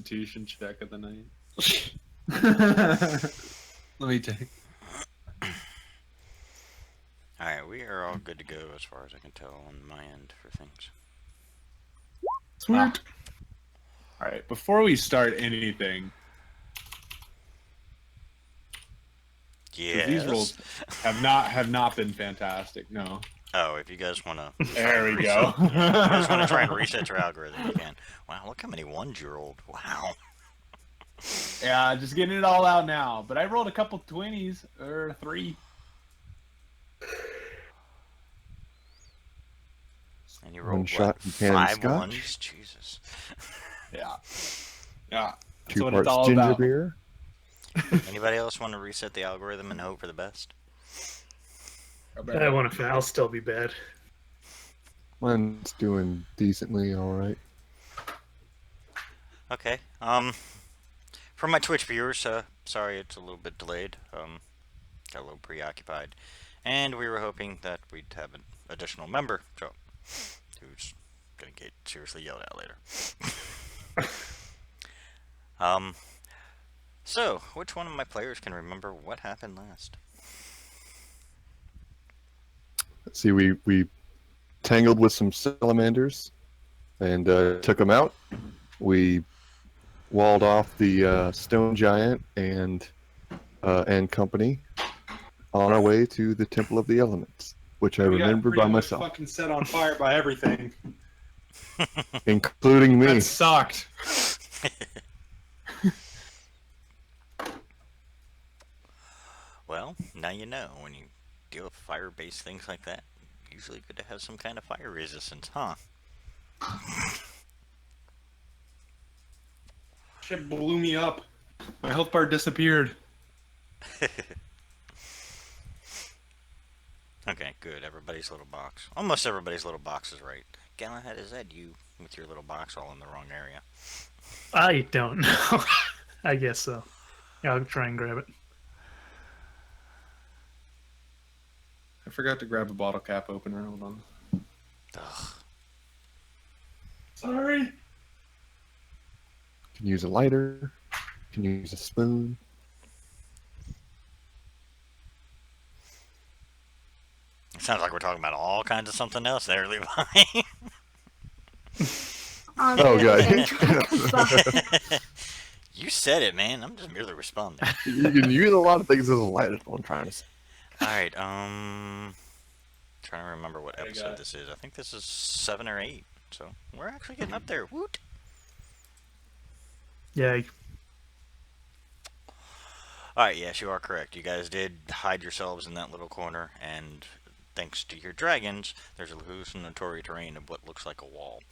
Constitution check of the night. Let me take. Alright, we are all good to go as far as I can tell on my end for things. Sweet. All right, before we start anything, yes. these rolls have not been fantastic. No. Oh, if you guys want to... There we go. Yeah, if you guys want to try and reset your algorithm, you can. Wow, look how many ones you rolled. Wow. Yeah, just getting it all out now. But I rolled a couple 20s, or 3. And you rolled, One shot what, in pan 5 scotch. ones? Jesus. Yeah. Yeah. That's 2 what it's parts all ginger about. beer. Anybody else want to reset the algorithm and hope for the best? I want to. I'll still be bad. Mine's doing decently all right. Okay. For my Twitch viewers, sorry it's a little bit delayed. Got a little preoccupied. And we were hoping that we'd have an additional member show up, who's gonna get seriously yelled at later. So, which one of my players can remember what happened last? Let's see, we tangled with some salamanders and took them out. We walled off the stone giant and company on our way to the Temple of the Elements, which I remembered by myself, Fucking set on fire by everything, including me. That sucked. Well, now you know. When you deal with fire-based things like that, usually good to have some kind of fire resistance, huh? Shit blew me up. My health bar disappeared. Okay, good. Everybody's little box. Almost everybody's little box is right. Galahad, is that you with your little box all in the wrong area? I don't know. I guess so. Yeah, I'll try and grab it. I forgot to grab a bottle cap opener. Hold on. Ugh. Sorry. Can use a lighter. Can use a spoon. It sounds like we're talking about all kinds of something else there, Levi. Oh, God. You said it, man. I'm just merely responding. You can use a lot of things as a lighter, is what I'm trying to say. Alright, trying to remember what episode this is. I think this is 7 or 8. So, we're actually getting up there. Woot! Yay. Alright, yes, you are correct. You guys did hide yourselves in that little corner, and thanks to your dragons, there's a hallucinatory terrain of what looks like a wall.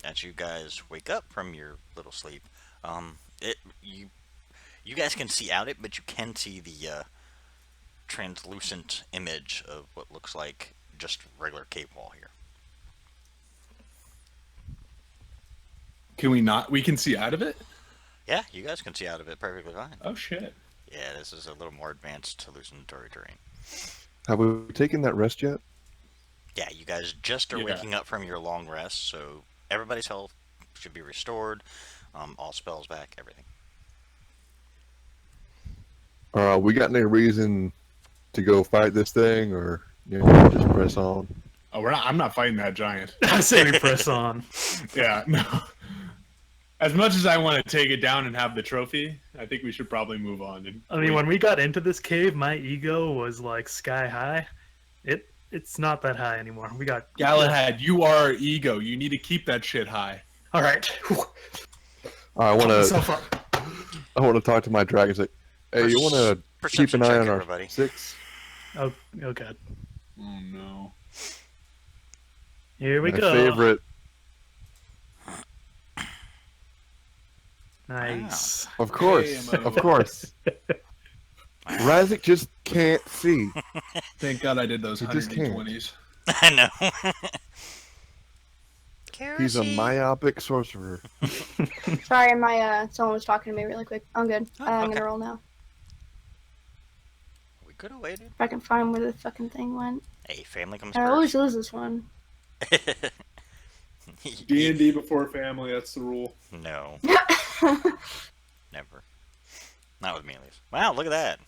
As you guys wake up from your little sleep, you guys can see out it, but you can see the translucent image of what looks like just regular cave wall here. Can we not? We can see out of it? Yeah, you guys can see out of it perfectly fine. Oh, shit. Yeah, this is a little more advanced hallucinatory terrain. Have we taken that rest yet? Yeah, you guys just are waking up from your long rest, so everybody's health should be restored, all spells back, everything. We got any reason to go fight this thing, or just press on? Oh, I'm not fighting that giant. I say we press on. Yeah, no. As much as I want to take it down and have the trophy, I think we should probably move on. I mean, when we got into this cave, my ego was like sky high. It's not that high anymore. We got Galahad, you are ego. You need to keep that shit high. All right. I want to talk to my dragons. Like, hey, you want to keep an eye on our 6? Oh God. Oh no. Here we My go. favorite. Nice. Wow. Of course, of course. Razik just can't see. Thank God I did those 120s. I know. He's a myopic sorcerer. Sorry, someone was talking to me really quick. I'm good. I'm gonna roll now. We could have waited. If I can find where the fucking thing went. Hey, family comes I first. always lose this one. D&D before family, that's the rule. No. Never. Not with me, at least. Wow, look at that.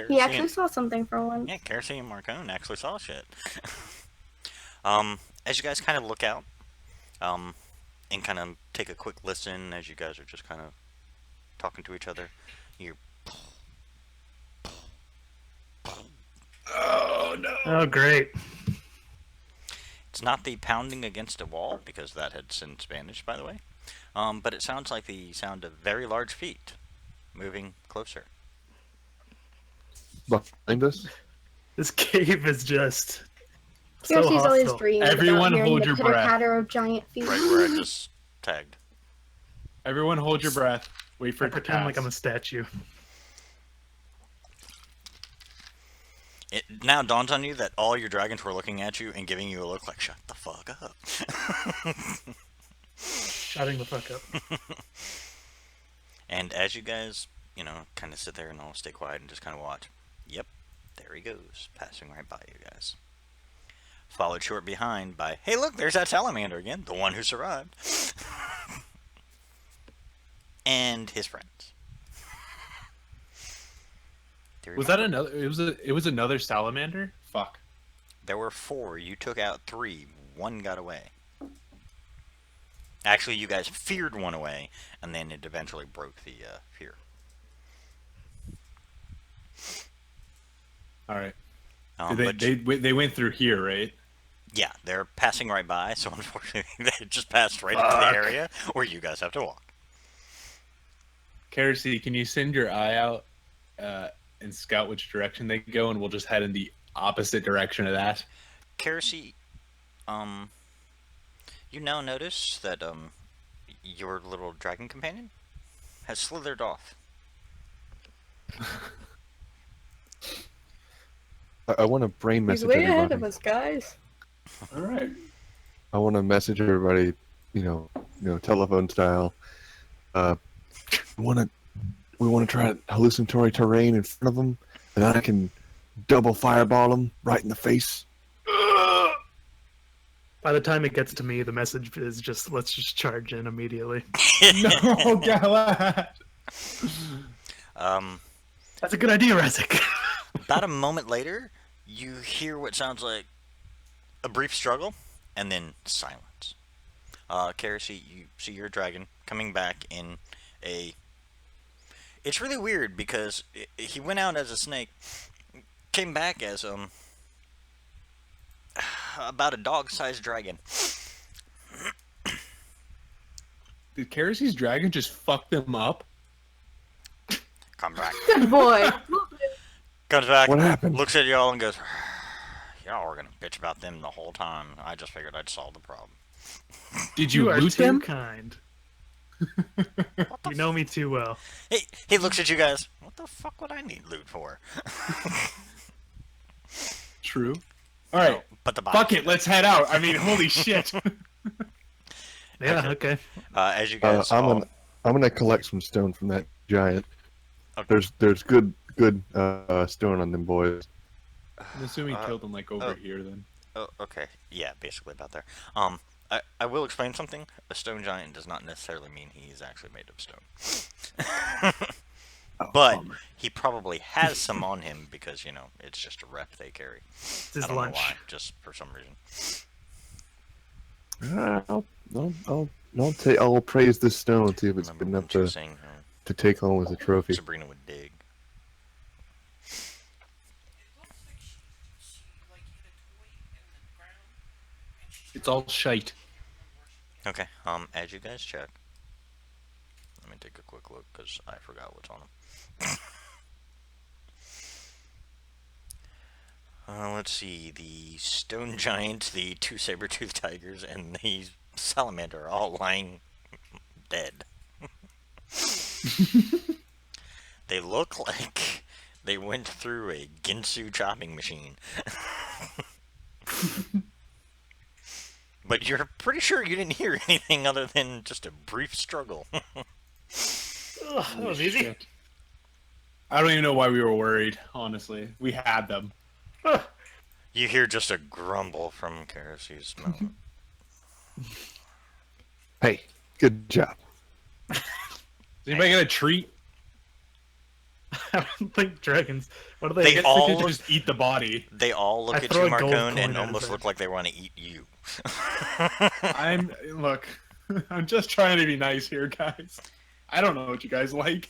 He actually saw something for once. Yeah, Kerosene and Marcone actually saw shit. As you guys kind of look out, and kind of take a quick listen as you guys are just kind of talking to each other, you Oh, no. Oh, great. It's not the pounding against a wall, because that had since vanished, by the way. But it sounds like the sound of very large feet moving closer. Behind us? This cave is just so Kirsty's always hostile. dreamed Everyone about hearing hold the your breath. pitter-patter of giant feet. Right where I just tagged. Everyone hold your breath. Wait for I it to pretend pass. like I'm a statue. It now dawns on you that all your dragons were looking at you and giving you a look like, shut the fuck up. Shutting the fuck up. And as you guys, kind of sit there and all stay quiet and just kind of watch. Yep, there he goes, passing right by you guys. Followed short behind by, hey look, there's that salamander again, the one who survived. And his friends. Was that another? It was another salamander. Fuck. There were 4. You took out 3. 1 got away. Actually, you guys feared one away, and then it eventually broke the fear. All right. But They went through here, right? yeah, they're passing right by, so unfortunately they just passed right into the area where you guys have to walk. Kersey, can you send your eye out and scout which direction they go, and we'll just head in the opposite direction of that? Kersey, you now notice that your little dragon companion has slithered off. I want to brain He's message way everybody. ahead of us, guys. All right. I want to message everybody, telephone style. We want to try hallucinatory terrain in front of them, and then I can double fireball them right in the face. By the time it gets to me, the message is just, let's just charge in immediately. No, Galad. That's a good idea, Razek. About a moment later, you hear what sounds like a brief struggle, and then silence. Kersey, you see your dragon coming back in a... It's really weird, because he went out as a snake, came back as, about a dog-sized dragon. Did Kersey's dragon just fuck them up? Come back. Good boy. Comes back, What happened? looks at y'all and goes, y'all were gonna bitch about them the whole time. I just figured I'd solve the problem. Did you are loot too them? kind. You know me too well. He looks at you guys. What the fuck would I need loot for? True. All right. But the body. Fuck it. Let's head out. I mean, holy shit. Yeah, okay. As you guys I'm gonna collect some stone from that giant. Okay. There's good stone on them boys. I'm assuming he killed them like over here then. Oh, okay. Yeah, basically about there. I will explain something. A stone giant does not necessarily mean he's actually made of stone. But he probably has some on him because, it's just a rep they carry. It's his I don't lunch. know why, just for some reason. I'll praise this stone and see if it's Remember good enough when she was to saying, take home as a trophy. Sabrina would dig. It's all shite. Okay, as you guys check, let me take a quick look because I forgot what's on them. Let's see, the stone giant, the 2 saber-toothed tigers, and the salamander are all lying dead. They look like they went through a Ginsu chopping machine. But you're pretty sure you didn't hear anything other than just a brief struggle. Ugh, that was easy. Shit. I don't even know why we were worried, honestly. We had them. You hear just a grumble from Kersey's mouth. Hey, good job. Is anybody got a treat? I don't think dragons. What are They they? I guess all they could look- just eat the body. They all look I at throw you, a gold Marcone, coin and at almost his look head. like they want to eat you. I'm I'm just trying to be nice here, guys. I don't know what you guys like.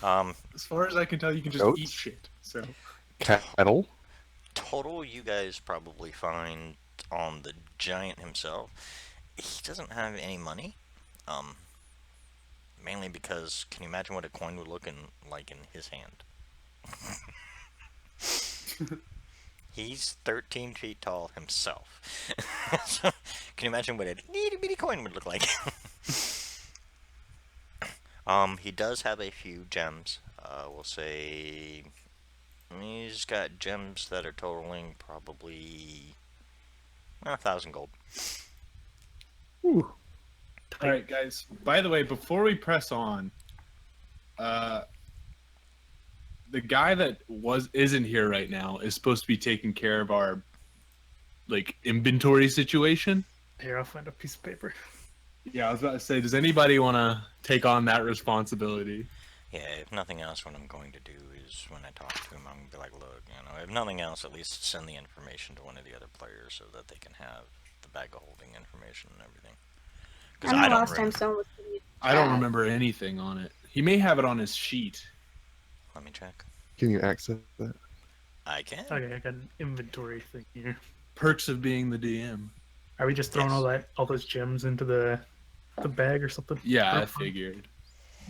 As far as I can tell, you can just Goats? eat shit. So Cattle. Total, you guys probably find on the giant himself. He doesn't have any money. Mainly because, can you imagine what a coin would look like in his hand? He's 13 feet tall himself. So, can you imagine what a itty bitty coin would look like? He does have a few gems. We'll say he's got gems that are totaling probably 1,000 gold. Ooh. all right, guys. By the way, before we press on, the guy that isn't here right now is supposed to be taking care of our inventory situation. Here, I'll find a piece of paper. Yeah, I was about to say, does anybody want to take on that responsibility? Yeah, if nothing else, what I'm going to do is when I talk to him, I'm going to be like, look, if nothing else, at least send the information to one of the other players so that they can have the bag of holding information and everything. I know I don't last time remember. someone was pretty I don't bad. remember anything on it. He may have it on his sheet. Let me check. Can you access that? I can. Okay, I got an inventory thing here. Perks of being the DM. Are we just throwing Yes. all those gems into the bag or something? Yeah, I Or- figured.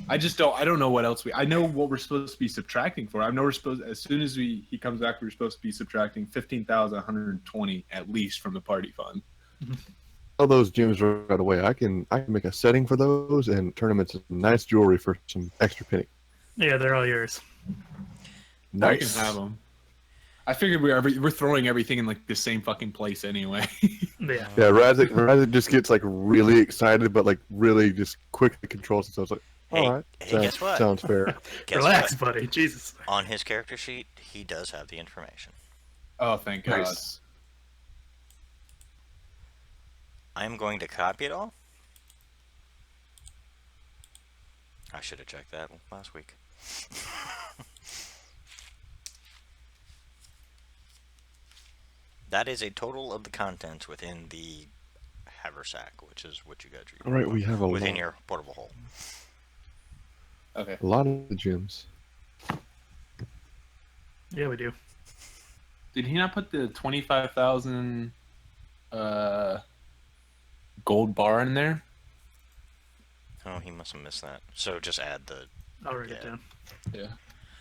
I don't know what else I know what we're supposed to be subtracting for. I know as soon as he comes back, we're supposed to be subtracting 15,120 at least from the party fund. All those gems right away. I can make a setting for those and turn them into nice jewelry for some extra penny. Yeah, they're all yours. I can have them. I figured we're throwing everything in the same fucking place anyway. Yeah. Yeah, Razik just gets really excited, but really just quickly controls himself. Like, Hey, all right, hey, guess what? Sounds fair. Guess Relax, what? buddy. Jesus. On his character sheet, he does have the information. Oh, thank God. Nice. I am going to copy it all. I should have checked that last week. That is a total of the contents within the haversack, which is what you got All right, we have a within lot, your portable hole. Okay. a lot of the gems. Yeah, we do. Did he not put the 25,000 gold bar in there? Oh, he must have missed that. So just add the. I'll write it Yeah. down. Yeah.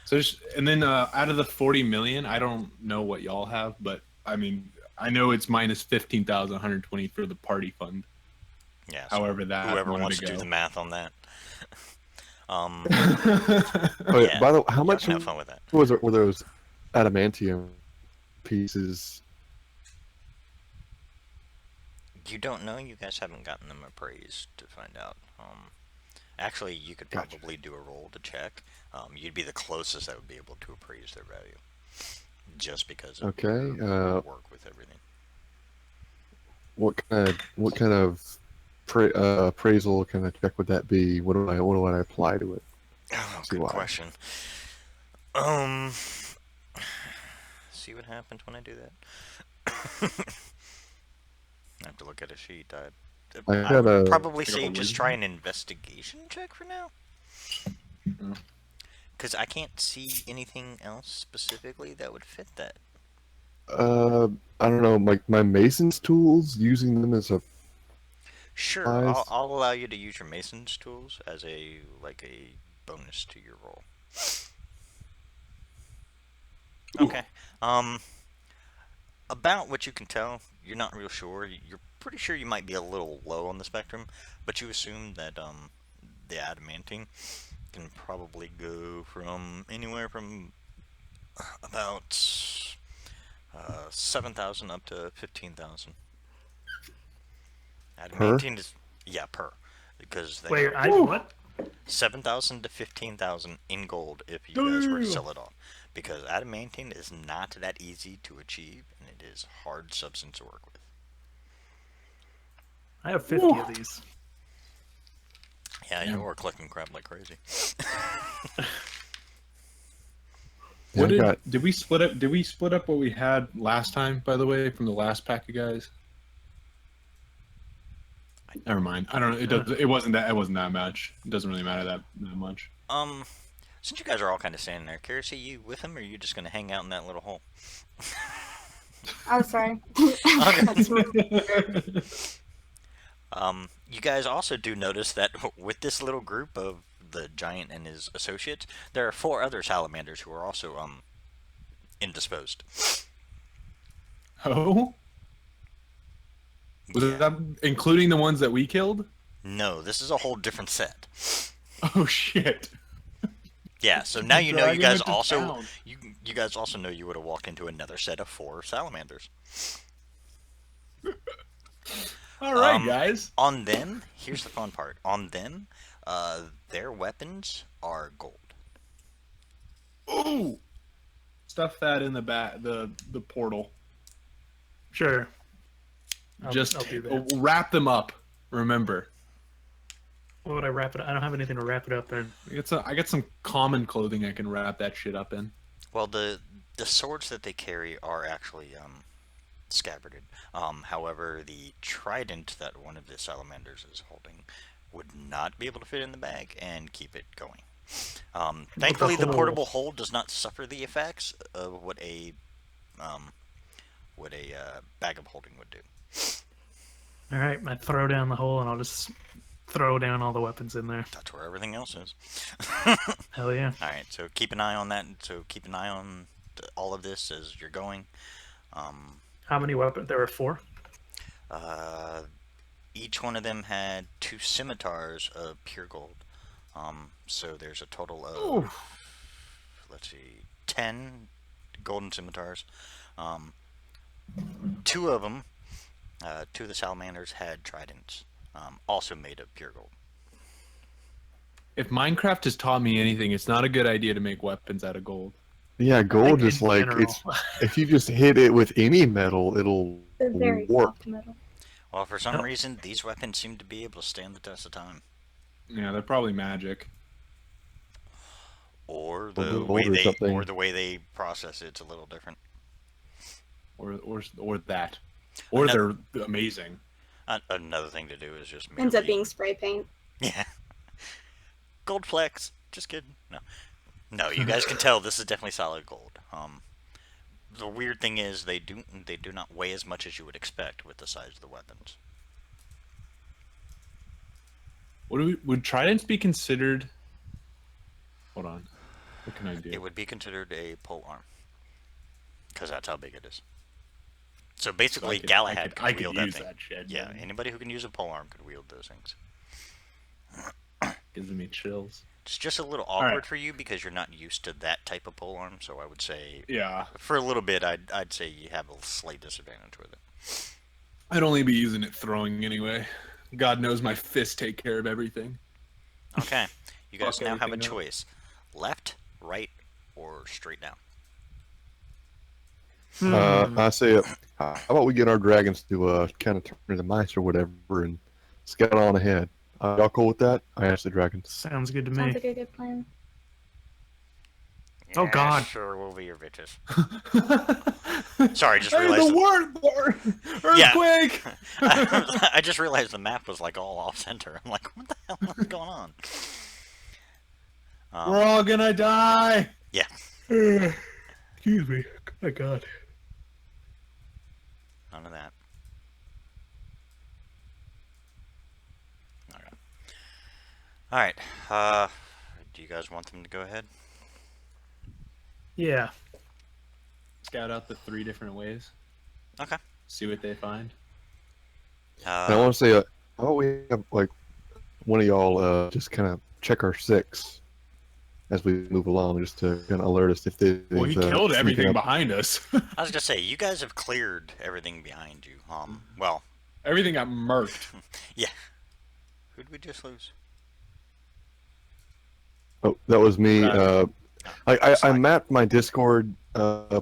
So and then out of the 40 million, I don't know what y'all have, but I mean, I know it's minus 15,120 for the party fund. Yeah. So However, that whoever wanted wants to do go. the math on that. Oh, yeah, Yeah, by the way, how y'all much can have fun with that. were those adamantium pieces? You don't know. You guys haven't gotten them appraised to find out. Actually, you could Gotcha. probably do a roll to check. You'd be the closest that would be able to appraise their value, just because of Okay. your work with everything. What kind of appraisal kind of check would that be? What do I apply to it? Oh, See good why. question. See what happens when I do that. I have to look at a sheet. I I got would a- probably Like a say just wisdom? try an investigation check for now. Mm. Because I can't see anything else specifically that would fit that. I don't know, my mason's tools, using them as a Sure, Eyes. I'll allow you to use your mason's tools as a bonus to your roll. Okay. About what you can tell, you're not real sure. You're pretty sure you might be a little low on the spectrum, but you assume that the adamantine can probably go from anywhere from about 7,000 up to 15,000. Adamantine is per, because they Wait, are what? 7,000 to 15,000 in gold if you guys were to sell it all, because adamantine is not that easy to achieve, and it is hard substance to work with. I have 50 of these. Yeah, Yeah. you are clicking crap like crazy. What Yeah, I got- did we split up? Did we split up what we had last time? By the way, from the last pack of guys. Never mind. I don't know. It does. It wasn't that. It wasn't that much. It doesn't really matter that much. Since you guys are all kind of standing there, Karis, are you with him, or are you just gonna hang out in that little hole? Oh, sorry. You guys also do notice that with this little group of the giant and his associates, there are 4 other salamanders who are also indisposed. Oh. Was Yeah. that including the ones that we killed? No, this is a whole different set. Oh shit. Yeah, so now you know you Dragging guys it to also town. you guys also know you would have walked into another set of 4 salamanders. All right, Um, guys. On them, here's the fun part. On them, their weapons are gold. Ooh. Stuff that in the the portal. Sure. I'll Just do that. wrap them up. Remember, What would I wrap it? I don't have anything to wrap it up in. I got some common clothing I can wrap that shit up in. Well, the swords that they carry are actually scabbarded. However, the trident that one of the salamanders is holding would not be able to fit in the bag and keep it going. Thankfully, the hole? portable hole does not suffer the effects of what a bag of holding would do. All right, I throw down the hole and I'll just throw down all the weapons in there. That's where everything else is. Hell yeah. All right, so keep an eye on that. So keep an eye on all of this as you're going. How many weapons? There were 4. Each one of them had 2 scimitars of pure gold. So there's a total of, let's see, 10 golden scimitars. 2 of them, 2 of the salamanders had tridents, also made of pure gold. If Minecraft has taught me anything, it's not a good idea to make weapons out of gold. Yeah, gold in is like general. it's if you just hit it with any metal, it'll They're very warp. soft metal. Well, for some reason, these weapons seem to be able to stand the test of time. Yeah, they're probably magic. Or Or the gold way or they something. the way they process it's a little different. Or that. Or they're amazing. Another thing to do is just Ends up merely- being spray paint. Yeah. Gold flex. Just kidding. No. No, you guys can tell this is definitely solid gold. The weird thing is they do not weigh as much as you would expect with the size of the weapons. Would tridents be considered? Hold on. What can I do? It would be considered a pole arm. Because that's how big it is. So basically, Galahad I could could wield that use thing. that shit. Yeah, man. anybody who can use a pole arm could wield those things. Gives me chills. It's just a little right. awkward for you because you're not used to that type of pole arm. So I would say, Yeah, for a little bit, I'd say you have a slight disadvantage with it. I'd only be using it throwing anyway. God knows my fists take care of everything. Okay, you guys Fuck now have a everything up. choice: left, right, or straight down. I say, how about we get our dragons to kind of turn into mice or whatever and scout on ahead? Y'all cool with that? I asked the dragons. Sounds good to Sounds me. like a good plan. Oh, Yeah, God. Sure, we'll be your bitches. Sorry, I just Hey, realized. the word! Yeah. Earthquake! I just realized the map was like all off center. I'm like, what the hell is going on? We're all gonna die! Yeah. Excuse me. Oh my God. None of that. Okay. All right. Do you guys want them to go ahead? Yeah. Scout out the 3 different ways. Okay. See what they find. And I want to say, how about we have like one of y'all just kind of check our 6 as we move along, just to kind of alert us if they. Well, he killed everything behind us. I was gonna say you guys have cleared everything behind you. Well, Everything got murked. yeah. Who'd we just lose? Oh, that was me. Right. I Slack. mapped my Discord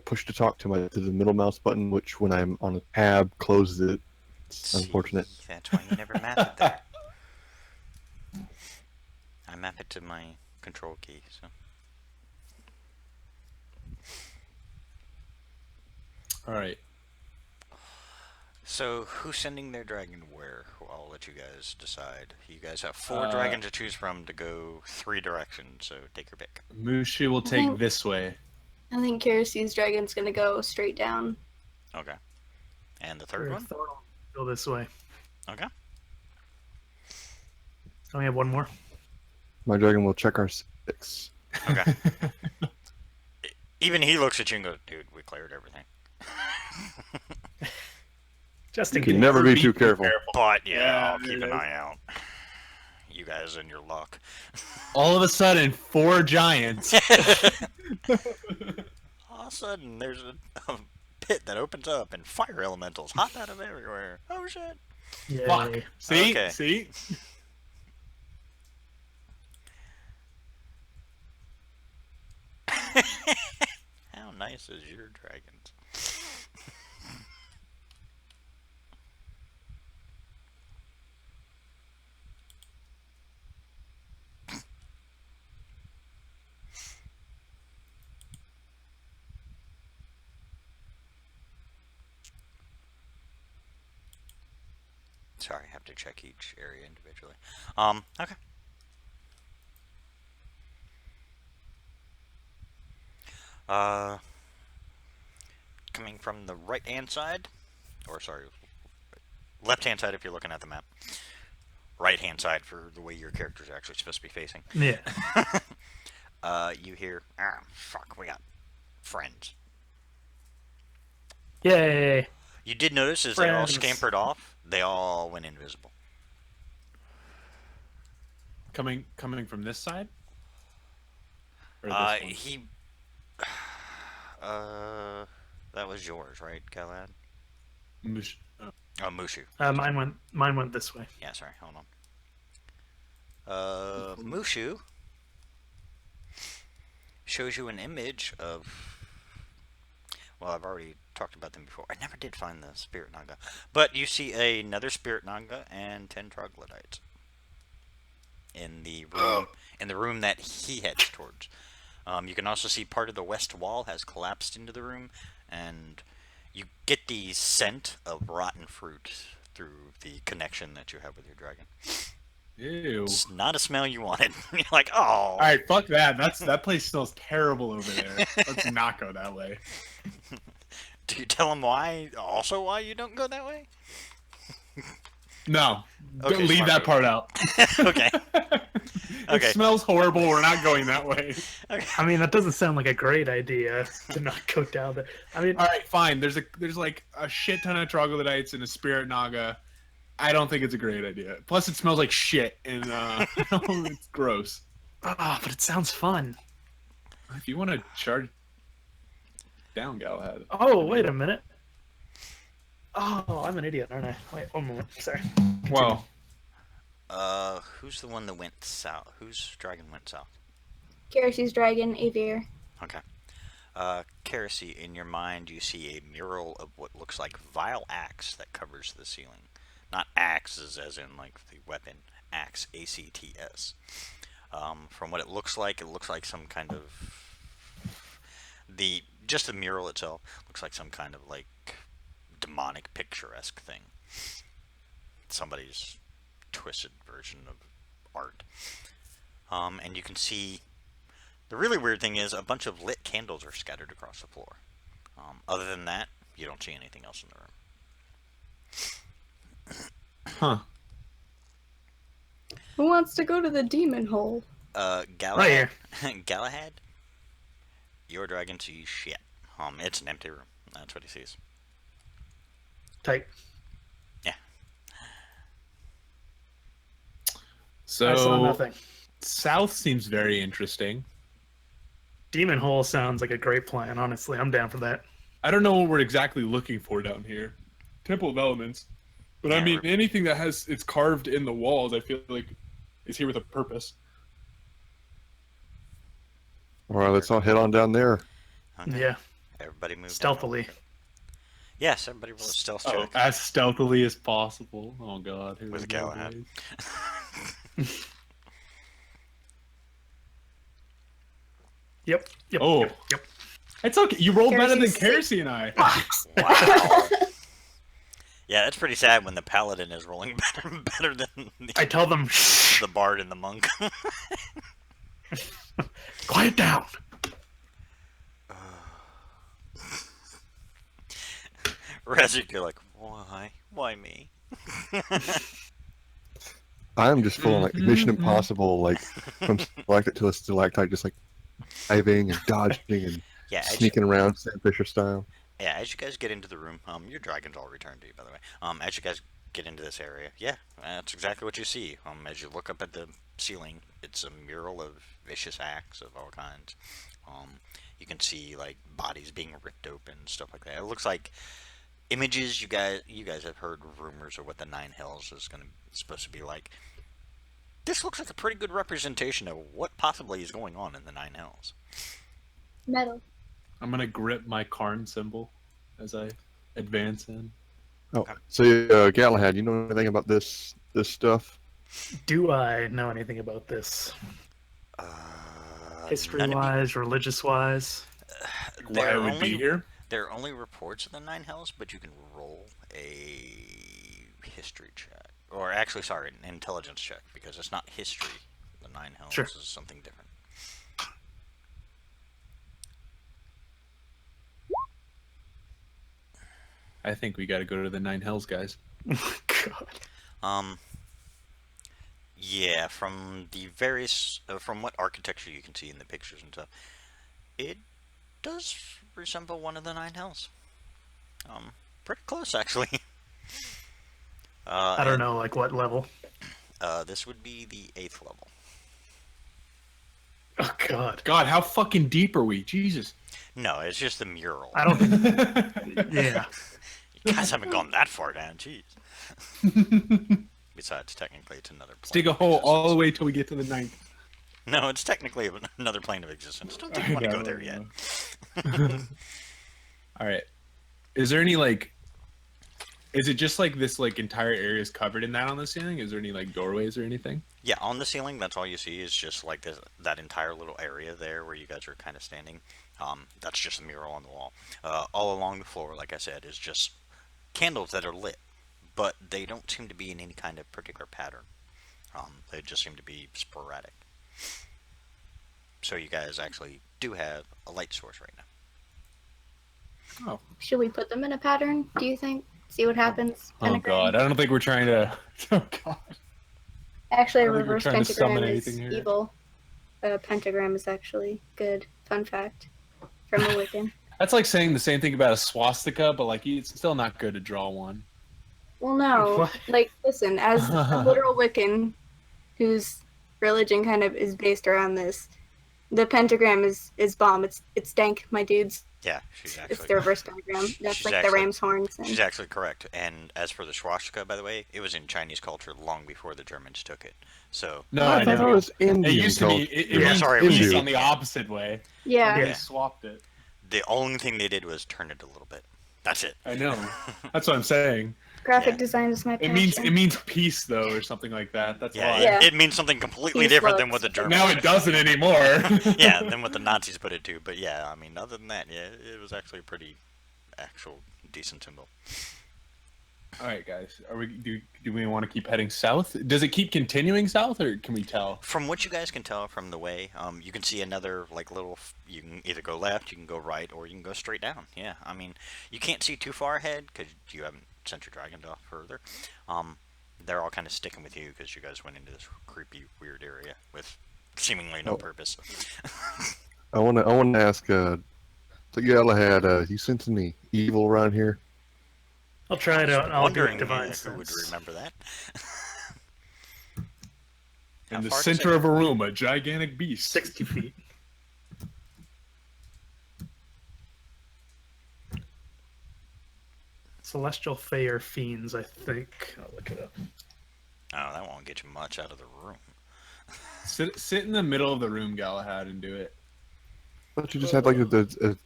push to talk to the middle mouse button, which when I'm on a tab closes it It's unfortunate. See, that's why you never map it there. I map it to my control key, so. All right. So, who's sending their dragon where? I'll let you guys decide. You guys have 4 dragons to choose from to go 3 directions, so take your pick. Mushi will take this way. I think Kerosene Dragon's gonna go straight down. Okay. And the third one? Go this way. Okay. We have one more. My dragon will check our 6. Okay. Even he looks at you and goes, dude, we cleared everything. Just You in can case. never be too careful. But, yeah, Yeah, I'll keep it an is. eye out. You guys and your luck. All of a sudden, 4 giants. All of a sudden, there's a pit that opens up and fire elementals hop out of everywhere. Oh, shit. Yay. Fuck. See? Okay. See? How nice is your dragons? Sorry, I have to check each area individually. Okay. Coming from the right-hand side, or sorry, left-hand side if you're looking at the map. Right-hand side for the way your character's actually supposed to be facing. Yeah. You hear, fuck, we got friends. Yay. You did notice as they all Friends. scampered off, they all went invisible. Coming from this side? Or this one? That was yours, right, Galad? Mush- Oh, Mushu. Mine went this way. Yeah, sorry, hold on. Mushu shows you an image of... Well, I've already talked about them before. I never did find the Spirit Naga. But you see another Spirit Naga and 10 troglodytes in the room that he heads towards. You can also see part of the west wall has collapsed into the room, and you get the scent of rotten fruit through the connection that you have with your dragon. Ew. It's not a smell you wanted. You're like, oh. All right, fuck that. That place smells terrible over there. Let's not go that way. Do you tell him why? Also, why you don't go that way? No. Okay, Don't leave smart that move. part out. Okay. Okay. It smells horrible. We're not going that way. I mean, that doesn't sound like a great idea to not go down there. I mean, All right, fine. There's like a shit ton of troglodytes and a spirit naga. I don't think it's a great idea. Plus, it smells like shit, and it's gross. but it sounds fun. If you want to charge down, Galahad. Oh, wait a minute. Oh, I'm an idiot, aren't I? Wait, one moment. Sorry. Well, Who's the one that went south? Whose dragon went south? Kerosene's Dragon, Avier. Okay. Kerosene, in your mind, you see a mural of what looks like vile axe that covers the ceiling. Not axes as in, like, the weapon. Axe, A-C-T-S. From what it looks like some kind of... Just the mural itself looks like some kind of, like, demonic, picturesque thing. Somebody's twisted version of art. And you can see... The really weird thing is a bunch of lit candles are scattered across the floor. Other than that, you don't see anything else in the room. huh. Who wants to go to the demon hole? Galahad, Right here. Galahad, your dragon sees shit. It's an empty room. That's what he sees. Tight. Yeah. I saw So nothing. south seems very interesting. Demon hole sounds like a great plan, honestly. I'm down for that. I don't know what we're exactly looking for down here. Temple of Elements. But I Yeah, mean, anything that has it's carved in the walls, I feel like is here with a purpose. All right, let's all head on down there. Okay. Yeah, Everybody move down. stealthily. Yes, everybody roll a stealth Oh, check. as stealthily as possible. Oh god. Here With we go, Galahad. boys. Yep. Yep. Oh. Yep. It's okay. You rolled better than Kerosene Kerosene and I. Wow. Yeah, that's pretty sad when the paladin is rolling better than I tell them, the bard and the monk. quiet down. Rezik, you're like, why? Why me? I'm just full on like Mission Impossible, like from stalactite to a stalactite, just like diving and dodging and Yeah, sneaking around Sam Fisher style. Yeah, as you guys get into the room, your dragon's all returned to you, by the way. As you guys get into this area, yeah, that's exactly what you see. As you look up at the ceiling, it's a mural of vicious acts of all kinds. You can see like bodies being ripped open, stuff like that. It looks like images. You guys have heard rumors of what the Nine Hells is supposed to be like. This looks like a pretty good representation of what possibly is going on in the Nine Hells. Metal. I'm gonna grip my Karn symbol as I advance in. Oh, so Galahad, you know anything about this stuff? Do I know anything about this? None of you- History-wise, religious-wise? Why I would be here? There are only reports of the Nine Hells, but you can roll a history check. Or actually, sorry, an intelligence check, because it's not history. The Nine Hells Sure. is something different. I think we got to go to the Nine Hells, guys. God. Yeah, from the various, from what architecture you can see in the pictures and stuff, it does resemble one of the Nine Hells. Pretty close, actually. I don't know, like what level? This would be the 8th level. Oh God. God, how fucking deep are we? Jesus. No, it's just the mural. I don't think. Yeah. You guys haven't gone that far down, jeez. Besides, technically, it's another plane. Let's dig a of hole all the existence. way till we get to the ninth. No, it's technically another plane of existence. Don't think you want to go there yet. All right. Is there any like? Is it just like this like entire area is covered in that on the ceiling? Is there any like doorways or anything? Yeah, on the ceiling, that's all you see is just like that entire little area there where you guys are kind of standing. That's just a mural on the wall. All along the floor, like I said, is just candles that are lit, but they don't seem to be in any kind of particular pattern. They just seem to be sporadic. So you guys actually do have a light source right now. Oh. Should we put them in a pattern, do you think? See what happens? Oh Pentagram? God, I don't think we're trying to. Oh God. Actually, I a don't think we're reverse trying to pentagram summon is anything here. evil. A pentagram is actually good. Fun fact from a Wiccan. That's like saying the same thing about a swastika, but like it's still not good to draw one. Well, no. What? Like, listen, as a literal Wiccan whose religion kind of is based around this, the pentagram is bomb. It's dank, my dudes. Yeah, she's It's actually the reverse pentagram. That's she's like actually- the ram's horns. And she's actually correct. And as for the swastika, by the way, it was in Chinese culture long before the Germans took it. So No, I I thought know. it was It Indian used to be. culture. It Yeah, means sorry, it was peace Hindu. on the opposite way. yeah. Yeah. They swapped it. the only thing they did was turn it a little bit. That's it. I know. That's what I'm saying. Graphic Yeah. design is my It passion. means peace though, or something like that. That's Yeah, why. Yeah. It means something completely Peace different than looks. what the But Germans now it doesn't anymore. Yeah, than what the Nazis put it to. But yeah, I mean, other than that, yeah, it was actually a pretty actual decent symbol. All right, guys. Are we? Do we want to keep heading south? Does it keep continuing south, or can we tell? From what you guys can tell from the way, you can see another like little. You can either go left, you can go right, or you can go straight down. Yeah, I mean, you can't see too far ahead because you haven't sent your dragons off further. They're all kind of sticking with you because you guys went into this creepy, weird area with seemingly no Oh. purpose. I want to ask, so Galahad, you sense any evil around here? I'll try it out and I'll do Wondering a divine who would sense. remember that. How In the far does center it- of a room, a gigantic beast. 60 feet. Celestial Fae or Fiends, I think. I'll look it up. Oh, that won't get you much out of the room. Sit in the middle of the room, Galahad, and do it. I thought you just had like a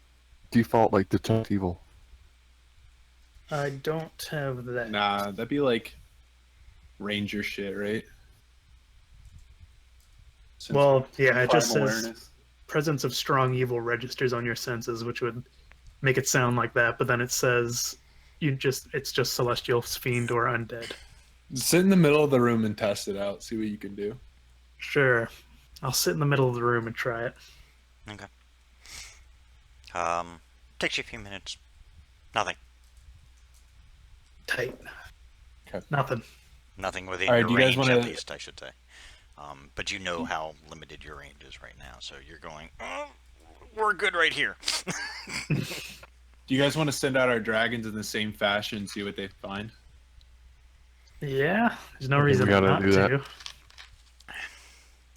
default like detect evil. I don't have that. Nah, that'd be like ranger shit, right? Since Well, yeah, it just primal says awareness. presence of strong evil registers on your senses, which would make it sound like that. But then it says it's just celestial fiend or undead. Sit in the middle of the room and test it out. See what you can do. Sure, I'll sit in the middle of the room and try it. Okay. Takes you a few minutes. Nothing. Tight. Okay. Nothing. Nothing within All right, your do you guys range, at wanna- least, I should say. But you know how limited your range is right now, so you're going, oh, we're good right here. Do you guys want to send out our dragons in the same fashion and see what they find? Yeah, there's no Okay, we reason gotta not do that. to.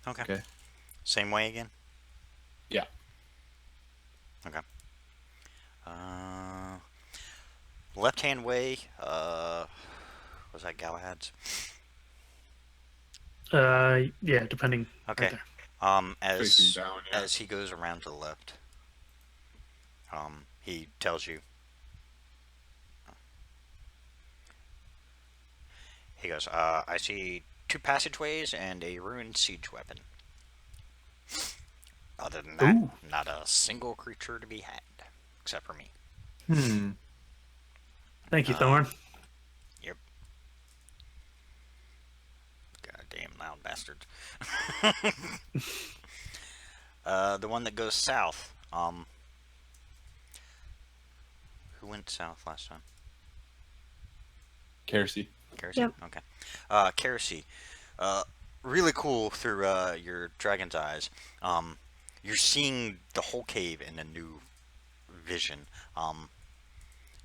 Okay. Okay. Same way again? Yeah. Okay. Left-hand way, was that Galahad's? Yeah, depending. Okay. Right there. Facing As down, yeah. as he goes around to the left, he tells you. He goes, I see 2 passageways and a ruined siege weapon. Other than that, Ooh. not a single creature to be had, except for me. Thank you, Thorn. Yep. Goddamn loud bastards. The one that goes south. Who went south last time? Kersey. Kersey? Yep. Okay. Kersey. Really cool through your dragon's eyes. You're seeing the whole cave in a new vision.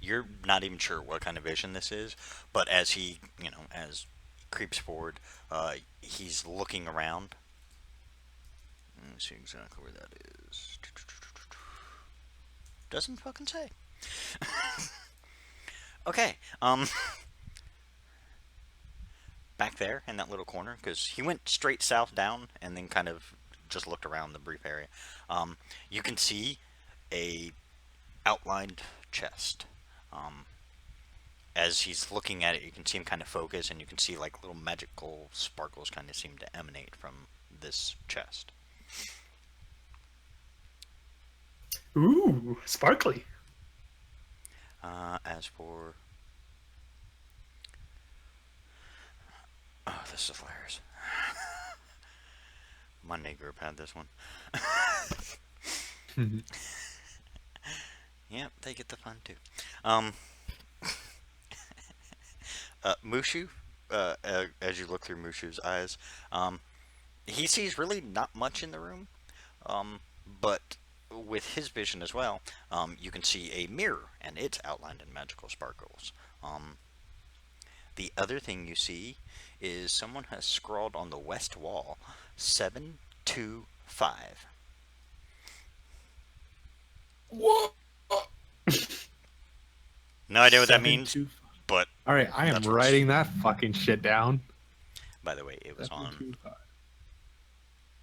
You're not even sure what kind of vision this is, but as he, as creeps forward, he's looking around. Let me see exactly where that is. Doesn't fucking say. Okay, back there in that little corner, because he went straight south down and then kind of just looked around the brief area. You can see a outlined chest. As he's looking at it, you can see him kind of focus, and you can see like little magical sparkles kind of seem to emanate from this chest. Ooh, sparkly. As for... Oh, this is hilarious. Monday group had this one. Yep, they get the fun too. Mushu, as you look through Mushu's eyes, he sees really not much in the room, but with his vision as well, you can see a mirror, and it's outlined in magical sparkles. The other thing you see is someone has scrawled on the west wall 725. What? No idea what that means, 725. but All right, I am That's what's- writing that fucking shit down. by the way, it was on 725.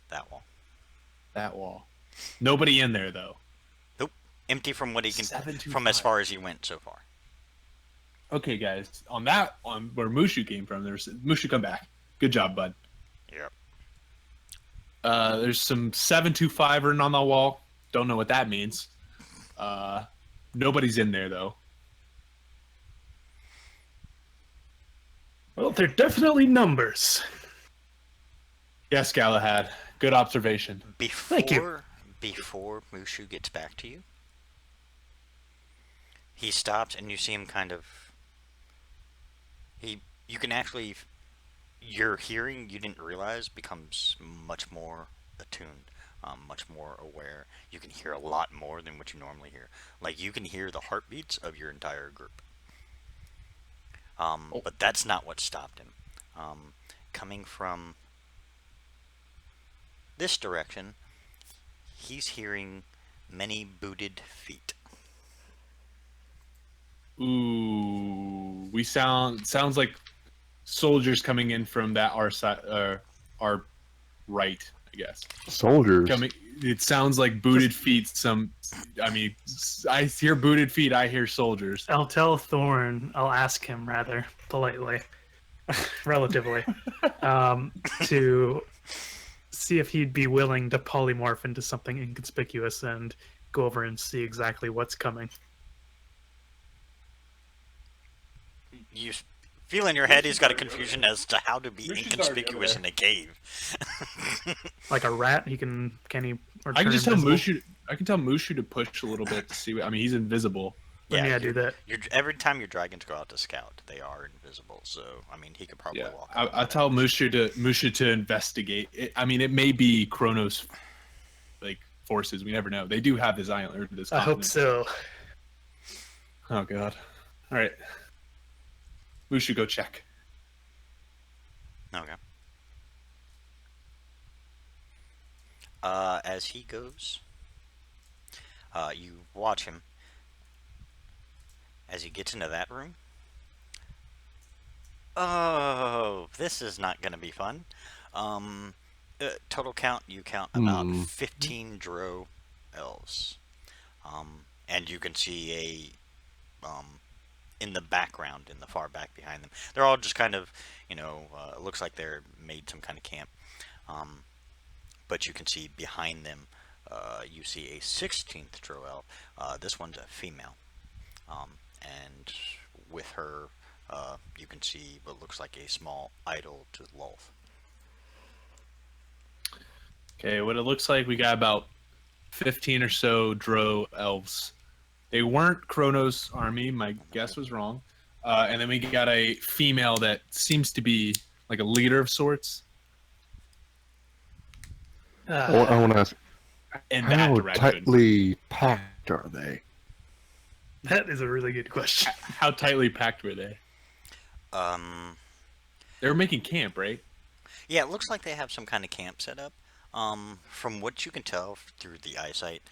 that wall. That wall. Nobody in there though. Nope, empty from what he can, 725. from as far as he went so far. Okay, guys. On where Mushu came from, there's Mushu. Come back. Good job, bud. Yep. There's some 725 written on the wall. Don't know what that means. Nobody's in there though. Well, they're definitely numbers. Yes, Galahad. Good observation. Thank you. Before Mushu gets back to you, he stops, and you see him kind of. You can actually, your hearing, you didn't realize, becomes much more attuned, much more aware. You can hear a lot more than what you normally hear. Like, you can hear the heartbeats of your entire group. But that's not what stopped him. Coming from this direction, he's hearing many booted feet. Ooh, sounds like soldiers coming in from that our side, our right, I guess. Soldiers. Coming, it sounds like booted feet. I hear booted feet. I hear soldiers. I'll tell Thorn. I'll ask him rather politely, relatively, to see if he'd be willing to polymorph into something inconspicuous and go over and see exactly what's coming. You feel in your head he's got a confusion as to how to be Rishi's inconspicuous in already a cave. Like a rat, he can he? Or I can turn just tell invisible? Mushu. I can tell Mushu to push a little bit to see. He's invisible. Then yeah, do you're- that. every time your dragons go out to scout, they are invisible. So he could probably Yeah, walk. I tell Mushu to investigate. It may be Kronos, like forces. We never know. They do have this island or this. I hope continent. so. Oh god. All right. Mushu, go check. Okay. As he goes, you watch him as he gets into that room. Oh, this is not going to be fun. Total count, you count about 15 Drow elves. And you can see in the background, in the far back behind them. They're all just kind of, it looks like they're made some kind of camp. But you can see behind them, you see a 16th Drow elf. This one's a female. And with her, you can see what looks like a small idol to Lolth. Okay, what it looks like, we got about 15 or so Drow elves. They weren't Kronos' army. My guess was wrong. And then we got a female that seems to be like a leader of sorts. I want to ask, In that how direction. tightly packed are they? That is a really good question. How tightly packed were they? They were making camp, right? Yeah, it looks like they have some kind of camp set up. From what you can tell through the eyesight,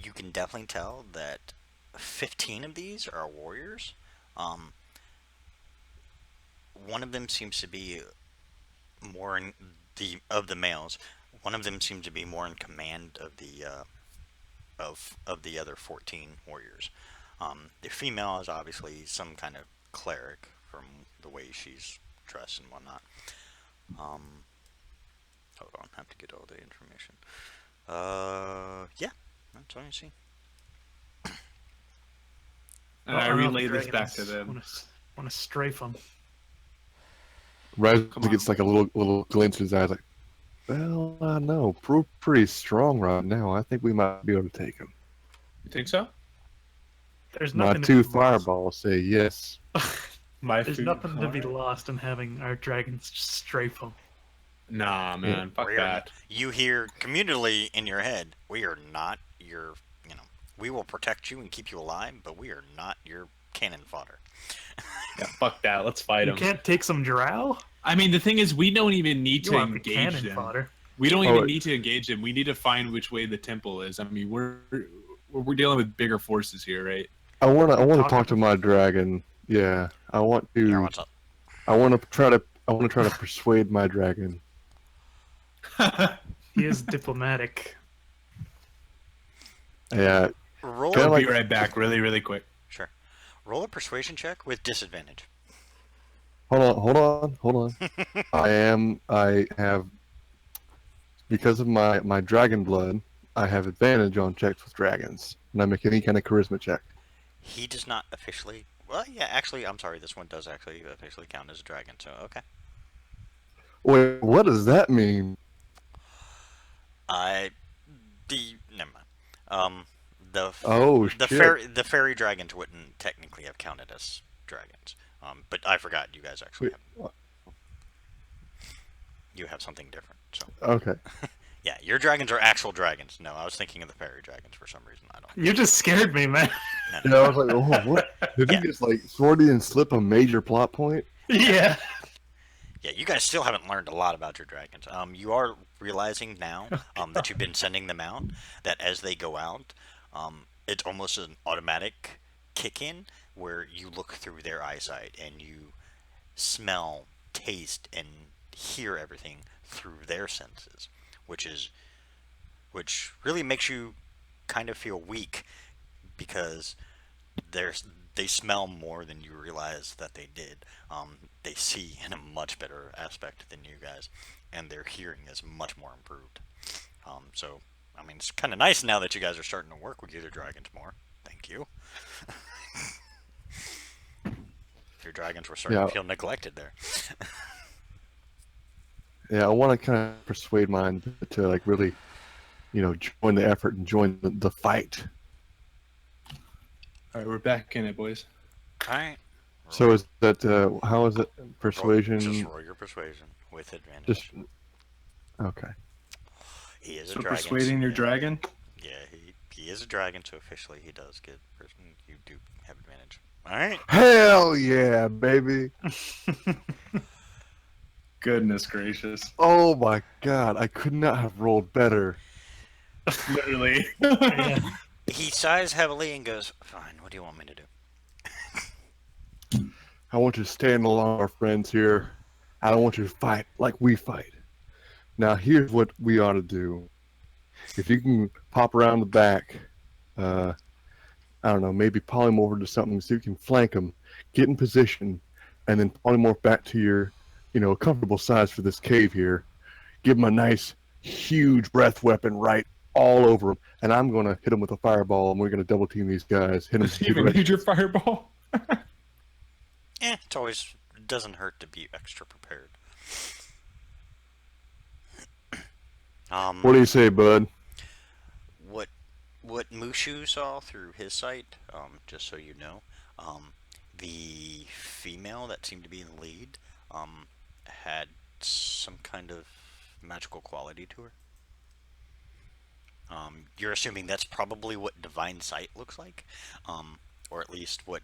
you can definitely tell that 15 of these are warriors. One of them seems to be more in the males. One of them seems to be more in command of the other 14 warriors. The female is obviously some kind of cleric from the way she's dressed and whatnot. Hold on, I have to get all the information. Yeah, that's all you see. And I relay this back to them. Want to strafe them. Raz Come on. gets like a little glint in his eyes, like, well, I know, pretty strong right now. I think we might be able to take him. You think so? There's My nothing to two be lost. fireballs say yes. There's nothing to be lost in having our dragons just strafe them. Nah, man. Fuck that. You hear communally in your head, we are not your, we will protect you and keep you alive, but we are not your cannon fodder. Yeah, fuck that. Let's fight You them. can't take some drow? The thing is, we don't even need You to want the engage cannon them. fodder. We don't Oh, even need to engage them. We need to find which way the temple is. We're dealing with bigger forces here, right? I want to Talk talk to my dragon. Yeah, I want Here, to. what's up? I want to try to persuade my dragon. He is diplomatic. Yeah, Roll, Kinda I'll like- be right back, really, really quick. sure. Roll a persuasion check with disadvantage. hold on. I have, because of my dragon blood, I have advantage on checks with dragons when I make any kind of charisma check. He does not officially. Well, yeah, actually, I'm sorry. This one does actually officially count as a dragon. So okay. Wait, what does that mean? Never mind. Oh, the shit. the fairy dragons wouldn't technically have counted as dragons. But I forgot you guys actually Wait, have something different. So Okay. yeah, your dragons are actual dragons. No, I was thinking of the fairy dragons for some reason. I don't. You just scared me, man. No, Yeah, I was like, oh, what? Did Yeah. he just like Freudian slip a major plot point? Yeah. Yeah, you guys still haven't learned a lot about your dragons. You are realizing now that you've been sending them out, that as they go out, it's almost an automatic kick-in where you look through their eyesight and you smell, taste, and hear everything through their senses, which really makes you kind of feel weak because they smell more than you realize that they did. They see in a much better aspect than you guys, and their hearing is much more improved. So, I mean, it's kind of nice now that you guys are starting to work with your dragons more. Thank you. Your dragons were starting to feel neglected there. Yeah, I want to kind of persuade mine to like really, join the effort and join the fight. All right, we're back in it, boys. All right. So is that how is it persuasion? Just roll your persuasion with advantage. Just okay. He is a So dragon. persuading your dragon. Yeah, he is a dragon, so officially he does get. You do have advantage. All right. Hell yeah, baby! Goodness gracious. Oh my god, I could not have rolled better. Literally. Yeah. He sighs heavily and goes, "Fine. What do you want me to do?" I want you to stand along our friends here. I don't want you to fight like we fight. Now here's what we ought to do. If you can pop around the back, I don't know, maybe polymorph into something so you can flank them, get in position, and then polymorph back to your, comfortable size for this cave here. Give them a nice, huge breath weapon right all over them, and I'm going to hit them with a fireball, and we're going to double team these guys. Hit them. Does he even need your fireball? It doesn't hurt to be extra prepared. What do you say, bud? What Mushu saw through his sight, just so you know, the female that seemed to be in the lead, had some kind of magical quality to her. You're assuming that's probably what divine sight looks like, or at least what,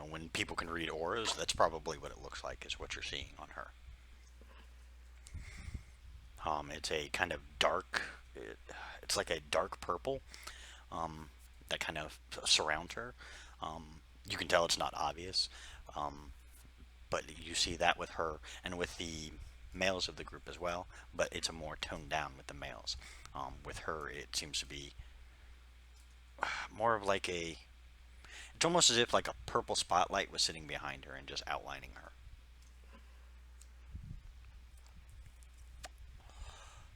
when people can read auras, that's probably what it looks like, is what you're seeing on her. It's a kind of dark, it's like a dark purple, that kind of surrounds her. You can tell it's not obvious, but you see that with her and with the males of the group as well, but it's a more toned down with the males. With her, it seems to be more of like it's almost as if like a purple spotlight was sitting behind her and just outlining her.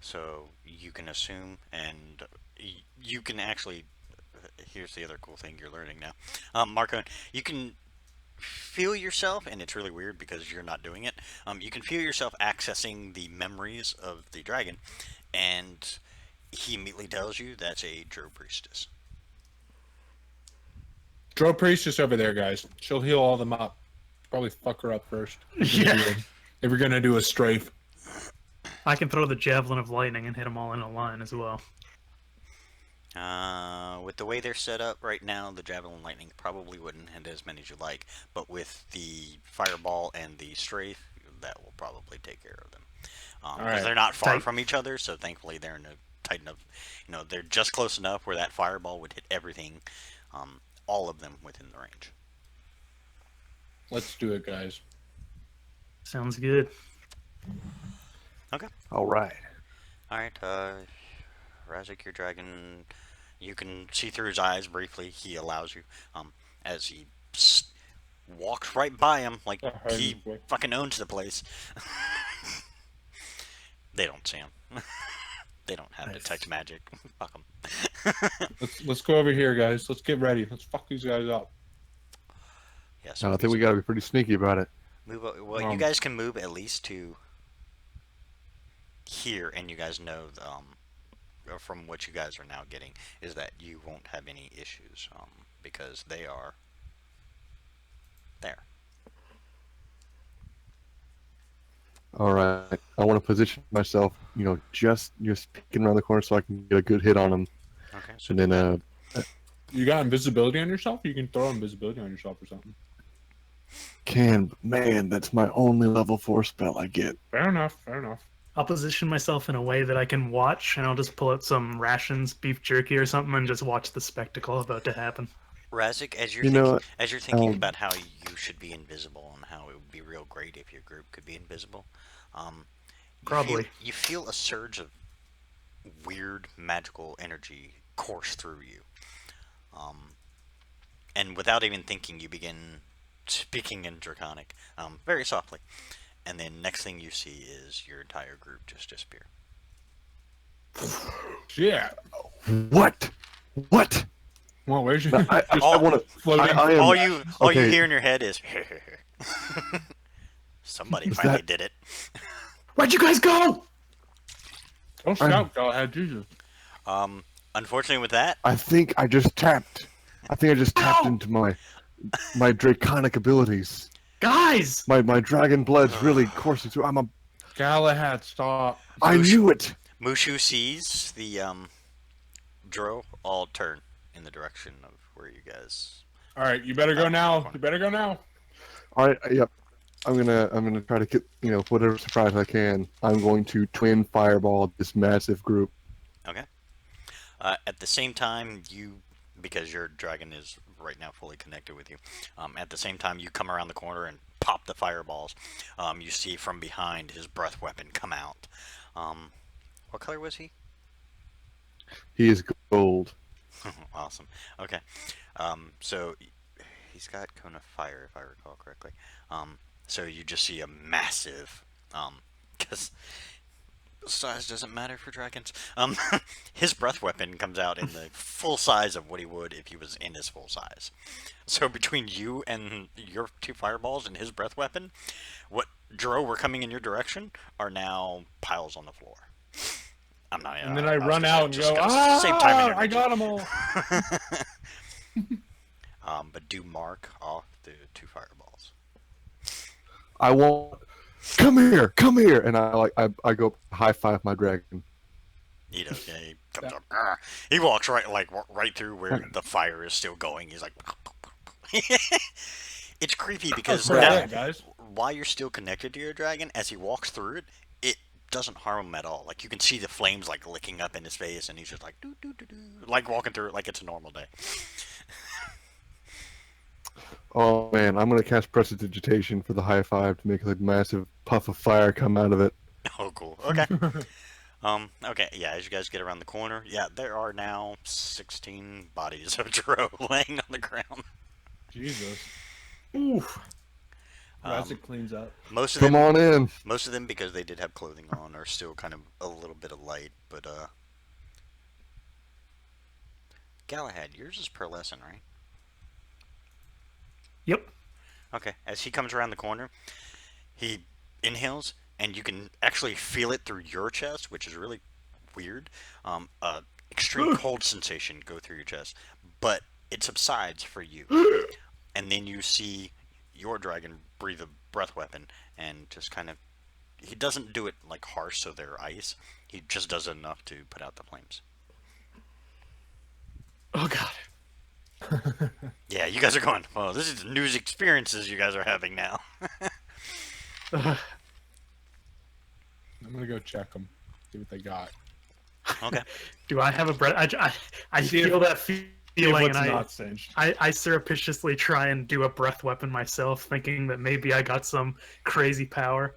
So you can assume, and you can actually, here's the other cool thing you're learning now, Marco, you can feel yourself, and it's really weird because you're not doing it, you can feel yourself accessing the memories of the dragon, and he immediately tells you that's a Drow priestess. Drow priestess over there, guys. She'll heal all them up. Probably fuck her up first. Yeah. If you're gonna do a strafe. I can throw the javelin of lightning and hit them all in a line as well. With the way they're set up right now, the javelin lightning probably wouldn't hit as many as you like, but with the fireball and the strafe, that will probably take care of them. Because they're not far from each other, so thankfully they're in a tight enough, they're just close enough where that fireball would hit everything, all of them within the range. Let's do it, guys. Sounds good. Okay. All right. Alright, Razik, your dragon, you can see through his eyes briefly. He allows you, as he walks right by him, like he fucking owns the place. They don't see him. They don't have detect magic. Fuck them. Let's go over here, guys. Let's get ready. Let's fuck these guys up. Yeah, so I think we got to be pretty sneaky about it. move. Well, you guys can move at least to here, and you guys know, from what you guys are now getting, is that you won't have any issues, because they are there. All right. I want to position myself, just peeking around the corner so I can get a good hit on them. Okay. So And then, You got invisibility on yourself? You can throw invisibility on yourself or something. man, that's my only level 4 spell I get. Fair enough. Fair enough. I'll position myself in a way that I can watch, and I'll just pull out some rations, beef jerky or something, and just watch the spectacle about to happen. Razik, as you're You thinking about how you should be invisible and how it would be real great if your group could be invisible, Probably. You feel a surge of weird magical energy course through you. And without even thinking, you begin speaking in Draconic, very softly. And then next thing you see is your entire group just disappear. Yeah. What? What? Well, where's your I want to. floating? I am. All you okay. hear in your head is somebody Is finally that- did it. Where'd you guys go? Don't shout, Galahad, Jesus. Unfortunately, with that, I think I just tapped. I think I just tapped into my draconic abilities. Guys! My dragon blood's really coursing through. Galahad, stop. I knew it. Mushu sees the Dro all turn in the direction of where you guys. All right, you better go now. You better go now. All right. Yep. I'm gonna try to get whatever surprise I can. I'm going to twin fireball this massive group. Okay. At the same time, because your dragon is right now fully connected with you, at the same time you come around the corner and pop the fireballs. You see from behind his breath weapon come out. What color was he? He is gold. Awesome. Okay. So he's got cone of fire, if I recall correctly. So you just see a massive, because size doesn't matter for dragons. His breath weapon comes out in the full size of what he would if he was in his full size. So between you and your two fireballs and his breath weapon, what Dro were coming in your direction are now piles on the floor. I'm not. And then I run out and go, save time and I energy. got them all. But do mark off the two fireballs. I won't. Come here, and I go high five my dragon. He does. Yeah, he comes up. "Arr." He walks right through where the fire is still going. He's like, it's creepy because Right, now, guys. while you're still connected to your dragon, as he walks through it, it doesn't harm him at all. Like you can see the flames like licking up in his face, and he's just like doo doo doo doo, like walking through it like it's a normal day. Oh man, I'm gonna cast prestidigitation for the high five to make a massive puff of fire come out of it. Oh, cool. Okay. Okay, yeah, as you guys get around the corner, yeah, there are now 16 bodies of Dro laying on the ground. Jesus. Oof. As Um, it cleans up. Most of Come them, on in. most of them, because they did have clothing on, are still kind of a little bit of light, but Galahad, yours is pearlescent, right? Yep. Okay, as he comes around the corner, he inhales, and you can actually feel it through your chest, which is really weird. Extreme cold sensation go through your chest, but it subsides for you. And then you see your dragon breathe a breath weapon, and just kind of, he doesn't do it like harsh so they're ice. He just does it enough to put out the flames. Oh god. Yeah, you guys are going, oh, this is news experiences you guys are having now. Ugh. I'm gonna go check them. See what they got. Okay. Do I have a breath? I See if- feel that See if feeling, what's and not singed. I surreptitiously try and do a breath weapon myself, thinking that maybe I got some crazy power.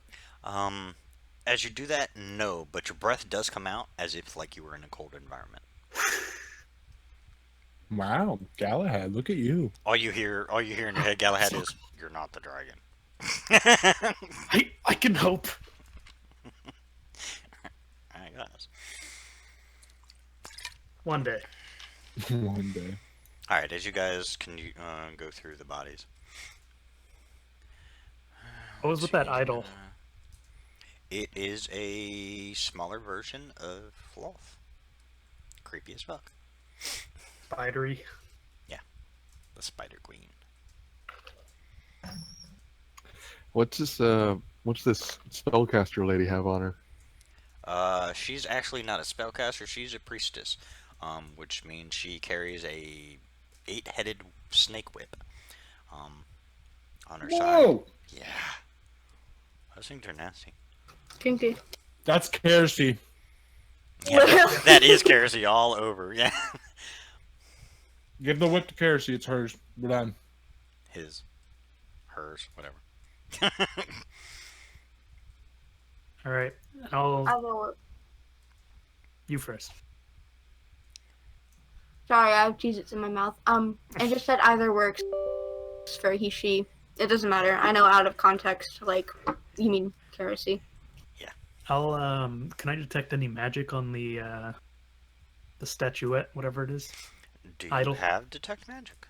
As you do that, no, but your breath does come out as if like you were in a cold environment. Wow, Galahad, look at you. All you hear in your head, Galahad, is, "You're not the dragon." I can hope. Alright, guys. One day. One day. Alright, as you guys can go through the bodies. What was with that idol? It is a smaller version of Floth. Creepy as fuck. Spidery. The Spider Queen. What's this spellcaster lady have on her? She's actually not a spellcaster, she's a priestess. Which means she carries a 8-headed snake whip. On her side. Whoa! Yeah. Those things are nasty. Kinky. That's Kersey. Yeah, that is Kersey all over. Yeah. Give the whip to Kersey. It's hers. We're done. His. Hers. Whatever. All right. I will. You first. Sorry, I have Cheez-Its in my mouth. I just said either works for he, she. It doesn't matter. I know out of context, like, you mean Kerosene. I'll can I detect any magic on the statuette, whatever it is? Do you Idle. have detect magic?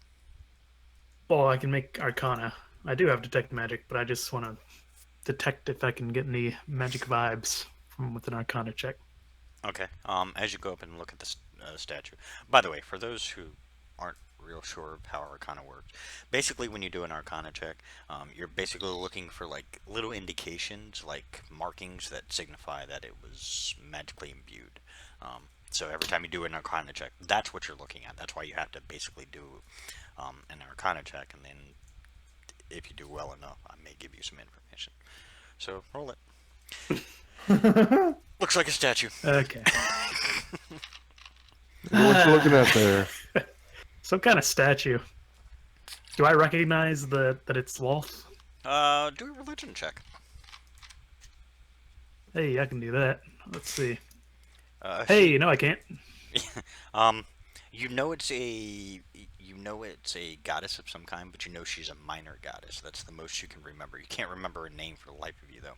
Well, I can make Arcana. I do have detect magic, but I just want to detect if I can get any magic vibes from with an Arcana check. Okay. As you go up and look at the statue. By the way, for those who aren't real sure of how Arcana works, basically when you do an Arcana check, you're basically looking for like little indications, like markings that signify that it was magically imbued. So every time you do an Arcana check, that's what you're looking at. That's why you have to basically do an Arcana check, and then if you do well enough, I may give you some information. So roll it. Looks like a statue. Okay. What you looking at there? Some kind of statue. Do I recognize that it's Wolf? Do a religion check. Hey, I can do that. Let's see. Uh, Hey, no, I can't. you know it's a goddess of some kind, but you know she's a minor goddess. That's the most you can remember. You can't remember her name for the life of you, though.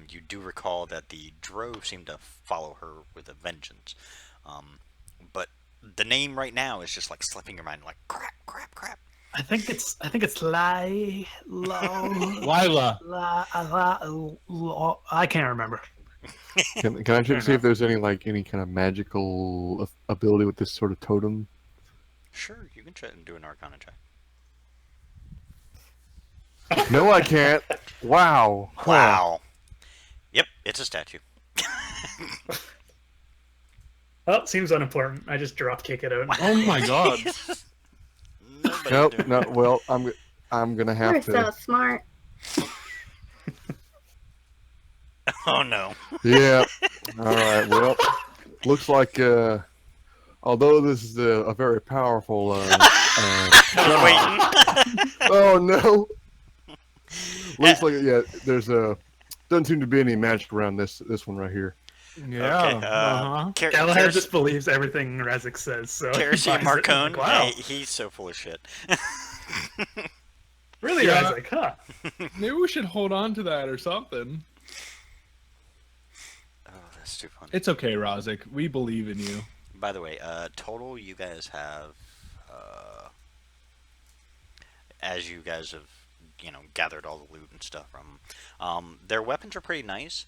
You do recall that the Drove seem to follow her with a vengeance. But the name right now is just like slipping your mind, like crap. I think it's Lila. I can't remember. Can I check to see if there's any kind of magical ability with this sort of totem? Sure, you can try and do an Arcana check. No, I can't. Wow. Huh. Wow. Yep, it's a statue. Oh, seems unimportant. I just drop kick it out. Oh my god. Nobody's Nope. doing No. Well, I'm gonna We're have so to. smart. Oh no. Yeah. All right. Well, looks like although this is a very powerful. I was waiting. Oh no. Looks like there's doesn't seem to be any magic around this one right here. Yeah. Okay, Uh-huh. Galahad just believes everything Razik says. So he Kerosene buys it. Marcone, Wow. he's so full of shit. Really, Yeah. Razik, huh? Maybe we should hold on to that or something. Oh, that's too funny. It's okay, Razik. We believe in you. By the way, total you guys have, as you guys have, gathered all the loot and stuff from, their weapons are pretty nice.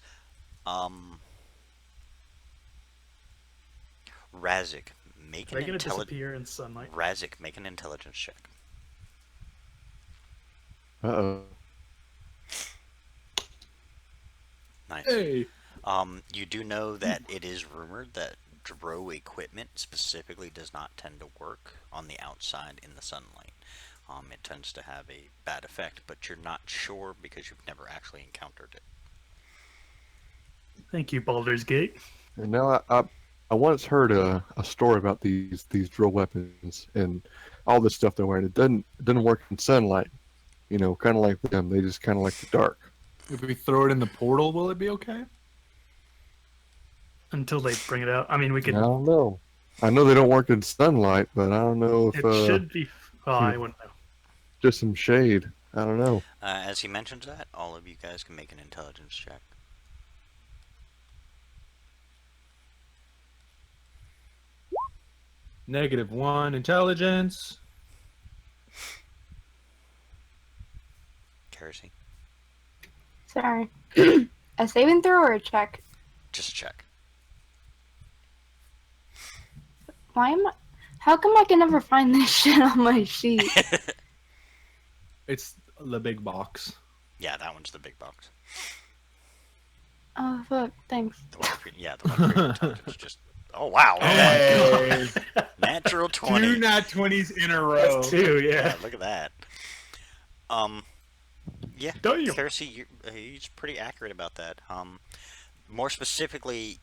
Razik, make They're an gonna disappear in sunlight. Razik, make an intelligence check. Uh-oh. Nice. Hey. You do know that it is rumored that Dro equipment specifically does not tend to work on the outside in the sunlight. It tends to have a bad effect, but you're not sure because you've never actually encountered it. Thank you, Baldur's Gate. And now I once heard a story about these drill weapons and all this stuff they're wearing. It doesn't work in sunlight. Kind of like them. They just kind of like the dark. If we throw it in the portal, will it be okay? Until they bring it out. I mean, we I could. don't know. I know they don't work in sunlight, but I don't know if It should be. Oh, I wouldn't know. just some shade. I don't know. As he mentions that, all of you guys can make an intelligence check. -1 intelligence. Kerosene, Sorry. A saving throw or a check? just a check. Why am I? How come I can never find this shit on my sheet? It's the big box. Yeah, that one's the big box. Oh fuck! Thanks. The one for, yeah, the one for your intelligence. Just. Oh wow! Hey. Natural 20. 2 nat 20s in a row. That's two, Yeah, yeah. look at that. Yeah, Don't you? Kersey, he's pretty accurate about that. More specifically,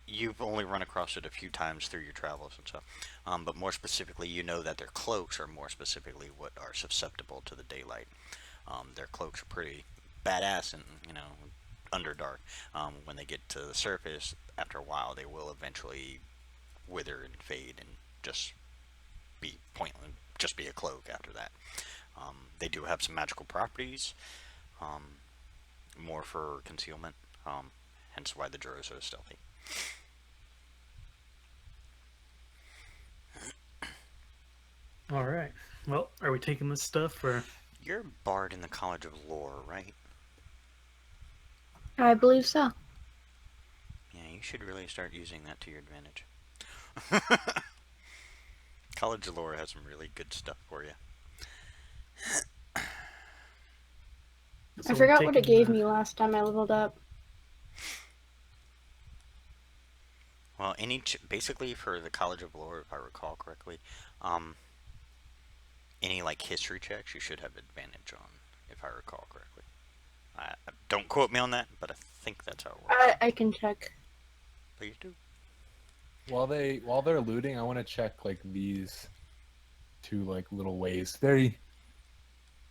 you've only run across it a few times through your travels and stuff. But more specifically, you know that their cloaks are more specifically what are susceptible to the daylight. Their cloaks are pretty badass and, Underdark. When they get to the surface, after a while, they will eventually wither and fade and just be pointless, just be a cloak after that. They do have some magical properties, more for concealment, hence why the Drow are so stealthy. All right. Well, are we taking this stuff or? You're a bard in the College of Lore, right? I believe so. Yeah, you should really start using that to your advantage. College of Lore has some really good stuff for you. So I we're forgot what it taking, gave me last time I leveled up. Well, basically for the College of Lore, if I recall correctly, any like history checks you should have advantage on, if I recall correctly. Don't quote me on that, but I think that's how it works. I can check. Please do. While they're looting, I want to check like these two like little ways. Very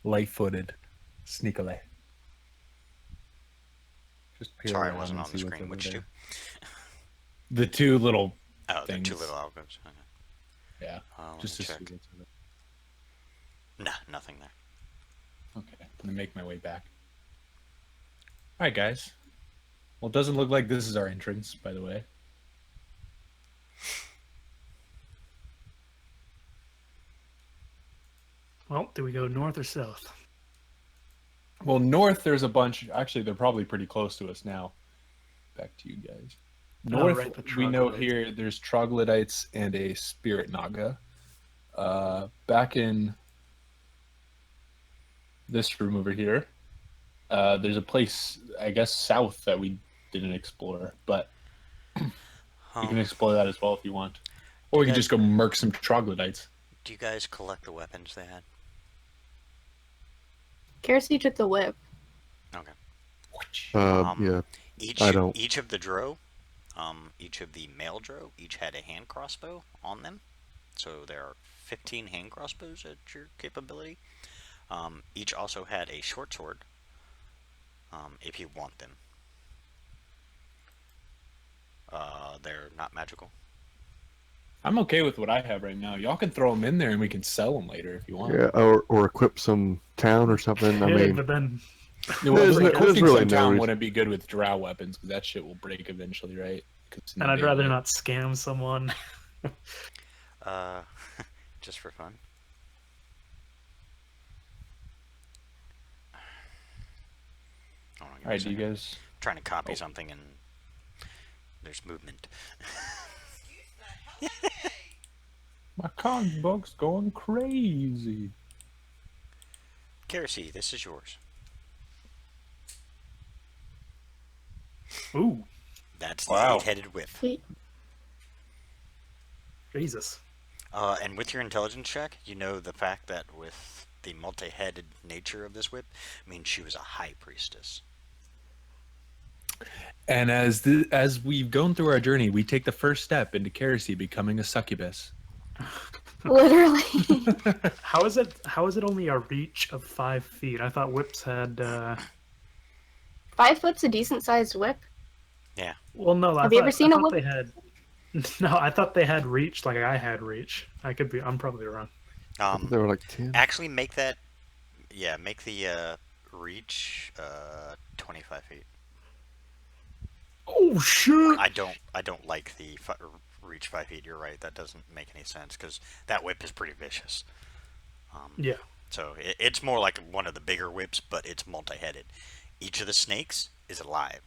light-footed, sneakily. Just peer Sorry, I around wasn't and on the see what's screen. over Which there. two? The two little Oh, the two things. little alcoves. Okay. Yeah. Let Just me to see check. what's over Nah, nothing there. there. Okay. I'm gonna make my way back. All right, guys. Well, it doesn't look like this is our entrance, by the way. Well, do we go north or south? Well, north there's a bunch. Actually, they're probably pretty close to us now. Back to you guys. Oh, North, right, the we know troglodytes. here there's troglodytes and a spirit naga. Back in this room over here, there's a place, I guess, south that we didn't explore, but you can explore that as well if you want. Or we can just go murk some troglodytes. Do you guys collect the weapons they had? Kersey took the whip. Okay. Yeah. I don't. Each of the Drow, each of the male Drow, each had a hand crossbow on them. So there are 15 hand crossbows at your capability. Each also had a short sword, if you want them. They're not magical. I'm okay with what I have right now. Y'all can throw them in there and we can sell them later if you want. Yeah, or equip some town or something. I Yeah, mean, but then Well, There's equipping really some no town reason- wouldn't be good with drow weapons because that shit will break eventually, right? 'Cause and I'd nobody rather will- not scam someone. Just for fun. Hold on, give me All a right, do you second. guys? Trying to copy something and there's movement. My comic book's going crazy. Kersey, this is yours. Ooh, That's the Wow. 8-headed whip. Sweet. Jesus. And with your intelligence check, you know the fact that with the multi-headed nature of this whip means she was a high priestess. And as we've gone through our journey, we take the first step into Kersey becoming a succubus. Literally. How is it only a reach of 5 feet? I thought whips had 5 foot's a decent sized whip. Yeah. well no, Have you ever seen a thought whip? they had no, I thought they had reach like I had reach. I'm probably wrong. they were like 10. Actually, make that. Yeah, make the reach 25 feet. Oh shit! I don't like the reach 5 feet. You're right. That doesn't make any sense because that whip is pretty vicious. Yeah. So it's more like one of the bigger whips, but it's multi-headed. Each of the snakes is alive.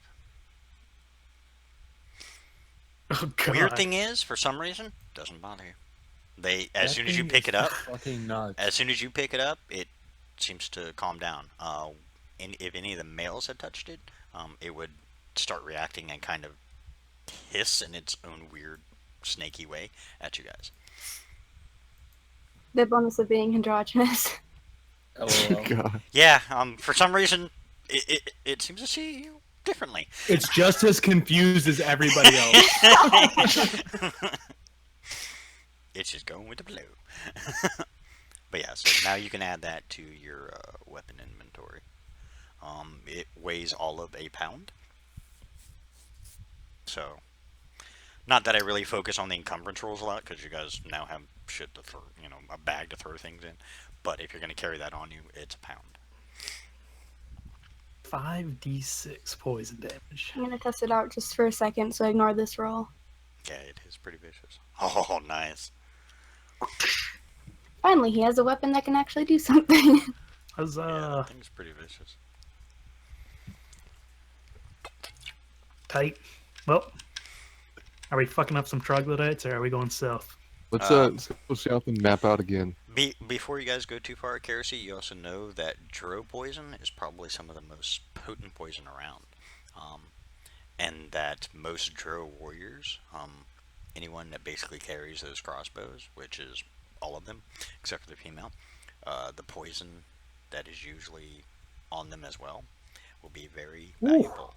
Oh god. Weird thing is, for some reason, doesn't bother you. As That soon as you thing pick is it up, fucking nuts. as soon as you pick it up, it seems to calm down. And if any of the males had touched it, it would start reacting and kind of hiss in its own weird, snaky way at you guys. The bonus of being androgynous. LOL. God. Yeah, for some reason, it seems to see you differently. It's just as confused as everybody else. It's just going with the flow. But yeah, so now you can add that to your weapon inventory. It weighs all of a pound, So, not that I really focus on the encumbrance rules a lot, because you guys now have shit to throw, a bag to throw things in. But if you're going to carry that on you, it's a pound. 5d6 poison damage. I'm gonna test it out just for a second, so ignore this roll. Yeah, it is pretty vicious. Oh, nice. Finally, he has a weapon that can actually do something. Yeah, Huzzah! that thing's pretty vicious. Tight. Well, are we fucking up some troglodytes, or are we going south? Let's Um, let's go south and map out again. Before you guys go too far, Kerosene, you also know that Dro poison is probably some of the most potent poison around. And that most Dro warriors, anyone that basically carries those crossbows, which is all of them, except for the female, the poison that is usually on them as well will be very valuable.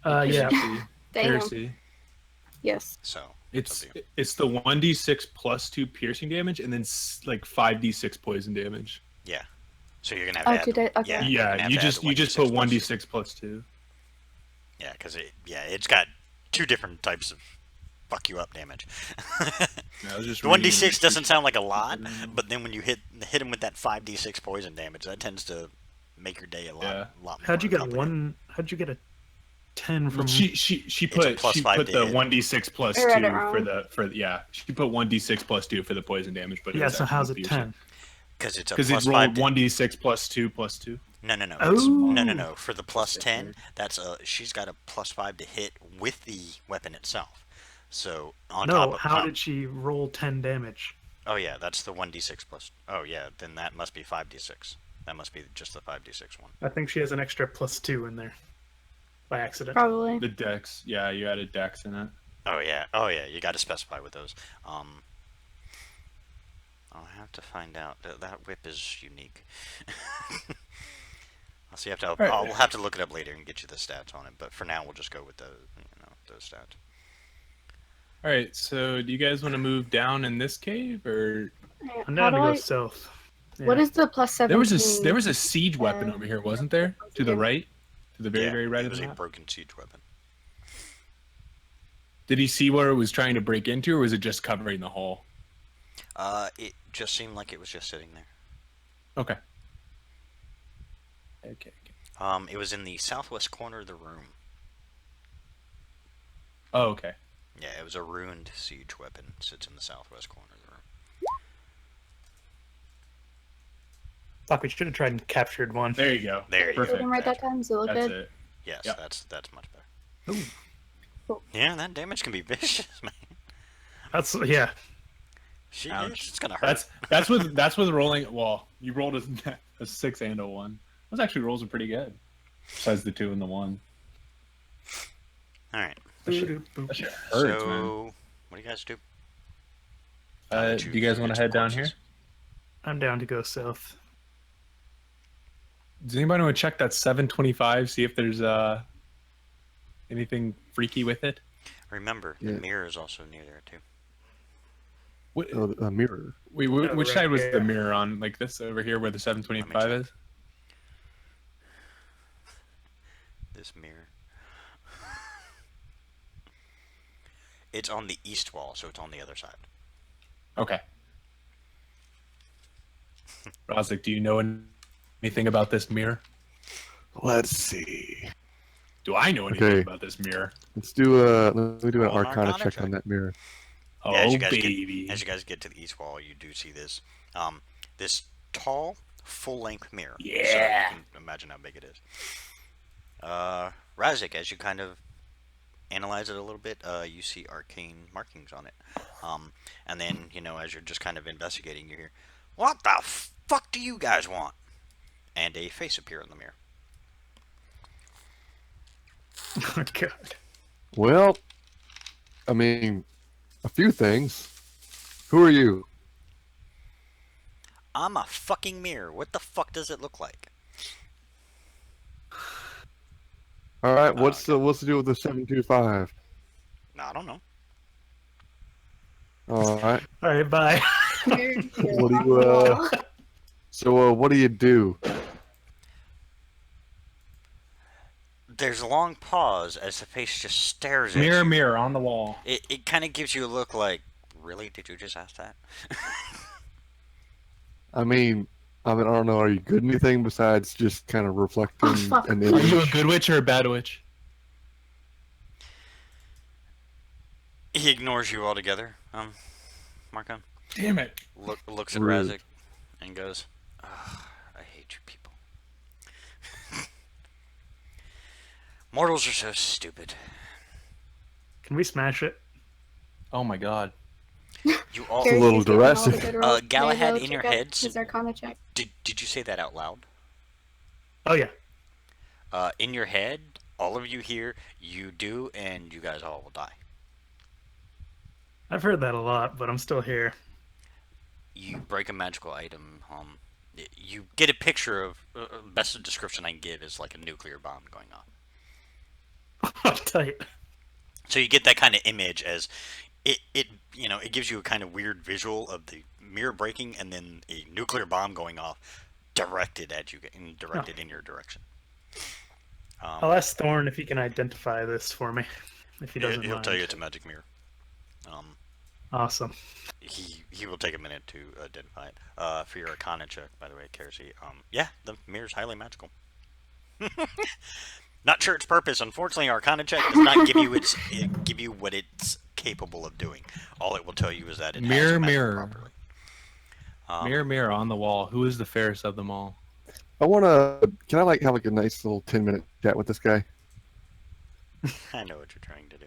Yeah. Damn. Heresy. Yes. So, It's up to you. it's the 1d6 plus 2 piercing damage and then like 5d6 poison damage. Yeah. So you're gonna have Oh, to add, did I? Okay. yeah, you're gonna Yeah, have you to add just the you just put 1d6 1d6 plus 2. Yeah, because it's got two different types of fuck you up damage. Yeah, I was just The reading 1d6 doesn't sound like a lot, Mhm. but then when you hit him with that 5d6 poison damage, that tends to make your day a lot, Yeah. lot more How'd you get a complicated. How'd you get a 10 from? Well, she a put plus she 5 put to the hit. 1d6 plus I 2 read it wrong. for yeah, she put 1d6 plus 2 for the poison damage, but Yeah. was So actually how's it piercing. 10? Because it's a Because it plus rolled 5 to, 1d6 plus 2 plus 2. No. No. Oh. For the plus 10, she's got a plus 5 to hit with the weapon itself. So on top No. of How did she roll 10 damage? Oh yeah, that's the 1d6 plus. Oh yeah, then that must be 5d6. That must be just the 5d6 one. I think she has an extra +2 in there by accident. Probably. The dex, yeah, you added dex in it. Oh yeah, you got to specify with those. I'll have to find out. That whip is unique. So Right. I'll have to look it up later and get you the stats on it. But for now, we'll just go with those stats. All right, so do you guys want to move down in this cave or I'm How down to do go I? south. What Yeah. is the plus 17? there was a siege weapon over here, wasn't there? To the right, to the very Yeah, very right it of was the a map. broken siege weapon. Did he see where it was trying to break into, or was it just covering the hole? It just seemed like it was just sitting there. Okay. Okay. It was in the southwest corner of the room. Oh, okay. Yeah, it was a ruined siege weapon. Sits in the southwest corner of the room. Fuck, we should have tried and captured one. There you go. There you go. Perfect. Didn't write that time. Does it look That's good? it. Yes, Yep. that's much better. Ooh. Cool. Yeah, that damage can be vicious, man. That's yeah. Ouch. It's gonna hurt. That's with rolling. Well, you rolled a 6 and a 1. Those actually rolls are pretty good. Besides the 2 and the 1. All right. That shit hurts, man. So, what do you guys do? Do you guys want to head down here? I'm down to go south. Does anybody want to check that 725? See if there's anything freaky with it. Remember, Yeah. the mirror is also near there too. What, Oh, a mirror. wait, Oh, which right side was here. the mirror on? Like this over here, where the 725 is? This mirror. It's on the east wall, so it's on the other side. Okay. Roslik, do you know anything about this mirror? Let's see. Do I know anything Okay. about this mirror? Let me do an Roll an Arcana Arcana check check. on that mirror. Oh, Yeah, as you guys baby. As you guys get to the east wall, you do see this, this tall, full-length mirror. So Yeah. you can imagine how big it is. Razik, as you kind of analyze it a little bit, you see arcane markings on it. And then, as you're just kind of investigating, you hear, "What the fuck do you guys want?" And a face appear in the mirror. Oh god. Well, I mean, a few things. Who are you? I'm a fucking mirror. What the fuck does it look like? All right, Oh, what's the deal with the 725? I don't know. All right. All right, bye. What do you So what do you do? there's a long pause as the face just stares at Mirror, you. mirror on the wall. It kind of gives you a look like, really? Did you just ask that? I don't know. Are you good at anything besides just kind of reflecting fuck. an Are you a image? good witch or a bad witch? He ignores you altogether. Marco Damn it. looks at Rude. Razik and goes, "Ugh, I hate you people. Mortals are so stupid. Can we smash it? Oh my god. You all a little Kara's taking all the Jurassic. good rolls. Galahad, May I go in your check out heads- his Arcana check. did you say that out loud? Oh yeah. In your head, all of you here, you do, and you guys all will die. I've heard that a lot, but I'm still here. You break a magical item. You get a picture of best description I can give is like a nuclear bomb going off. Tight. So you get that kind of image as it gives you a kind of weird visual of the mirror breaking and then a nuclear bomb going off directed at you and directed in your direction. I'll ask Thorn if he can identify this for me, if he doesn't He'll mind. tell you it's a magic mirror. Awesome. He will take a minute to identify it. For your Arcana check, by the way, Kerosene. Yeah, the mirror's highly magical. Not sure its purpose. Unfortunately, Arcana check does not give you what it's capable of doing. All it will tell you is that it Mirror, has magic mirror. properly. Mirror, mirror on the wall. Who is the fairest of them all? Can I have a nice little 10-minute chat with this guy? I know what you're trying to do.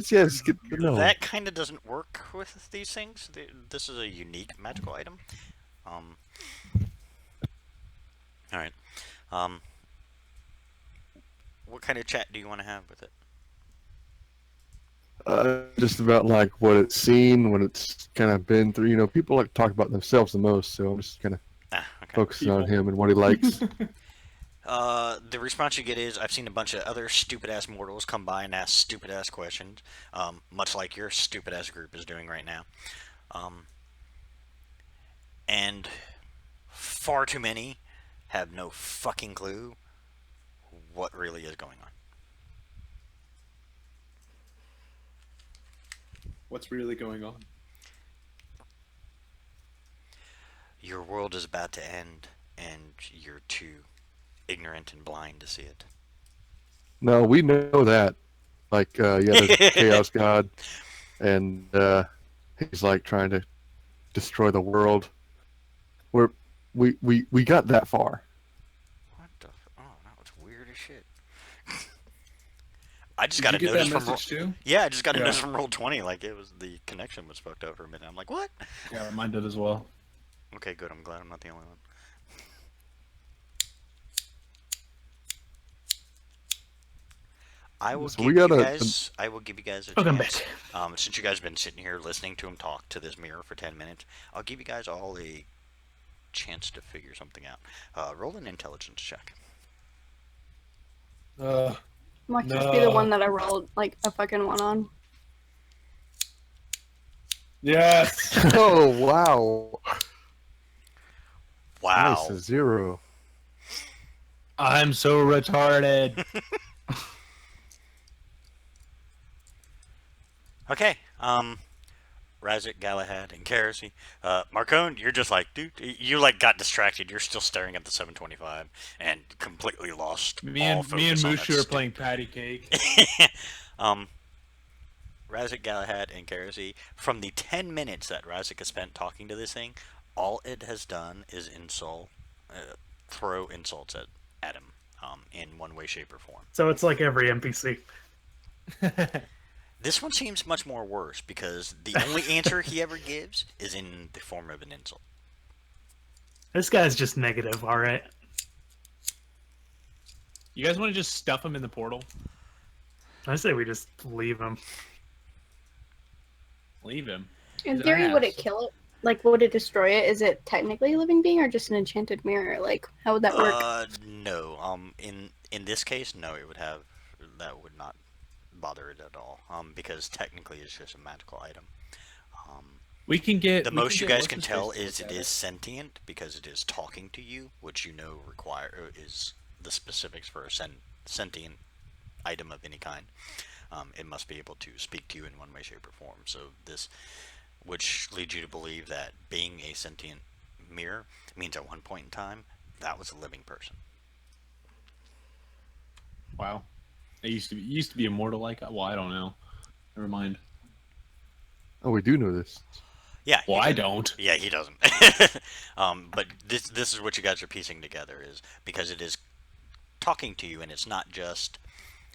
Just get to know him. That kind of doesn't work with these things. This is a unique magical item. All right. What kind of chat do you want to have with it? Just about like what it's seen, what it's kind of been through. You know, people like to talk about themselves the most, so I'm just kind of Okay. focusing on him and what he likes. The response you get is, I've seen a bunch of other stupid-ass mortals come by and ask stupid-ass questions, much like your stupid-ass group is doing right now. And far too many have no fucking clue what really is going on. What's really going on? Your world is about to end, and you're too ignorant and blind to see it. No, we know that. Like, there's a Chaos God, and he's like trying to destroy the world. We got that far. What the? Oh, that was weird as shit. I just Did got you a get notice that from message too? Yeah, I just got a Yeah. notice from Roll20. Like the connection was fucked up for a minute. I'm like, what? Yeah, mine did as well. Okay, good. I'm glad I'm not the only one. I will So give we you gotta- guys. I will give you guys a Welcome chance. back. Since you guys have been sitting here listening to him talk to this mirror for 10 minutes, I'll give you guys all a chance to figure something out. Roll an intelligence check. Might just be the one that I rolled like a fucking one on. Yes. Oh wow! Wow. Nice, a 0. I'm so retarded. Okay. Razik, Galahad, and Kerosene. Marcone, you're just like, dude, you like got distracted. You're still staring at the 725 and completely lost Me all and focus on that Mushu are stupid- playing patty cake. Razik, Galahad, and Kerosene, from the 10 minutes that Razik has spent talking to this thing, all it has done is throw insults at him in one way, shape, or form. So it's like every NPC. This one seems much more worse because the only answer he ever gives is in the form of an insult. This guy's just negative, alright? You guys want to just stuff him in the portal? I say we just leave him. Leave him. In His theory, would ass. it kill it? Like, would it destroy it? Is it technically a living being or just an enchanted mirror? Like, how would that work? No. In this case, no. That would not bother it at all. Because technically, it's just a magical item. We can get The we most you get- guys what's can his tell face to is look it at is sentient because it is talking to you, which you know is the specifics for a sentient item of any kind. It must be able to speak to you in one way, shape, or form. So this, which leads you to believe that being a sentient mirror means at one point in time that was a living person. Wow. It used to be immortal like. Well, I don't know. Never mind. Oh, we do know this. Yeah. Well, he I does. don't. Yeah, he doesn't. But this is what you guys are piecing together, is because it is talking to you, and it's not just,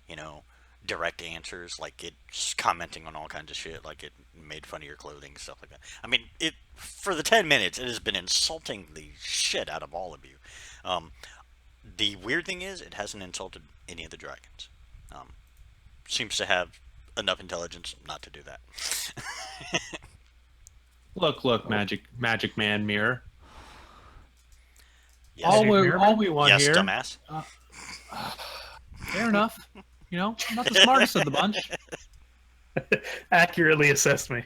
you know, direct answers, like it's commenting on all kinds of shit, like it made fun of your clothing, stuff like that. I mean, it for the 10 minutes, it has been insulting the shit out of all of you. The weird thing is, it hasn't insulted any of the dragons. Seems to have enough intelligence not to do that. Look, magic man mirror. Yes, All we want yes, here. dumbass. Fair enough. You know, I'm not the smartest of the bunch. Accurately assessed me.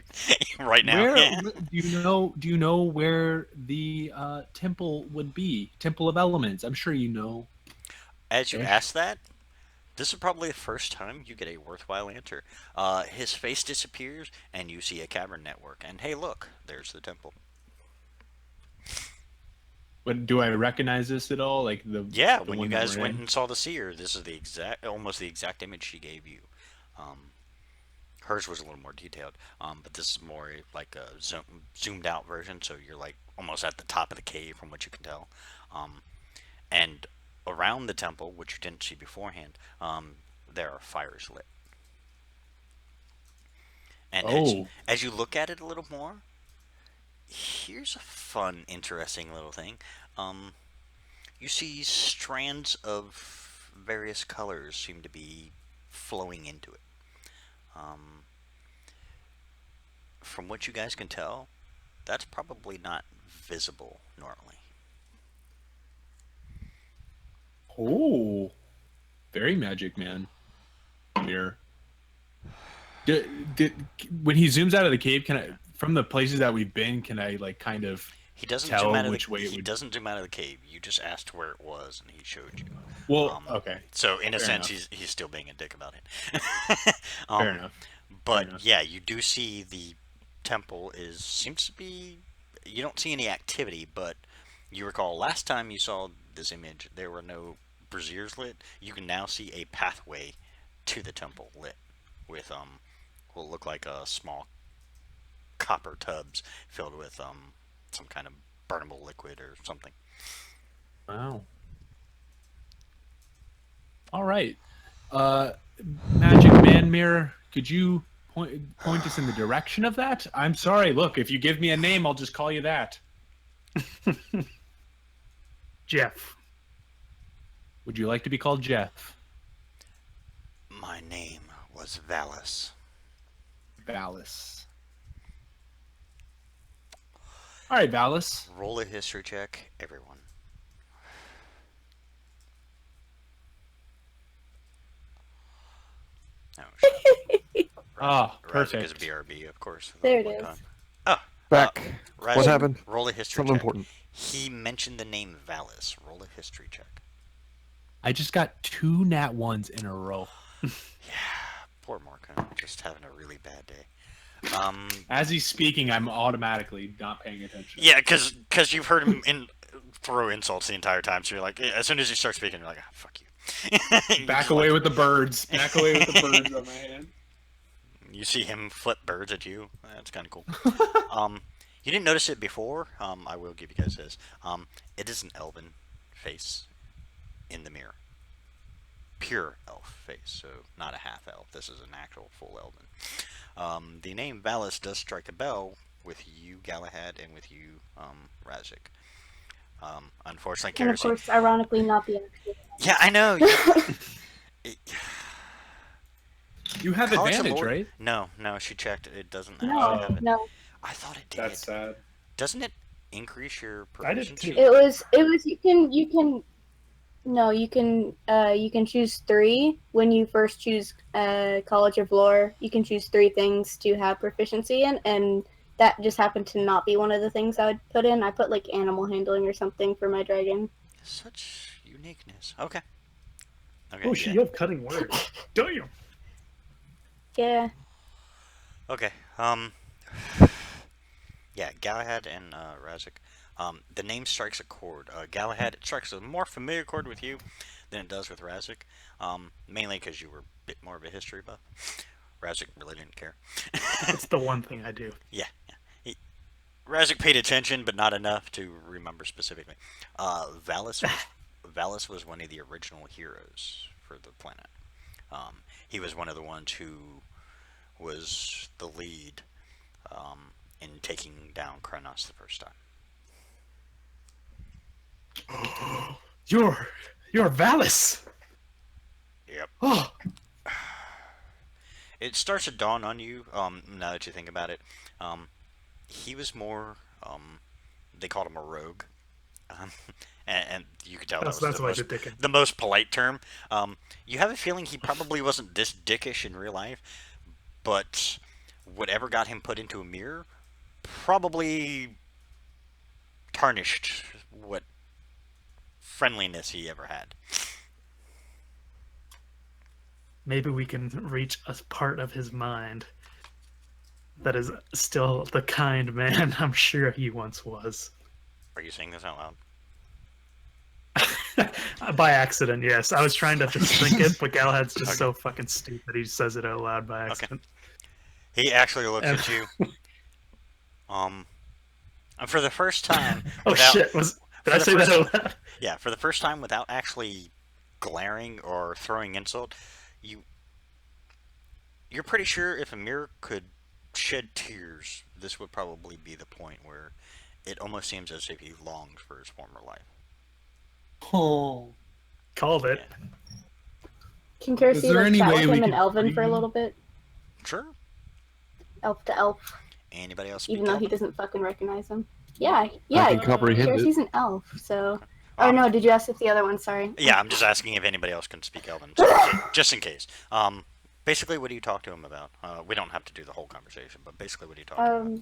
Right now. Where do you know where the temple would be? Temple of Elements. I'm sure you know. As you Ish. ask that, this is probably the first time you get a worthwhile answer. His face disappears, and you see a cavern network. And hey, look, there's the temple. But do I recognize this at all? Like the Yeah, the when you one that guys we're went in? and saw the seer, this is almost the exact image she gave you. Hers was a little more detailed, but this is more like a zoomed out version, so you're like almost at the top of the cave from what you can tell. And around the temple, which you didn't see beforehand, there are fires lit. And Oh. as you look at it a little more, here's a fun, interesting little thing. You see strands of various colors seem to be flowing into it. From what you guys can tell, that's probably not visible normally. Oh, very magic man. Mirror. When he zooms out of the cave, can I, from the places that we've been, can I like kind of He doesn't tell zoom out of which way it he would? doesn't zoom out of the cave. You just asked where it was, and he showed you. Well, okay, So in a Fair sense, enough. he's still being a dick about it. fair enough. But enough. yeah, you do see the temple seems to be. You don't see any activity, but you recall last time you saw this image, there were no braziers lit. You can now see a pathway to the temple lit with what look like a small copper tubs filled with some kind of burnable liquid or something. Wow. All right, magic man mirror. Could you point us in the direction of that? I'm sorry. Look, if you give me a name, I'll just call you that. Jeff. Would you like to be called Jeff? My name was Valis. Valis. All right, Valis. Roll a history check, everyone. Oh, shit. Ah, Right, because perfect. BRB, of course. There it One is. time. Oh, Back. Raz, What happened? Roll a history Something check. important. He mentioned the name Valis. Roll a history check. I just got 2 nat 1s in a row. Poor Marco, just having a really bad day. As he's speaking, I'm automatically not paying attention. Yeah, because you've heard him throw insults the entire time, so you're like, as soon as he starts speaking, you're like, ah, fuck you. You Back just, away like, with the birds. Back away with the birds on my hand. You see him flip birds at you. That's kind of cool. You didn't notice it before. I will give you guys this. It is an elven face in the mirror. Pure elf face, so not a half elf. This is an actual full elven. The name Valis does strike a bell with you, Galahad, and with you, Razik. Unfortunately, And of Kerosene. course, ironically, not the actual. Yeah, I know. You have College of advantage, Lord- right? No, she checked. It doesn't actually No, have it. no. I thought it did. sad. Doesn't it increase your I did proficiency? too. It was. You can choose 3 when you first choose College of Lore. You can choose 3 things to have proficiency in, and that just happened to not be one of the things I would put in. I put like animal handling or something for my dragon. Such uniqueness. Okay. Okay. Oh, Yeah. shit, you have cutting words. Damn. Yeah. Okay. Yeah, Galahad and Razik. The name strikes a chord. Galahad, it strikes a more familiar chord with you than it does with Razik. Mainly because you were a bit more of a history buff. Razik really didn't care. It's the one thing I do. Yeah. Razik paid attention, but not enough to remember specifically. Valis was one of the original heroes for the planet. He was one of the ones who was the lead in taking down Kronos the first time. You're Valis. Yep. Oh, It starts to dawn on you, now that you think about it. He was more, they called him a rogue. Um, and you could tell that's that was why I did Dickon. the most polite term. You have a feeling he probably wasn't this dickish in real life, but whatever got him put into a mirror probably tarnished what friendliness he ever had. Maybe we can reach a part of his mind that is still the kind man I'm sure he once was. Are you saying this out loud? By accident, yes. I was trying to just think it, but Galahad's just so fucking stupid. He says it out loud by accident. He actually looks at you. And for the first time, Oh without, shit! Did for I the say that first- out loud? Yeah, for the first time, without actually glaring or throwing insult, you're pretty sure if a mirror could shed tears, this would probably be the point where it almost seems as if he longs for his former life. Oh. Called it. Yeah. Can Kirsty there like any chat way with we him in can Elven free for a him? little bit? Sure. Elf to elf. Anybody else speak Even though he Elven? doesn't fucking recognize him. Yeah, yeah. I can comprehend it. Kirsty's an elf, so. Oh Um, no, did you ask if the other one? Sorry. Yeah, I'm just asking if anybody else can speak Elven, just in case. Basically, what do you talk to him about? We don't have to do the whole conversation, but basically, what do you talk to him about?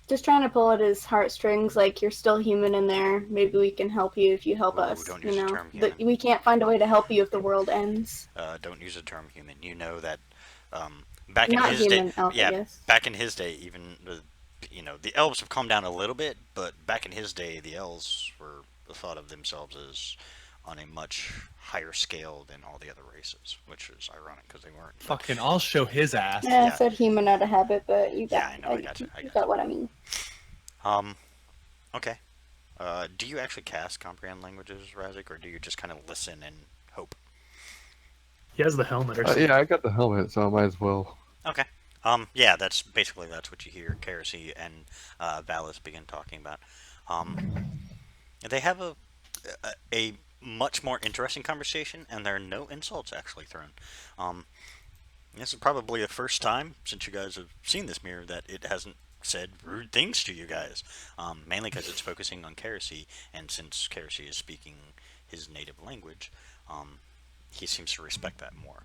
Just trying to pull at his heartstrings. Like you're still human in there. Maybe we can help you if you help Ooh, us. don't You use the know, term human. we can't find a way to help you if the world ends. Don't use the term human. You know that back in Not his human day, elf, I yeah, guess. back in his day, even the elves have calmed down a little bit, but back in his day, the elves were thought of themselves as on a much higher scale than all the other races, which is ironic because they weren't. Fucking, I'll show his ass. Yeah, Yeah. I said human out of habit, but you Yeah, got. I know, I gotcha, I You gotcha. got what I mean. Okay. Do you actually cast comprehend languages, Razik, or do you just kind of listen and hope? He has the helmet or something. Yeah, I got the helmet, so I might as well. Okay. Yeah, that's what you hear Keresi and Valis begin talking about. They have a much more interesting conversation, and there are no insults actually thrown. This is probably the first time since you guys have seen this mirror that it hasn't said rude things to you guys. Mainly because it's focusing on Keresi, and since Keresi is speaking his native language, he seems to respect that more.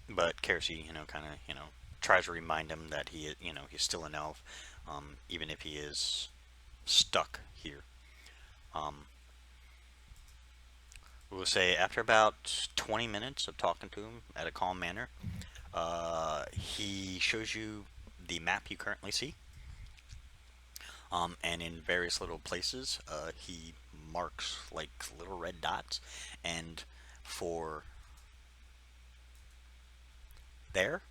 But Keresi, kind of, tries to remind him that he's still an elf, even if he is stuck here. We'll say after about 20 minutes of talking to him at a calm manner, he shows you the map you currently see. And in various little places, he marks like little red dots, and for there,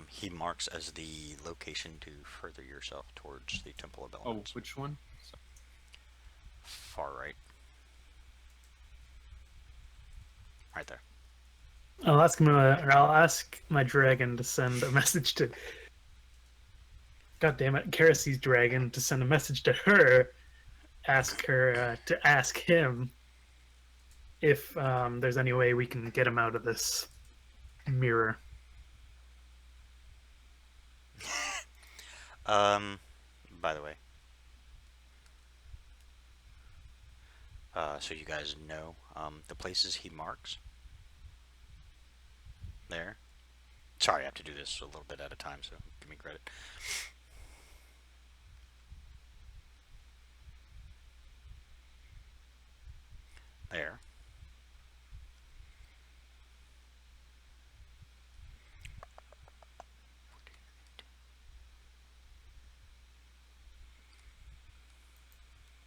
he marks as the location to further yourself towards the Temple of Oh, Elements. which one? Far right. Right there. I'll ask my dragon to send a message to. God damn it, Keresi's dragon to send a message to her. Ask her to ask him if there's any way we can get him out of this mirror. By the way, so you guys know, the places he marks there, Sorry, I have to do this a little bit at a time, so give me credit. There.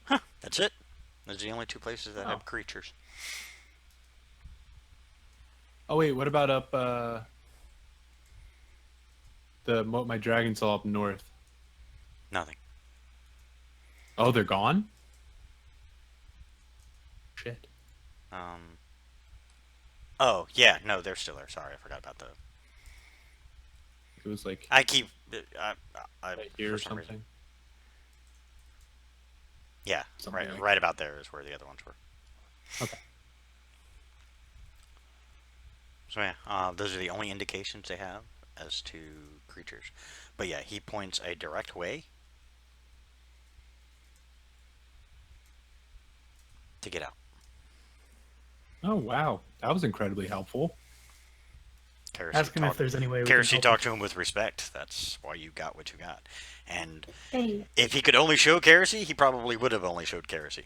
Huh, that's it. Those are the only two places that have creatures. Oh wait, what about up my dragons all up north? Nothing. Oh, they're gone? Shit. Oh, yeah, no, they're still there. Sorry, I forgot about the... It was like I keep... right here or for some reason- something. Yeah, Something like right about there is where the other ones were. Okay. So yeah, those are the only indications they have as to creatures. But yeah, he points a direct way to get out. Oh wow, that was incredibly helpful. Ask him if there's any way we can Kerosene help talked to him with respect. That's why you got what you got. And Hey. if he could only show Kerosene, he probably would have only showed Kerosene.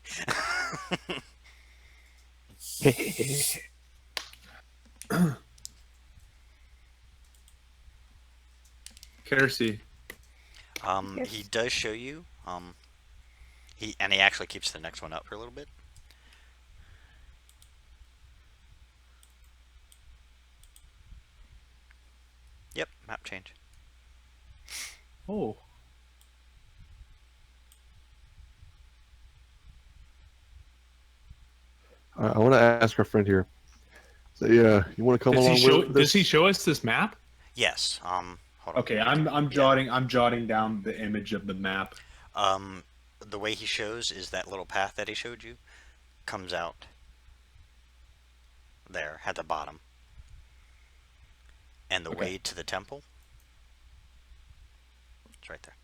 Kersey. He does show you. He actually keeps the next one up for a little bit. Yep, map change. Oh. I want to ask our friend here. So yeah, you want to come along with Does he show us this map? Yes. Hold on. Okay, I'm jotting down the image of the map. The way he shows is that little path that he showed you comes out there at the bottom. And the way to the temple, it's right there.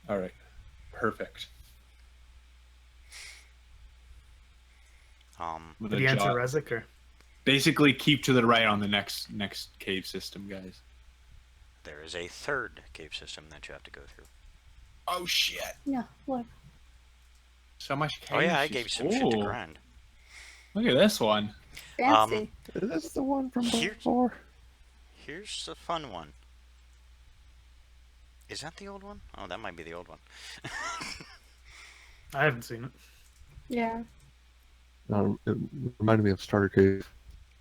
All right. Perfect. With Did a he answer jot. Rezik or? Basically, keep to the right on the next cave system, guys. There is a third cave system that you have to go through. Oh shit! Yeah, what? So much cave. Oh yeah, I gave you some shit to Ooh, grind. Look at this one. Fancy. Is this the one from Here- before? Here's the fun one. Is that the old one? Oh, that might be the old one. I haven't seen it. Yeah. It reminded me of Starter Cave.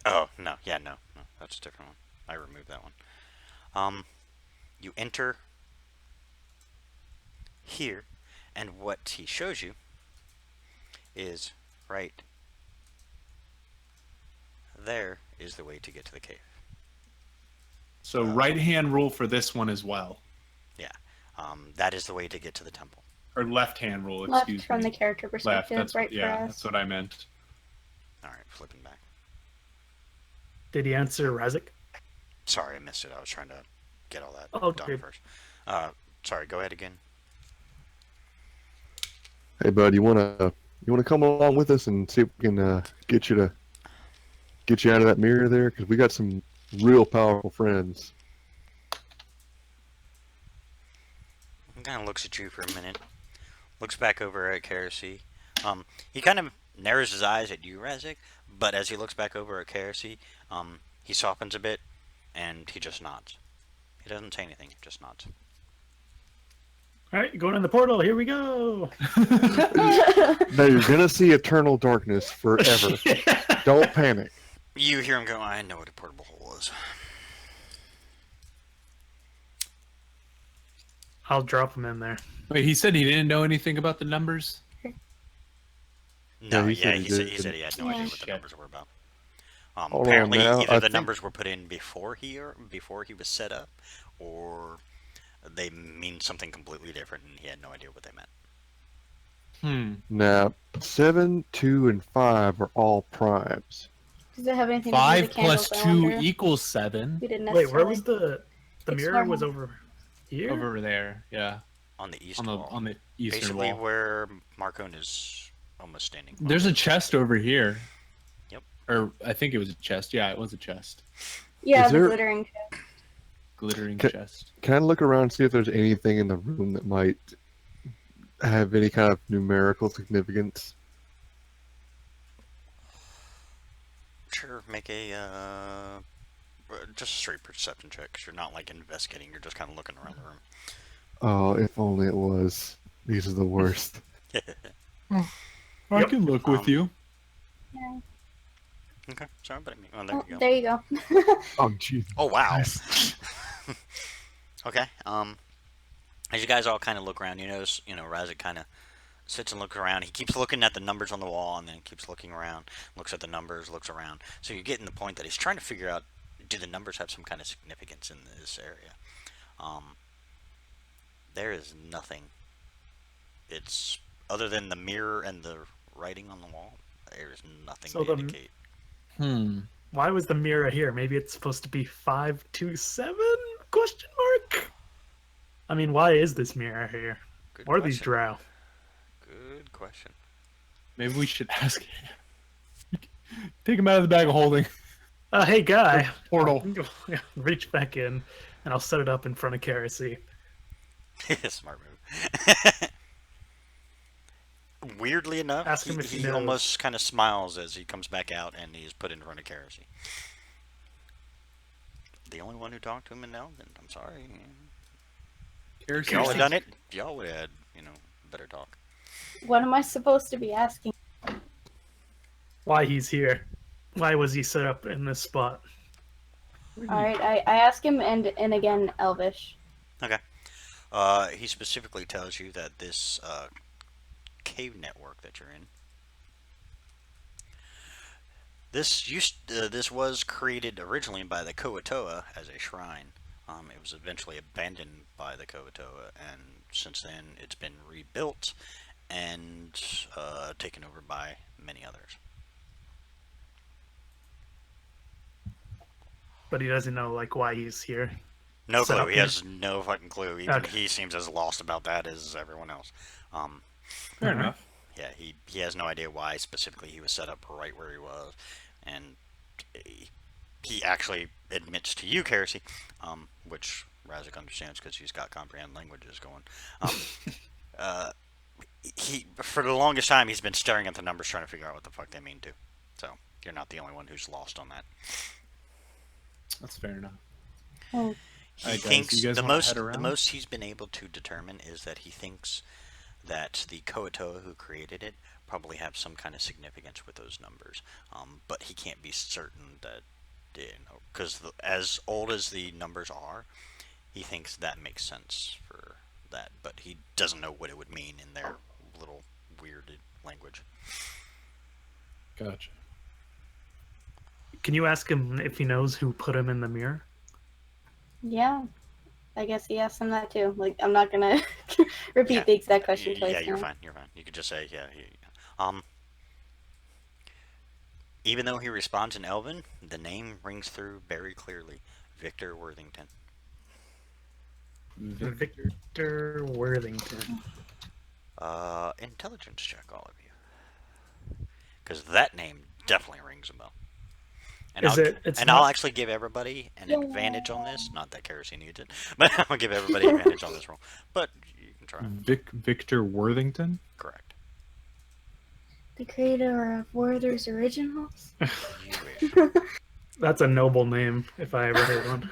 Oh, no. Yeah, no. That's a different one. I removed that one. You enter here, and what he shows you is right there is the way to get to the cave. So right-hand rule for this one as well, Yeah. That is the way to get to the temple. or left-hand rule. Left Excuse from me. the character Left. perspective, That's right yeah. for us. That's what I meant. Alright, flipping back. Did he answer Rezik? Sorry, I missed it. I was trying to get all that Oh, done good. first. Sorry, go ahead again. Hey, bud, you wanna come along with us and see if we can get you out of that mirror there? Because we got some real powerful friends. He kind of looks at you for a minute. Looks back over at Kerosene. He kind of narrows his eyes at you, Rezik, but as he looks back over at Kerosene, he softens a bit, and he just nods. He doesn't say anything, just nods. All right, going in the portal. Here we go. Now you're gonna see eternal darkness forever. Don't panic. You hear him go, I know what a portable hole is. I'll drop him in there. Wait, he said he didn't know anything about the numbers. No, he yeah, said he he said, did. he said he had no idea what the Shit. numbers were about. Hold on Apparently, now, either I the think- numbers were put in before he was set up, or they mean something completely different, and he had no idea what they meant. Now 7, 2, and 5 are all primes. Does it have anything to do with 5 the plus candles, I 2 wonder? equals 7. We didn't Wait, necessarily. where was the It's mirror? normal. Was over here. Over there, yeah, On the east on the wall. on the eastern Basically wall. where Marcone is almost standing. There's a chest over here. Yep. Or I think it was a chest. Yeah, it was a chest. Yeah, Is the there- glittering chest. glittering Ca- chest. Can I look around and see if there's anything in the room that might have any kind of numerical significance? Sure, make a just a straight perception check, because you're not like investigating. You're just kind of looking around the room. Oh, if only it was. These are the worst. I Yep. can look with Um, you. Yeah. Okay, sorry, but oh, there Oh, you go. there you go. Oh, jeez. Oh wow. Okay. As you guys all kind of look around, you notice, Razik kind of sits and looks around. He keeps looking at the numbers on the wall, and then keeps looking around, looks at the numbers, looks around. So you're getting the point that he's trying to figure out, do the numbers have some kind of significance in this area? There is nothing. It's other than the mirror and the writing on the wall. There's nothing So to the- indicate. Why was the mirror here? Maybe it's supposed to be 527? Question mark. I mean, why is this mirror here? Good Or these question. drow? Good question. Maybe we should ask. Take him out of the bag of holding. Hey, guy. Portal. Reach back in, and I'll set it up in front of Kerosene. Smart move. Weirdly enough, Ask him if he he knows. almost kind of smiles as he comes back out and he's put in front of Kerosene. The only one who talked to him in Elven. I'm sorry. If y'all had done it, y'all would have had, better talk. What am I supposed to be asking? Why he's here? Why was he set up in this spot? All right, I ask him and again Elvish. Okay. He specifically tells you that this cave network that you're in. This was created originally by the Koatoa as a shrine. It was eventually abandoned by the Koatoa, and since then it's been rebuilt and taken over by many others. But he doesn't know like why he's here. No Set clue. up He here? has no fucking clue. Even Okay. he seems as lost about that as everyone else. Fair enough. Yeah, he has no idea why specifically he was set up right where he was, and he actually admits to you, Kerosene, which Razik understands because he's got comprehend languages going. He for the longest time he's been staring at the numbers trying to figure out what the fuck they mean too. So you're not the only one who's lost on that. That's fair enough. Oh, He Alright, guys, thinks you guys the wanna most head the around? most he's been able to determine is that he thinks that the Koatoa who created it probably have some kind of significance with those numbers, but he can't be certain that, because as old as the numbers are, he thinks that makes sense for that, but he doesn't know what it would mean in their little weird language. Gotcha. Can you ask him if he knows who put him in the mirror? yeah. I guess he asked him that too. Like, I'm not gonna repeat Yeah. the exact question twice. Yeah, you're now. fine. You're fine. You could just say, yeah. Even though he responds in Elven, the name rings through very clearly. Victor Worthington. Victor Worthington. Intelligence check, all of you. Because that name definitely rings a bell. And Is it- it's I'll not- actually give everybody an Yeah. advantage on this. Not that Kerosene needs it, but I'll give everybody an advantage on this roll. But you can try. Victor Worthington? Correct. The creator of Werther's Originals. You wish. That's a noble name, if I ever heard one.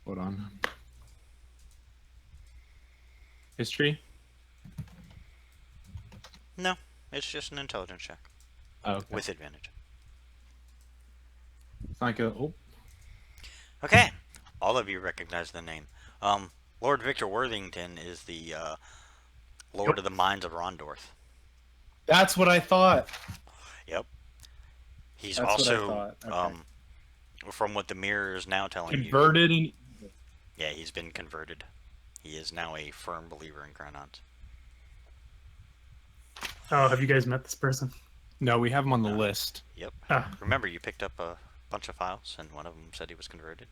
Hold on. History? No, it's just an intelligence check Oh, okay. with advantage. It's like a. Oh, Okay, all of you recognize the name. Lord Victor Worthington is the Lord of the Mines of Rondorth. that's what I thought. Yep. He's That's what I also, thought, okay. from what the mirror is now telling you, Converted and. yeah, he's been converted. He is now a firm believer in Crownance. Oh, have you guys met this person? No, we have him on the list. Yep. Ah. Remember, you picked up a bunch of files, and one of them said he was converted.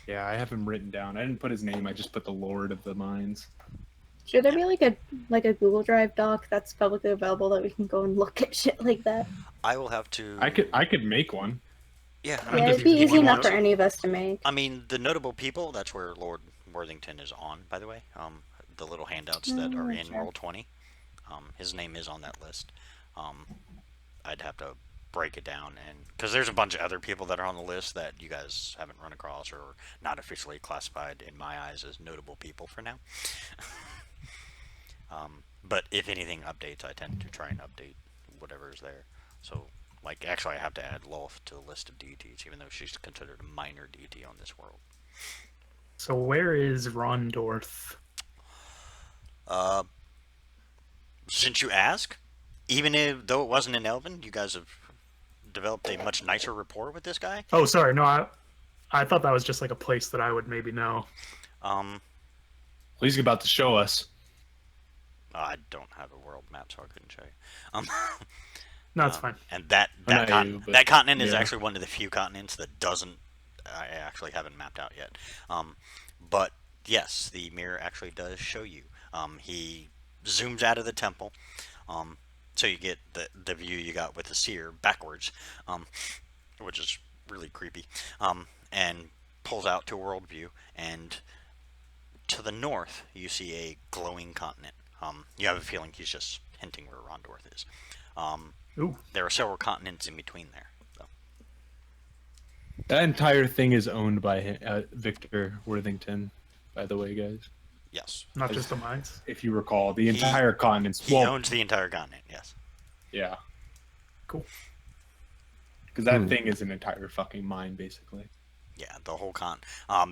Yeah, I have him written down. I didn't put his name. I just put the Lord of the Mines. Should there be like a Google Drive doc that's publicly available that we can go and look at shit like that? I will have to. I could make one. Yeah, I I mean, Yeah, guess it'd be if you easy enough want for to. any of us to make. I mean, the notable people. That's where Lord Worthington is on, by the way. The little handouts that are in sure. Roll20. His name is on that list. I'd have to break it down, and because there's a bunch of other people that are on the list that you guys haven't run across or not officially classified in my eyes as notable people for now. But if anything updates, I tend to try and update whatever is there. So, like, actually, I have to add Lolth to the list of deities, even though she's considered a minor deity on this world. So where is Rondorth? Since you ask, though it wasn't in Elven, you guys have developed a much nicer rapport with this guy. Oh, sorry. No, I thought that was just like a place that I would maybe know. He's about to show us. I don't have a world map, so I couldn't show you. No, it's fine. And that Well, not you, but- that continent is yeah. actually one of the few continents that doesn't. I actually haven't mapped out yet. But yes, the mirror actually does show you. He zooms out of the temple, so you get the view you got with the seer backwards, which is really creepy. And pulls out to a world view, and to the north you see a glowing continent. You have a feeling he's just hinting where Rondorth is. Ooh. There are several continents in between there. So. That entire thing is owned by Victor Worthington, by the way, guys. Yes, Not just the mines. If you recall, the entire continent's he owns the entire continent. Yes. yeah, Cool. because that thing is an entire fucking mine, basically. Yeah, the whole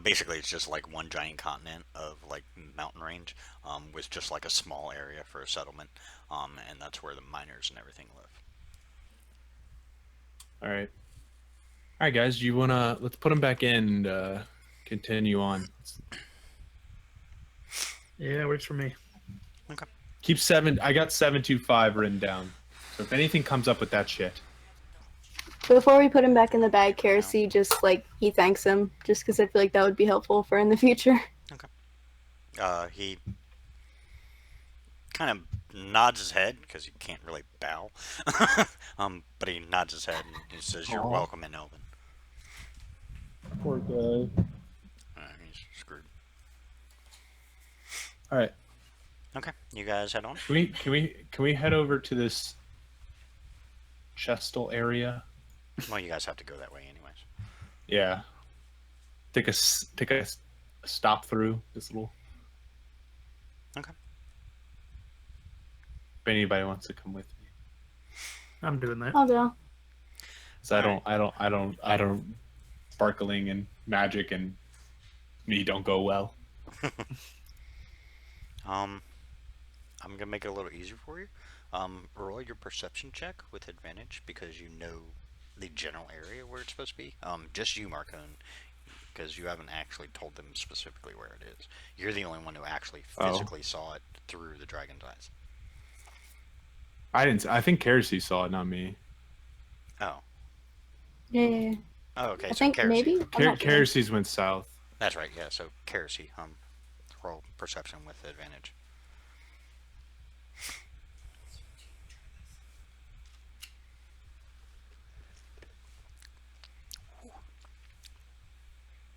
basically it's just like one giant continent of like mountain range, with just like a small area for a settlement, and that's where the miners and everything live. All right, guys. Do you wanna let's put them back in and continue on. Yeah, works for me. Okay. Keep 725 written down. So if anything comes up with that shit, Before we put him back in the bag, Kerosene just like he thanks him, just because I feel like that would be helpful for in the future. He kind of nods his head because he can't really bow, but he nods his head and he says, "You're Aw. welcome in Elven." poor guy. He's screwed. All right, Okay, you guys head on. can we head over to this Chestal area? Well, you guys have to go that way anyways. Yeah. Take a stop through this little. Okay. If anybody wants to come with me, I'm doing that. I'll go. so I don't. Sparkling and magic and me don't go well. I'm gonna make it a little easier for you. Roll your perception check with advantage because you know the general area where it's supposed to be. Just you, Marcone, because you haven't actually told them specifically where it is. You're the only one who actually physically saw it through the dragon's eyes. I didn't. I think Kerosene saw it, not me. Oh. Yeah. Oh, okay. I So think Kerosene. maybe. I'm not sure. Kerosene's went south. That's right. Yeah. So Kerosene. Roll perception with advantage.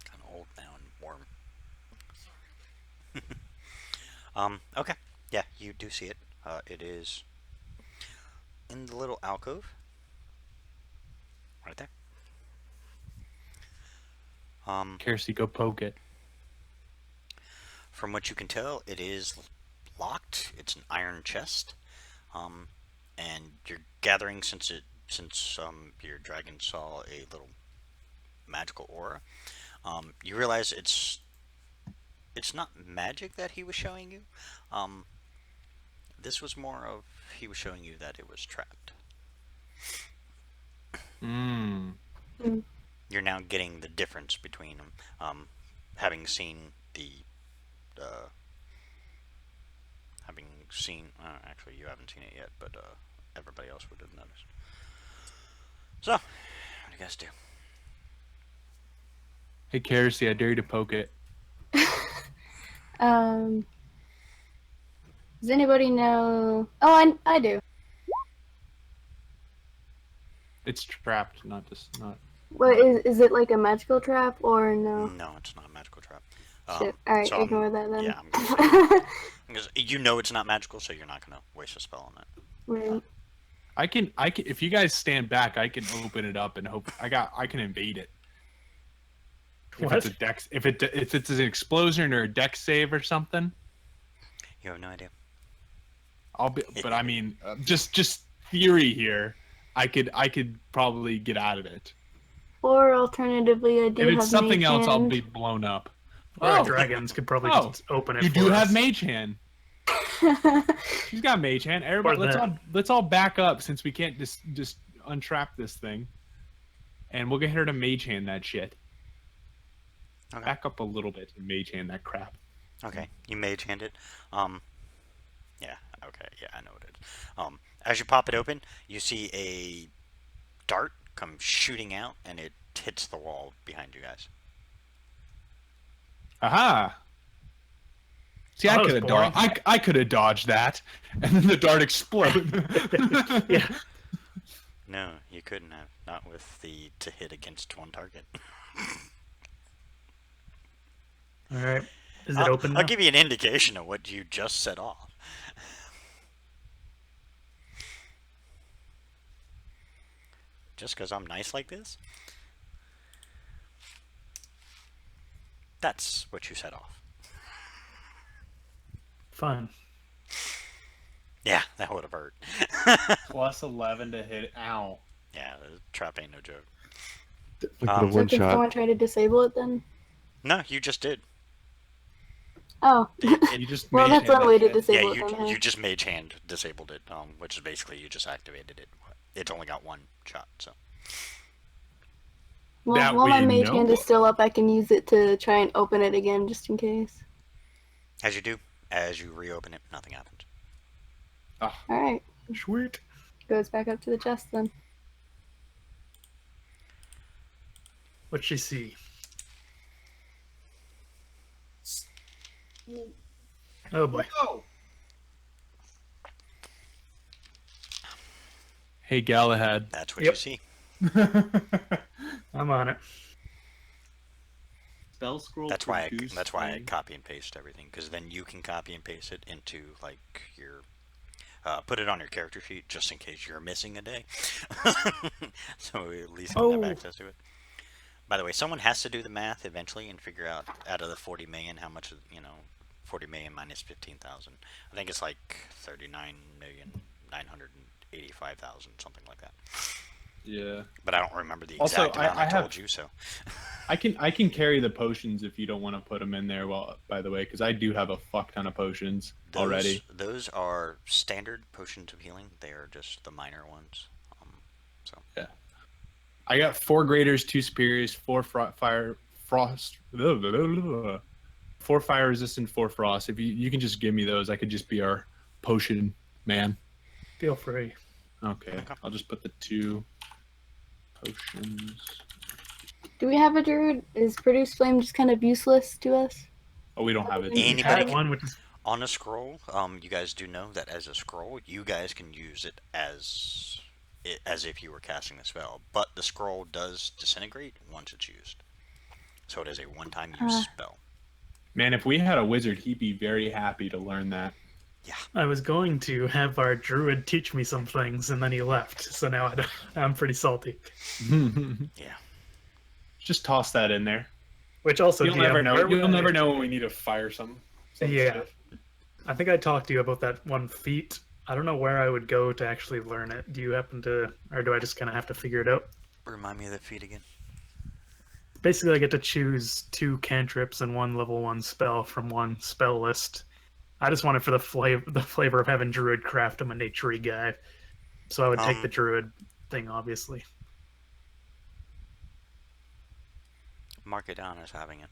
Kind of old now and warm. Okay. Yeah, you do see it. It is in the little alcove. Right there. Kerosene, go poke it. From what you can tell, it is locked. It's an iron chest, and you're gathering since your dragon saw a little magical aura. You realize it's not magic that he was showing you. This was more of he was showing you that it was trapped. You're now getting the difference between them, having seen the. Actually, you haven't seen it yet, but everybody else would have noticed. So, what do you guys do? Hey, Kerosene, I dare you to poke it. Does anybody know? Oh, I do. It's trapped, not just not. What is it like a magical trap or no? No, it's not a magical trap. Shit. All right, so I'm- ignore that then. Yeah, I'm gonna say because you know it's not magical, so you're not gonna waste a spell on it. Right. I can. If you guys stand back, I can open it up and hope. I can invade it. If What? it's a dex, if it's an explosion or a dex save or something, You have no idea. I'll be. But I mean, just theory here. I could probably get out of it. Or alternatively, I do If have it's something Mage else, I'll Hand. be blown up. Or our Oh. dragons could probably Oh, just open it You for do us. have Mage Hand. She's got Mage Hand. Everybody, Or let's all back up since we can't just untrap this thing, and we'll get her to Mage Hand that shit. Okay. Back up a little bit and Mage Hand that crap. Okay, you mage hand it. Yeah. Okay. Yeah, I know what it is. As you pop it open, you see a dart come shooting out, and it hits the wall behind you guys. Aha! See, Oh, I that could was have boring. dodged. I could have dodged that, and then the dart exploded. Yeah. No, you couldn't have. Not with the to hit against one target. All right. Is it open now? I'll give you an indication of what you just set off. Just because I'm nice like this? That's what you set off. Fun. Yeah, that would have hurt. Plus 11 to hit. Ow. Yeah, the trap ain't no joke. Look at Um, the So one can shot. someone try to disable it then? No, you just did. Oh. You just Well, Mage that's one Hand way that to shit. disable Yeah, it then. you Huh? just mage hand disabled it, which is basically you just activated it. It's only got one shot, so. Well, That while my we mage know hand is of. still up, I can use it to try and open it again just in case. As you do, as you reopen it, nothing happens. Ah, Alright. sweet. Goes back up to the chest then. What'd she see? Oh boy. Hey, Galahad. That's what Yep. you see. I'm on it. Spell scroll. That's why produce I thing. copy and paste everything, because then you can copy and paste it into like your put it on your character sheet just in case you're missing a day. So at least you have Oh. access to it. By the way, someone has to do the math eventually and figure out of the 40 million how much 40 million minus 15,000. I think it's like 39,985,000, something like that. Yeah. But I don't remember the Also, exact amount I I told have- you, so. I can carry the potions if you don't want to put them in there. Well, by the way, because I do have a fuck ton of potions already. Those are standard potions of healing. They are just the minor ones. I got 4 graders, 2 superiors, 4 fire frost, 4 fire resistant, 4 frost. If you can just give me those, I could just be our potion man. Feel free. Okay, Okay. I'll just put the 2 potions. Do we have a druid? Is Produce Flame just kind of useless to us? Oh, we don't have it. Anybody Add can- one, which is On a scroll, you guys do know that as a scroll, you guys can use it as if you were casting the spell, but the scroll does disintegrate once it's used. So it is a one-time use spell. Man, if we had a wizard, he'd be very happy to learn that. I was going to have our druid teach me some things, and then he left. So now I'm pretty salty. Yeah. Just toss that in there. Which also, You'll DM, never know. where You'll would I- never know when we need to fire some Yeah. stuff. I think I talked to you about that one feat. I don't know where I would go to actually learn it. Do you happen to, or do I just kind of have to figure it out? Remind me of the feat again. Basically, I get to choose 2 cantrips and 1 level 1 spell from one spell list. I just wanted for the flavor of having druid craft. I'm a naturey guy, so I would take the druid thing, obviously. Mark it down as having it.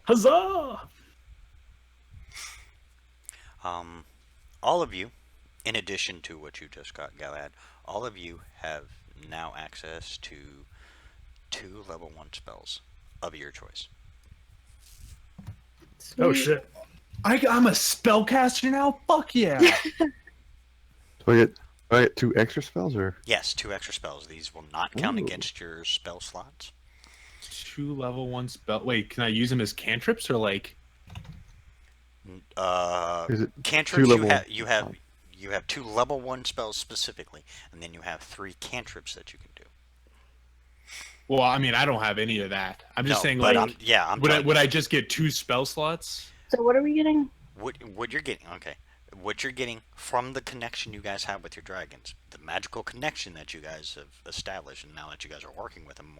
Huzzah! All of you, in addition to what you just got, Galad, all of you have now access to 2 level 1 spells of your choice. Oh Sweet. shit! I'm a spellcaster now. Fuck yeah! Do I get 2 extra spells or? Yes, 2 extra spells. These will not count Ooh. against your spell slots. 2 level 1 spell. Wait, can I use them as cantrips or like? Is it Cantrips. 2 level? You have 2 level 1 spells specifically, and then you have 3 cantrips that you can do. Well, I mean, I don't have any of that. I'm just No, saying, but like, I'm would I telling would you. I just get 2 spell slots? So what are we getting? What you're getting, okay. What you're getting from the connection you guys have with your dragons, the magical connection that you guys have established, and now that you guys are working with them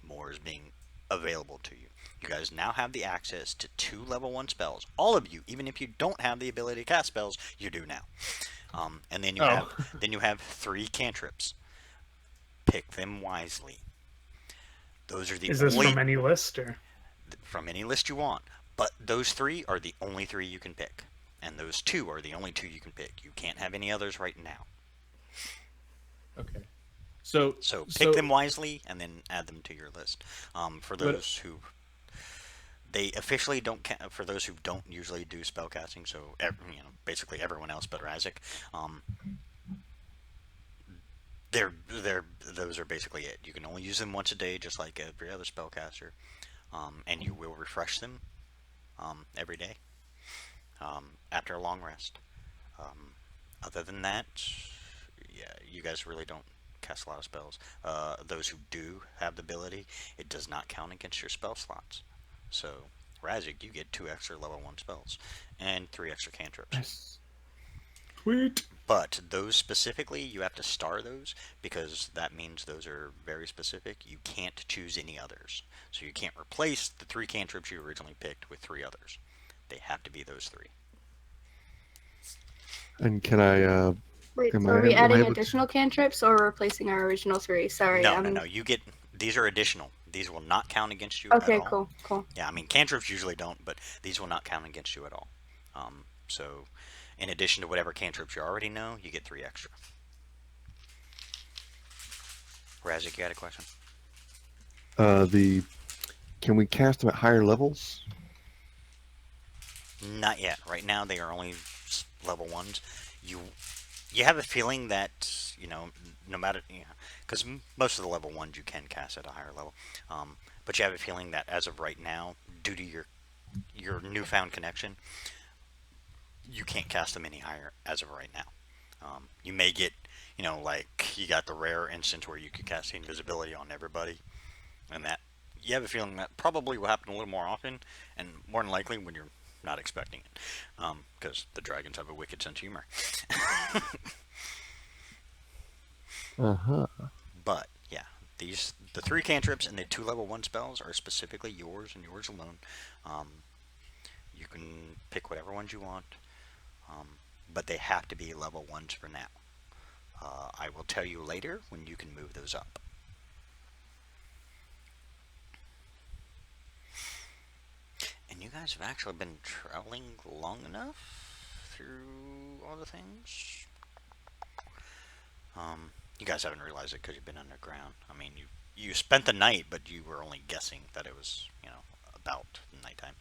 more is being available to you. You guys now have the access to 2 level 1 spells. All of you, even if you don't have the ability to cast spells, you do now. And then you have 3 cantrips. Pick them wisely. Those are the Is this only from any list or? from any list you want. But those 3 are the only 3 you can pick. And those 2 are the only 2 you can pick. You can't have any others right now. Okay. So Pick them wisely and then add them to your list. For those who they officially don't for those who don't usually do spellcasting, so basically everyone else but Razik, those are basically it. You can only use them once a day, just like every other spellcaster, and you will refresh them every day after a long rest. Other than that, yeah, you guys really don't cast a lot of spells. Those who do have the ability, it does not count against your spell slots. So, Razik, you get 2 extra level 1 spells and 3 extra cantrips. Nice. Sweet. But those specifically, you have to star those because that means those are very specific. You can't choose any others. So you can't replace the 3 cantrips you originally picked with 3 others. They have to be those 3. And can I? Wait, Am so I are we am I adding able to- additional cantrips or replacing our original 3? Sorry. No. You get these are additional. These will not count against you Okay, at all. cool. Yeah, I mean cantrips usually don't, but these will not count against you at all. So, in addition to whatever cantrips you already know, you get 3 extra. Razik, you had a question? Can we cast them at higher levels? Not yet. Right now, they are only level 1s. You have a feeling that no matter because most of the level 1s you can cast at a higher level, but you have a feeling that as of right now, due to your newfound connection, you can't cast them any higher as of right now. You may get like you got the rare instance where you could cast invisibility on everybody, and that you have a feeling that probably will happen a little more often, and more than likely when you're not expecting it, because the dragons have a wicked sense of humor. But yeah, the 3 cantrips and the 2 level 1 spells are specifically yours and yours alone. You can pick whatever ones you want, but they have to be level 1s for now. I will tell you later when you can move those up. And you guys have actually been traveling long enough through all the things. You guys haven't realized it because you've been underground. I mean, you spent the night, but you were only guessing that it was, about nighttime.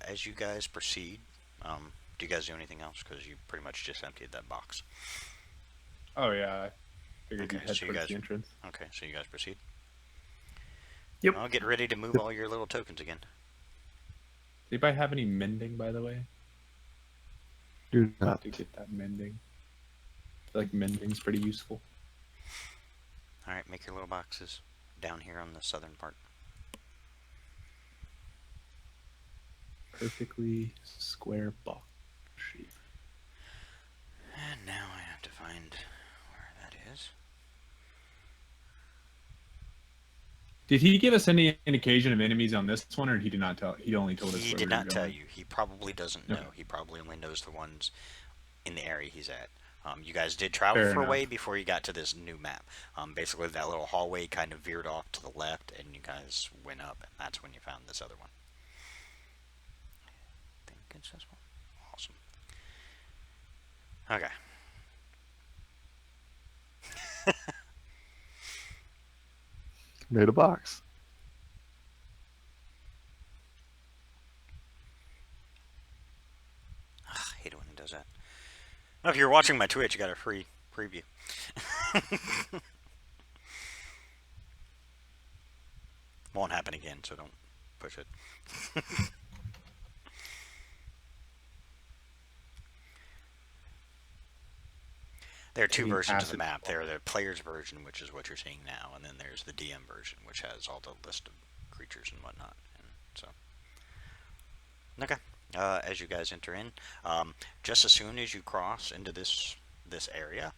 As you guys proceed, do you guys do anything else? Because you pretty much just emptied that box. Oh yeah. I figured Okay, you'd head so you towards guys- the entrance. Okay, so you guys proceed. Yep. Well, get ready to move all your little tokens again. Did anybody have any mending, by the way? Do Not not. to get that mending. I feel like mending's pretty useful. Alright, make your little boxes down here on the southern part. Perfectly square box shape. And now I have to find where that is. Did he give us any indication of enemies on this one, or he did not tell? He only told us. He where did we were not tell going? you. He probably doesn't know. Okay. He probably only knows the ones in the area he's at. You guys did travel Fair for a enough. way before you got to this new map. Basically, that little hallway kind of veered off to the left, and you guys went up, and that's when you found this other one. I think it's this one. Awesome. Okay. Made a box. does that. Well, if you're watching my Twitch, you got a free preview. Won't happen again, so don't push it. There are two Can you versions pass of the it? map. There are the player's version, which is what you're seeing now, and then there's the DM version, which has all the list of creatures and whatnot. And so, okay. As you guys enter in, just as soon as you cross into this area,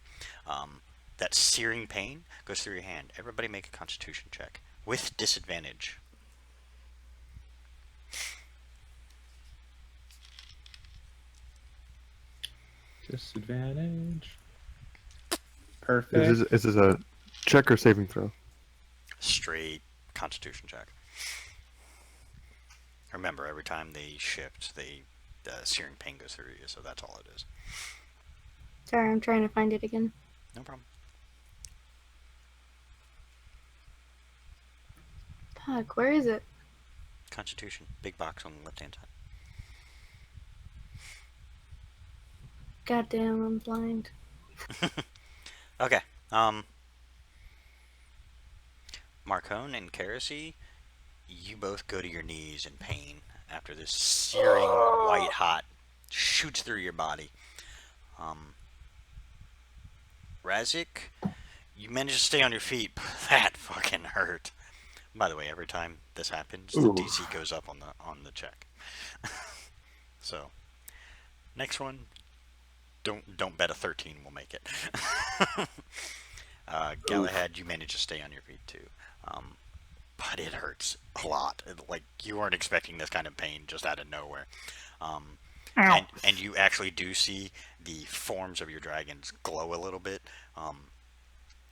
that searing pain goes through your hand. Everybody make a Constitution check with disadvantage. Disadvantage. Is Perfect. this a check or saving throw? Straight Constitution check. Remember, every time they shift, the searing pain goes through you, so that's all it is. Sorry, I'm trying to find it again. No problem. Fuck, where is it? Constitution, big box on the left-hand side. Goddamn, I'm blind. Okay. Marcone and Kerosy, you both go to your knees in pain after this searing white hot shoots through your body. Razik, you manage to stay on your feet, but that fucking hurt. By the way, every time this happens, the Ooh. DC goes up on the check. So, next one, don't bet a 13 will make it. Galahad, you manage to stay on your feet too, but it hurts a lot. Like you weren't expecting this kind of pain just out of nowhere. And you actually do see the forms of your dragons glow a little bit.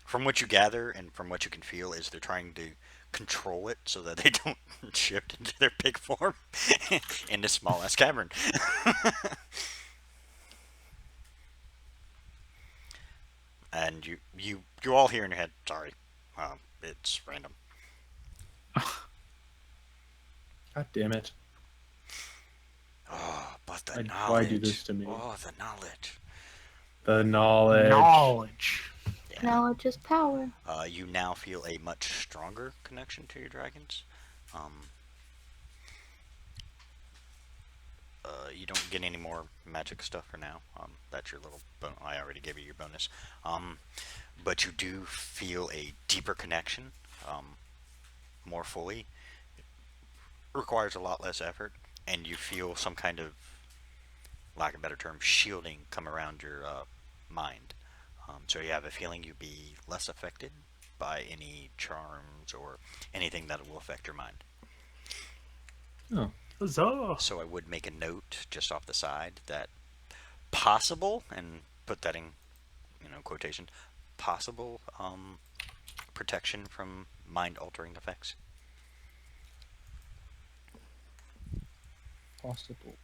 From what you gather and from what you can feel is they're trying to control it so that they don't shift into their big form in this small ass cavern. And you all hear in your head, sorry, it's random. God damn it. Oh, but the Why'd knowledge. you do this to me? Oh, the knowledge. The knowledge. Knowledge. Yeah. Knowledge is power. You now feel a much stronger connection to your dragons. You don't get any more magic stuff for now. That's your little I already gave you your bonus. But you do feel a deeper connection, more fully. It requires a lot less effort, and you feel some kind of, lack of a better term, shielding come around your mind. So you have a feeling you'd be less affected by any charms or anything that will affect your mind. Oh. Huzzah. So I would make a note just off the side that possible, and put that in, quotation, possible protection from mind-altering effects. Possible.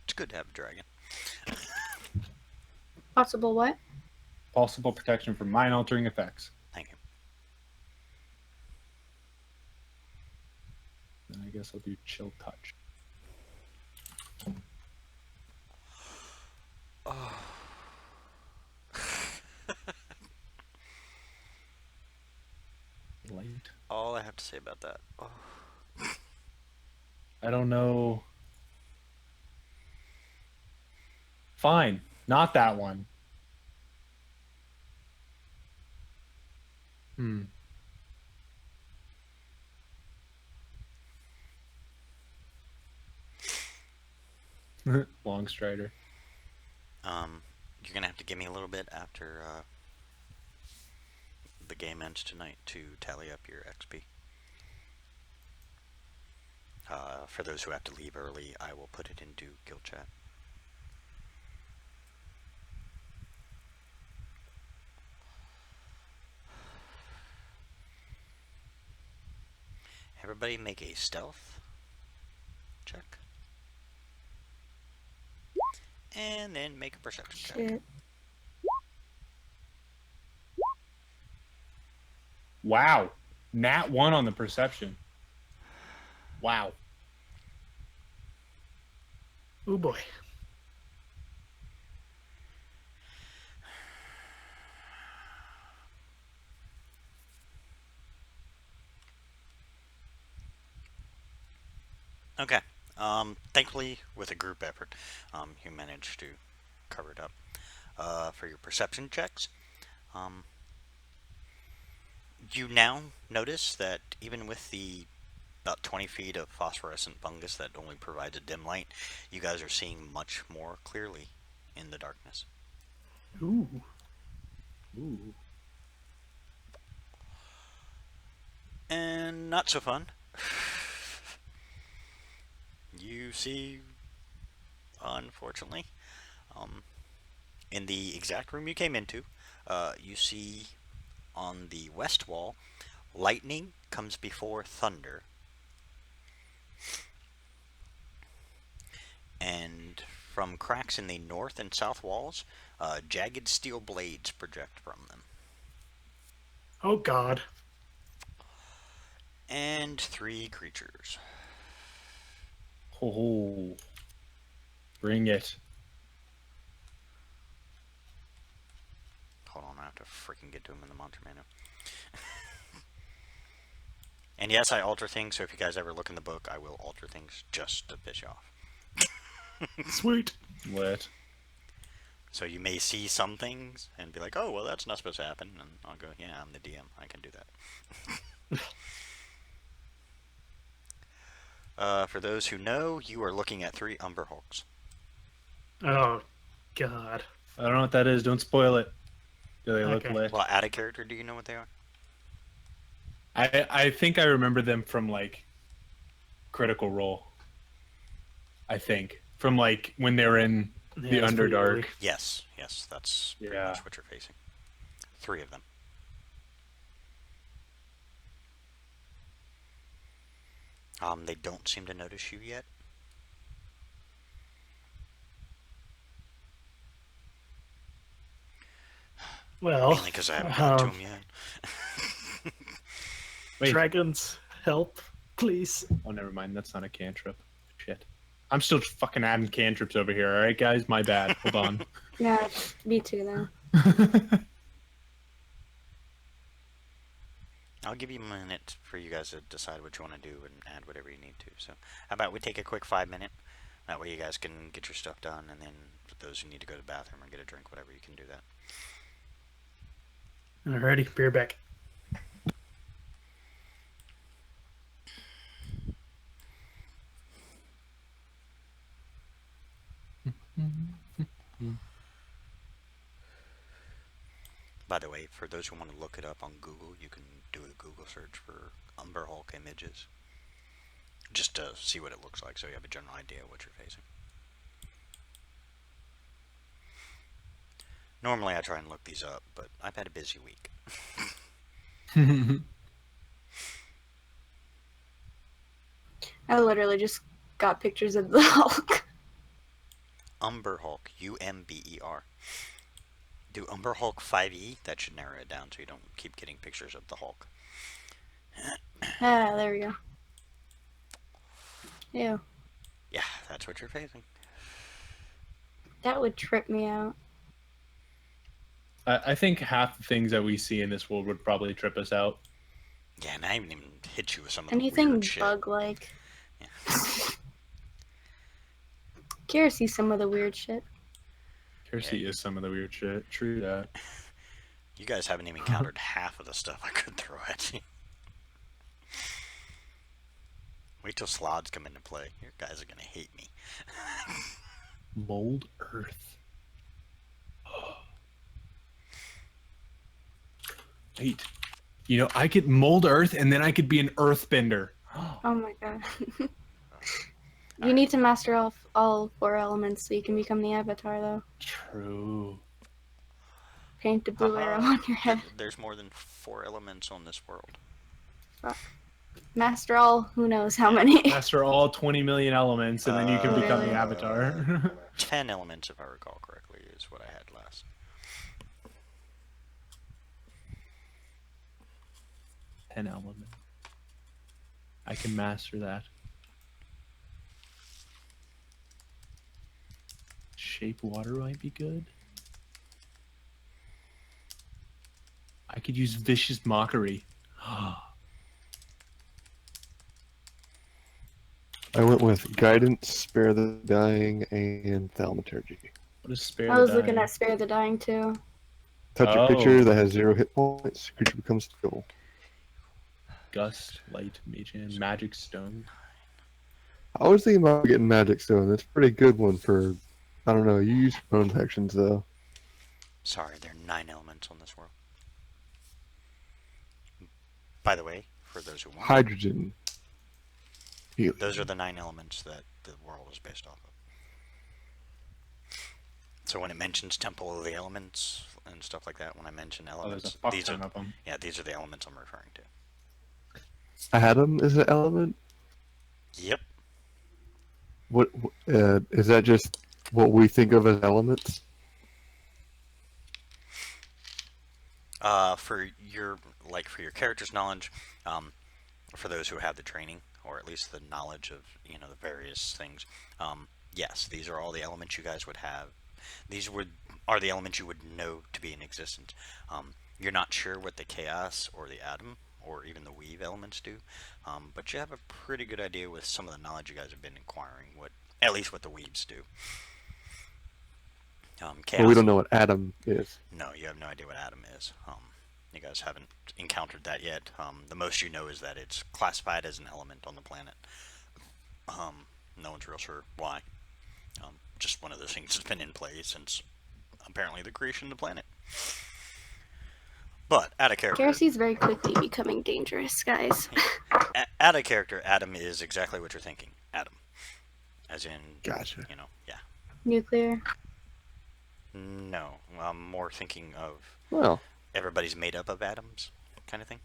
It's good to have a dragon. Possible what? Possible protection from mind-altering effects. Thank you. Then I guess I'll do chill touch. Light. All I have to say about that. Oh. I don't know. Fine. Not that one. Long Strider. You're gonna have to give me a little bit after the game ends tonight to tally up your XP. For those who have to leave early, I will put it into guild chat. Everybody make a stealth check. And then make a perception check. Shit. Wow. Nat 1 on the perception. Wow. Oh boy. Okay. Thankfully, with a group effort, you managed to cover it up. For your perception checks, um, you now notice that even with the about 20 feet of phosphorescent fungus that only provides a dim light, you guys are seeing much more clearly in the darkness. Ooh. Ooh. And not so fun. You see, unfortunately, in the exact room you came into, you see on the west wall, lightning comes before thunder. And from cracks in the north and south walls, jagged steel blades project from them. Oh god. And 3 creatures. Oh. Bring it. Hold on, I have to freaking get to them in the monster menu. And yes, I alter things, so if you guys ever look in the book, I will alter things just to piss you off. Sweet. Lit. So you may see some things and be like, oh, well, that's not supposed to happen. And I'll go, yeah, I'm the DM. I can do that. For those who know, you are looking at 3 Umber Hulks. Oh god. I don't know what that is. Don't spoil it. Do they look Okay. lit? Well, add a character, do you know what they are? I think I remember them from like Critical Role. I think from like when they were in the Yeah, it's pretty Underdark. early. Yes, that's pretty Yeah. much what you're facing. 3 of them. They don't seem to notice you yet. Well, Mainly because I haven't gotten to them yet. Wait. dragons, help, please. Oh, never mind. That's not a cantrip. Shit. I'm still fucking adding cantrips over here. All right, guys. My bad. Hold on. Yeah, me too, though. I'll give you a minute for you guys to decide what you want to do and add whatever you need to. So, how about we take a quick 5-minute? That way you guys can get your stuff done, and then for those who need to go to the bathroom or get a drink, whatever, you can do that. Alrighty, beer back. By the way, for those who want to look it up on Google, you can do a Google search for Umber Hulk images. Just to see what it looks like, so you have a general idea of what you're facing. Normally I try and look these up, but I've had a busy week. I literally just got pictures of the Hulk. Umber Hulk, U-M-B-E-R. Do Umber Hulk 5e, that should narrow it down so you don't keep getting pictures of the Hulk. Ah, there we go. Ew. Yeah, that's what you're facing. That would trip me out. I think half the things that we see in this world would probably trip us out. Yeah, and I haven't even hit you with some of the Anything weird shit. bug-like. Yeah. Kira sees some of the weird shit. Kirsty is some of the weird shit. True that. You guys haven't even countered half of the stuff I could throw at you. Wait till slots come into play. You guys are gonna hate me. Mold Earth. Wait. You know, I could mold Earth and then I could be an Earthbender. Oh my god. You need to master all 4 elements so you can become the Avatar, though. True. Paint a blue arrow on your head. There's more than 4 elements on this world. Fuck. Master all, who knows how many. Master all 20 million elements and then you can become the Really? Avatar. 10 elements, if I recall correctly, is what I had last. 10 elements. I can master that. shape water might be good. I could use vicious mockery. I went with guidance, spare the dying, and thaumaturgy. What is spare? I the was looking dying? at Spare the Dying too. Touch a Oh. creature that has 0 hit points. Creature becomes stable. Gust, light, mage hand, magic stone. I was thinking about getting magic stone. That's a pretty good one for. I don't know. You use your own actions though. Sorry, there are 9 elements on this world. By the way, for those who want, Hydrogen. Healing. those are the 9 elements that the world is based off of. So when it mentions Temple of the Elements and stuff like that, when I mention Oh, there's a elements, fuck these ton are of them. these are the elements I'm referring to. Atom is an element. Yep. What is that? Just what we think of as elements? For your character's knowledge, for those who have the training or at least the knowledge of the various things, yes, these are all the elements you guys would have. These are the elements you would know to be in existence. You're not sure what the chaos or the atom or even the weave elements do, but you have a pretty good idea with some of the knowledge you guys have been acquiring. At least what the weaves do. Chaos. Well, we don't know what atom is. No, you have no idea what atom is. You guys haven't encountered that yet. The most you know is that it's classified as an element on the planet. No one's real sure why. Just one of those things that's been in play since apparently the creation of the planet. But out of character, Garci's very quickly becoming dangerous, guys. out of character, atom is exactly what you're thinking. Atom, as in, Gotcha. yeah. Nuclear. No, I'm more thinking of Well, everybody's made up of atoms, kind of thing.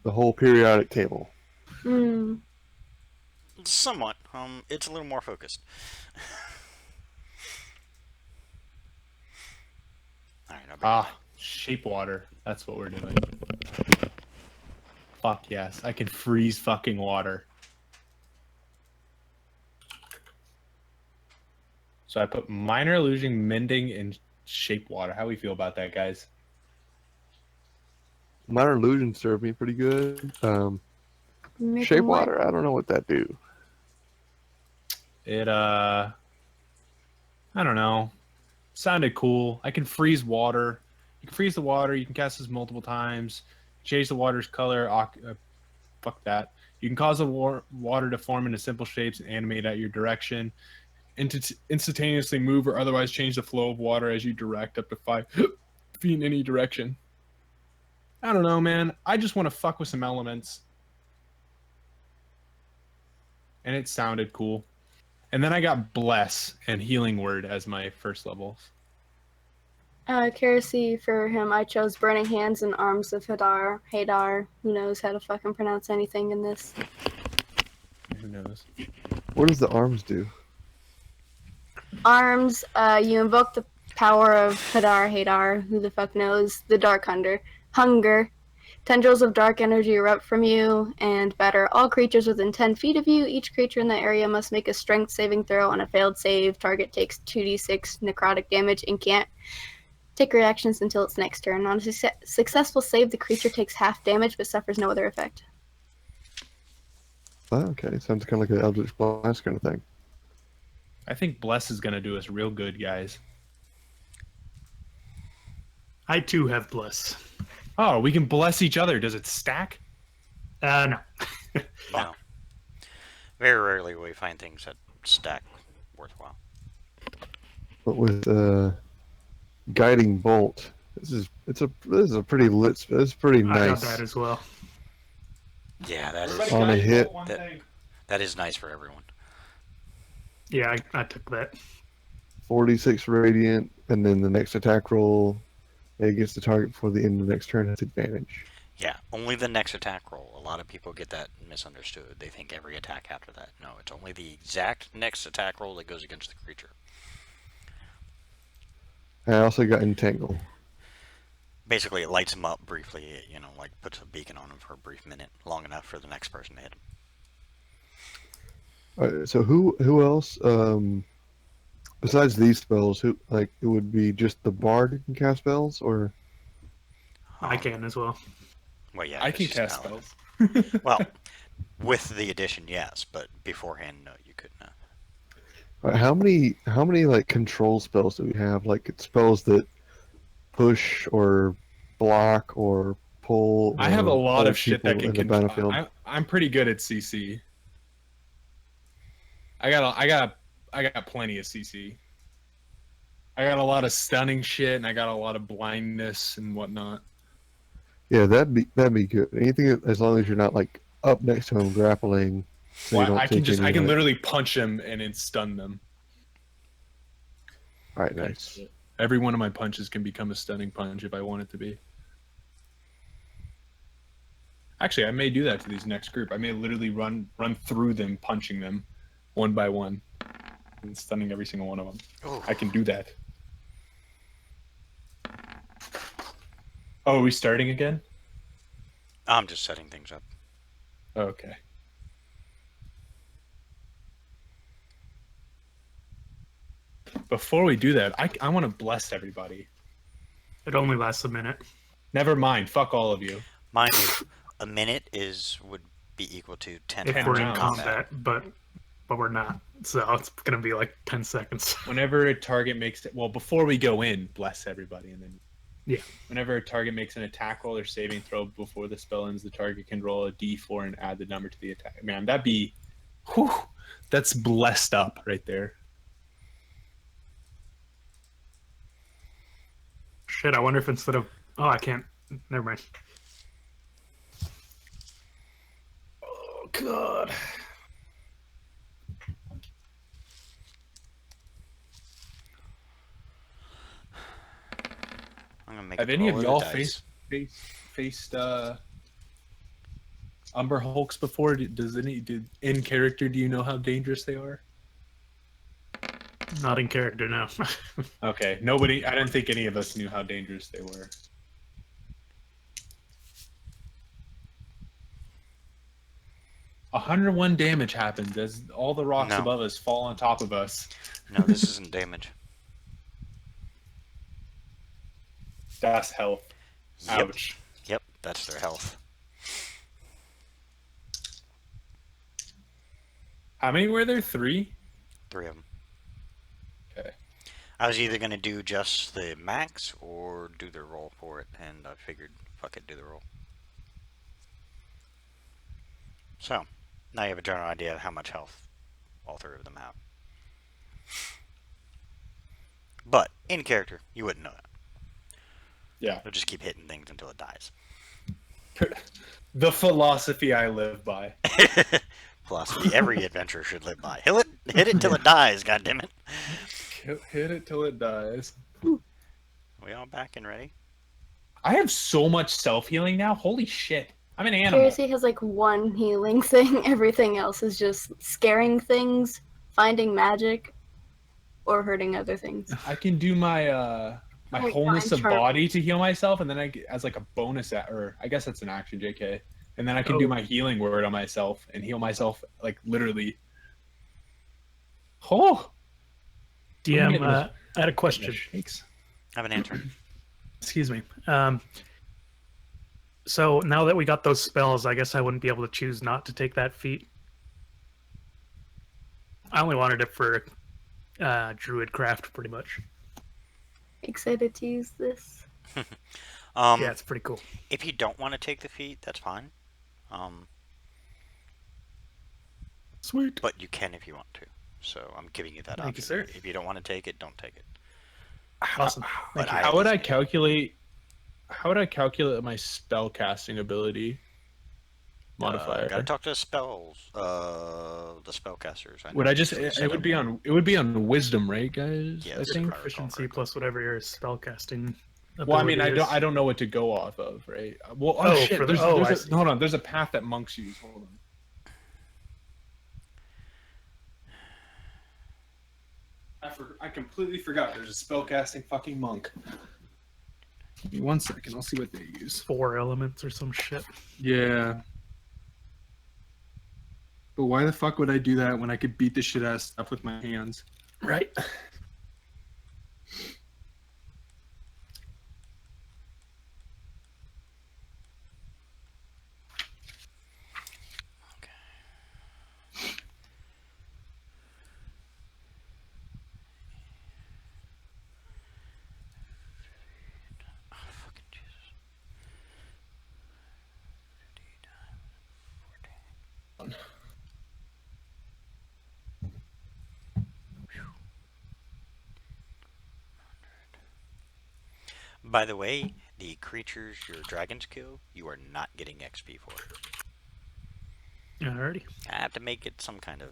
the whole periodic table. Hmm. Somewhat. It's a little more focused. Alright, I'll bring it back. Shape water. That's what we're doing. Fuck yes. I can freeze fucking water. So I put minor illusion, mending, and shape water. How we feel about that, guys? Minor illusion served me pretty good. Make Shape them wet. water. I don't know what that do. It I don't know. Sounded cool. I can freeze water. You can freeze the water. You can cast this multiple times. Change the water's color. Fuck that. You can cause the water to form into simple shapes and animate at your direction. Instantaneously move or otherwise change the flow of water as you direct up to 5 feet in any direction. I don't know, man. I just want to fuck with some elements. And it sounded cool. And then I got Bless and Healing Word as my first levels. Kerosene for him, I chose Burning Hands and Arms of Hadar. Hadar. Who knows how to fucking pronounce anything in this? Who knows? What does the arms do? Arms, you invoke the power of Hadar. Who the fuck knows? The Dark Hunger. Tendrils of dark energy erupt from you and batter all creatures within 10 feet of you. Each creature in that area must make a strength saving throw. On a failed save, target takes 2d6 necrotic damage and can't take reactions until its next turn. On a successful save, the creature takes half damage but suffers no other effect. Oh, okay, sounds kind of like an Eldritch Blast kind of thing. I think Bless is going to do us real good, guys. I too have bliss. Oh, we can bless each other. Does it stack? No. No. Very rarely will we find things that stack worthwhile. But with guiding bolt, this is a pretty lit. It's pretty I got nice. that as well. Yeah, that is On a hit. that is nice for everyone. Yeah, I took that. 46 radiant, and then the next attack roll, it gets the target before the end of the next turn has advantage. Yeah, only the next attack roll. A lot of people get that misunderstood. They think every attack after that. No, it's only the exact next attack roll that goes against the creature. I also got entangle. Basically, it lights him up briefly, like puts a beacon on him for a brief minute, long enough for the next person to hit him. Alright, so who else? Besides these spells, who like it would be just the bard who can cast spells, or I can as well. Well, yeah, I it's can just cast paladin. spells. Well, with the addition, yes, but beforehand, no, you couldn't. how many like control spells do we have? Like spells that push or block or pull. I have a or lot hold of shit that people can in the control. battlefield. I'm pretty good at CC. I got plenty of CC. I got a lot of stunning shit, and I got a lot of blindness and whatnot. Yeah, that'd be good. Anything as long as you're not like up next to him grappling. So you Well, don't I can take any I of can it. literally punch them and then stun them. All right, nice. Every one of my punches can become a stunning punch if I want it to be. Actually, I may do that to these next group. I may literally run through them, punching them one by one, and stunning every single one of them. Ooh. I can do that. Oh, are we starting again? I'm just setting things up. Okay. Before we do that, I want to bless everybody. It only lasts a minute. Never mind. Fuck all of you. Mind you, a minute would be equal to 10 If Ten we're in rounds. combat, but we're not. So it's gonna be like 10 seconds. Whenever a target makes it, well, before we go in, bless everybody, and then Yeah. whenever a target makes an attack roll or saving throw before the spell ends, the target can roll a d4 and add the number to the attack. Man, that'd be, whew, that's blessed up right there. Shit, I wonder if instead of I can't. Never mind. Oh god. I'm gonna make Have a any roll of the y'all dice. faced Umber Hulks before? In character, do you know how dangerous they are? Not in character now. Okay, nobody. I didn't think any of us knew how dangerous they were. A 101 damage happens as all the rocks No. above us fall on top of us. No, this isn't damage. That's health. Yep. Ouch. Yep, that's their health. How many were there? 3? 3 of them. Okay. I was either gonna do just the max or do the roll for it, and I figured, fuck it, do the roll. So, now you have a general idea of how much health all 3 of them have. But, in character, you wouldn't know that. Yeah. They'll just keep hitting things until it dies. The philosophy I live by. Philosophy every adventurer should live by. Hit it till it dies, goddammit. Hit it till it dies. We all back and ready? I have so much self-healing now. Holy shit. I'm an animal. Seriously has like one healing thing. Everything else is just scaring things, finding magic, or hurting other things. I can do my my Oh, wholeness fine, of Charlie. body to heal myself, and then I get, as like a bonus, or I guess that's an action, JK. And then I can do Oh. my healing word on myself and heal myself, like literally. Oh, DM, getting I had a question. shakes. I have an answer. Excuse me. So now that we got those spells, I guess I wouldn't be able to choose not to take that feat. I only wanted it for druid craft, pretty much. Excited to use this. Yeah, it's pretty cool. If you don't want to take the feat, that's fine. Sweet. But you can if you want to. So I'm giving you that Thank you, option. sir. If you don't want to take it, don't take it. Awesome. But Thank you. How would I calculate? How would I calculate my spell casting ability modifier? Gotta talk to the spells. The spellcasters. Would I just? usually It set would up be one. on. It would be on wisdom, right, guys? Yeah, I this is think. correct. Proficiency plus whatever your spellcasting. Well, I mean, ability is. I don't know what to go off of, right? Well, Oh, shit. for the- There's I see. hold on. There's a path that monks use. Hold on. I completely forgot. There's a spellcasting fucking monk. Give me 1 second. I'll see what they use. 4 elements or some shit. Yeah. But why the fuck would I do that when I could beat the shit out of stuff with my hands? Right. one. By the way, the creatures your dragons kill, you are not getting XP for. Alrighty. I have to make it some kind of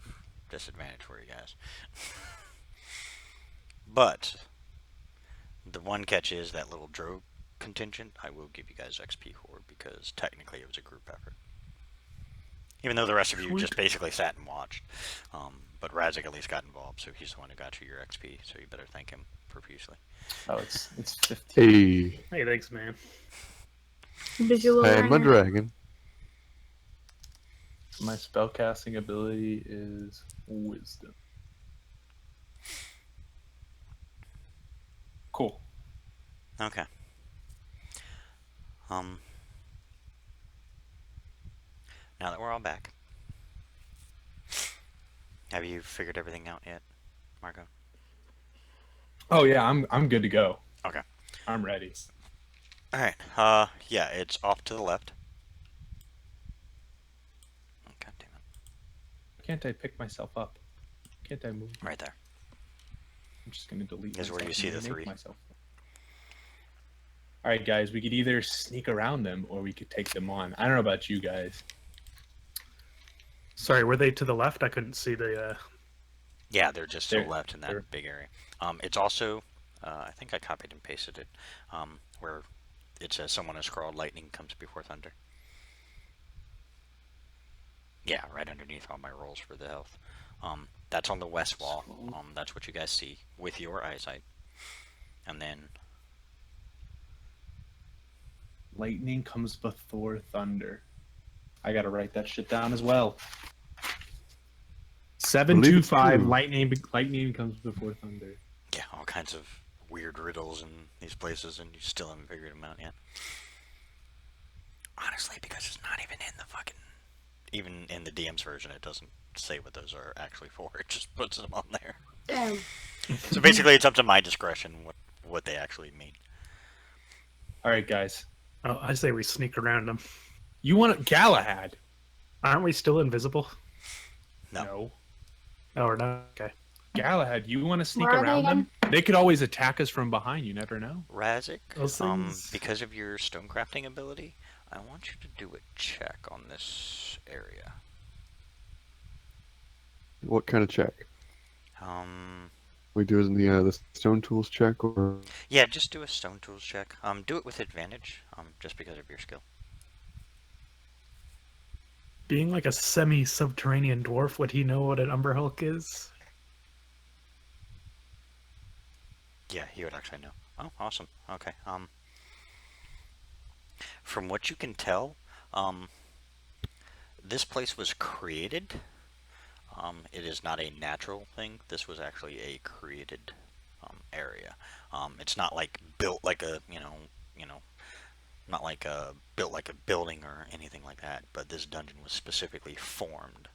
disadvantage for you guys. But the one catch is that little drow contingent I will give you guys XP for, because technically it was a group effort. Even though the rest of you just basically sat and watched. But Razik at least got involved, so he's the one who got you your XP, so you better thank him profusely. Oh, it's 15. Hey, Hey, thanks, man. Visual and my learner. dragon. My spellcasting ability is Wisdom. Cool. Okay. Now that we're all back, have you figured everything out yet, Marco? Oh yeah, I'm good to go. Okay. I'm ready. All right. Yeah, it's off to the left. Oh, God damn it! Can't I pick myself up? Can't I move? Right there. I'm just gonna delete. This is where you myself see and the remake three. myself. All right, guys. We could either sneak around them or we could take them on. I don't know about you guys. Sorry, were they to the left? I couldn't see the. Yeah, they're just to the There- left in that there. big area. It's also, I think I copied and pasted it, where it says someone has scrawled lightning comes before thunder. Yeah, right underneath all my rolls for the health. That's on the west wall. That's what you guys see with your eyesight. And then, Lightning comes before thunder. I gotta write that shit down as well. Believe it's 725 true. lightning comes before thunder. yeah, all kinds of weird riddles in these places, and you still haven't figured them out yet. Honestly, because it's not even in the fucking... Even in the DM's version, it doesn't say what those are actually for. It just puts them on there. Damn. So basically, it's up to my discretion what they actually mean. All right, guys. Oh, I say we sneak around them. You want Galahad? Aren't we still invisible? No. Oh, or not? Okay. Galahad, you want to sneak Where are they around them? They could always attack us from behind. You never know. Razik, Those things- because of your stonecrafting ability, I want you to do a check on this area. What kind of check? We do it in the stone tools check, or Yeah, just do a stone tools check. Do it with advantage, just because of your skill. Being like a semi-subterranean dwarf, would he know what an Umber Hulk is? Yeah, he would actually know. Oh, awesome. Okay. From what you can tell, this place was created. It is not a natural thing. This was actually a created area. It's not like built like a, not like a built like a building or anything like that. But this dungeon was specifically formed.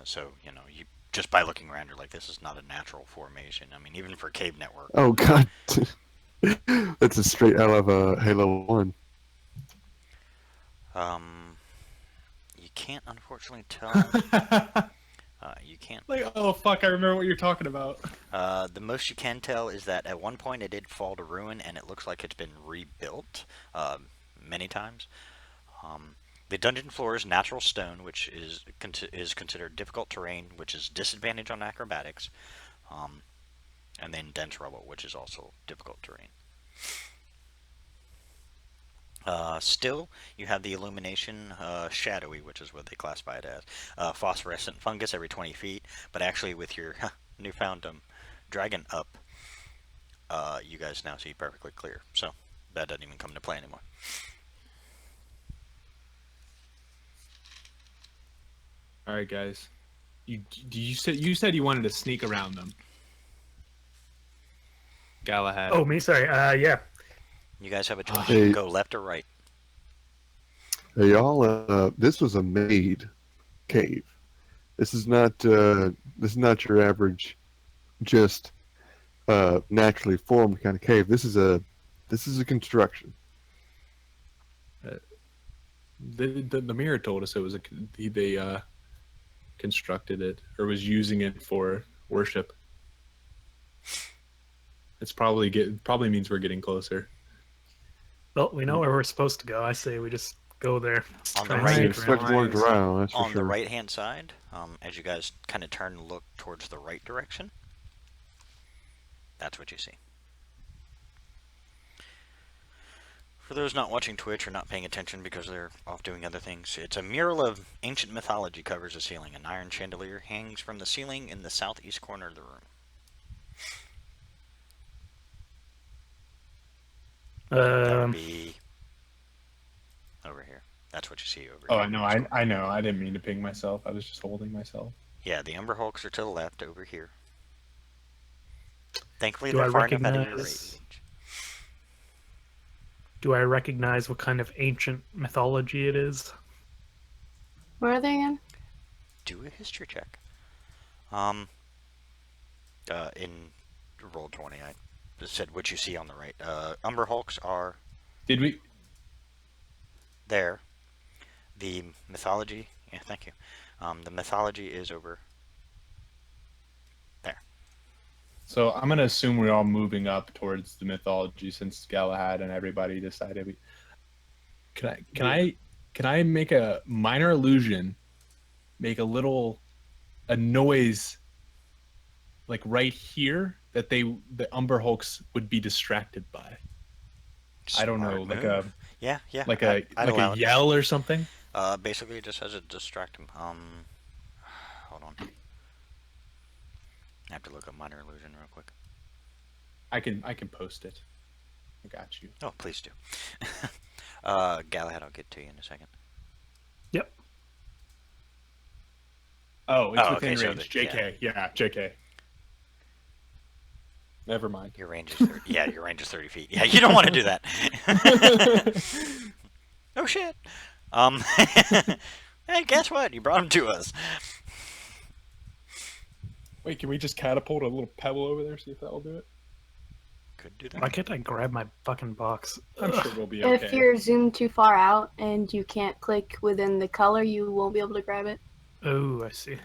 So you just by looking around, you're like, this is not a natural formation. I mean, even for Cave Network. oh god, that's a straight out of Halo 1. You can't unfortunately tell. You can't. Like, oh fuck, I remember what you're talking about. The most you can tell is that at one point it did fall to ruin, and it looks like it's been rebuilt many times. The dungeon floor is natural stone, which is considered difficult terrain, which is disadvantage on acrobatics, and then dense rubble, which is also difficult terrain. Still, you have the illumination shadowy, which is what they classify it as. Phosphorescent fungus every 20 feet, but actually with your newfound dragon up, you guys now see perfectly clear. So that doesn't even come into play anymore. All right, guys. You said you wanted to sneak around them. Galahad. Oh, me? Sorry. Yeah. You guys have a choice. Hey. You can go left or right. Hey y'all, this was a made cave. This is not your average, just naturally formed kind of cave. This is a construction. The mirror told us it was they constructed it or was using it for worship. It's probably means we're getting closer. Well, we know where we're supposed to go. I say we just go there. On Try the and right. I sneak expect around. more drow, that's for On the sure. right-hand side, as you guys kind of turn and look towards the right direction, that's what you see. For those not watching Twitch or not paying attention because they're off doing other things, it's a mural of ancient mythology covers the ceiling. An iron chandelier hangs from the ceiling in the southeast corner of the room. That would be over here. That's what you see over Oh, here. I know. I know. I didn't mean to ping myself. I was just holding myself. Yeah, the Umber Hulks are to the left over here. Thankfully, Do they're I far enough out of your recognize- range. Do I recognize what kind of ancient mythology it is? Where are they again? Do a history check. In roll 20, I just said what you see on the right. Umber Hulks are Did we? there. The mythology, yeah, thank you. The mythology is over there. So I'm gonna assume we're all moving up towards the mythology since Galahad and everybody decided we. Can I make a minor illusion? Make a noise. Like right here that the Umber Hulks would be distracted by. I don't know, Smart like move. Yeah, like I'd allow a it. yell or something. Basically, it just has to distract him. Hold on. I have to look up minor illusion real quick. I can post it. I got you. Oh, please do. Galahad, I'll get to you in a second. Yep. Oh, it's Oh, within okay, so range. the- JK, yeah, JK. Never mind. Your range is 30. Yeah, your range is 30 feet. Yeah, you don't want to do that. Oh shit. Hey, guess what? You brought him to us. Wait, can we just catapult a little pebble over there? See if that will do it. Could do that. Why can't I grab my fucking box? I'm sure we'll be okay. If you're zoomed too far out and you can't click within the color, you won't be able to grab it. Oh, I see.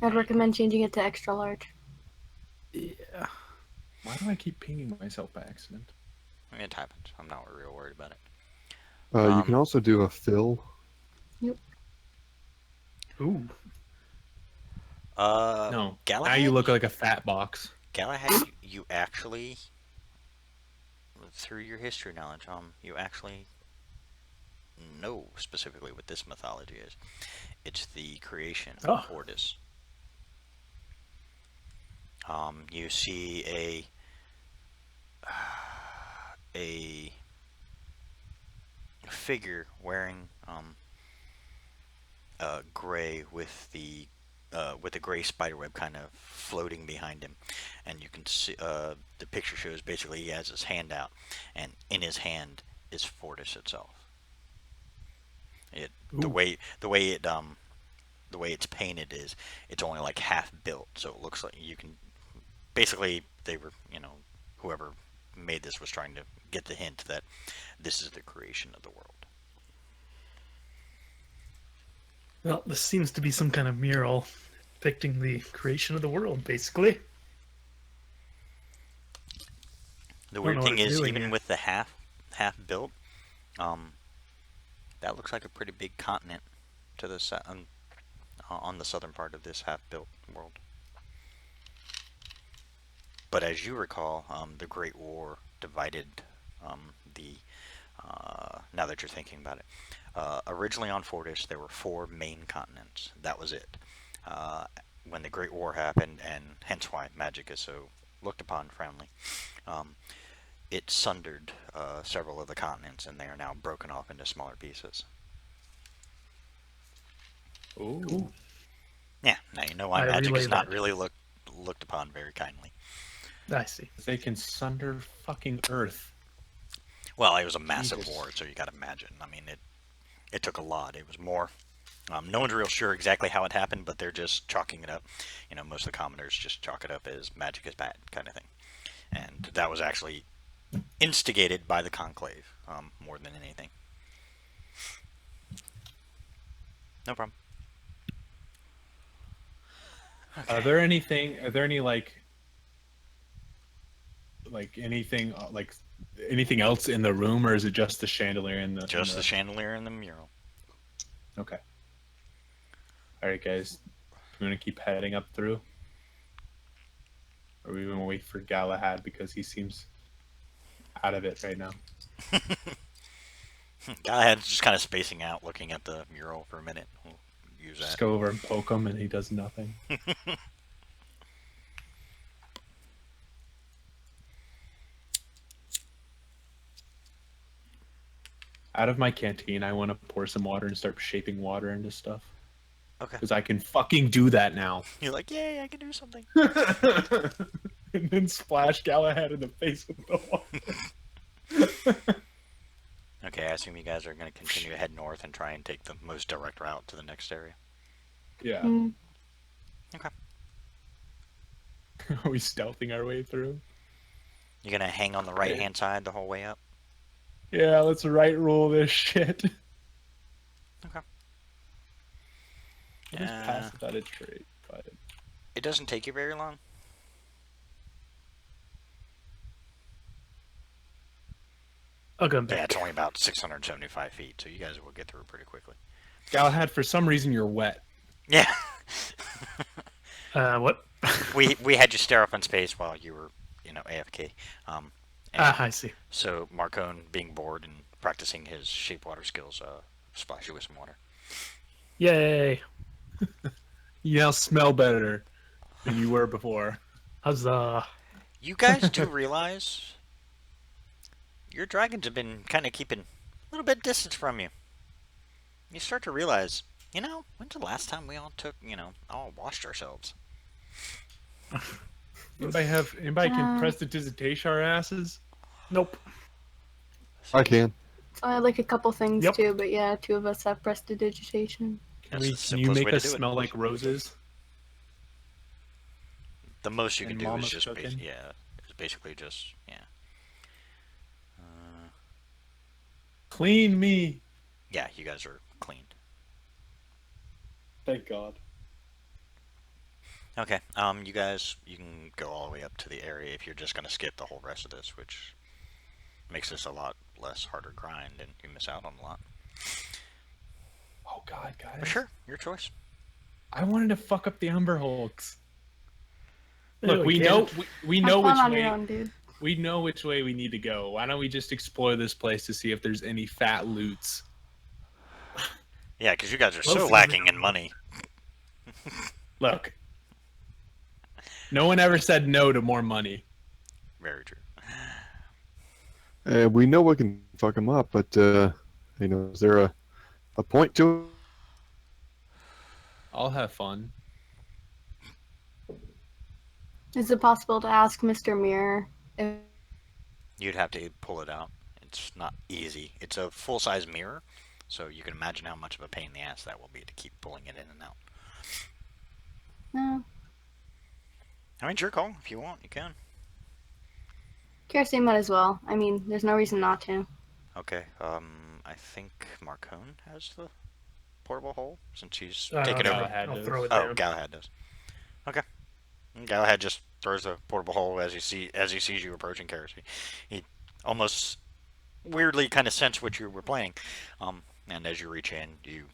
I'd recommend changing it to extra large. Yeah. Why do I keep pinging myself by accident? I mean, it happens. I'm not real worried about it. You can also do a fill. Ooh. No. No. Galahad? Now you look like a fat box. Galahad, you actually, through your history knowledge, you actually know specifically what this mythology is. It's the creation of Oh. Ordis. You see a figure wearing gray with the gray spiderweb kind of floating behind him, and you can see the picture shows basically he has his hand out, and in his hand is Fortis itself. The way it's painted is it's only like half built, so it looks like you can basically they were whoever made this was trying to get the hint that this is the creation of the world. Well, this seems to be some kind of mural depicting the creation of the world, basically. The I weird don't know thing what it's is, doing even here. with the half built, that looks like a pretty big continent to the on the southern part of this half built world. But as you recall, the Great War divided now that you're thinking about it. Originally on Fortis, there were 4 main continents. That was it. When the Great War happened, and hence why magic is so looked upon friendly, it sundered several of the continents, and they are now broken off into smaller pieces. Ooh. Yeah, now you know why I magic relay is not that. really looked upon very kindly. I see. They can sunder fucking Earth. Well, it was a massive Jesus. war, so you got to imagine. I mean, it took a lot. It was more. No one's real sure exactly how it happened, but they're just chalking it up. Most of the commoners just chalk it up as magic is bad kind of thing. And that was actually instigated by the Conclave more than anything. No problem. Are there anything? Are there any anything anything else in the room, or is it just the chandelier and the? Just the chandelier and the mural. Okay. All right, guys. We're gonna keep heading up through. Or are we gonna wait for Galahad because he seems out of it right now? Galahad's just kind of spacing out, looking at the mural for a minute. We'll use Just that. go over and poke him, and he does nothing. Out of my canteen, I want to pour some water and start shaping water into stuff. Okay. Because I can fucking do that now. You're like, yay, I can do something. And then splash Galahad in the face with the water. Okay, I assume you guys are going to continue to head north and try and take the most direct route to the next area. Yeah. Mm. Okay. Are we stealthing our way through? You're going to hang on the right-hand side the whole way up? Yeah, let's right roll this shit. Okay. I just passed without a trait, but It doesn't take you very long. I'll go Yeah, back. it's only about 675 feet, so you guys will get through pretty quickly. Galahad, for some reason you're wet. Yeah. What? we had you stare up in space while you were, AFK. And I see. so Marcone, being bored and practicing his shape water skills, splash you with some water. Yay! You now smell better than you were before. Huzzah! You guys do realize your dragons have been kind of keeping a little bit distance from you. You start to realize, when's the last time we all took, all washed ourselves? Anybody can prestidigitate our asses? Nope. I can. I like a couple things Yep. too, but yeah, two of us have prestidigitation. Can That's the you simplest make way to us do it. smell like roses? The most you can And do is Mama's just, cooking? it's basically just, Clean me. yeah, you guys are cleaned. Thank God. Okay, you guys, you can go all the way up to the area if you're just going to skip the whole rest of this, which makes this a lot less harder grind and you miss out on a lot. Oh God, guys. But sure, your choice. I wanted to fuck up the Umber Hulks. No, Look, we we know can't. we Have know fun which on your way own, dude. we know which way we need to go. Why don't we just explore this place to see if there's any fat loots? Yeah, because you guys are Well, so see, lacking in money. Look. No one ever said no to more money. Very true. We know we can fuck them up, but is there a point to it? I'll have fun. Is it possible to ask Mr. Mirror if You'd have to pull it out. It's not easy. It's a full-size mirror, so you can imagine how much of a pain in the ass that will be to keep pulling it in and out. no? I mean, it's your call. If you want, you can. Kersey might as well. I mean, there's no reason not to. Okay, I think Marcone has the portable hole, since she's I taken don't over. know. Galahad I'll does. throw it Oh, there. Galahad does. Okay. And Galahad just throws the portable hole as he sees you approaching Kersey. He almost weirdly kind of sensed what you were playing. And as you reach in, you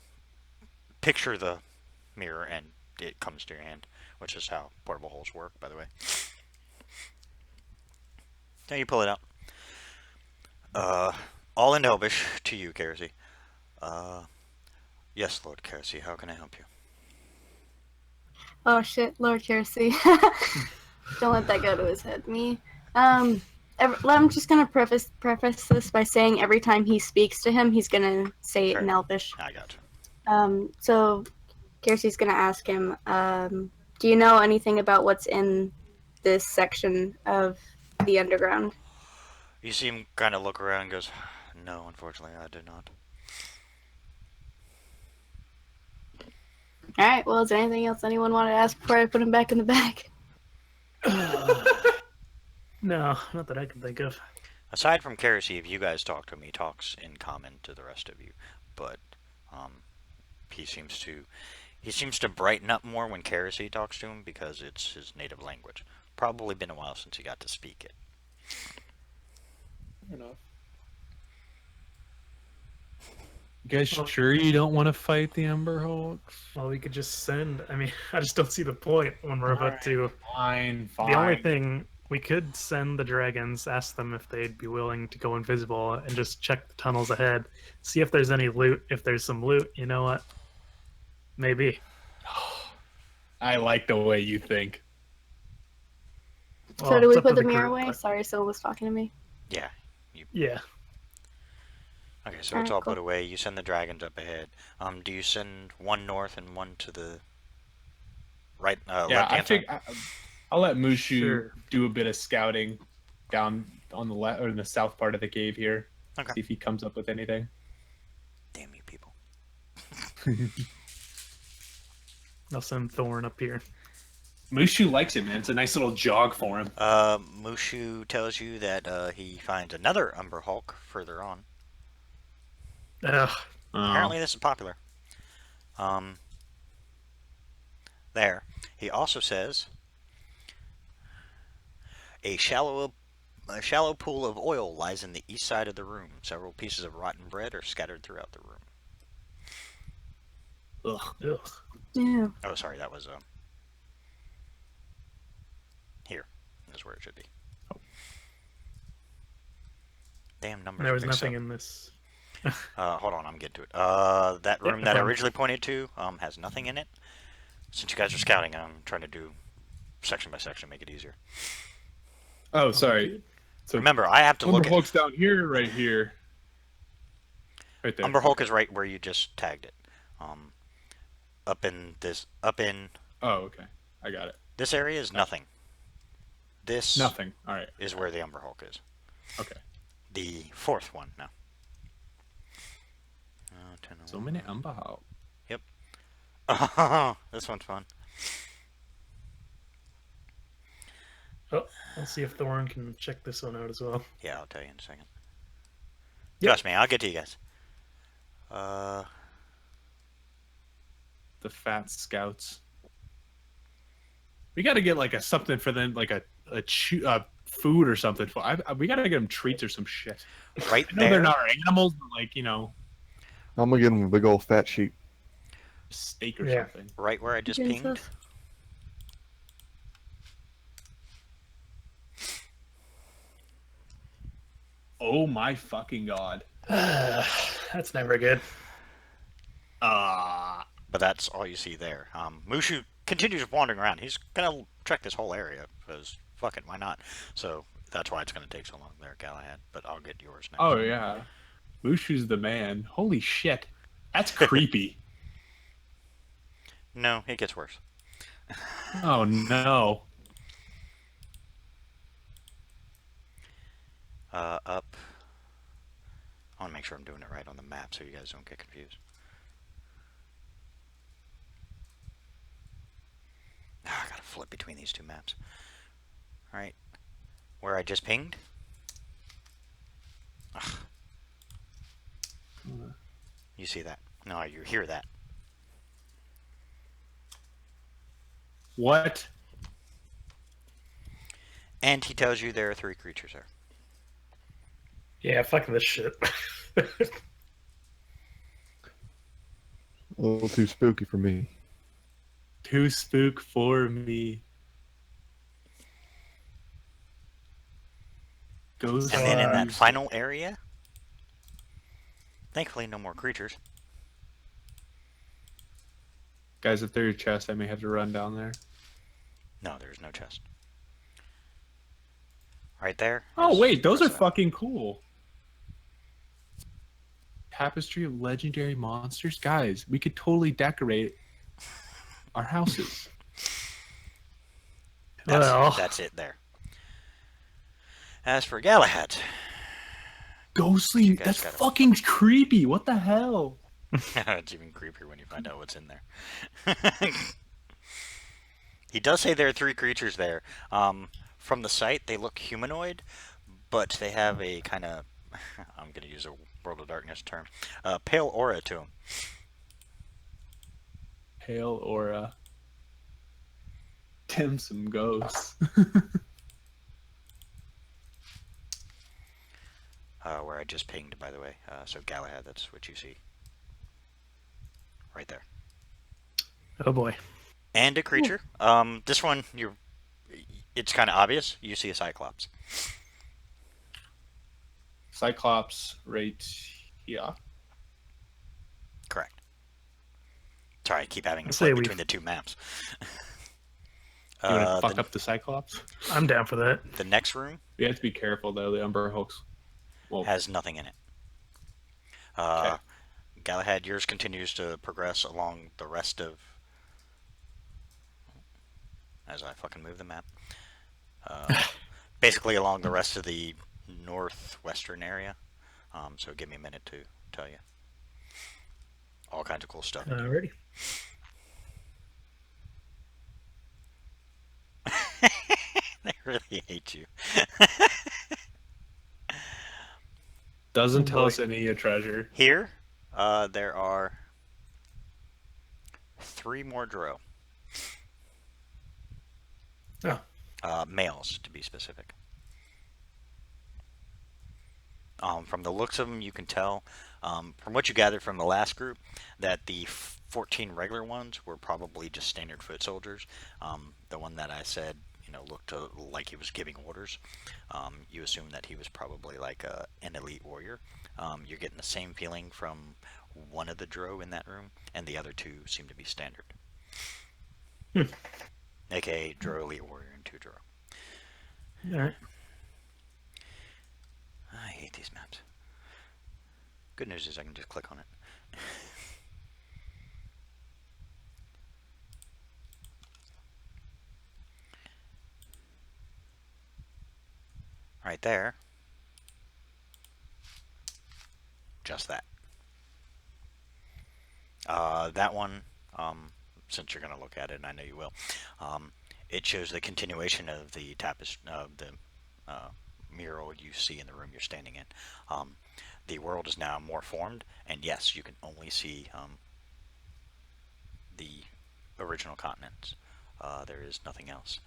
picture the mirror and it comes to your hand, which is how portable holes work, by the way. Now you pull it out. All in Elvish to you, Kersey. Yes, Lord Kersey, how can I help you? Oh shit, Lord Kersey. Don't let that go to his head. Me. I'm just gonna preface this by saying every time he speaks to him, he's gonna say it in Sure. Elvish. I got you. So Kersey's gonna ask him, do you know anything about what's in this section of the underground? You see him kind of look around and goes, no, unfortunately, I do not. Alright, well, is there anything else anyone wanted to ask before I put him back in the bag? No, not that I can think of. Aside from Kersey, if you guys talk to him, he talks in common to the rest of you. But he seems to brighten up more when Kerosene talks to him because it's his native language. Probably been a while since he got to speak it. Fair enough. You guys sure you don't want to fight the Ember Hulks? Well, we could just send. I mean, I just don't see the point when we're about to. Fine. The only thing we could send the dragons, ask them if they'd be willing to go invisible, and just check the tunnels ahead, see if there's any loot. If there's some loot, you know what? Maybe. I like the way you think. So Well, do we it's up put to the mirror group, away? but- Sorry, someone was talking to me. Yeah. Yeah. Okay, so it's Alright, all cool. put away. You send the dragons up ahead. Do you send one north and one to the right? Yeah, left hand side? I'll let Mushu Sure. do a bit of scouting down on the left or in the south part of the cave here. Okay. See if he comes up with anything. Damn you people. I'll send Thorn up here. Mushu likes it, man. It's a nice little jog for him. Mushu tells you that he finds another Umber Hulk further on. Ugh. Apparently this is popular. There. He also says a shallow pool of oil lies in the east side of the room. Several pieces of rotten bread are scattered throughout the room. Ugh. Yeah. Oh, sorry, that was here. That's where it should be. Oh. Damn numbers. There was mixed nothing up. in this. Hold on, I'm getting to it. That room no that I problem. originally pointed to has nothing in it. Since you guys are scouting, I'm trying to do section by section, make it easier. Oh, sorry. So Remember, I have to look Umber at... Hulk's down here, right here. Right there. Umber Hulk is right where you just tagged it. Up in Oh, okay. I got it. this area is nothing. This Nothing. All right. is where the Umber Hulk is. Okay. The fourth one now. 10, So many Umber Hulk. Oh, this one's fun. Oh, I'll see if Thorn can check this one out as well. Yeah, I'll tell you in a second. Yep. Trust me, I'll get to you guys. The fat scouts. We got to get like something for them, like a food or something. We got to get them treats or some shit. Right I know they're there. not our animals, but like I'm gonna give him a big old fat sheep. steak or Yeah. something. Right where I just Princess. pinged. Oh my fucking god. That's never good. But that's all you see there. Mushu continues wandering around. He's gonna check this whole area because fuck it, why not? So that's why it's gonna take so long there, Galahad. But I'll get yours next. Oh yeah. Mushu's the man. Holy shit. That's creepy. No, it gets worse. Oh no. Up. I want to make sure I'm doing it right on the map so you guys don't get confused. I gotta flip between these two maps. Alright. Where I just pinged? Ugh. You see that? No, you hear that. What? And he tells you there are 3 creatures there. Yeah, fuck this shit. A little too spooky for me. Too spook for me. Goes And then in that on. final area, thankfully no more creatures. Guys, if they're your chest, I may have to run down there. No, there's no chest. Right there. Oh is wait, those are what's that? fucking cool. Tapestry of legendary monsters. Guys, we could totally decorate our houses. Well. That's it there. As for Galahad, Ghostly, guys that's gotta- fucking creepy. What the hell? it's even creepier when you find out what's in there. He does say there are 3 creatures there. From the site, they look humanoid, but they have a kind of, I'm going to use a World of Darkness term, pale aura to them. hail or dim some ghosts. Where I just pinged, by the way. So Galahad, that's what you see. Right there. Oh boy. And a creature. This one, it's kind of obvious. You see a Cyclops. Cyclops right here. Correct. Sorry, I keep having to I'd say play we- between the two maps. You want to fuck the, up the Cyclops? I'm down for that. the next room We have to be careful though. The Umber Hulks. Well, has nothing in it. Okay. Galahad, yours continues to progress along the rest of... As I fucking move the map. Basically along the rest of the northwestern area. So give me a minute to tell you. All kinds of cool stuff. Alrighty. They really hate you. doesn't Oh, tell boy. us any treasure. Here, there are 3 more Drow. Oh. Males, to be specific. From the looks of them, you can tell, from what you gathered from the last group, that the 14 regular ones were probably just standard foot soldiers. The one that I said, looked like he was giving orders. You assume that he was probably like an elite warrior. You're getting the same feeling from one of the Drow in that room, and the other 2 seem to be standard. AKA Drow elite warrior and 2 Drow. Alright. I hate these maps. Good news is I can just click on it. Right there. Just that. That one, since you're going to look at it, and I know you will, it shows the continuation of the mural you see in the room you're standing in. The world is now more formed, and yes, you can only see the original continents. There is nothing else.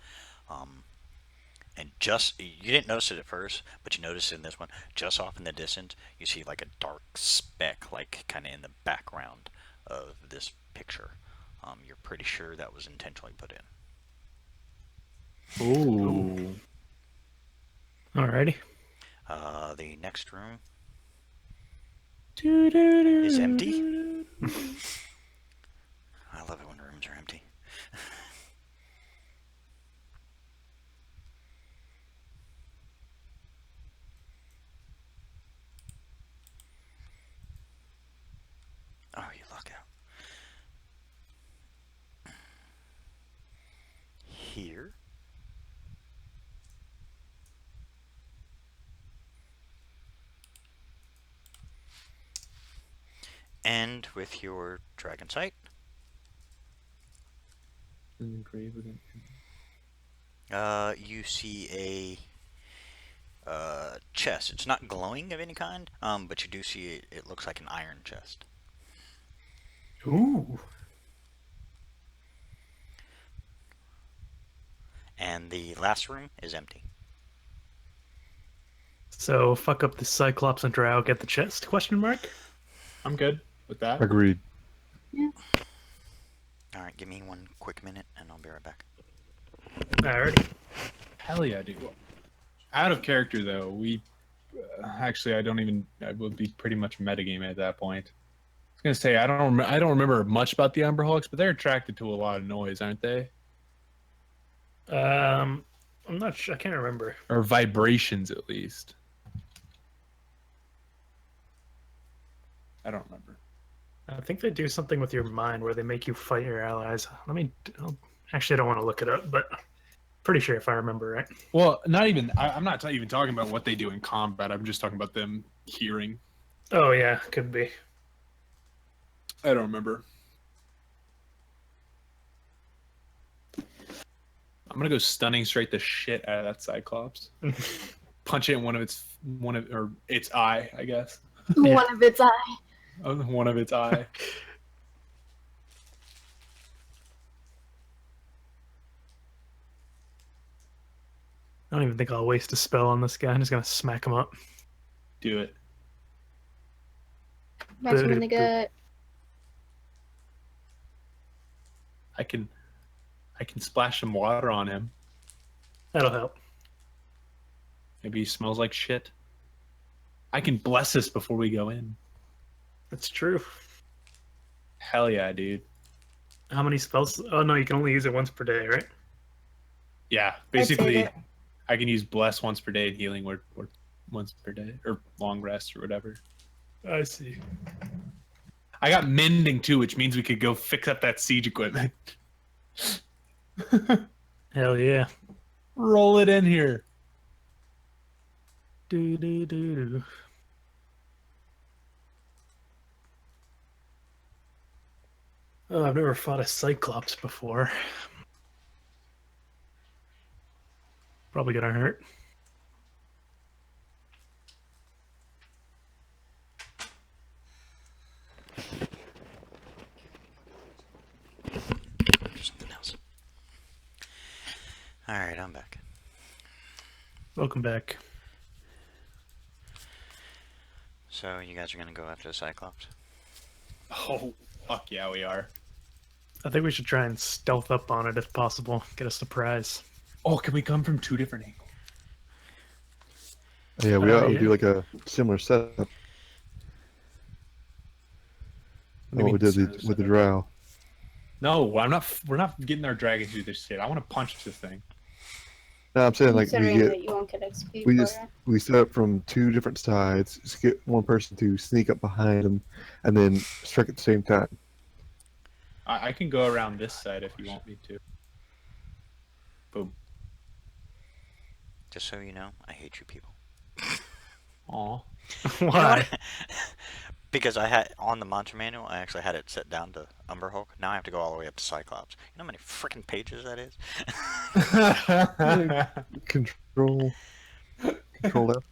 And you didn't notice it at first, but you notice in this one, just off in the distance, you see like a dark speck, like kind of in the background of this picture. You're pretty sure that was intentionally put in. Ooh. Alrighty. The next room is empty. I love it when rooms are empty. Oh, you luck out. Here. And with your dragon sight, you see a chest. It's not glowing of any kind, but you do see it looks like an iron chest. Ooh. And the last room is empty. So fuck up the Cyclops and Drow, get the chest? Question mark. I'm good with that. Agreed. Alright, give me one quick minute and I'll be right back. Alrighty. Hell yeah, dude. Out of character though, we actually I would be pretty much metagame at that point. I was gonna say I don't remember much about the Umber Hulks, but they're attracted to a lot of noise, aren't they? I'm not sure. I can't remember. Or vibrations at least. I don't remember. I think they do something with your mind where they make you fight your allies. Actually, I don't want to look it up, but pretty sure if I remember right. Well, not even. I'm not even talking about what they do in combat. I'm just talking about them hearing. Oh yeah, could be. I don't remember. I'm gonna go stunning straight the shit out of that Cyclops. Punch it in its eye, I guess. Yeah. One of its eye. One of its eye. don't even think I'll waste a spell on this guy. I'm just gonna smack him up. Do it. Punch him in the gut. I can splash some water on him. That'll help. Maybe he smells like shit. I can bless this before we go in. That's true. Hell yeah, dude. How many spells? Oh no, you can only use it once per day, right? Yeah, I'd say basically, that. I can use bless once per day and healing or once per day or long rest or whatever. I see. I got mending too, which means we could go fix up that siege equipment. Hell yeah. Roll it in here. Do do do do. Oh, I've never fought a Cyclops before. Probably gonna hurt. Something else. Alright, I'm back. Welcome back. So, you guys are gonna go after the Cyclops? Oh, fuck yeah, we are. I think we should try and stealth up on it if possible. Get a surprise. Oh, can we come from two different angles? Yeah, we Oh, ought to yeah. do like a similar setup. What do you What we mean, did similar with the setup? drow. No, I'm not. We're not getting our dragons through this shit. I want to punch this thing. No, I'm saying like Considering we get that you won't get XP we for just it. we set up from two different sides. Just get one person to sneak up behind them, and then strike at the same time. I can go around this side if you want me to. Boom. Just so you know, I hate you people. Aw. You know Why? what? Because I had, on the monster manual, I actually had it set down to Umber Hulk. Now I have to go all the way up to Cyclops. You know how many freaking pages that is? Control F.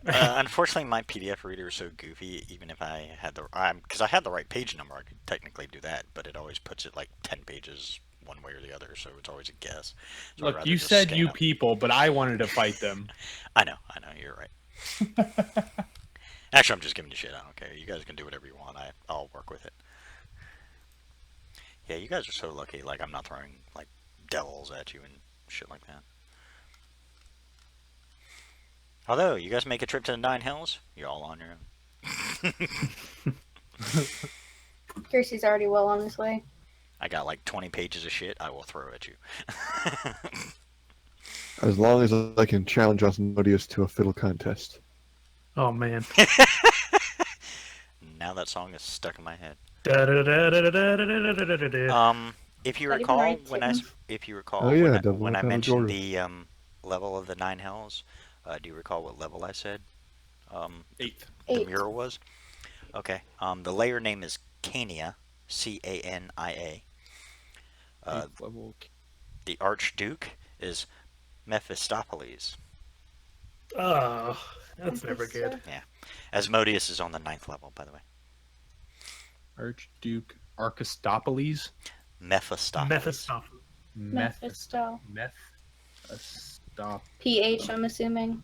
Unfortunately, my PDF reader is so goofy. Even if I had the, because I had the right page number, I could technically do that. But it always puts it like 10 pages one way or the other, so it's always a guess. So I'd Look, rather you just said scan you up. people, but I wanted to fight them. I know, you're right. Actually, I'm just giving you shit. I don't care. You guys can do whatever you want. I'll work with it. Yeah, you guys are so lucky. Like, I'm not throwing like devils at you and shit like that. Although, you guys make a trip to the Nine Hills, you're all on your own. Kiersey's already well on his way. I got like 20 pages of shit I will throw at you. As long as I can challenge Osmodeus to a fiddle contest. Oh man. Now that song is stuck in my head. Da-da-da-da-da-da-da-da-da-da. If you That even recall, right, if you recall, Oh, yeah, when Devil when I Without a mentioned Door. the level of the Nine Hells, do you recall what level I said? 8th. The 8. mural was? Okay. The layer name is Cania, C-A-N-I-A. 8th level. The Archduke is Mephistopheles. Oh, that's never good. Asmodeus is on the 9th level, by the way. Archduke Archistopolis. Mephistopheles. Mephistopheles. Mephisto. Mephistop. PH, I'm assuming.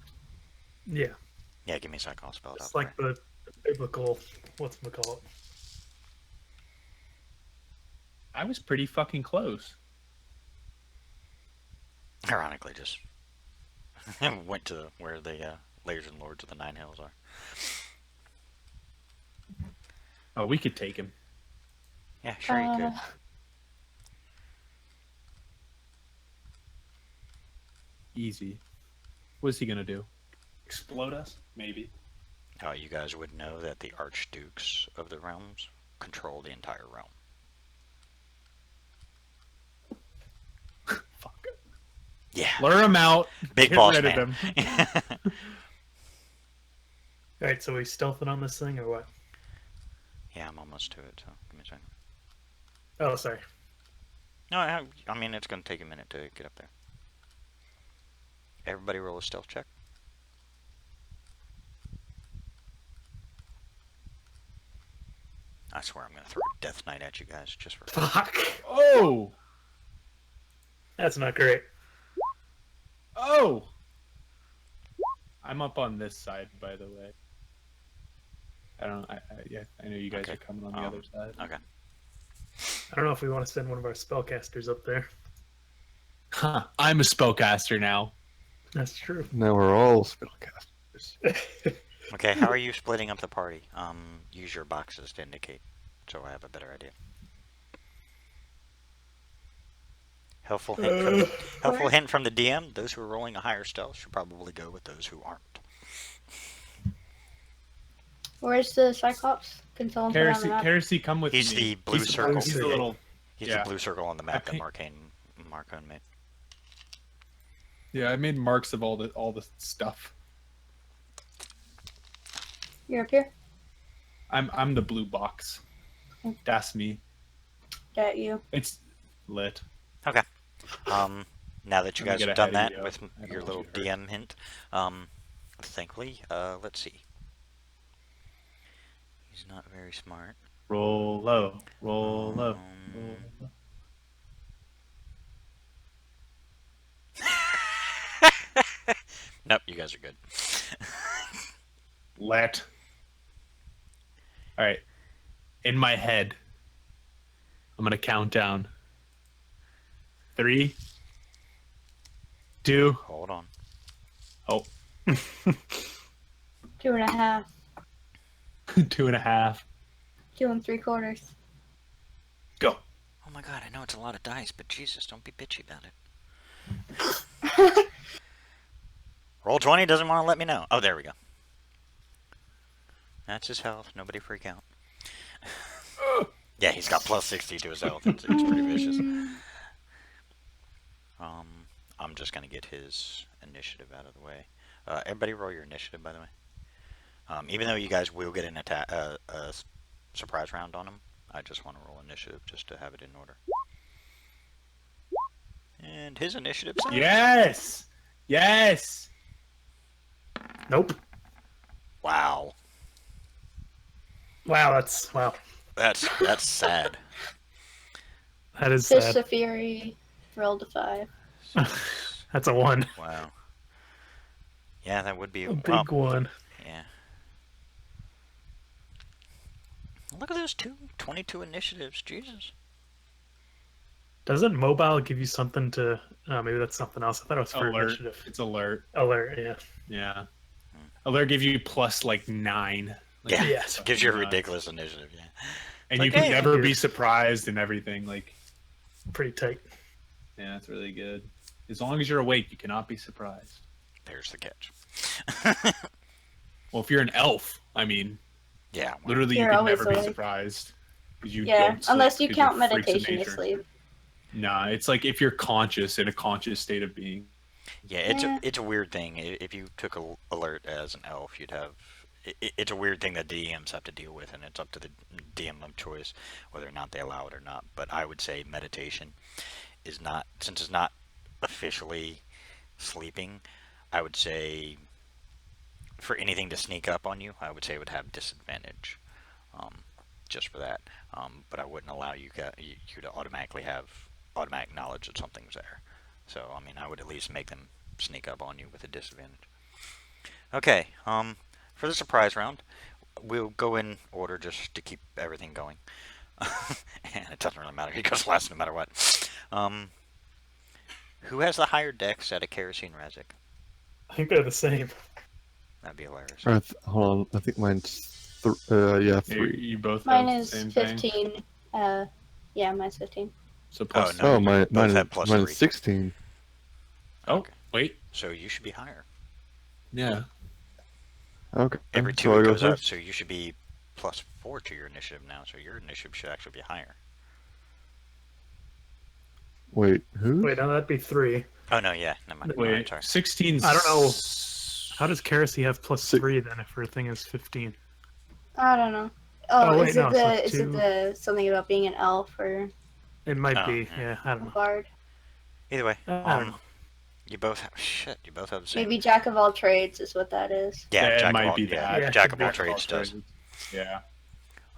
Yeah, Yeah, give me a second. I'll spell it out. it's like the biblical. Whatchamacallit. I was pretty fucking close. Ironically, just went to where the Layers and Lords of the Nine Hells are. Oh, we could take him. Yeah, sure you could. Easy. What's he gonna do? Explode us? Maybe. You guys would know that the Archdukes of the realms control the entire realm. Fuck. Yeah, Lure him out. big Get boss rid of man. All right, so we stealthing on this thing or what? Yeah, I'm almost to it, so give me a second. Oh, sorry. No, I mean, it's going to take a minute to get up there. Everybody roll a stealth check. I swear I'm going to throw a Death Knight at you guys just for fun. Fuck. Oh! That's not great. Oh! I'm up on this side, by the way. I don't. Yeah, I know you guys Okay. are coming on the other side. Okay. I don't know if we want to send one of our spellcasters up there. Huh. I'm a spellcaster now. That's true. Now we're all spellcasters. Okay, how are you splitting up the party? Use your boxes to indicate, so I have a better idea. Helpful hint from the DM: those who are rolling a higher stealth should probably go with those who aren't. Where's the Cyclops? Can someone put it on the map? Heresy, come with He's me. the blue He's circle. He's the little. He's Yeah. the blue circle on the map that think- Marcone made. Yeah, I made marks of all the stuff. You're up here? I'm the blue box. That's me. Got you. It's lit. Okay. Now that you Let me guys get have done ahead that of you. with I don't your want little you to hurt. DM hint, thankfully, let's see. He's not very smart. Roll low. Roll low. Roll low. Nope, you guys are good. Let. All right. In my head, I'm gonna count down. 3, 2. Hold on. Oh, 2.5. 2.5. 2 3/4. Go. Oh my god, I know it's a lot of dice, but Jesus, don't be bitchy about it. Roll 20 doesn't want to let me know. Oh, there we go. That's his health. Nobody freak out. Yeah, he's got plus 60 to his health. It's pretty vicious. I'm just going to get his initiative out of the way. Everybody roll your initiative, by the way. Even though you guys will get an attack, surprise round on him, I just want to roll initiative just to have it in order. And his initiative. Yes. Yes. Nope. Wow. Wow, That's sad. that is Fist sad. of Fury rolled a 5. That's a 1. Wow. Yeah, that would be A big one. Yeah. Look at those 22 initiatives. Jesus. Doesn't mobile give you something to? Maybe that's something else. I thought it was for Alert. initiative. It's alert. Alert, yeah. Yeah. Alert give you plus like 9. Like, Yeah. Yes. Gives you a nuts. ridiculous initiative. Yeah. And It's you like, can hey, never be dude. surprised and everything. Like, Pretty tight. yeah, it's really good. As long as you're awake, you cannot be surprised. There's the catch. Well, if you're an elf, I mean, Yeah. Well, literally, You're you can always never be awake. surprised. 'Cause you Yeah, don't sleep, unless you 'cause count you're freaks of meditation to nature. sleep. Nah, it's like if you're conscious in a conscious state of being. yeah, it's a weird thing. If you took alert as an elf, you'd have. It's a weird thing that DMs have to deal with, and it's up to the DM of choice whether or not they allow it or not. But I would say meditation is not, since it's not officially sleeping, I would say for anything to sneak up on you, I would say it would have disadvantage, just for that. But I wouldn't allow you to automatically have automatic knowledge that something's there. So I mean, I would at least make them sneak up on you with a disadvantage. Okay. For the surprise round, we'll go in order just to keep everything going. And it doesn't really matter. He goes last no matter what. Who has the higher dex out of Kerosene Razik? I think they're the same. That'd be hilarious. Hold on, I think mine's You, 3. you both Mine have is the same thing. 15. Yeah, mine's 15. So plus. no. Oh, you mine, both mine, have is, plus mine 3. is 16. Oh, Okay. wait. So you should be higher. Yeah. Okay. Every so 2 I it go goes up, first? so you should be plus 4 to your initiative now. So your initiative should actually be higher. Wait, who? Wait, no, that'd be 3. Oh no, yeah. Never mind. Wait. Alright, sorry. 16. I don't know. How does Kerosene have plus Si- 3 then if her thing is 15? I don't know. Oh, Oh, wait, is no, it so the is it 2. the something about being an elf or It might Oh, be. yeah. Yeah, I a don't know. bard? Either way, I don't know. you both have shit. You both have the same. Maybe jack of all trades is what that is. Yeah, it jack of might all, be yeah, that. Yeah, jack could of be all jack of trades does. Yeah.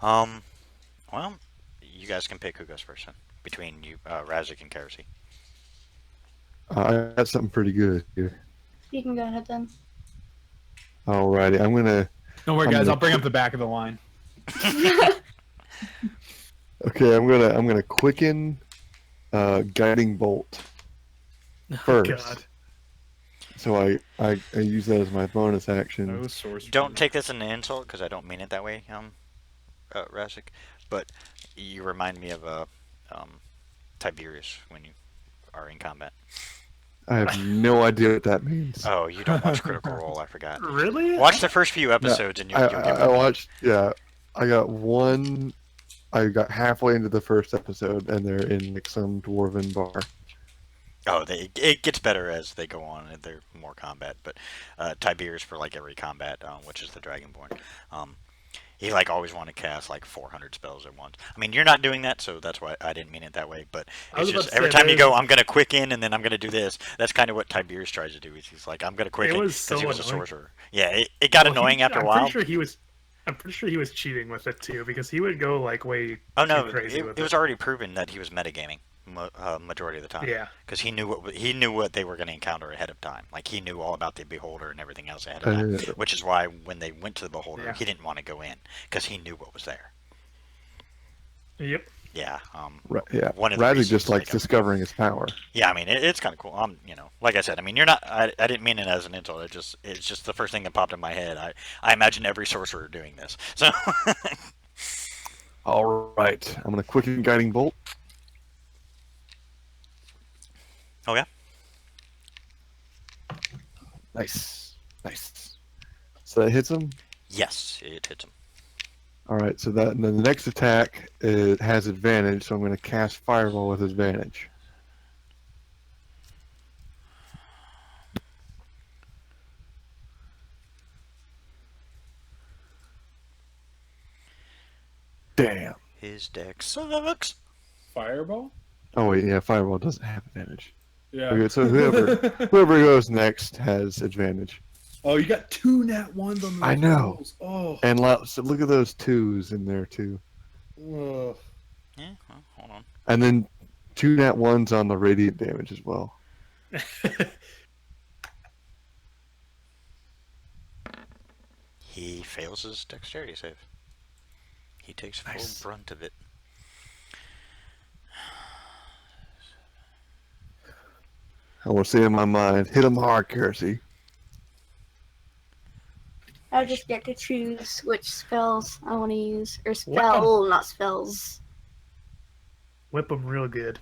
Well, you guys can pick who goes first then, between you, Razik and Kerosene. I got something pretty good here. You can go ahead then. Alrighty, I'm gonna. Don't worry, I'm guys. gonna I'll bring up the back of the line. Okay, I'm gonna quicken, guiding bolt first. Oh, God. So I use that as my bonus action. No sorcery. Don't take this as an insult, because I don't mean it that way, Rasik. But you remind me of Tiberius when you are in combat. I have no idea what that means. Oh, you don't watch Critical Role, I forgot. Really? Watch the first few episodes and you'll get I watched. Yeah, I got one. I got halfway into the first episode, and they're in like some dwarven bar. Oh, it gets better as they go on, and they're more combat. But Tiberius, for like every combat, which is the Dragonborn, he like always want to cast like 400 spells at once. I mean, you're not doing that, so that's why I didn't mean it that way. But I was it's about just to every say, time you there's- go, I'm gonna quicken, and then I'm gonna do this. That's kind of what Tiberius tries to do. He's like, I'm gonna quicken was because so he was a annoying. sorcerer. Yeah, it got annoying after a I'm while. Pretty sure he was. I'm pretty sure he was cheating with it too, because he would go like way Oh no, too crazy with it was already proven that he was metagaming majority of the time. Yeah. Because he knew what they were going to encounter ahead of time. Like he knew all about the beholder and everything else ahead of time. Which is why when they went to the beholder, Yeah. he didn't want to go in because he knew what was there. Yep. Yeah. Yeah, One of the Razik reasons just likes they got- discovering his power. Yeah, I mean it's kind of cool. Like I said, I mean you're not. I didn't mean it as an insult. It's just the first thing that popped in my head. I imagine every sorcerer doing this. So. All right, I'm gonna quicken guiding bolt. Okay. Nice. So that hits him. Yes, it hits him. All right, so that and then the next attack it has advantage, so I'm going to cast Fireball with advantage. Damn. His deck sucks. Fireball? Oh wait, yeah, Fireball doesn't have advantage. Yeah. Okay, so whoever goes next has advantage. Oh, you got 2 nat ones on the I know. rolls. Oh. And so look at those 2s in there too. Ugh. Yeah. Well, hold on. And then 2 nat 1s on the radiant damage as well. He fails his dexterity save. He takes full Nice. brunt of it. I will say in my mind, hit him hard, Kersey. I just get to choose which spells I want to use. Or Whip 'em. spell, not spells. Whip him real good.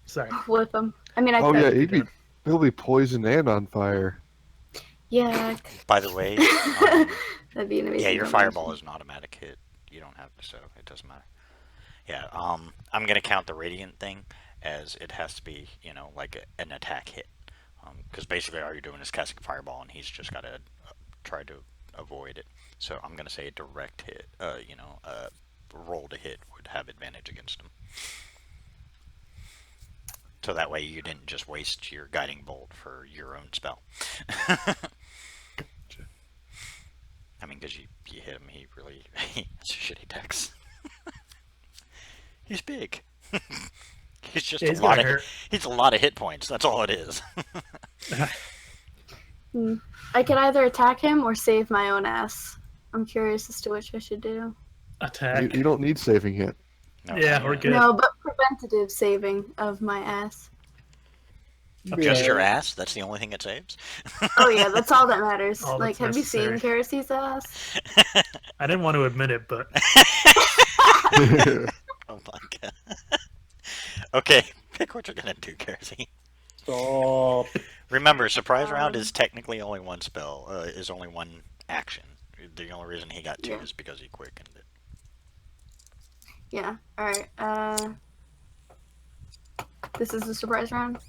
Sorry. Whip them. I mean, I Oh could. yeah, he'll be poisoned and on fire. Yeah, By the way, that'd be an amazing. yeah, your combination. fireball is an automatic hit. You don't have to, so it doesn't matter. Yeah, I'm gonna count the radiant thing as it has to be, like an attack hit, because basically all you're doing is casting fireball, and he's just gotta try to avoid it. So I'm gonna say a direct hit. Roll to hit would have advantage against him. So that way you didn't just waste your guiding bolt for your own spell. I mean, because you hit him, he really it's a shitty dex. He's big. He's just Yeah, a he's lot gonna of hurt. he's a lot of hit points. That's all it is. I could either attack him or save my own ass. I'm curious as to which I should do. Attack. You don't need saving hit. No, Yeah, we're good. No, but preventative saving of my ass. Just your ass. That's the only thing it saves. Oh yeah, that's all that matters. All Like, that's have you seen necessary. Kersey's ass? I didn't want to admit it, but Oh my god. Okay, pick what you're gonna do, Kersey. Stop. Remember, surprise round is technically only one spell. Is only one action. The only reason he got 2 Yeah. is because he quickened it. Yeah. All right. This is the surprise round.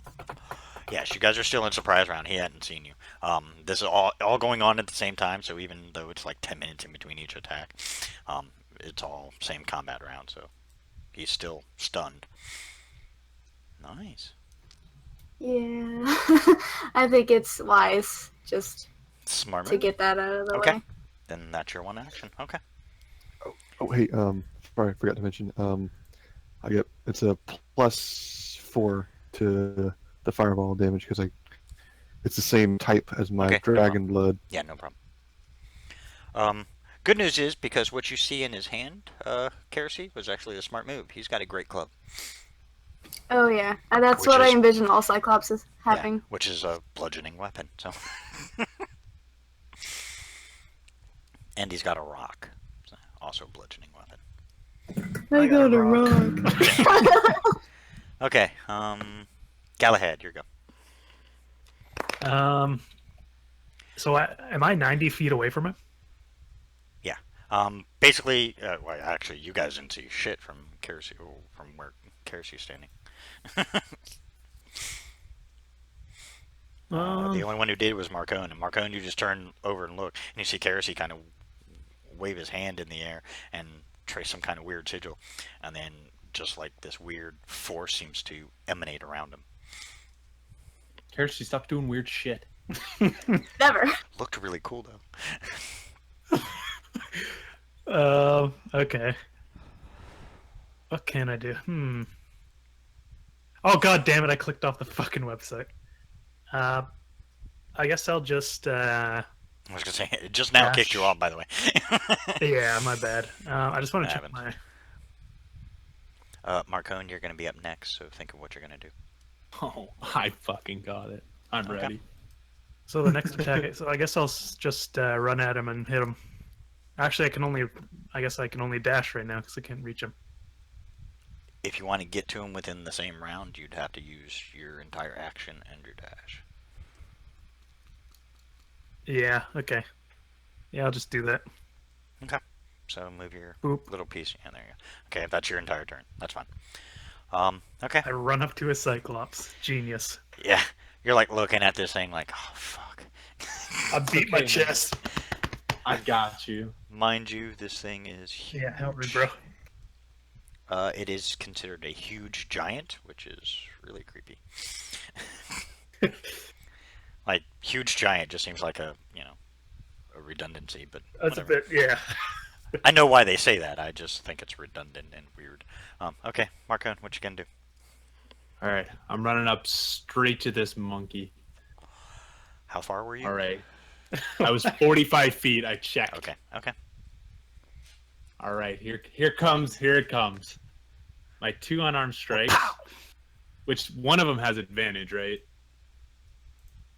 Yes, you guys are still in surprise round. He hadn't seen you. This is all going on at the same time. So even though it's like 10 minutes in between each attack, it's all same combat round. So he's still stunned. Nice. Yeah. I think it's wise just Smart to move. get that out of the Okay. way. Then that's your one action. Okay. Oh hey, sorry, I forgot to mention. It's a +4 to the fireball damage because it's the same type as my Okay. dragon blood. Yeah, no problem. Good news is, because what you see in his hand, Kersey, was actually a smart move. He's got a great club. Oh yeah, and that's Which what I is- envision all Cyclopses having. Yeah, which is a bludgeoning weapon. So, and he's got a rock, so also a bludgeoning weapon. I got a rock. Okay, Galahad, your go. So am I 90 feet away from him? Basically, well, actually, you guys didn't see shit from Kersey, from where Kersey's standing. The only one who did was Marcone, and Marcone, you just turn over and look, and you see Kersey kind of wave his hand in the air and trace some kind of weird sigil, and then just like this weird force seems to emanate around him. Kersey, stop doing weird shit. Never. Looked really cool though. Okay. What can I do? Oh god damn it! I clicked off the fucking website. I guess I'll just. I was gonna say, it just now kicked you off, by the way. Yeah, my bad. I just want to check happens. my. Marcone, you're gonna be up next, so think of what you're gonna do. Oh, I fucking got it. I'm Okay. ready. So the next attack. So I guess I'll just run at him and hit him. Actually, I guess I can only dash right now because I can't reach him. If you want to get to him within the same round, you'd have to use your entire action and your dash. Yeah. Okay. Yeah, I'll just do that. Okay. So move your Boop. little piece. Yeah, there you go. Okay, if that's your entire turn, that's fine. Okay. I run up to a Cyclops. Genius. Yeah, you're like looking at this thing like, oh fuck. I beat my Okay, man. chest. I got you. Mind you, this thing is huge. Yeah, help me, bro. It is considered a huge giant, which is really creepy. Like, huge giant just seems like a redundancy, but That's whatever. a bit. Yeah. I know why they say that. I just think it's redundant and weird. Okay, Marcone, what you gonna do? All right, I'm running up straight to this monkey. How far were you? All right, I was 45 feet. I checked. Okay. Okay. All right, here it comes. My 2 unarmed strikes, which one of them has advantage, right?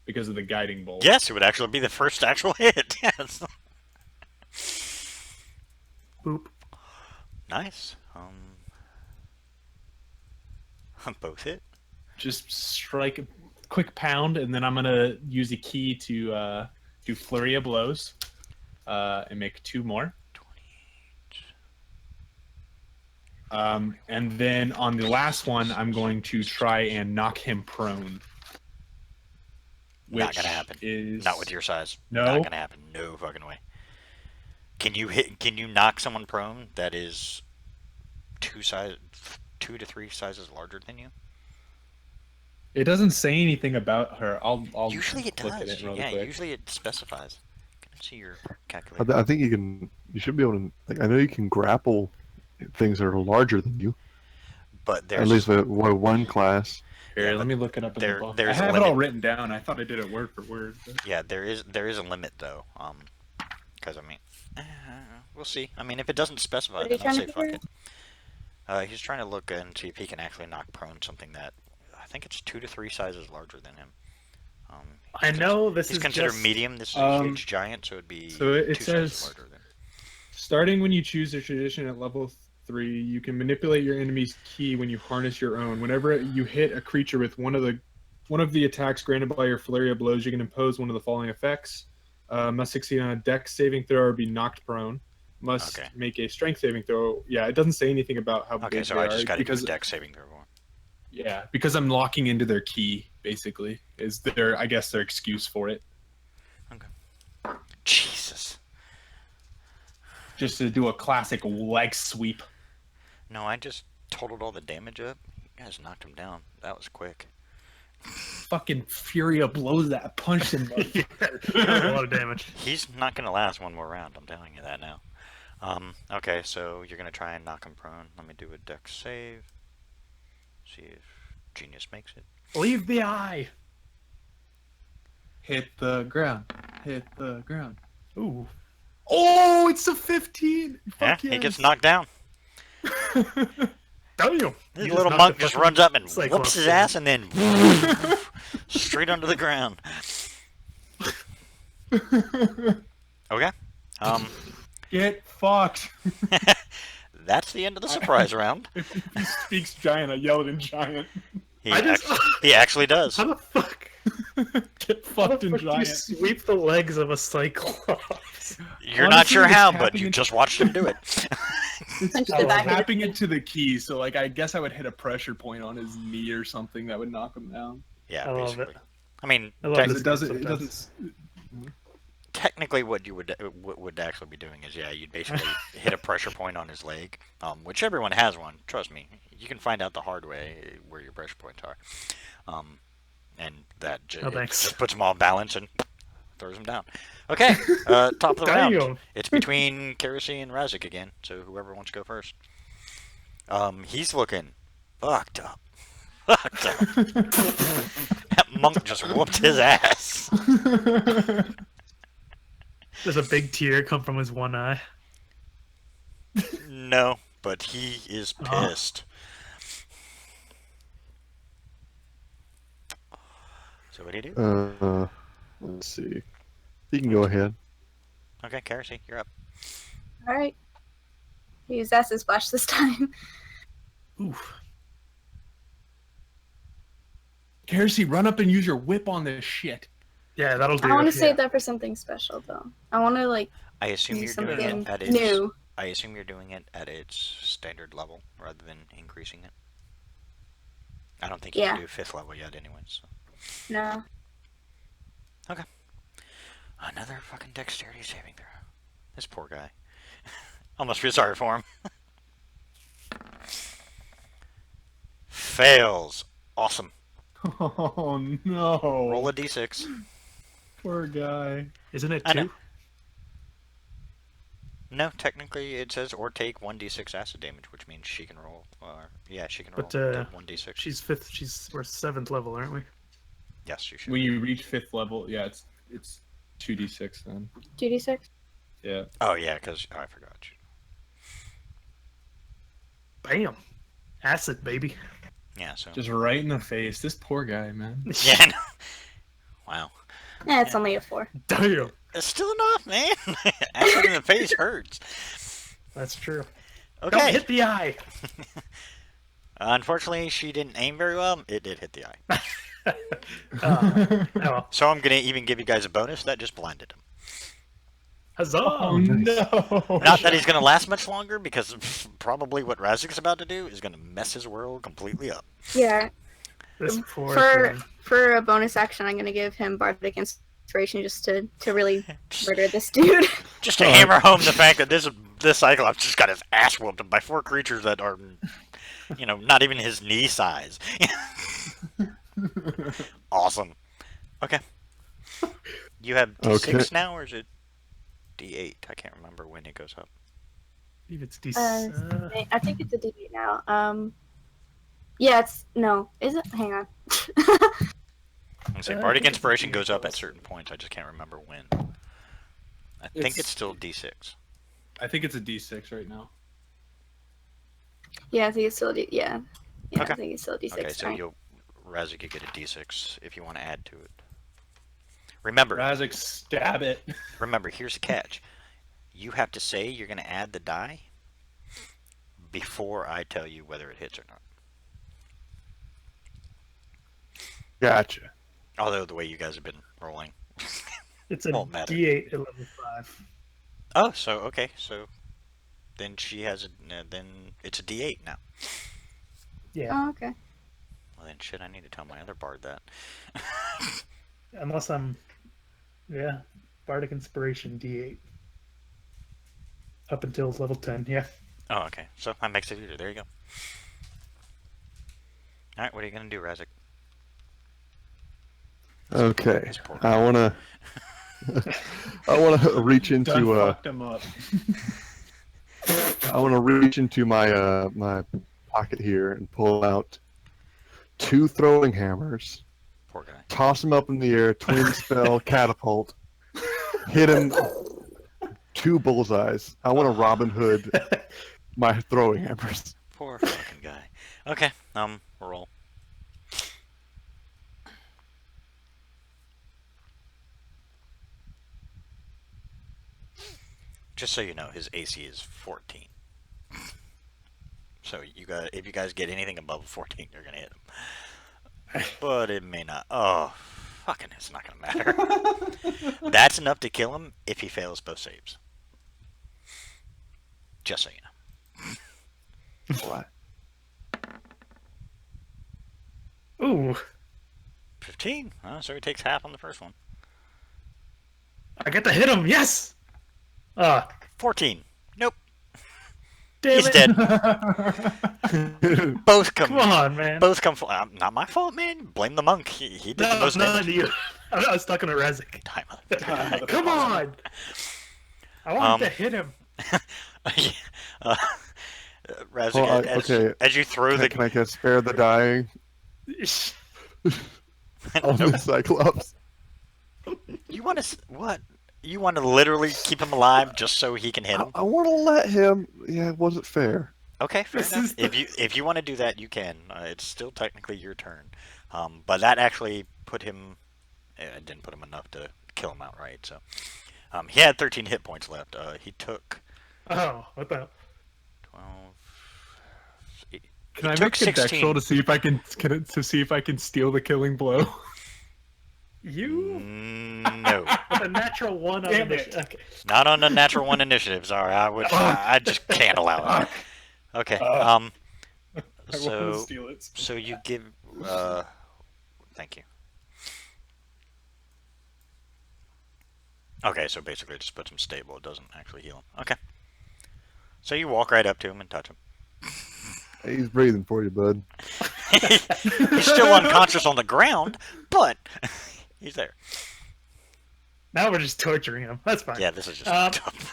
Because of the guiding bolt. Yes, it would actually be the first actual hit. Yes. Boop. Nice. Both hit. Just strike a quick pound, and then I'm gonna use a key to do flurry of blows, and make 2 more. 28. And then on the last one, I'm going to try and knock him prone. Not which gonna happen. Is Not with your size. No? Not gonna happen. No fucking way. Can you knock someone prone that is 2 to 3 sizes larger than you? It doesn't say anything about her. I'll Usually it look at does. it really Yeah, quick. usually it specifies. Can I see your calculator? I think you should be able to. Like, I know you can grapple things that are larger than you. But there's At least with one class. Here, Yeah, let me look it up in there- the book. I there's a have it all limit. written down. I thought I did it word for word. But... yeah, there is a limit though. Because I mean, we'll see. I mean, if it doesn't specify, What are you then I'll trying say to fuck figure it. He's trying to look and see if he can actually knock prone something that I think it's 2 to 3 sizes larger than him. I know this He's is considered just... medium. This is a huge giant, so it'd be so it 2 sizes says- larger than. Starting when you choose a tradition at level 3, you can manipulate your enemy's key when you harness your own. Whenever you hit a creature with one of the attacks granted by your flurry of blows, you can impose one of the following effects. Must succeed on a dex saving throw or be knocked prone. Must Okay. make a strength saving throw. Yeah, it doesn't say anything about how Okay, big so they I are just got to do because a dex saving throw. yeah, because I'm locking into their key. Basically, is their their excuse for it. Jesus. Just to do a classic leg sweep. No, I just totaled all the damage up. You guys knocked him down. That was quick. Fucking Furia blows that punch him. Yeah, that was a lot of damage. He's not going to last one more round. I'm telling you that now. Okay, so you're going to try and knock him prone. Let me do a dex save. See if Genius makes it. Leave the eye. Hit the ground. Hit the ground. Ooh. Oh, it's a 15. Yeah, Fuck he gets yes. knocked down. Damn. The little monk just runs up and whoops his ass and then straight under the ground. Okay. Get fucked. That's the end of the surprise round. If he speaks giant, I yell it in giant. He actually does. How the fuck? Get How fucked the in fuck do you giant. sweep the legs of a cyclops? You're not Honestly, sure it's how, but tapping you into- just watched him do it. Punch Oh, the back of Tapping it to the key, so like I guess I would hit a pressure point on his knee or something that would knock him down. Yeah, I love basically. it. I mean, I love tec- this. It doesn't. It Sometimes. doesn't. technically, what you would actually be doing is, yeah, you'd basically hit a pressure point on his leg, which everyone has one. Trust me, you can find out the hard way where your pressure points are, and that Oh, thanks. just puts him off balance and throws him down. Okay, top of the round. Damn. It's between Kerosene and Razik again, so whoever wants to go first. He's looking fucked up. Fucked up. That monk just whooped his ass. Does a big tear come from his one eye? No, but he is Uh-huh. pissed. So what do you do? Let's see. You can go ahead. Okay, Kerosene, you're up. All right. Use acid splash this time. Oof. Kerosene, run up and use your whip on this shit. Yeah, that'll do. I want it, to yeah. save that for something special, though. I want to like I assume do you're doing something it at its. new. I assume you're doing it at its standard level rather than increasing it. I don't think you Yeah. can do 5th level yet, anyways. So. No. Another fucking dexterity saving throw. This poor guy. Almost feel sorry for him. Fails. Awesome. Oh no! Roll a d6. Poor guy. Isn't it I know. 2? No, technically it says or take 1d6 acid damage, which means she can roll. Yeah, she can roll But, the 1d6. She's 5th. We're 7th level, aren't we? Yes, you should. When you reach 5th level, yeah, it's 2d6 then. 2d6. Yeah. Oh yeah, because I forgot you. Bam. Acid, baby. Yeah, so. Just right in the face. This poor guy, man. Yeah. No. Wow. Yeah, it's only a 4. Damn. It's still enough, man. Acid in the face hurts. That's true. Don't Okay. hit the eye. Unfortunately, she didn't aim very well. It did hit the eye. Oh, So I'm gonna even give you guys a bonus that just blinded him. huzzah. Oh no! Not that he's gonna last much longer, because probably what Razik's about to do is gonna mess his world completely up. Yeah. This poor For thing. for a bonus action, I'm going to give him Bardic Inspiration just to really murder this dude. Just to hammer home the fact that this Cyclops just got his ass whooped by 4 creatures that are, not even his knee size. Awesome. Okay. You have D6 Okay. now, or is it D8? I can't remember when it goes up. I believe it's D. I think it's a D8 now. Yeah, it's no. Is it? Hang on. I'm saying I Bardic think it's Inspiration D8 goes up at also. certain points. I just can't remember when. I think it's It's- still D6. I think it's a d6 right now. Yeah, I think it's still D. Yeah. Yeah, Okay. I think it's still D6. Okay, so right? Razik, you get a D6 if you want to add to it. Remember, Razik, stab it. here's the catch. You have to say you're going to add the die before I tell you whether it hits or not. Gotcha. Although the way you guys have been rolling. It's a Won't matter. D8 at level 5. Oh, so okay, so then she has then it's a D8 now. Yeah. Oh, okay. Well then, shit, I need to tell my other bard that. Unless I'm. Yeah. Bardic Inspiration D8. Up until level 10, yeah. Oh, okay. So that makes it easier. There you go. All right, what are you gonna do, Razik? Okay. This poor I wanna reach Done into fucked him up. I wanna reach into my my pocket here and pull out 2 throwing hammers, Poor guy. toss him up in the air, twin spell, catapult, hit him 2 bullseyes. I want to Robin Hood my throwing hammers. Poor fucking guy. Okay, roll. Just so you know, his AC is 14. So if you guys get anything above a 14, you're gonna hit him. But it may not. Oh, fucking, it's not gonna matter. That's enough to kill him if he fails both saves. Just so you know. What? Ooh, 15. So he takes half on the first one. I get to hit him. Yes. 14. Nope. Damn He's it. dead. Both come. Come on, man. Both come. Not my fault, man. Blame the monk. He did the No, most none damage. of you. I was stuck on a Rezik. Die, Come on. I want to hit him. Razik, Well, okay. as you throw Can I get spare the dying on the Cyclops? You want to what? You want to literally keep him alive just so he can hit him? I want to let him. Yeah, it wasn't fair. Okay, fair This enough. is the- If you want to do that, you can. It's still technically your turn. But that actually put him. It didn't put him enough to kill him outright. So he had 13 hit points left. He took Oh, what the hell? 12. Can I took make a dex 16. roll to see if I can steal the killing blow? You? No, With a natural 1 on Damn the... it. Okay. not on the natural 1 initiative. Sorry, I just can't allow it. Okay. I want to So steal it. so you give. Thank you. Okay, so basically it just puts him stable. It doesn't actually heal him. Okay. So you walk right up to him and touch him. He's breathing for you, bud. He's still unconscious on the ground, but he's there. Now we're just torturing him. That's fine. Yeah, this is just Um, fucked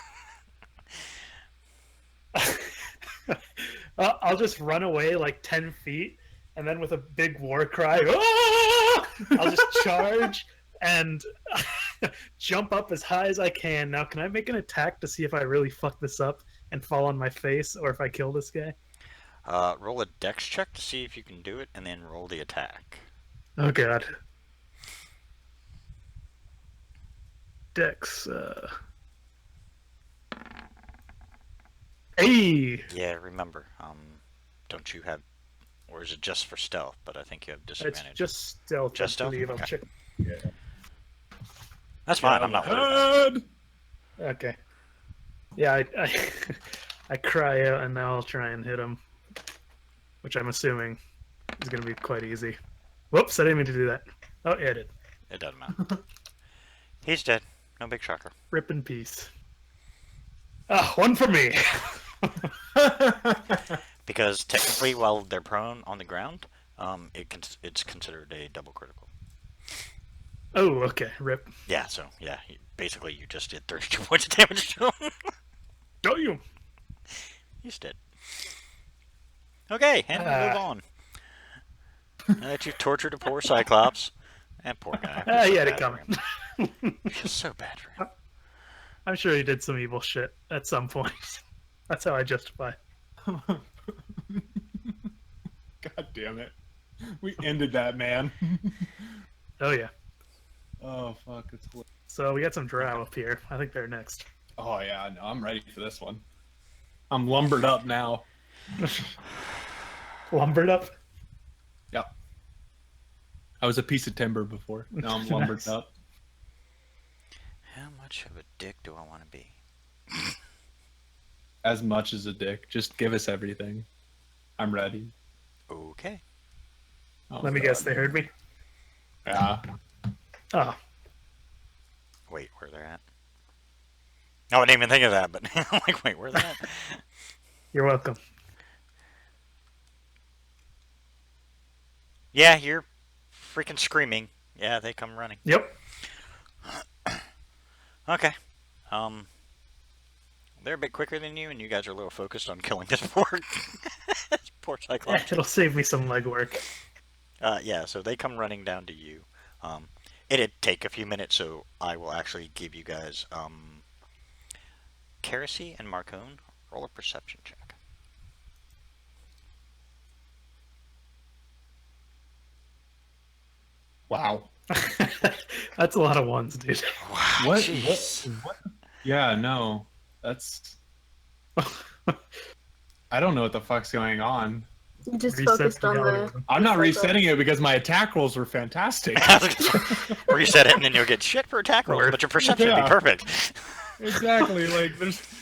up. I'll just run away like 10 feet, and then with a big war cry, "Ah!" I'll just charge and jump up as high as I can. Now, can I make an attack to see if I really fuck this up and fall on my face, or if I kill this guy? Roll a dex check to see if you can do it, and then roll the attack. Oh god. Dex. Hey! Yeah, remember, don't you have, or is it just for stealth? But I think you have It's disadvantage. just stealth. Just I believe. stealth? I'll Okay. check. That's fine. I'm not worried. About it. Head! Okay. Yeah, I I cry out and now I'll try and hit him, which I'm assuming is going to be quite easy. Whoops! I didn't mean to do that. Oh, yeah, I did. It doesn't matter. He's dead. No big shocker. Rip in peace. Ah, one for me. Because technically, while they're prone on the ground, it's considered a double critical. Oh, okay. Rip. Yeah. So yeah, basically you just did 32 points of damage to him. Don't you? He's dead. Okay, and we move on. Now that you've tortured a poor Cyclops, that poor guy. I feel He so had it bad for coming. him. I feel so bad for him. I'm sure he did some evil shit at some point. That's how I justify. God damn it. We ended that, man. Oh yeah. Oh, fuck. It's hilarious. So we got some drow up here. I think they're next. Oh, yeah. No, I'm ready for this one. I'm lumbered up now. Lumbered up. Yep. I was a piece of timber before. Now I'm lumbered Nice. up. How much of a dick do I want to be? As much as a dick. Just give us everything. I'm ready. Okay. Oh, Let me God. guess, they heard me. Yeah. Oh, Wait, where they're at? No, I didn't even think of that, but I'm like, wait, where they at? you're welcome. Yeah, you're freaking screaming. Yeah, they come running. Yep. Okay. They're a bit quicker than you, and you guys are a little focused on killing this poor Cyclops. It'll save me some legwork. Yeah, so they come running down to you. It'd take a few minutes, so I will actually give you guys Kersey and Marcone, roll a perception check. Wow. That's a lot of ones, dude. Wow, What? jeez. What? Yeah, no. That's. I don't know what the fuck's going on. You just Reset focused on the the. algorithm. I'm not Cycle. resetting it because my attack rolls were fantastic. Reset it and then you'll get shit for attack rolls, but your perception would be Yeah. perfect. Exactly. Like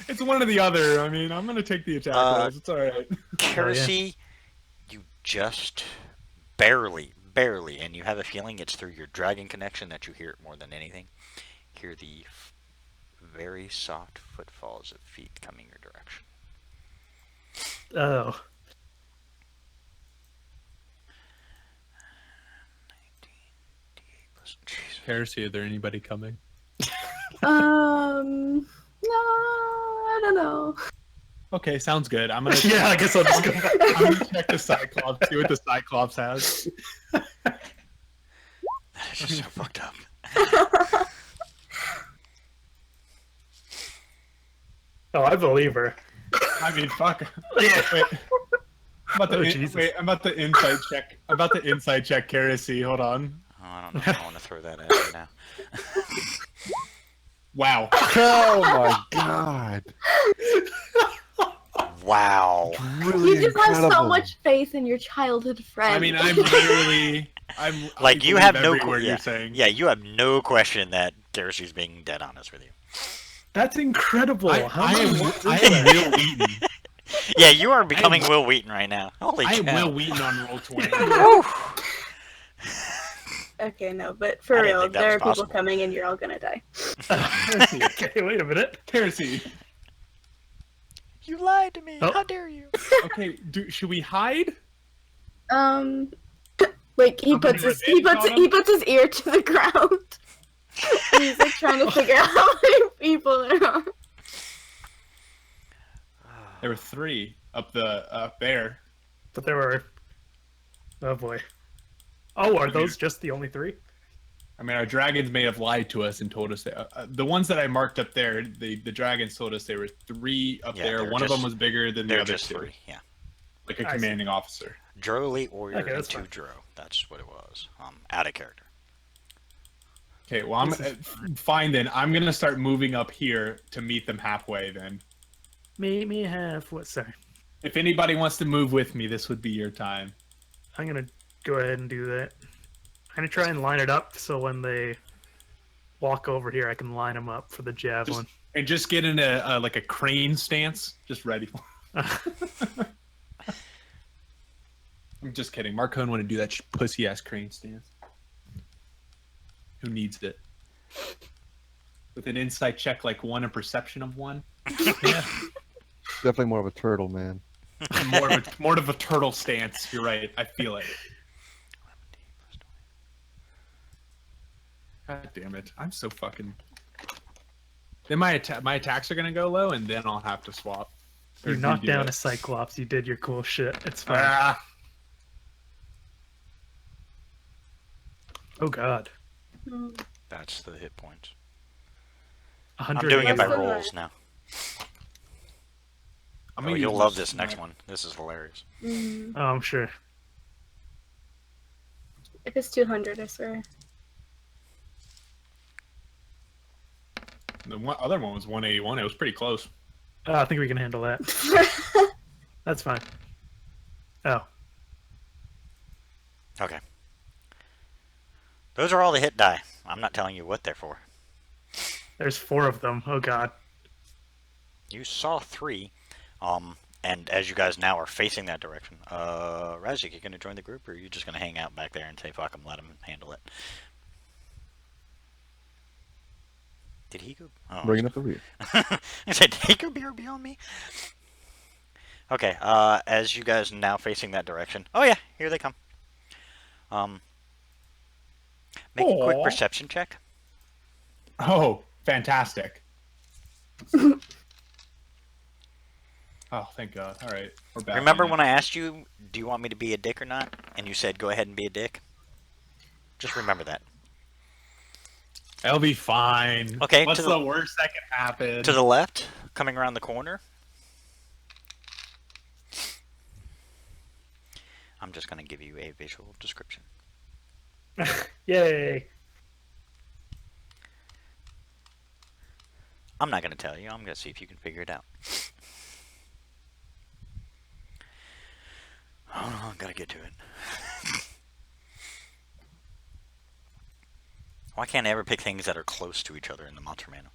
it's one or the other. I mean, I'm gonna take the attack rolls. It's all right. Kersey, you just barely, and you have a feeling it's through your dragon connection that you hear it more than anything. Hear the very soft footfalls of feet coming your direction. Oh. 19d8 plus. Jesus. Heresy, are there anybody coming? No, I don't know. Okay, sounds good. I'm gonna Yeah, I guess I'll just go back. I'm gonna check the Cyclops, see what the Cyclops has. That is just so fucked up. Oh, I believe her. I mean, fuck. Yeah. Wait. Oh, Jesus. I'm about to inside check. I'm about to inside check Kersey. Hold on. Oh, I don't know if I want to throw that at you now. Wow. Oh my god! Wow. Really You just have so incredible. much faith in your childhood friend. I mean, I'm literally. Like, I you believe have no every word yeah, you're saying. yeah, you have no question that Kersey's being dead honest with you. That's incredible. I am Will Wheaton. Yeah, you are becoming Will Wheaton right now. Holy I am cow. Will Wheaton on roll 20. Okay, no, but for I didn't real, think that there was are people possible. coming and you're all gonna die. Okay, wait a minute. Kersey. You lied to me. Oh. How dare you? Okay, should we hide? Like he How many puts his revenge on him? he puts his ear to the ground. And he's like trying to figure out how many people there are. There were 3 up there. But there were. Oh boy. Oh, are those just the only 3? I mean, our dragons may have lied to us and told us that the ones that I marked up there, the dragons told us there were 3 up Yeah, there. they're One of just- them was bigger than the They're other just 2, 3. Yeah. like a I see. commanding officer. Drow Elite Warrior Okay, and that's 2 fine. Drow. That's what it was. Out of character. Okay, well, I'm fine then. I'm gonna start moving up here to meet them halfway. Then, Meet me half. What? Sorry. if anybody wants to move with me, this would be your time. I'm gonna go ahead and do that. I'm gonna try and line it up so when they walk over here, I can line them up for the javelin. And just get in a like a crane stance, just ready. I'm just kidding. Marcone want to do that pussy ass crane stance. Who needs it? With an insight check like 1 and perception of 1. Yeah. Definitely more of a turtle, man. more of a turtle stance. You're right. I feel it. God damn it! I'm so fucking. Then my attacks are gonna go low, and then I'll have to swap. Or You knocked redo down it. a Cyclops. You did your cool shit. It's fine. Ah, Oh god. That's the hit points. 100. I'm doing it by Less than rolls now. I'm Oh, gonna you'll use love my this next snipe. one. This is hilarious. Mm, Oh, I'm sure. if it's 200, I swear. The other one was 181. It was pretty close. I think we can handle that. That's fine. Oh. Okay. Those are all the hit die. I'm not telling you what they're for. There's 4 of them. Oh god. You saw 3, and as you guys now are facing that direction, Razik, you gonna join the group, or are you just gonna hang out back there and say fuck him, let him handle it? Did he go? Oh, Bringing up the rear. I said, did he go beyond me? Okay, as you guys are now facing that direction, oh yeah, here they come. Make a quick Aw. perception check. Oh, fantastic. Oh, thank God. All right. We're back. Remember when I asked you, do you want me to be a dick or not? And you said, go ahead and be a dick? Just remember that. I'll be fine. Okay, What's to the the- worst that can happen? To the left, coming around the corner. I'm just going to give you a visual description. Yay! I'm not going to tell you. I'm going to see if you can figure it out. Oh, I gotta get to it. Why can't I ever pick things that are close to each other in the Monster Manual?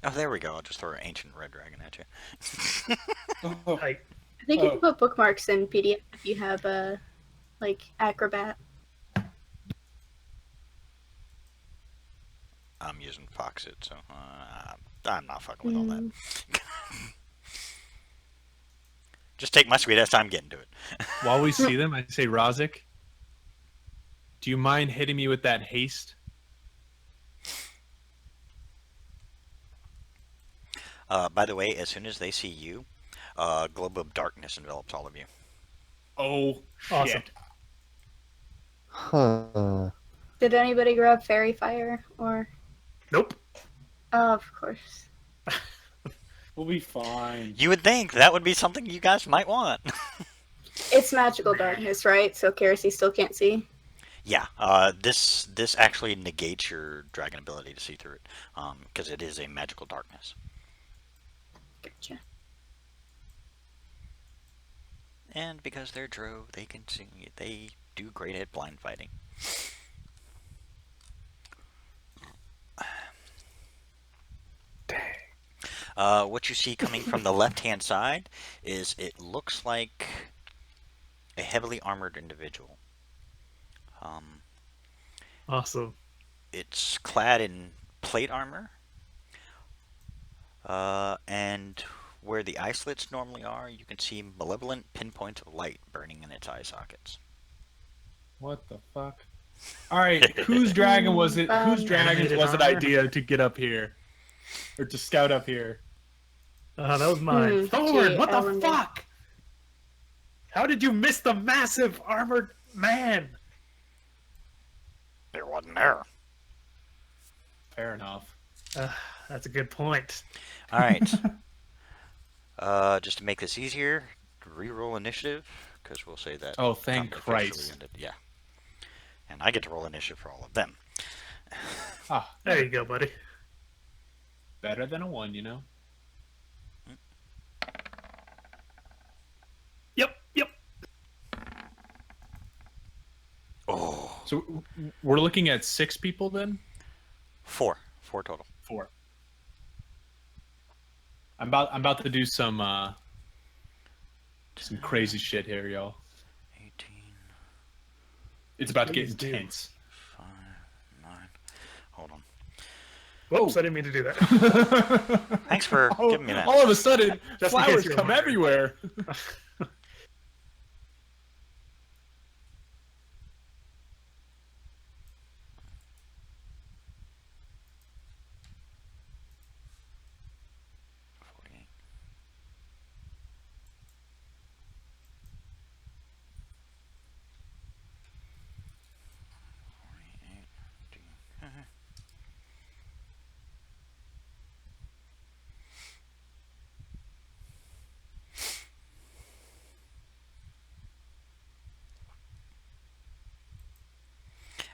Oh, there we go. I'll just throw an ancient red dragon at you. Like, I think you Oh. can put bookmarks in PDF if you have a like Acrobat. I'm using Foxit, so I'm not fucking with all that. Just take my sweet ass time getting to it. While we see them, I say, Razik, do you mind hitting me with that haste? By the way, as soon as they see you, a globe of darkness envelops all of you. Oh, Awesome. shit. Huh. Did anybody grab fairy fire or? Nope. Oh, of course. We'll be fine. You would think that would be something you guys might want. It's magical darkness, right? So Kerosene still can't see. Yeah, this actually negates your dragon ability to see through it, because it is a magical darkness. Gotcha. And because they're Drow, they can see. They do great at blind fighting. What you see coming from the left-hand side is it looks like a heavily armored individual. Awesome. It's clad in plate armor, and where the eye slits normally are, you can see malevolent pinpoints of light burning in its eye sockets. What the fuck? All right, whose dragon was it? Whose dragon Animated was it armor. idea to get up here, or to scout up here? That was mine. Thorn, Gee, what I the wonder. fuck? How did you miss the massive armored man? There wasn't there. Fair enough. That's a good point. All right. Just to make this easier, reroll initiative, because we'll say that. Oh, thank combat officially Christ. ended. Yeah. And I get to roll initiative for all of them. Ah, There you go, buddy. better than a 1, you know. Yep. Oh, So we're looking at 6 people then? 4 total. 4. I'm about to do some crazy shit here, y'all. 18, It's about to get Please do. intense. 5, 9. Hold on. Whoops, I didn't mean to do that. Thanks for giving me that. All of a sudden, Just in case flowers you were come wondering. everywhere. 48.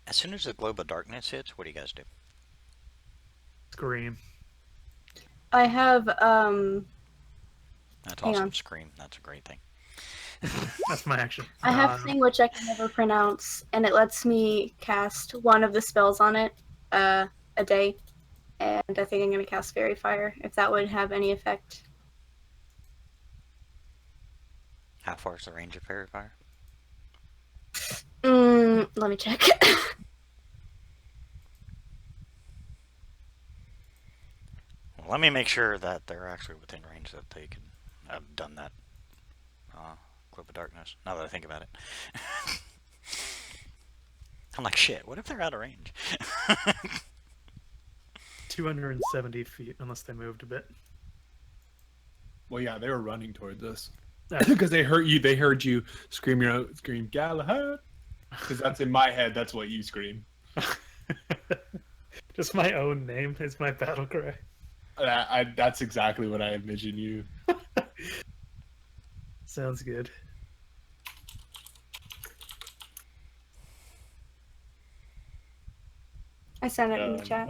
As soon as the globe of darkness hits, what do you guys do? Scream. I have That's Hang awesome. on. Scream. That's a great thing. That's my action. I have a thing which I can never pronounce, and it lets me cast one of the spells on it a day. And I think I'm going to cast Fairy Fire, if that would have any effect. How far is the range of fairy fire? Let me check. Well, let me make sure that they're actually within range that they can have done that globe of darkness. Now that I think about it. I'm like, shit, what if they're out of range? 270 feet, unless they moved a bit. Well, yeah, they were running towards us. Because they heard you. They heard you scream Galahad. Because that's in my head. That's what you scream. Just my own name is my battle cry. That's exactly what I envision you. Sounds good. I sent it in the chat.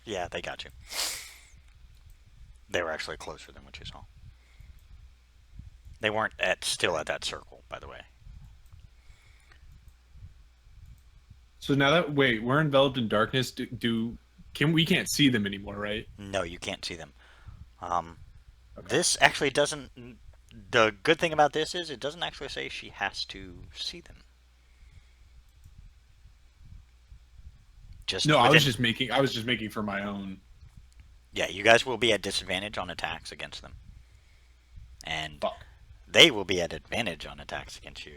Yeah, they got you. They were actually closer than what you saw. They weren't still at that circle, by the way. So now that we're enveloped in darkness. We can't see them anymore, right? No, you can't see them. This actually doesn't. The good thing about this is it doesn't actually say she has to see them. No, I was just making for my own. Yeah, you guys will be at disadvantage on attacks against them, and Fuck. they will be at advantage on attacks against you.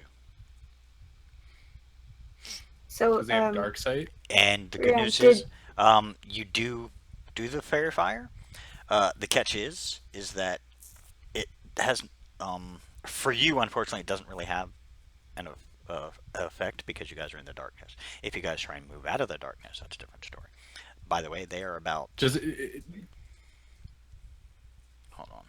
So Because they have dark sight. And the good news is, you do the fairy fire. The catch is that it has, for you, unfortunately, it doesn't really have an effect because you guys are in the darkness. If you guys try and move out of the darkness, that's a different story. By the way, they are about. Hold on.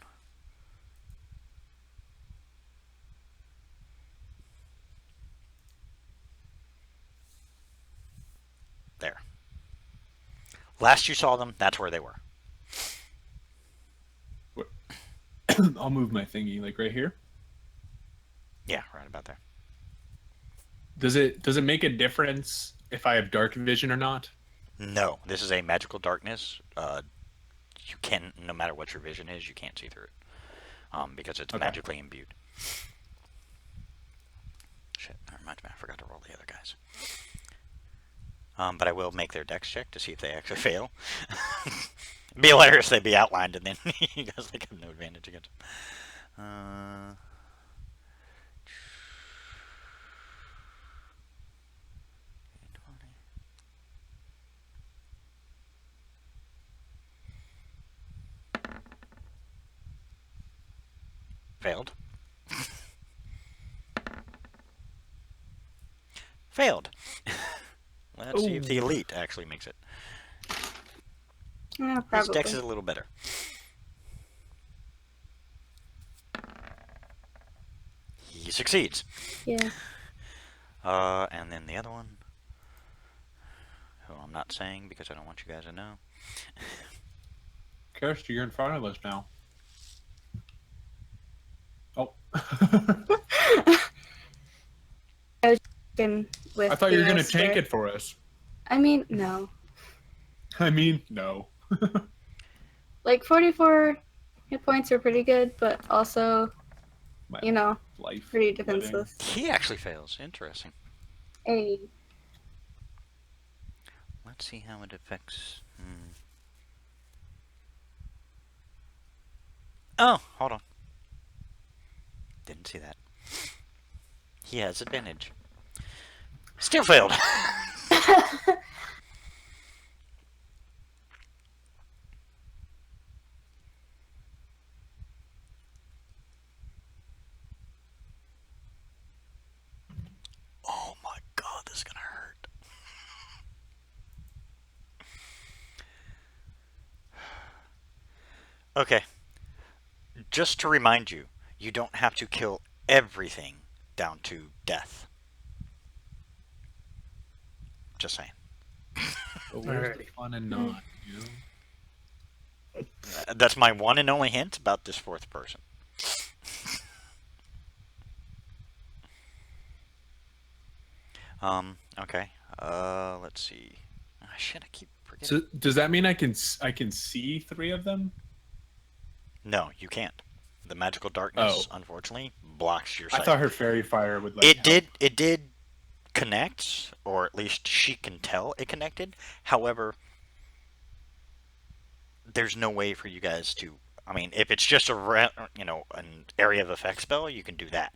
There. Last you saw them, that's where they were. I'll move my thingy like right here. Yeah, right about there. Does it make a difference if I have dark vision or not? No, this is a magical darkness. You can, no matter what your vision is, you can't see through it. Because it's magically imbued. Shit, that reminds me, I forgot to roll the other guys. But I will make their dex check to see if they actually fail. It'd be hilarious if they'd be outlined and then you guys have no advantage against them. Failed. Failed. Let's see if the elite actually makes it. Yeah, His probably. dex is a little better. He succeeds. Yeah. And then the other one, who I'm not saying because I don't want you guys to know. Kirsty, you're in front of us now. Oh. With I thought you were going to Master. tank it for us. I mean, no. No. Like 44 hit points are pretty good, but also, My you know, life. pretty living. defenseless. He actually fails. Interesting. Hey. Let's see how it affects. Oh, hold on. Didn't see that. He has advantage. Still failed. Oh my god, this is gonna hurt. Okay. Just to remind you, you don't have to kill everything down to death. Just saying. But where's the Alright. fun and not? You know? That's my one and only hint about this fourth person. Okay. Let's see. Oh, shit, I keep forgetting. So does that mean I can see three of them? No, you can't. The magical darkness, unfortunately, blocks your sight. I thought her fairy fire would like. It did connect, or at least she can tell it connected. However, there's no way for you guys to. I mean, if it's just an area of effect spell, you can do that.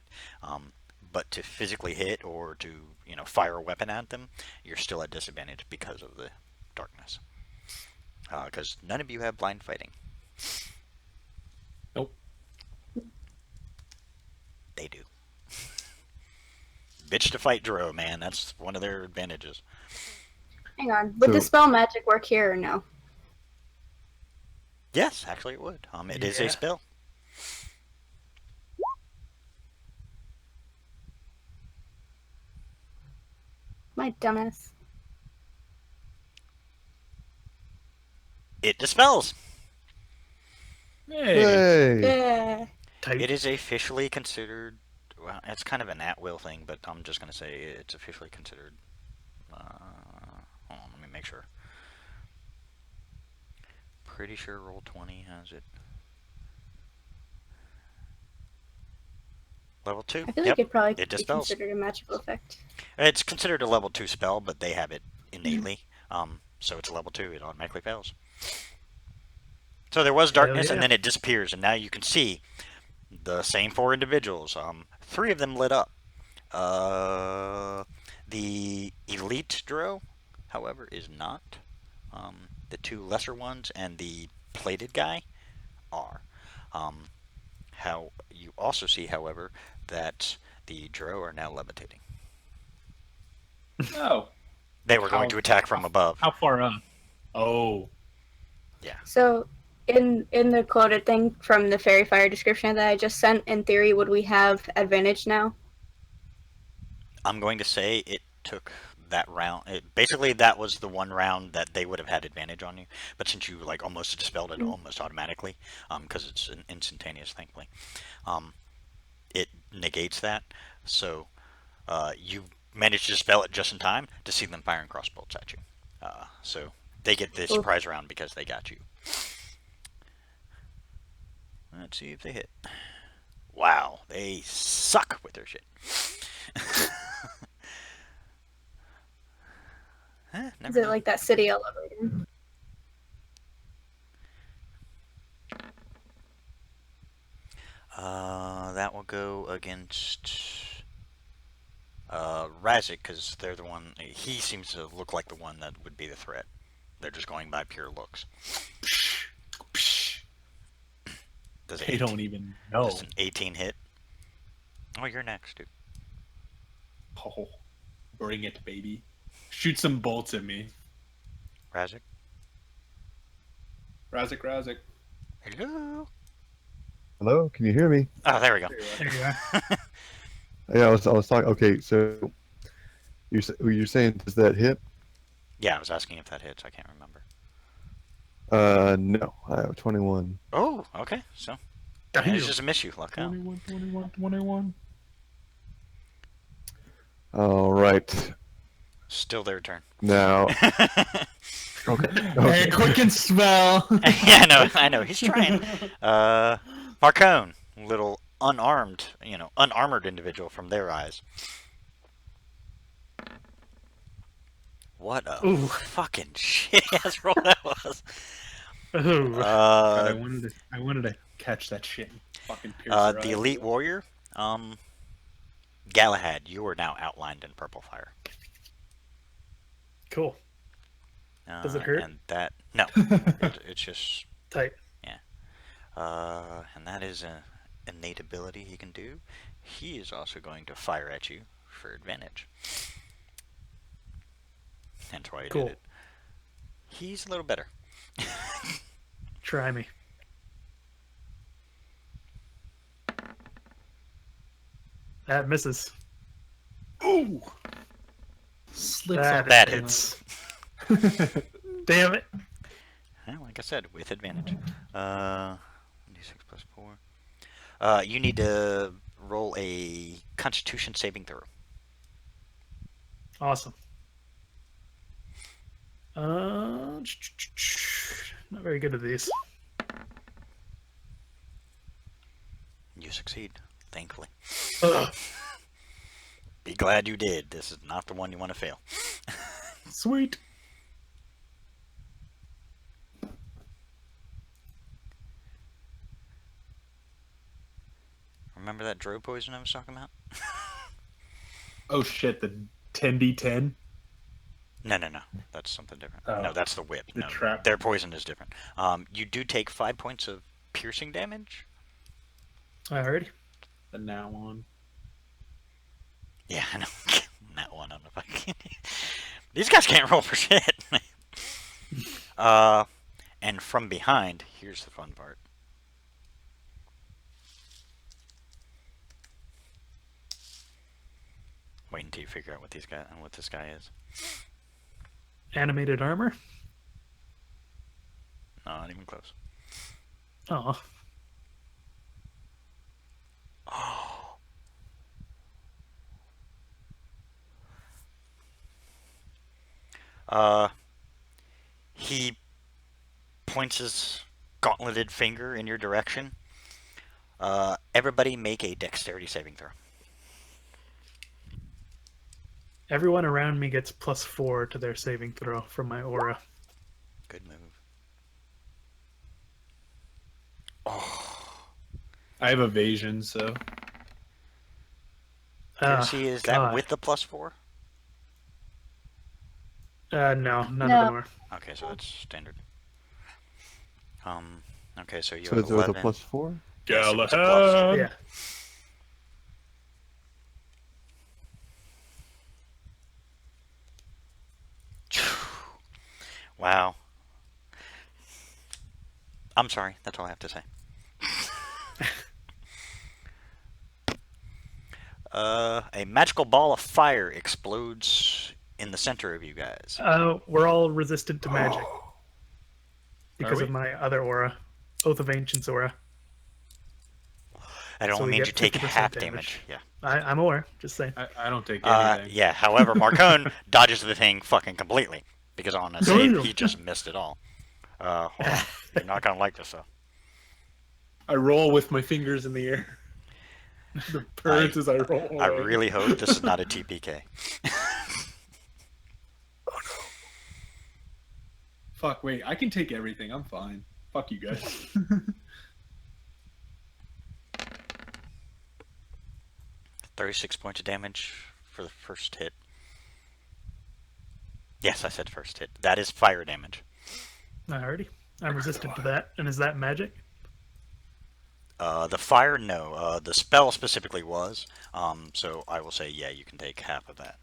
But to physically hit or to fire a weapon at them, you're still at disadvantage because of the darkness. Because none of you have blind fighting. Nope. They do. Bitch to fight Drow, man. That's one of their advantages. Hang on. Would the So- spell magic work here or no? Yes, actually it would. It is a Yeah. spell. My dumbass. It dispels. Hey. Hey. Yeah. Type. It is officially considered. Well, it's kind of an at-will thing, but I'm just gonna say it's officially considered. Hold on, let me make sure. Pretty sure Roll20 has it. Level 2. I feel Yep. like it'd probably It be dispels. considered a magical effect. It's considered a level 2 spell, but they have it innately. So it's a level 2. It automatically fails. So there was darkness, yeah. and then it disappears, and now you can see the same 4 individuals. 3 of them lit up. The elite Drow, however, is not. The 2 lesser ones and the plated guy are. How you also see, however, that the Drow are now levitating. Oh. They were going to attack from above. How far up? Oh. So, in the quoted thing from the fairy fire description that I just sent, in theory, would we have advantage now? I'm going to say it took that round. Basically, that was the one round that they would have had advantage on you. But since you like almost dispelled it almost automatically, because it's an instantaneous, thankfully, it negates that. So you managed to dispel it just in time to see them firing crossbolts at you. So they get the surprise round because they got you. Let's see if they hit. Wow, they suck with their shit. Is Never it know. like that city elevator? That will go against Razik, because they're the one. He seems to look like the one that would be the threat. They're just going by pure looks. Does They don't even know. Does an 18 hit? Oh, you're next, dude. Oh, bring it, baby. Shoot some bolts at me. Razik? Razik, Razik. Hello? Hello, can you hear me? Oh, there we go. There you are. Yeah, I was talking. Okay, so you're saying does that hit? Yeah, I was asking if that hits. I can't remember. No, I have 21. Oh, okay. So, Damn. it's just a miss you. Luck out. 21, 21, 21. All right, Still their turn. now. Okay. Hey, quick and spell. Yeah, I know. He's trying. Marcone, little unarmored individual from their eyes. What a Ooh. fucking shit-ass roll that was. Ooh. God, I wanted to catch that shit. And fucking pierce her The eyes. elite warrior, Galahad, you are now outlined in purple fire. Cool. Does it hurt? And that no, it's just Tight. and that is a innate ability he can do. He is also going to fire at you for advantage. That's why he Cool. did it. He's a little better. Try me. That misses. Ooh. Slips That off That the hits. Damn it. Well, like I said, with advantage. D6 plus 4. You need to roll a Constitution saving throw. Awesome. Not very good at these. You succeed, thankfully. Ugh. Be glad you did. This is not the one you want to fail. Sweet. Remember that drow poison I was talking about? Oh shit, the 10d10? No, no, no. That's something different. Oh. No, that's the whip. The No, trap. their poison is different. You do take 5 points of piercing damage. Alrighty. The now one. Yeah, I know. That one. I don't know if I can. These guys can't roll for shit. And from behind, here's the fun part. Wait until you figure out what this guy is. Animated armor. No, not even close. Oh, He points his gauntleted finger in your direction. Everybody make a dexterity saving throw. everyone around me gets +4 to their saving throw from my aura. Good move. I have evasion, so Piercy, is that God. with the +4? No, none of No. them are. Okay, so that's standard. Okay, so you So have it's with a 11. +4. Yes, it was a plus. Galahad. Yeah. Wow. I'm sorry, that's all I have to say. A magical ball of fire explodes in the center of you guys. We're all resistant to magic because we? of my other aura, Oath of Ancients aura. That so only we means you get take 50% half damage. damage. Yeah. I'm aware. Just saying. I don't take anything. Yeah. However, Marcone dodges the thing fucking completely because on a save Damn. he just missed it all. Hold on. You're not gonna like this though. I roll with my fingers in the air. The birds as I roll. I away. really hope this is not a TPK. Fuck, wait, I can take everything. I'm fine. Fuck you guys. 36 points of damage for the first hit. Yes, I said first hit. That is fire damage. Alrighty. I'm resistant to that. And is that magic? The fire, no. The spell specifically was. So I will say, yeah, you can take half of that.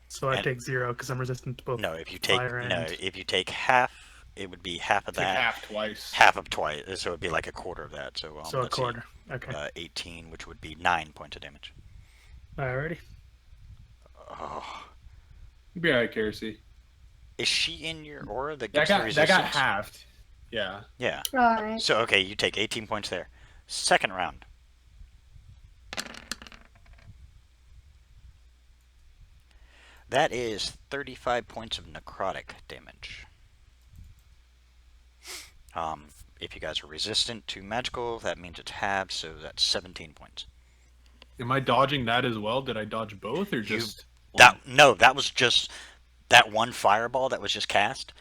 So I And- take 0 because I'm resistant to both. No, if you take Fire and- if you take half, it would be half of Take that. half twice. Half of twice, so it'd be like a quarter of that. So So a let's see, quarter. Okay. 18, which would be 9 points of damage. Alrighty. Oh, You'll be alright, Kersey. is she in your aura that That gets the got resistance? halved. Yeah. Yeah. Right. So okay, you take 18 points there. Second round. That is 35 points of necrotic damage. If you guys are resistant to magical, that means it's halved, so that's 17 points. Am I dodging that as well? Did I dodge both or just That was just that one fireball that was just cast.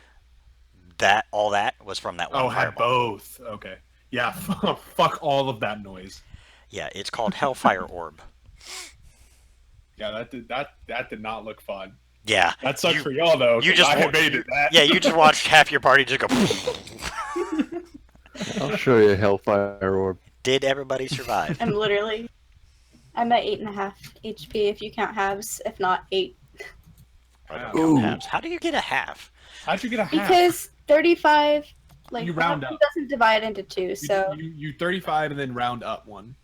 All that was from that one Oh, had fireball. both. Okay. Yeah, fuck all of that noise. Yeah, it's called Hellfire Orb. Yeah, that did not look fun. Yeah. That sucks You- for y'all though. you 'cause just I wa- evaded that. Yeah, you just watched half your party just go. I'll show you a Hellfire Orb. Did everybody survive? I'm at 8.5 HP if you count halves, if not 8. I don't Ooh. count halves. How do you get a half? How'd you get a half? Because 35, like, You round half up. doesn't divide into 2, so you 35 and then round up one.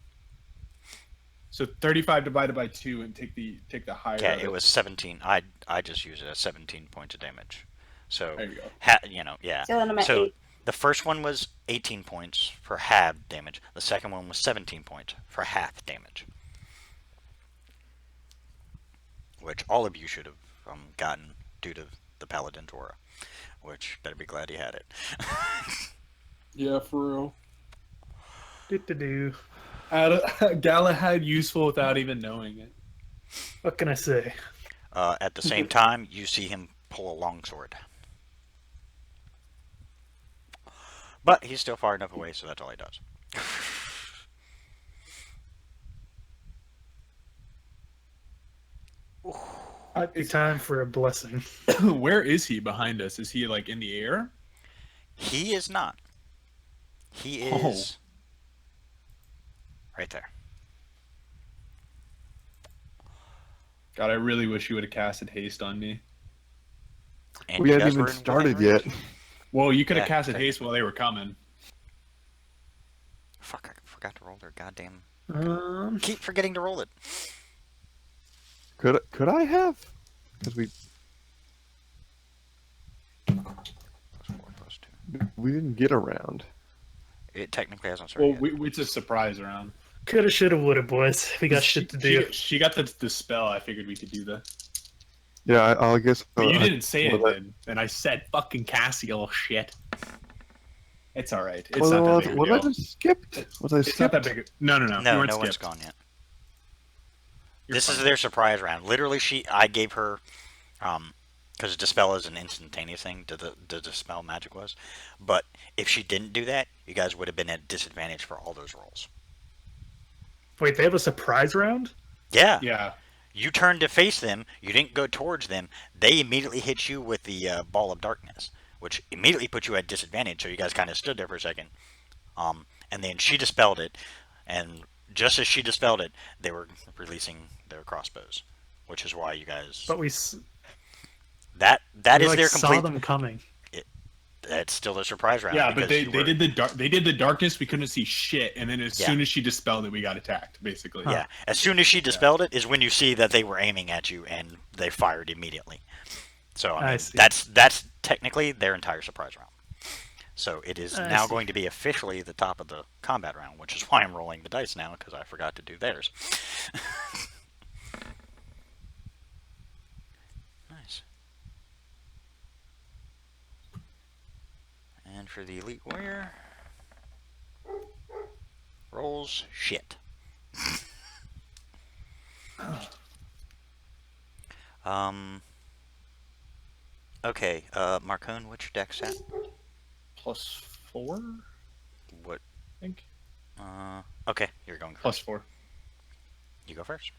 So 35 divided by 2 and take the higher. Yeah, of it was 17. I just used it as 17 points of damage. So, There you go. yeah. so then I'm at So 8. the first one was 18 points for half damage. The second one was 17 points for half damage. Which all of you should have gotten due to the Paladin's aura. Which, better be glad you had it. Yeah, for real. Do. Galahad useful without even knowing it. What can I say? At the same time, you see him pull a longsword. But he's still far enough away, so that's all he does. Ooh. Might be time for a blessing. Where is he behind us? Is he like in the air? He is not. He Oh. is right there. God, I really wish you would have casted haste on me. And We you hadn't guys even were within started range. yet. Well, you could have Yeah, casted haste while they were coming. Fuck, I forgot to roll their goddamn. Um, Keep forgetting to roll it. Could I have? Because we +4, +2. we didn't get around. It technically hasn't started Well, yet. it's a surprise round. coulda, shoulda, woulda, boys. We got shit to do. She got the spell. I figured we could do that. Yeah, I guess. But you I- didn't say it well, then, and I said fucking Cassiel shit. It's all right. It's well, not that big a was I deal. just skipped? Was I It's not skipped? that big. No. You No, weren't no one's skipped. gone yet. You're This fine. is their surprise round. Literally, I gave her, because dispel is an instantaneous thing. The dispel magic was, but if she didn't do that, you guys would have been at disadvantage for all those rolls. Wait, they have a surprise round? Yeah. Yeah. You turned to face them. You didn't go towards them. They immediately hit you with the ball of darkness, which immediately put you at disadvantage. So you guys kind of stood there for a second, and then she dispelled it, and just as she dispelled it, they were releasing their crossbows, which is why you guys. But we That we, is like, their saw complete. them coming. That's still their surprise round. Yeah, but because they you were- did the darkness. We couldn't see shit, and then as Yeah. soon as she dispelled it, we got attacked. Basically. Yeah, as soon as she dispelled it is when you see that they were aiming at you and they fired immediately. So I I mean, see. that's technically their entire surprise round. So it is I now see. going to be officially the top of the combat round, which is why I'm rolling the dice now because I forgot to do theirs. Nice. And for the elite warrior, rolls shit. Okay, Marcone, what's your dex at? +4, What? I think. Okay, you're going first. +4. You go first.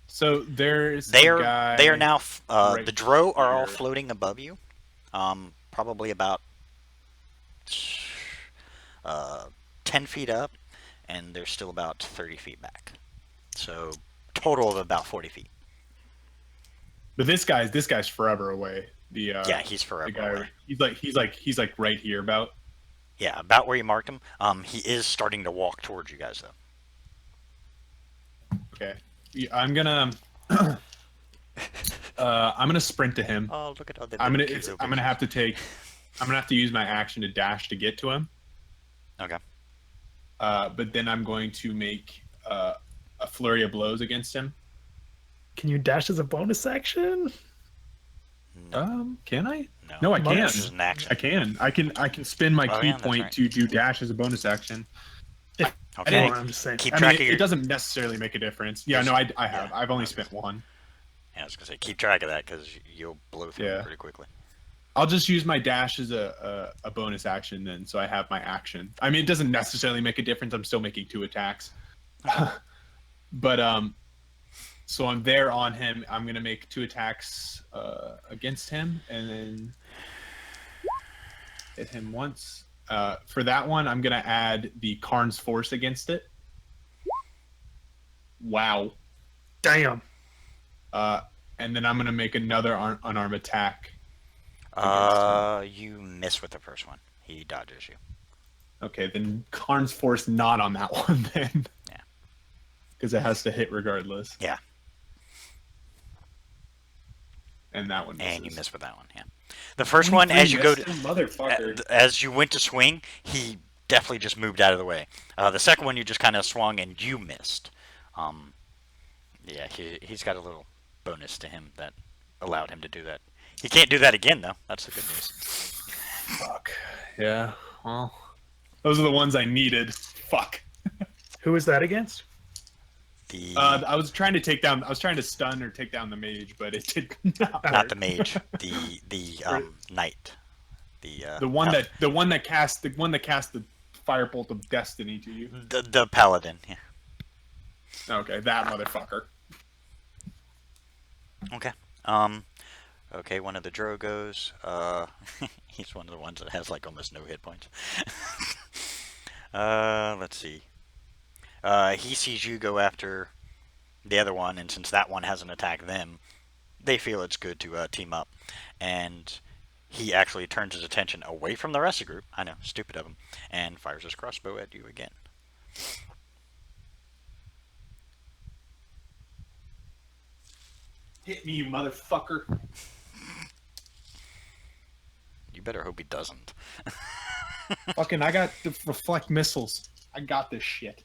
So there's They a are guy they are now right the Drow are all here. floating above you, probably about 10 feet up, and they're still about 30 feet back. So total of about 40 feet. But this guy's forever away. The Yeah, he's the forever guy away. he's like right here about. Yeah, about where you marked him. He is starting to walk towards you guys though. Okay. Yeah, I'm gonna sprint to him. Oh, look at all the. I'm gonna have to use my action to dash to get to him. Okay. But then I'm going to make a flurry of blows against him. Can you dash as a bonus action? No, Can I? no. No, I Bonus. can't. This is an action. I can spin my Oh, key yeah, that's point right. to do dash as a bonus action. Okay. Or I'm just saying. Keep I track mean, of your. it doesn't necessarily make a difference. Yeah, no, I have. Yeah. I've only spent one. Yeah, I was gonna say keep track of that because you'll blow through Yeah. them pretty quickly. I'll just use my dash as a bonus action then, so I have my action. I mean, it doesn't necessarily make a difference. I'm still making 2 attacks. But so I'm there on him. I'm gonna make 2 attacks against him, and then hit him once. For that one, I'm gonna add the Karn's Force against it. Wow. Damn. And then I'm gonna make another unarmed attack. You miss with the first one. He dodges you. Okay, then Karn's Force not on that one then. Yeah. Because it has to hit regardless. Yeah. And that one misses. And you miss with that one. Yeah. The first one, as you go to, motherfucker. as you went to swing, he definitely just moved out of the way. The second one, you just kind of swung and you missed. Yeah, he's got a little bonus to him that allowed him to do that. He can't do that again though. That's the good news. Fuck. Yeah. Well, those are the ones I needed. Fuck. Who is that against? The I was trying to stun or take down the mage, but it did not. not the mage, the knight, The one that cast the firebolt of destiny to you. the paladin. Yeah. Okay, that motherfucker. Okay. Okay, one of the Drogos. He's one of the ones that has like almost no hit points. Let's see. He sees you go after the other one, and since that one hasn't attacked them, they feel it's good to team up. And he actually turns his attention away from the rest of the group. I know, stupid of him, and fires his crossbow at you again. Hit me, you motherfucker. You better hope he doesn't. Fucking, I got the reflect missiles. I got this shit.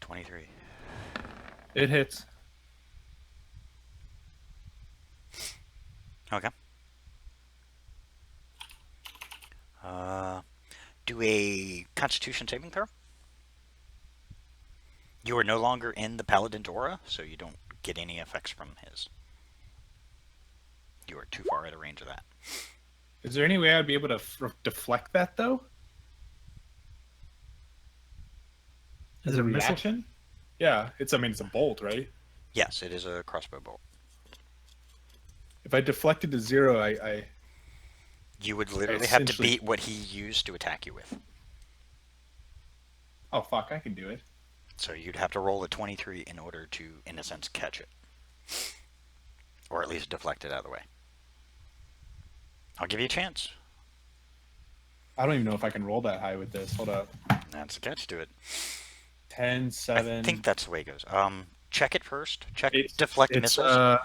$23. It hits. Okay. Do a Constitution saving throw. You are no longer in the Paladin's aura, so you don't get any effects from his. You are too far out of range of that. Is there any way I'd be able to deflect that though? Is As it a a missile? reaction? Yeah, it's. I mean, it's a bolt, right? Yes, it is a crossbow bolt. If I deflected to 0, I You would literally have to Essentially- beat what he used to attack you with. oh fuck, I can do it. So you'd have to roll a 23 in order to, in a sense, catch it. Or at least deflect it out of the way. I'll give you a chance. I don't even know if I can roll that high with this. Hold up. That's a catch to it. 10, 7. I think that's the way it goes. Check it first. Check It's- deflect it's, missiles.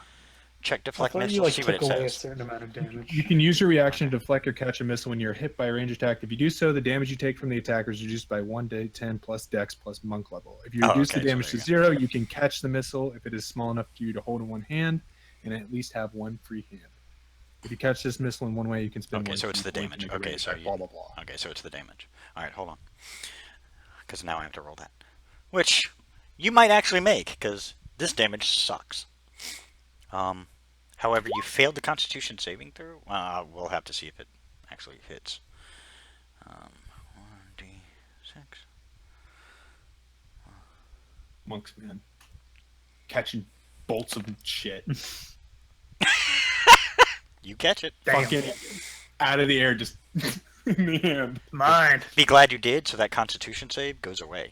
Check I deflect thought missiles. you like See what took it away a says. certain amount of damage. You can use your reaction to deflect or catch a missile when you're hit by a range attack. If you do so, the damage you take from the attacker is reduced by 1d10 plus dex plus monk level. If you Oh, reduce okay, the so damage there to you 0, you can catch the missile if it is small enough for you to hold in one hand and at least have one free hand. If you catch this missile in one way, you can spend Okay, one so it's key the point to damage. make a Okay, range so attack, you- blah blah blah. Okay, so it's the damage. Alright, hold on. Because now I have to roll that. Which you might actually make, because this damage sucks. However, you failed the Constitution saving throw. We'll have to see if it actually hits. 1d6. Monks, man, catching bolts of shit, You catch it. Damn. fucking out of the air, just in the hand. Mine. Be glad you did, so that Constitution save goes away.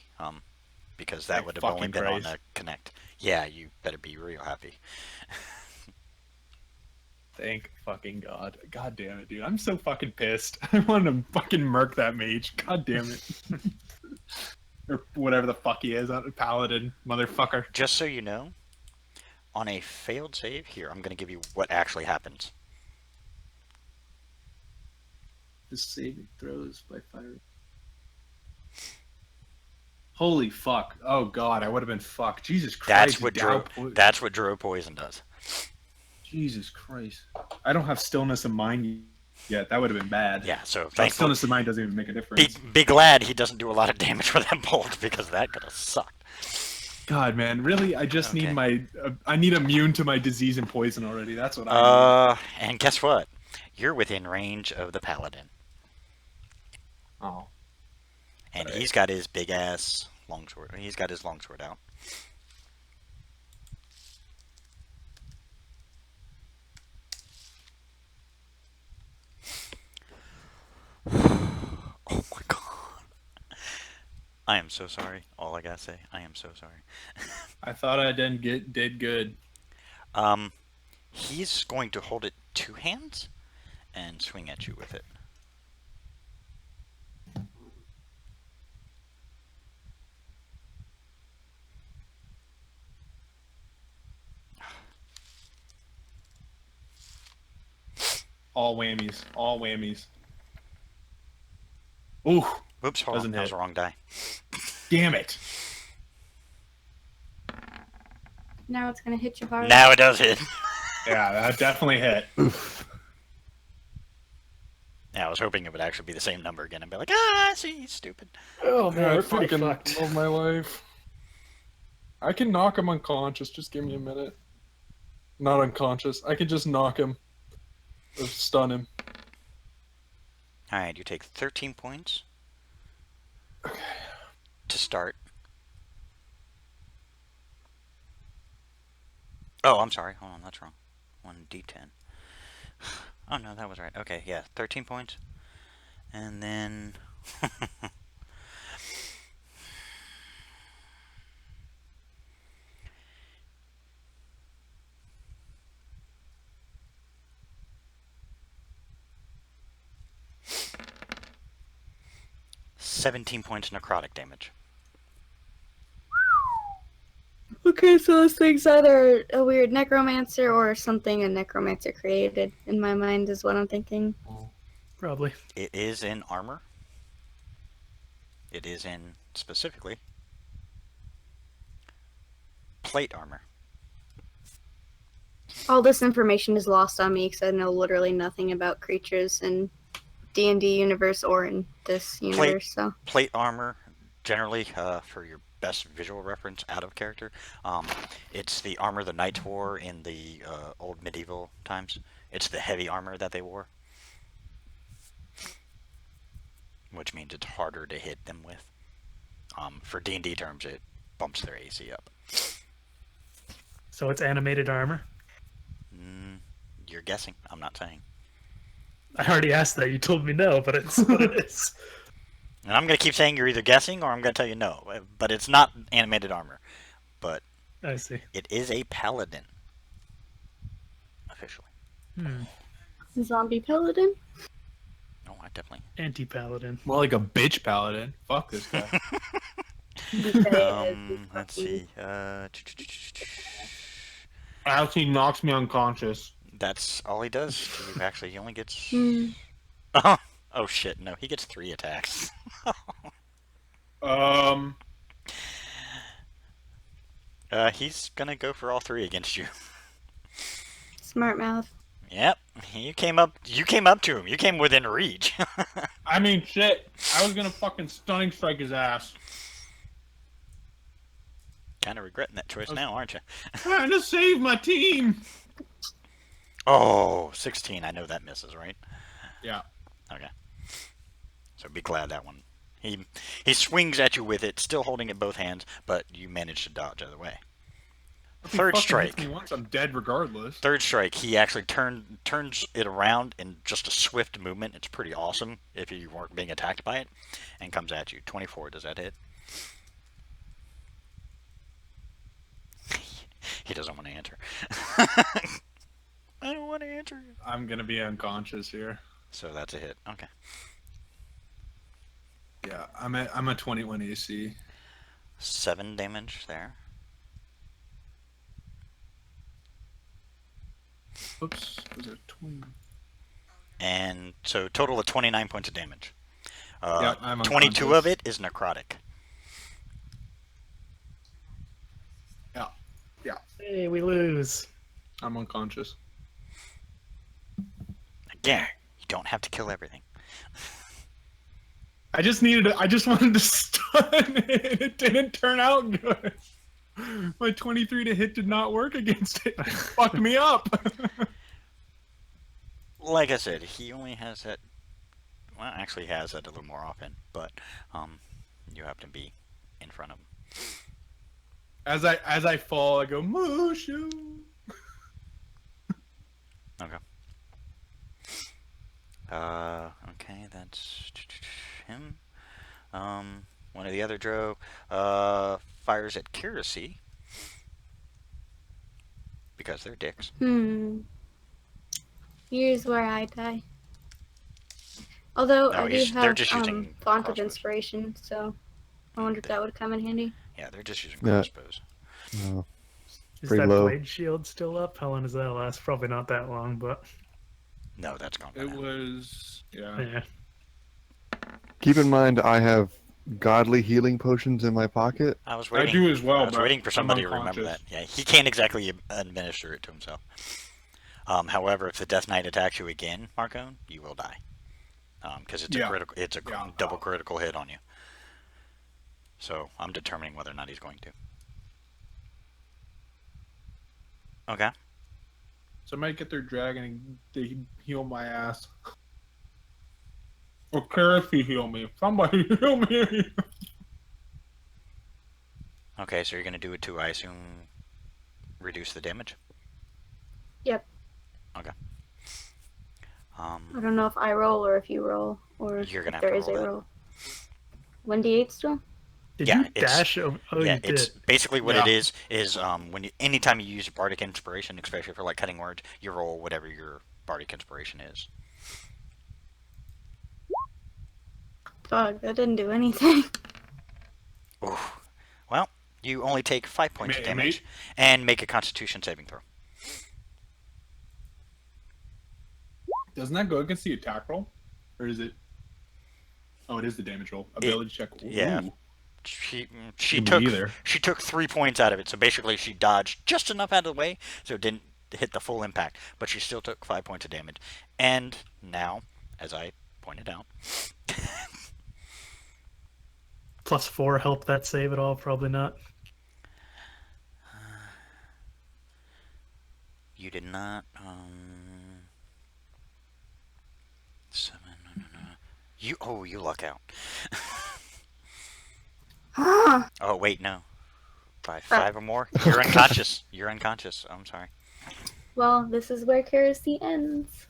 Because that Thank would have only fucking been on Christ. a connect. Yeah, you better be real happy. Thank fucking God. God damn it, dude. I'm so fucking pissed. I want to fucking murk that mage. God damn it. Or whatever the fuck he is, paladin, motherfucker. Just so you know, on a failed save, here, I'm going to give you what actually happens. The saving throws by fire. Holy fuck. Oh God, I would have been fucked. Jesus Christ. That's what Dro Poison does. Jesus Christ. I don't have stillness of mind yet. That would have been bad. Yeah, so Like, thankfully, stillness of mind doesn't even make a difference. be glad he doesn't do a lot of damage with that bolt, because that could have sucked. God, man, really? I just Okay. need my. I need immune to my disease and poison already. That's what I And guess what? You're within range of the Paladin. need. Oh. And Alright. he's got his big ass longsword. He's got his longsword out. Oh my god. I am so sorry. All I gotta say, I am so sorry. I thought I did good. He's going to hold it two hands and swing at you with it. All whammies. All whammies. Ooh, Whoops, hold on. Doesn't That was hit. the wrong die. damn it. Now it's gonna hit you hard. Now it does hit. Yeah, that definitely hit. Yeah, I was hoping it would actually be the same number again and be like, ah, see, he's stupid. Oh man, I we're pretty fucking fucked. love my life. I can knock him unconscious. Just give me a minute. Not unconscious. I can just knock him. Or stun him. Alright, you take 13 points to start, Oh, I'm sorry. Hold on, that's wrong. 1d10. Oh no, that was right. Okay, yeah, 13 points. And then 17 points necrotic damage. Okay, so this thing's either a weird necromancer or something a necromancer created. In my mind, is what I'm thinking. Probably. It is in armor. It is in, specifically, plate armor. All this information is lost on me because I know literally nothing about creatures in D&D universe or in this universe. So Plate armor, generally, for your best visual reference out of character, it's the armor the knights wore in the old medieval times. It's the heavy armor that they wore, which means it's harder to hit them with. For D&D terms, it bumps their AC up. So it's animated armor. You're guessing. I'm not saying. I already asked that. You told me no, but it's what it is. And I'm going to keep saying you're either guessing or I'm going to tell you no. But it's not animated armor. But I see. it is a paladin. Officially. zombie paladin. Oh, I definitely. Anti-paladin. More like a bitch paladin. Fuck this guy. Let's see. As he knocks me unconscious. That's all he does. Actually, he only gets... Hmm. Oh shit, no. He gets 3 attacks. He's gonna go for all 3 against you. Smart mouth. Yep. You came up to him. You came within reach. I mean, shit. I was gonna fucking stunning strike his ass. Kind of regretting that choice now, aren't you? Trying to save my team. Oh, 16. I know that misses, right? Yeah. Okay. So be glad that one. He swings at you with it, still holding it both hands, but you manage to dodge either way. If he Third fucking strike. hits me once, I'm dead regardless. Third strike, he actually turns it around in just a swift movement. It's pretty awesome if you weren't being attacked by it, and comes at you. 24, does that hit? He doesn't want to answer. I don't want to answer. I'm gonna be unconscious here. So that's a hit. Okay. Yeah, I'm a 21 AC. 7 damage there. Oops, was it 20? And so total of 29 points of damage. Yeah, I'm 22 unconscious. of it is necrotic. Yeah, yeah, Hey, we lose. I'm unconscious. Again, you don't have to kill everything. I just wanted to stun it. It didn't turn out good. My 23 to hit did not work against it. It fucked me up. Like I said, he only has that. Well, actually has that a little more often, but you happen to be in front of him. As I fall, I go Mushu. Okay. Okay, that's him. One of the other Drow fires at Kirisi because they're dicks. Here's where I die. Although No, I do they're have just using font of crossbows. inspiration, so I wonder if that would come in handy. Yeah, they're just using Yeah. crossbows. No. Is Pretty that low. blade shield still up? How long does that last? Probably not that long, but No, that's gone. by It now. was yeah. Keep in mind, I have godly healing potions in my pocket. I was I waiting. do as well. I was but waiting for I'm somebody to remember that. unconscious. Yeah, he can't exactly administer it to himself. However, if the Death Knight attacks you again, Marcone, you will die. Because it's a Yeah. critical. It's a Yeah. double critical hit on you. So I'm determining whether or not he's going to. Okay. Somebody get their dragon and they heal my ass. Or Kirisi heal me. Somebody heal me. Okay, so you're going to do it to, I assume, reduce the damage? Yep. Okay. I don't know if I roll or if you roll or You're gonna if have there to is a roll that. roll. 1d8 still? Did Yeah, you it's- dash? Oh, yeah, you it's did. basically what Yeah. it is when anytime you use bardic inspiration, especially for like cutting words, you roll whatever your bardic inspiration is. Fuck, that didn't do anything. Ooh. Well, you only take 5 points of Mate, damage and make a Constitution saving throw. Doesn't that go against the attack roll, or is it? Oh, it is the damage roll. Ability check. Ooh. yeah. She Could be took either. she took 3 points out of it, so basically she dodged just enough out of the way, so it didn't hit the full impact, but she still took 5 points of damage. And now, as I pointed out, +4 help that save at all? Probably not. you did not. 7. No. You luck out. Ah, Oh wait, no. Five or more. You're unconscious. You're unconscious. I'm sorry. well, this is where Kerosene ends.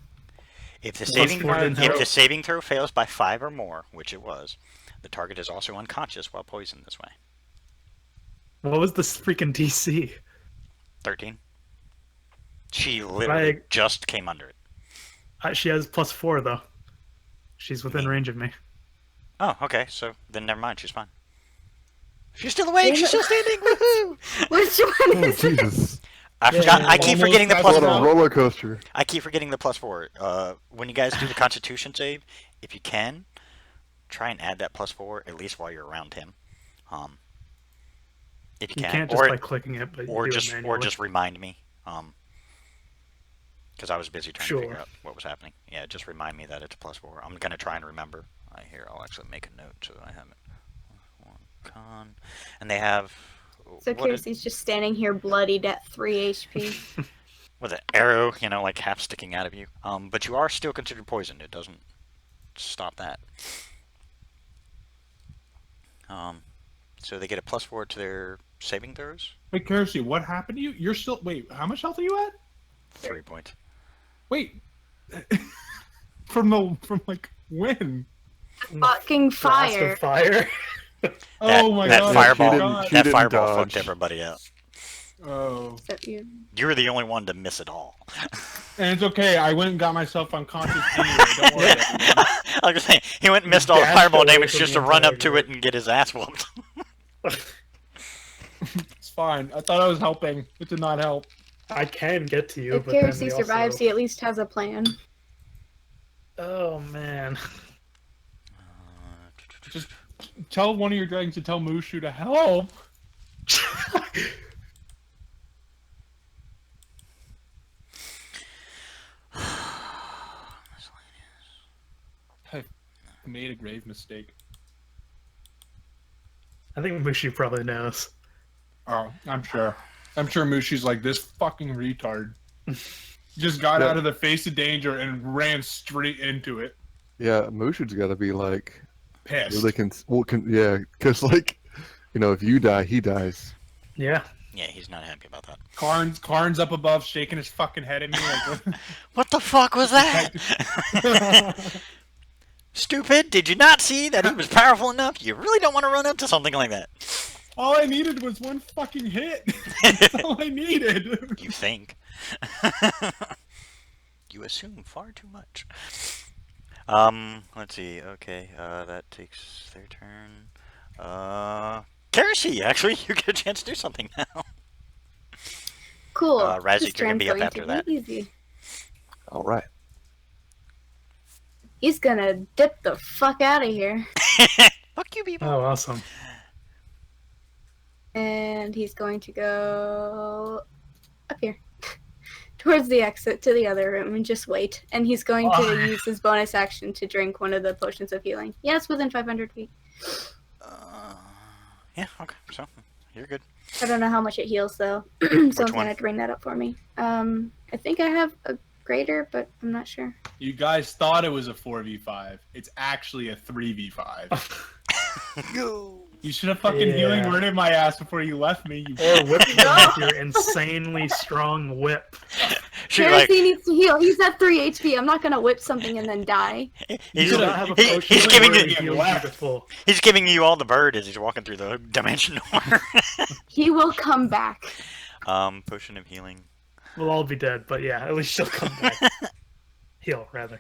If the Plus saving 4 didn't help. if the saving throw fails by 5 or more, which it was, the target is also unconscious while poisoned this way. What was this freaking DC? 13. She literally Right. just came under it. She has +4 though. She's within Me. range of me. Oh, okay. So then never mind. She's fine. She's still awake. Damn She's it. still standing. Woohoo! Which one Oh, is it? Jesus. I forgot. I keep Almost forgetting the passed plus What a out. four. roller coaster. I keep forgetting the +4. When you guys do the Constitution save, if you can, try and add that +4 at least while you're around him. If you You can, can't just or by clicking it, but you do it or manually. just remind me. Because I was busy trying to figure Sure. out what was happening. Yeah, just remind me that it's +4. I'm gonna try and remember. Here, I'll actually make a note so that I have it. One con, and they have. So what is- Kiersey's just standing here bloodied at 3 HP. with an arrow, like half sticking out of you. But you are still considered poisoned. It doesn't stop that. So they get a +4 to their saving throws. Wait, Kerosene, what happened to you? You're still. Wait, how much health are you at? 3 points. Wait. from like when? Fucking Blast fire. of fire. Oh my that god. fireball, She God. She that didn't fireball dodge. fucked everybody up. Oh. Except you. You were the only one to miss it all. And it's okay. I went and got myself unconscious anyway. Don't worry. everyone. I was gonna say he went and missed all the Dashed fireball away damage from just the to run up entire to it and get his ass whooped. It's fine. I thought I was helping. It did not help. I can get to you, If but then Kersey we survives, also... he at least has a plan. Oh man. Just tell one of your dragons to tell Mushu to help. I made a grave mistake. I think Mushi probably knows. Oh, I'm sure. I'm sure Mushu's like, this fucking retard. Just got Yeah. out of the face of danger and ran straight into it. Yeah, Mushu's got to be like Pissed. really yeah, because like, if you die, he dies. Yeah. Yeah, he's not happy about that. Karn's up above shaking his fucking head at me like, What the fuck was that? Stupid! Did you not see that he was powerful enough? You really don't want to run up to something like that. all I needed was one fucking hit. That's all I needed. You think. You assume far too much. Let's see. Okay, that takes their turn. Kerosene, actually, you get a chance to do something now. Cool. Razik, This you're gonna turn's be up going after to that. be easy. All right. He's gonna dip the fuck out of here. Fuck you, people. Oh, awesome. And he's going to go up here. Towards the exit to the other room and just wait. And he's going to Oh. use his bonus action to drink one of the potions of healing. Yeah, it's within 500 feet. Yeah, okay, so you're good. I don't know how much it heals though. Someone's one? gonna have to bring that up for me. I think I have a greater, but I'm not sure. You guys thought it was a 4v5. It's actually a 3v5. You should have fucking Yeah. healing worded my ass before you left me. You Or whip him with your insanely strong whip. She's Kerosene like, needs to heal. He's at 3 HP. I'm not gonna whip something and then die. he's, You do not have a he- potion he's that giving really you, heals you to full. he's giving you all the bird as he's walking through the dimension door. He will come back. Potion of healing. We'll all be dead, but yeah, at least she'll come back. Heal, rather.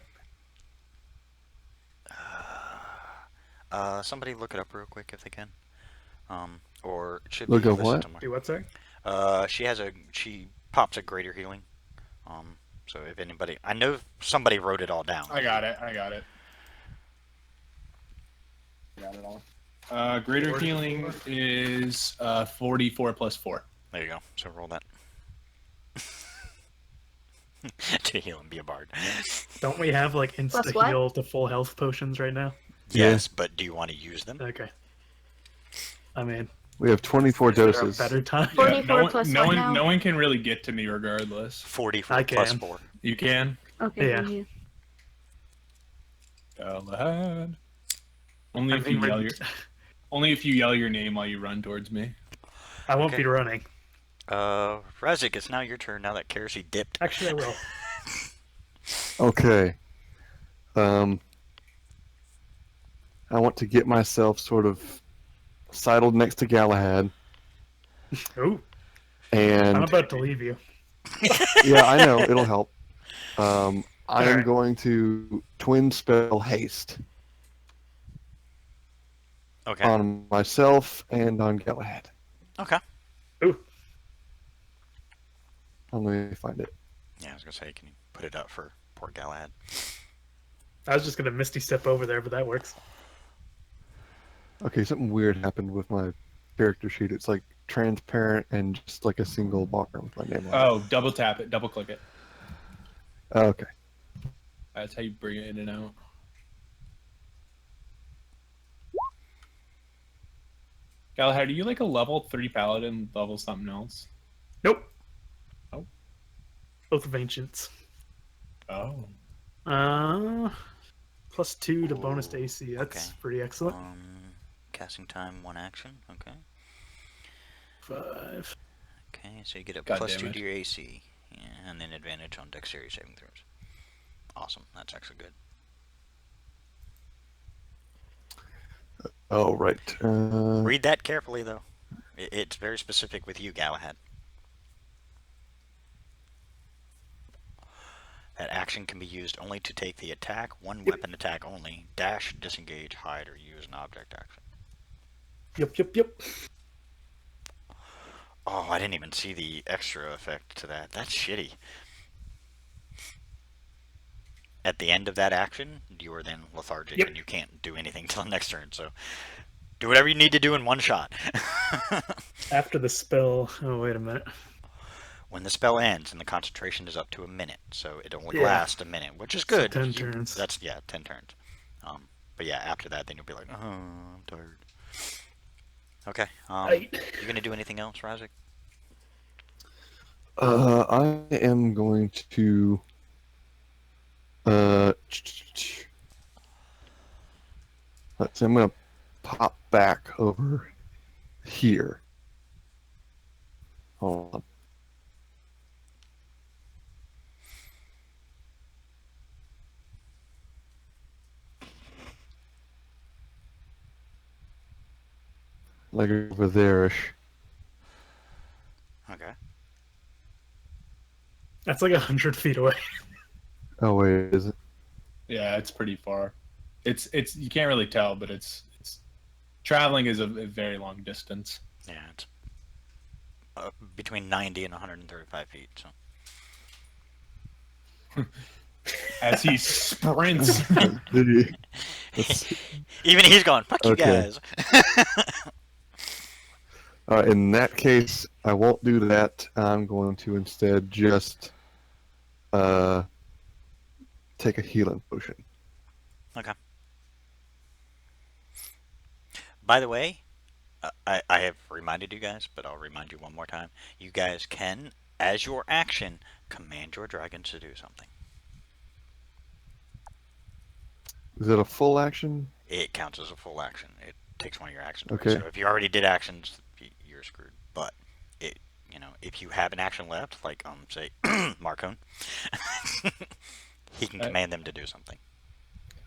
Somebody look it up real quick if they can. Or it should Look be up listed what? somewhere. Do what, sorry? She pops a greater healing. So if anybody, I know somebody wrote it all down. I got it. Got it all. Greater healing is 44 plus 4. There you go. So roll that. To heal and be a bard. Don't we have like Plus insta what? heal to full health potions right now? Yes, but do you want to use them? Okay. I mean, We have 24 is there a doses. better time? 44 plus no what one, now? no one can really get to me regardless. 44 I plus can. 4. You can. Okay. Yeah. thank you. Galahad. Only I if mean, you yell your, only if you yell your name while you run towards me. I won't Okay. be running. Razik, it's now your turn now that Kerosene dipped. Actually, I will. Okay. I want to get myself sort of sidled next to Galahad, Ooh, I'm and about to leave you. yeah, I know it'll help. I am Alright. going to twin spell haste Okay. on myself and on Galahad. Okay. Ooh, Let me find it. Yeah, I was gonna say, can you put it up for poor Galahad? I was just gonna misty step over there, but that works. Okay, something weird happened with my character sheet. It's like transparent and just like a single bar with my name on it. Oh, double tap it, double click it. Okay. That's how you bring it in and out. Galahad, are you like a level 3 paladin, level something else? Nope. Oh. Both of ancients. Oh. +2 to bonus to AC. That's okay. pretty excellent. Casting time, 1 action. Okay. 5. Okay, so you get a God plus damn 2 it. to your AC, yeah, and then advantage on dexterity saving throws. Awesome. That's actually good. Oh, right. Read that carefully, though. It's very specific with you, Galahad. That action can be used only to take the attack, one weapon attack only, dash, disengage, hide, or use an object action. Yep. Oh, I didn't even see the extra effect to that. That's shitty. At the end of that action, you are then lethargic Yep. and you can't do anything till the next turn. So do whatever you need to do in one shot. After the spell. Oh, wait a minute. When the spell ends and the concentration is up to a minute, so it only Yeah. lasts a minute, which is good. 10 turns. That's 10 turns. But yeah, after that, then you'll be like, oh, I'm tired. Okay. Right. You gonna do anything else, Razik? I am going to. Let's see, I'm going to pop back over here. Hold on. Like over there-ish. Okay. That's like 100 feet away. Oh wait, is it? Yeah, it's pretty far. It's you can't really tell, but it's traveling is a very long distance. Yeah, it's between 90 and 135 feet. So. As he sprints. Let's- Even he's going, fuck you Okay. guys. in that case, I won't do that. I'm going to instead just take a healing potion. Okay. By the way, I have reminded you guys, but I'll remind you one more time. You guys can, as your action, command your dragons to do something. Is it a full action? It counts as a full action. It takes one of your actions. Okay. So if you already did actions, you're screwed. But you know, if you have an action left, like say Marcone, he can command them to do something.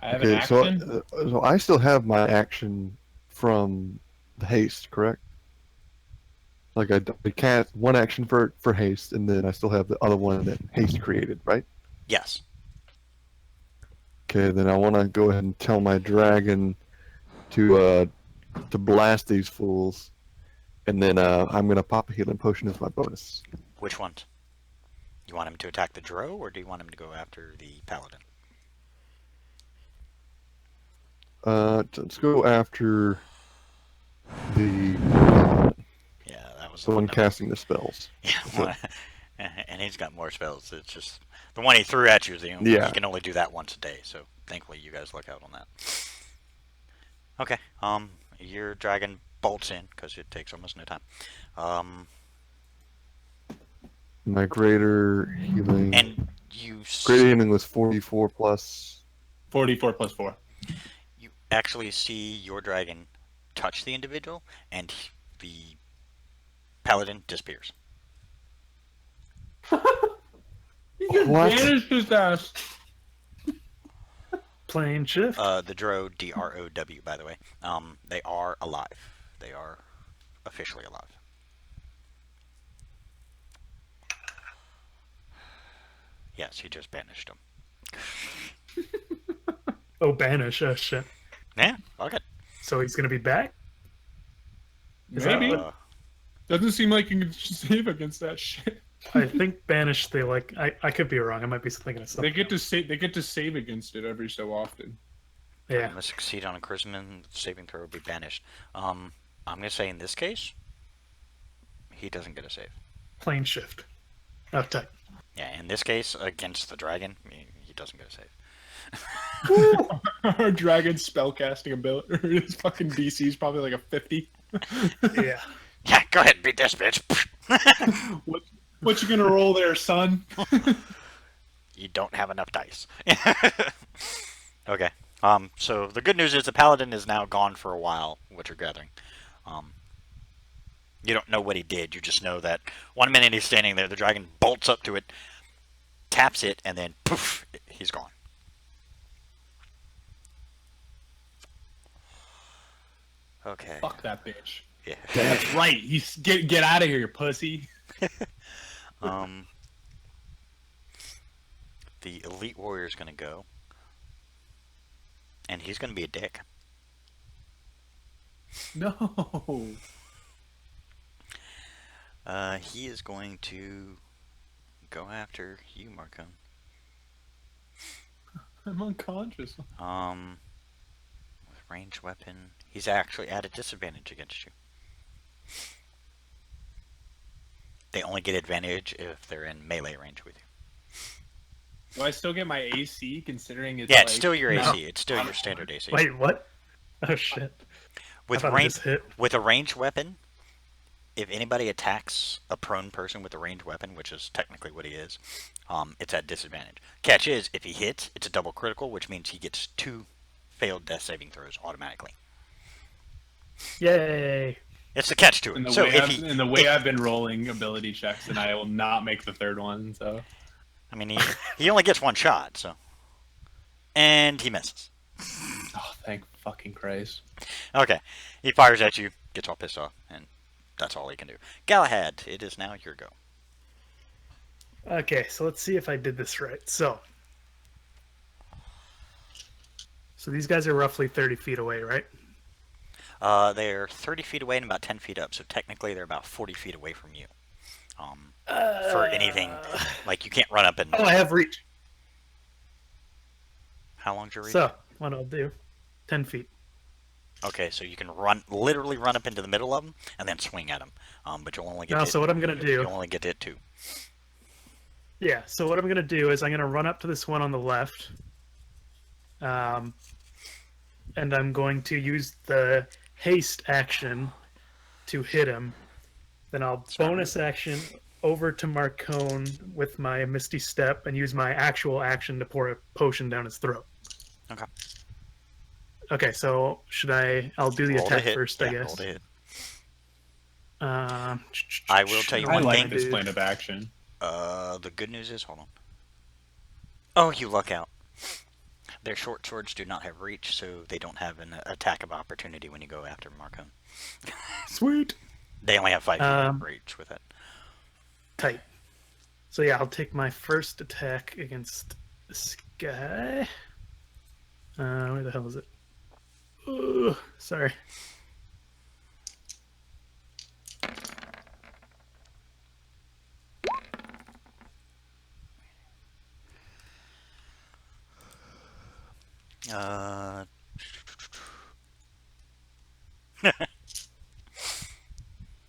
I have an Okay, so action. so I still have my action from the haste, correct? Like I can't one action for haste, and then I still have the other one that haste created, right? Yes. Okay, then I want to go ahead and tell my dragon to blast these fools, and then I'm gonna pop a healing potion as my bonus. Which ones? You want him to attack the Drow, or do you want him to go after the Paladin? Let's go after the Yeah, that was the one that- casting the spells. Yeah, So- and he's got more spells. It's just the one he threw at you. Yeah. He can only do that once a day. So thankfully, you guys look out on that. Okay. Your dragon bolts in because it takes almost no time. My greater healing. And you Greater healing was 44 plus. 44 plus 4. you actually see your dragon touch the individual, and the paladin disappears. You just What? banished his ass. Plane shift. The Drow, Drow, by the way, they are alive. They are officially alive. Yes, he just banished them. Oh, banish. Oh, shit. Yeah, okay. So he's gonna be back? Is that Maybe. what- Doesn't seem like you can save against that shit. I think banish. They like. I could be wrong. I might be thinking of They something. get to save. They get to save against it every so often. Yeah. Must succeed on a charisma saving throw, will be banished. I'm gonna say in this case, he doesn't get a save. Plane shift. Oh, tight. Yeah, in this case, against the dragon, he doesn't get a save. Our dragon spellcasting ability. His fucking DC is probably like a 50. Yeah. Yeah, go ahead, beat this bitch. What you gonna roll there, son? You don't have enough dice. Okay. So the good news is the paladin is now gone for a while, what you're gathering. You don't know what he did, you just know that 1 minute he's standing there, the dragon bolts up to it, taps it, and then poof, he's gone. Okay. Fuck that bitch. Yeah. That's right. He's get out of here, you pussy. The elite warrior's gonna go. And he's gonna be a dick. No. He is going to go after you, Marcone. I'm unconscious. With ranged weapon, he's actually at a disadvantage against you. They only get advantage if they're in melee range with you. Do I still get my AC considering it's Yeah, like... it's still your No. AC. It's still your standard AC. Wait, what? Oh shit. With I thought it range, just hit. with a ranged weapon, if anybody attacks a prone person with a ranged weapon, which is technically what he is, it's at disadvantage. Catch is, if he hits, it's a double critical, which means he gets 2 failed death saving throws automatically. Yay. It's the catch to In it. the, So way, if I've, he, in the way I've been rolling ability checks, and I will not make the third one, so... I mean, he only gets 1 shot, so. And he misses. Oh, thank fucking Christ. Okay. He fires at you, gets all pissed off, and that's all he can do. Galahad, it is now your go. Okay, so let's see if I did this right. So these guys are roughly 30 feet away, right? They're 30 feet away and about 10 feet up, so technically they're about 40 feet away from you. For anything, like you can't run up and... Oh, I have reach. How long's your reach? So what I'll do, 10 feet. Okay, so you can literally run up into the middle of them and then swing at them. But you'll only get Now, hit, so what I'm gonna do? you'll only get hit 2. Yeah. So what I'm gonna do is I'm gonna run up to this one on the left, and I'm going to use the haste action to hit him. Then I'll bonus action over to Marcone with my Misty Step and use my actual action to pour a potion down his throat. Okay. Okay, so I'll do the Roll to attack hit. first, Yeah, I roll guess. to hit. I will tell you I one like thing. this plan of action. The good news is, hold on. Oh, you luck out. Their short swords do not have reach, so they don't have an attack of opportunity when you go after Marcone. Sweet. They only have 5 feet of reach with it. Tight. So yeah, I'll take my first attack against this guy. Where the hell is it? Ooh, sorry.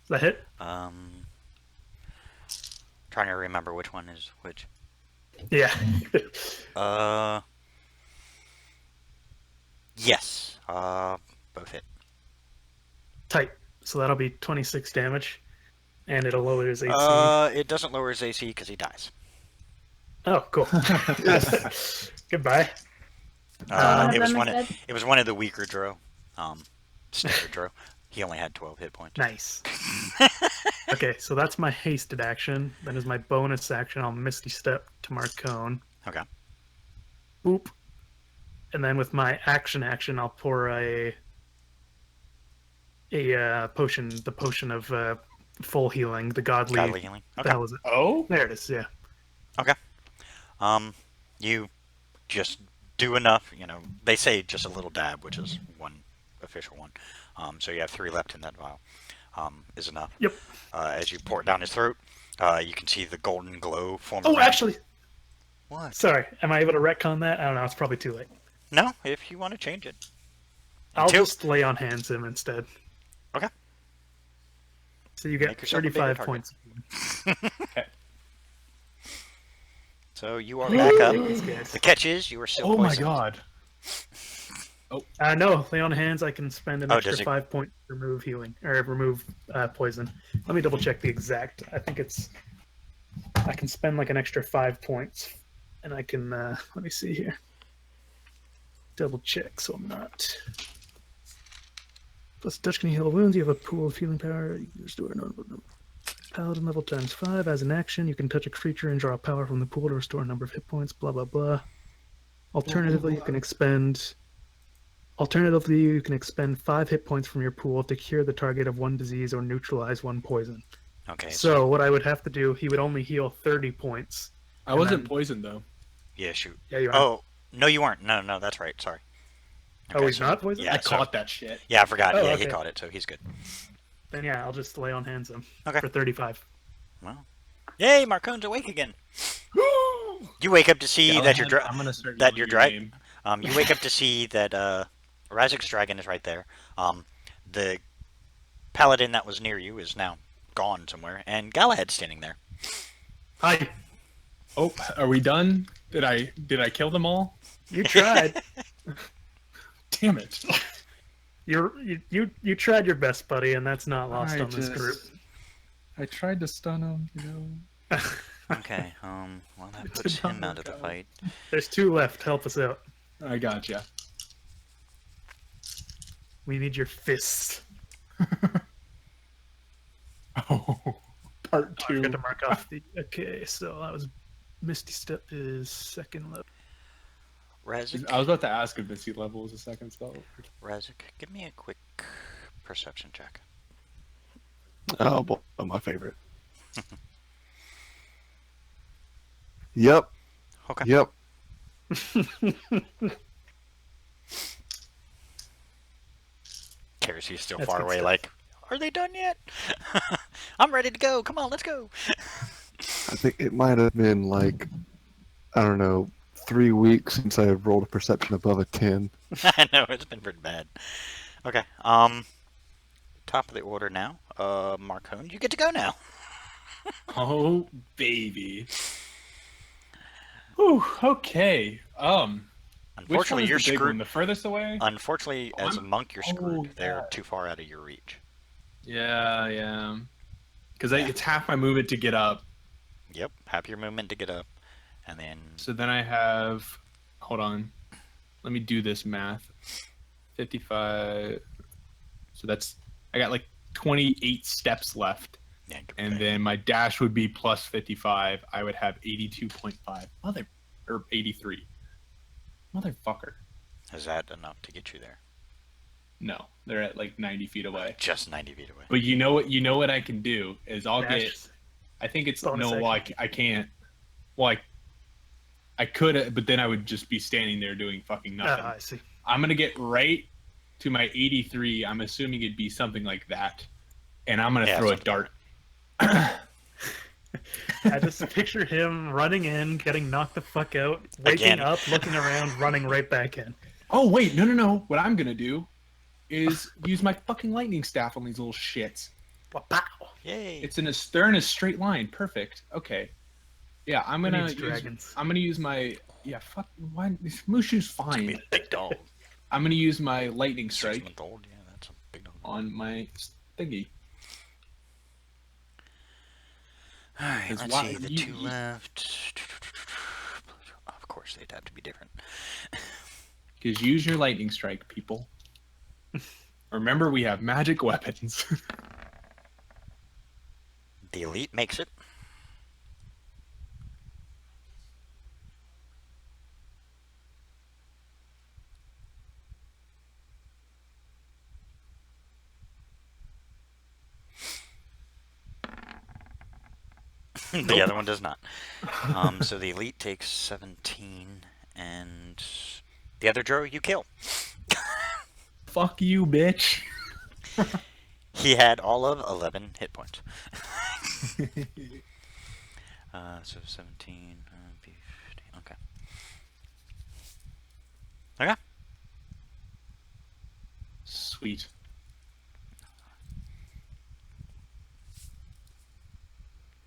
Is that hit? Trying to remember which one is which. Yeah. Yes. Both hit. Tight. So that'll be 26 damage, and it'll lower his AC. It doesn't lower his AC because he dies. Oh, cool. Goodbye. It was them one. instead? It was one of the weaker Drow. Standard Drow. He only had 12 hit points. Nice. Okay, so that's my hasted action. Then as my bonus action, I'll Misty Step to Marcone. Okay. Boop. And then with my action, I'll pour a potion, the potion of full healing, the godly. Godly healing. What Okay. the hell is it? Oh, There it is. Yeah. Okay. You just do enough. You know, they say just a little dab, which is one official one. So you have 3 left in that vial. Is enough. Yep. As you pour it down his throat, you can see the golden glow form. Oh, around. actually, What? sorry. Am I able to retcon that? I don't know. It's probably too late. No, if you want to change it. I'll Until- just lay on hands him instead. Okay. So you get Make yourself a bigger 35 target. points. So you are back up. These guys. The catch is you are still oh my poisoned. god. No, lay on hands. I can spend an Oh, extra does it- 5 points to remove healing or remove poison. Let me double check the exact. I think it's. I can spend like an extra 5 points, and I can. Let me see here. Double check, so I'm not. Plus, touch can heal wounds. You have a pool of healing power. You can restore Paladin level times 5. As an action, you can touch a creature and draw power from the pool to restore a number of hit points. Blah blah blah. Alternatively, you can expend 5 hit points from your pool to cure the target of 1 disease or neutralize 1 poison. Okay. So what I would have to do, he would only heal 30 points. I wasn't then- poisoned though. Yeah, shoot. Yeah, you are. Oh, no, you weren't. No, that's right. Sorry. Oh, Okay, he's so- not poisoned? Yeah, I so- caught that shit. Yeah, I forgot. Oh, Yeah, he okay. caught it, so he's good. Then yeah, I'll just lay on hands him Okay. for 35. Well, yay, Marcone's awake again. You wake up to see that your I'm gonna start that yelling your your drag. name. You wake up to see that Razik's dragon is right there. The paladin that was near you is now gone somewhere, and Galahad's standing there. Hi, Oh, are we done? Did I kill them all? you tried. Damn it. You tried your best, buddy, and that's not lost I on this group. I tried to stun him, you know. Okay. Well, that It puts did not him out of the work out. fight. There's 2 left. Help us out. I gotcha. We need your fists. Oh, part I 2. forgot to mark off the. Okay, so that was Misty Step is 2nd level. Razik, I was about to ask if Misty level was a second spell. give me a quick perception check. Oh, boy, my favorite. Yep. Okay. Yep. Kersey's still That's far good away, stuff. like, are they done yet? I'm ready to go. Come on, let's go. I think it might have been like, I don't know, 3 weeks since I have rolled a perception above a 10. I know, it's been pretty bad. Okay, top of the order now. Marcone, you get to go now. Oh, baby. Whew, okay. Which one Unfortunately, is you're the big one? screwed. The furthest away? Unfortunately, as a monk, you're screwed. Oh, They're God. too far out of your reach. Yeah. Because it's half my movement to get up. Yep, half your movement to get up, and then So then I have. Hold on. Let me do this math. 55. So that's. I got like 28 steps left. Yeah, give And it then my dash would be plus 55. I would have 82.5. Or 83. Motherfucker. Is that enough to get you there? No, they're at like 90 feet away. Just 90 feet away. But you know what? You know what I can do is I'll get. Dash. I think it's Bonus no. Well, action. I can't. Well, I could, but then I would just be standing there doing fucking nothing. I see. I'm gonna get right to my 83. I'm assuming it'd be something like that, and I'm gonna Yeah, throw a something dart. I just picture him running in, getting knocked the fuck out, waking Again. up, looking around, running right back in. Oh wait, no. What I'm gonna do is use my fucking lightning staff on these little shits. Wow. Yay! It's in a straight line. Perfect. Okay. Yeah, I'm Who gonna needs use, dragons? I'm gonna use my fuck. Why Mushu's It's gonna be fine. a big dog. I'm gonna use my lightning 6 strike month old. Yeah, that's a big dog. on my thingy. Alright, It's let's why- see. The you- two you- left. Of course, they'd have to be different. Because use your lightning strike, people. Remember, we have magic weapons. The elite makes it. The other one does not. So the elite takes 17, and the other Drow you kill. Fuck you, bitch. He had all of 11 hit points. So 17, 15, okay. Okay. Sweet.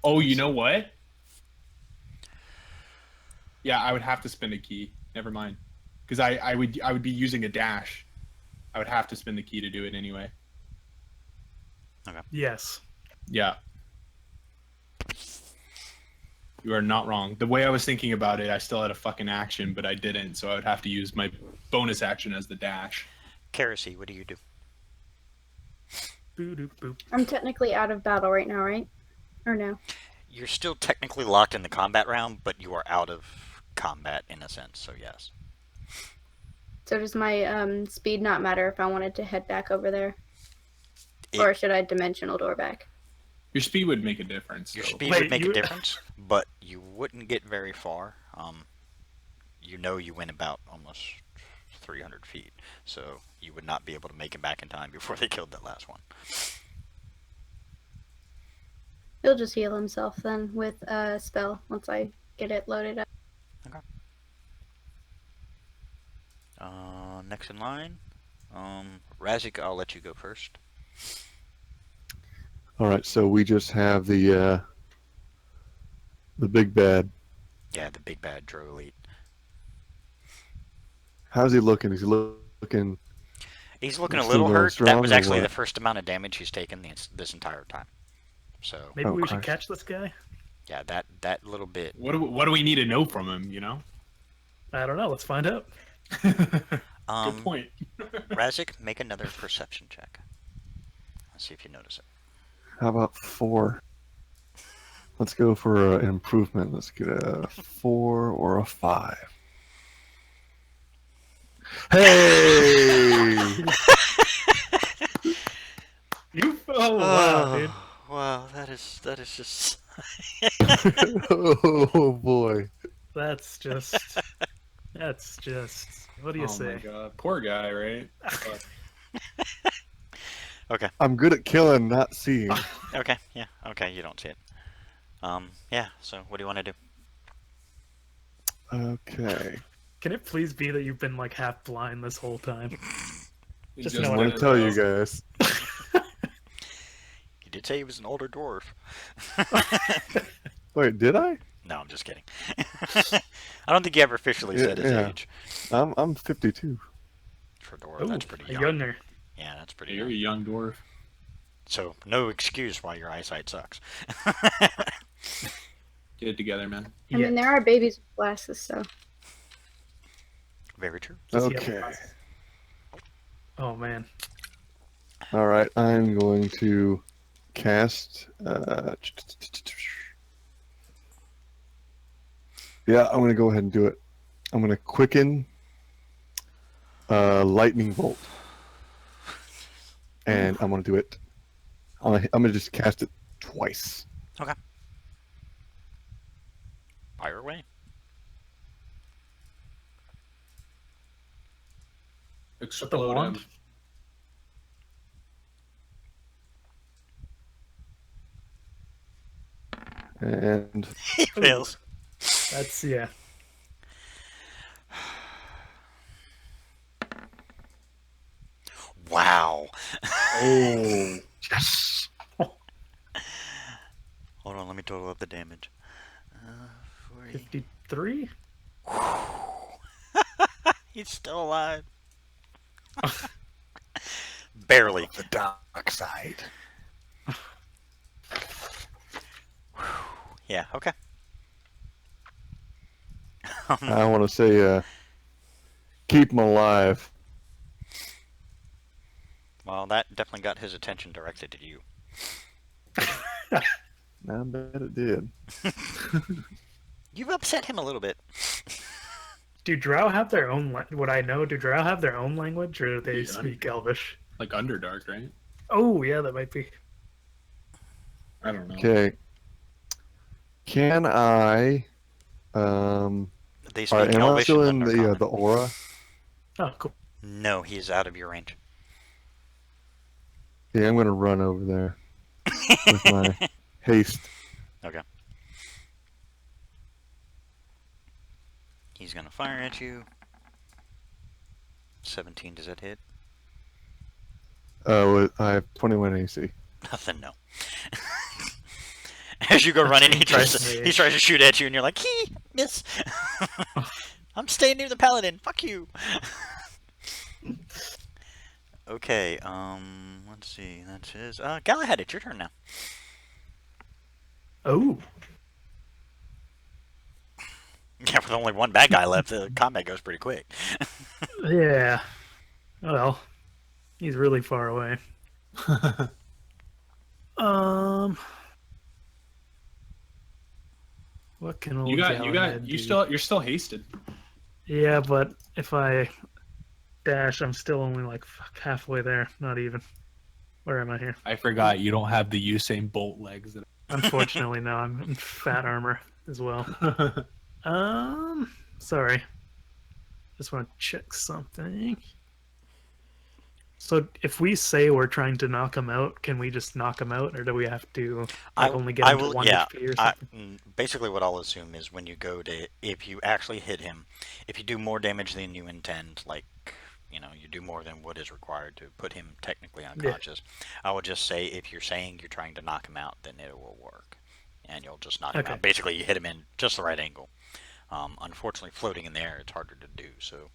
Oh, you know what? Yeah, I would have to spend a key. Never mind. Because I would be using a dash. I would have to spend the key to do it anyway. Yes. Yeah. You are not wrong. The way I was thinking about it, I still had a fucking action, but I didn't, so I would have to use my bonus action as the dash. Kerosene, what do you do? Boo doop boop. I'm technically out of battle right now, right? Or no? You're still technically locked in the combat round, but you are out of combat in a sense, so yes. So does my speed not matter if I wanted to head back over there? It- Or should I dimensional door back? Your speed would make a difference. Your though. speed Wait, would make you- a difference, but you wouldn't get very far. You know you went about almost 300 feet, so you would not be able to make it back in time before they killed that last one. He'll just heal himself then with a spell once I get it loaded up. Next in line, Razik, I'll let you go first. All right, so we just have the big bad. Yeah, the big bad Drow elite. How's he looking? Is he looking? He's looking a Still little going hurt. That strong was or actually what? the first amount of damage he's taken this entire time. So Maybe Oh, we should Christ. catch this guy? yeah, that little bit. What do we need to know from him, you know? I don't know. Let's find out. Good point. Razik, make another perception check. Let's see if you notice it. How about 4? Let's go for an improvement. Let's get a 4 or a 5. Hey! You oh wow, dude. Wow, that is just. Oh boy. That's just what do you Oh say? my god, poor guy, right? Fuck. I'm good at killing, not seeing. Okay, yeah, okay, you don't see it. Yeah. So what do you want to do? Okay. Can it please be that you've been like half blind this whole time? Just Just know I what want to tell you guys. You did say he was an older dwarf. Wait, did I? No, I'm just kidding. I don't think you ever officially said his Yeah. age. I'm 52. For dwarf, Ooh, that's pretty a young. younger. Yeah, that's pretty You're a young. young dwarf. So no excuse why your eyesight sucks. Get it together, man. I mean, there are babies with glasses, so. Very true. Does he have Okay. glasses? Oh man. All right, I'm going to cast. Yeah, I'm going to go ahead and do it. I'm going to quicken lightning bolt, and I'm going to do it. I'm going to just cast it twice. Okay. Fire away. Explode wand? him. And He fails. That's yeah. Wow. Oh. yes, Hold on, let me total up the damage. 40. 53. He's still alive. Barely. the dark side. Yeah, okay. I want to say, keep him alive. Well, that definitely got his attention directed at you. I bet it did. You've upset him a little bit. Do Drow have their own? Would I know? Do Drow have their own language, or do they Yeah. speak Elvish? Like Underdark, right? Oh yeah, that might be. I don't know. Okay. Can I? They All speak right, am I Elvish still and in Undercommon. the aura? Oh, cool. No, he is out of your range. Yeah, I'm gonna run over there with my haste. Okay. He's gonna fire at you. 17, does that hit? I have 21 AC. Nothing, no. As you go running, he tries Impressive. to shoot at you, and you're like, miss. I'm staying near the paladin. Fuck you. Okay, let's see. That's his. Galahad, it's your turn now. Oh, Yeah, with only one bad guy left, the combat goes pretty quick. yeah. Well, he's really far away. What can old Galahad do? you're still hasted. Yeah, but if I dash, I'm still only like halfway there. Not even. Where am I here? I forgot you don't have the Usain Bolt legs. Unfortunately, no. I'm in fat armor as well. Sorry. Just want to check something. So if we say we're trying to knock him out, can we just knock him out, or do we have to only get him to 1 HP or something? Basically what I'll assume is when you go to, if you actually hit him, if you do more damage than you intend, like, you know, you do more than what is required to put him technically unconscious, I would just say if you're saying you're trying to knock him out, then it will work. And you'll just knock him Okay. out. Basically, you hit him in just the right angle. Unfortunately, floating in the air, it's harder to do, so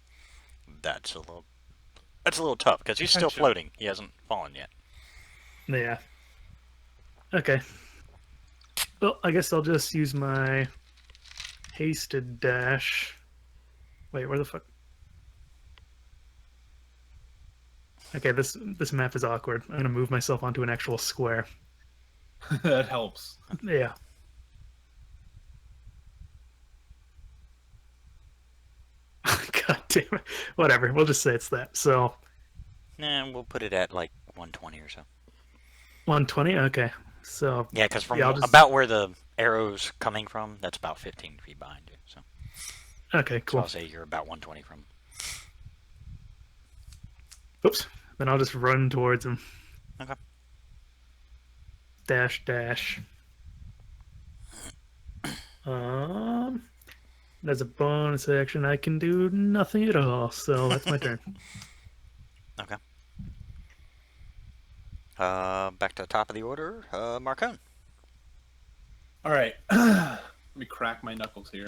that's a little tough, because he's still Gotcha. floating. He hasn't fallen yet. Yeah. Okay. Well, I guess I'll just use my hasted dash. Wait, where the fuck? Okay, this map is awkward. I'm gonna move myself onto an actual square. That helps. Yeah. God damn it. Whatever. We'll just say it's that. So Nah, we'll put it at like 120 or so. 120. Okay. So Yeah, because from Yeah, I'll just- about where the arrow's coming from, that's about 15 feet behind you. So, okay, so cool. I'll say you're about 120 from. Oops. Then I'll just run towards him. Okay. Dash dash. As a bonus action, I can do nothing at all. So that's my turn. Okay. Back to the top of the order, Marcone. All right. Let me crack my knuckles here.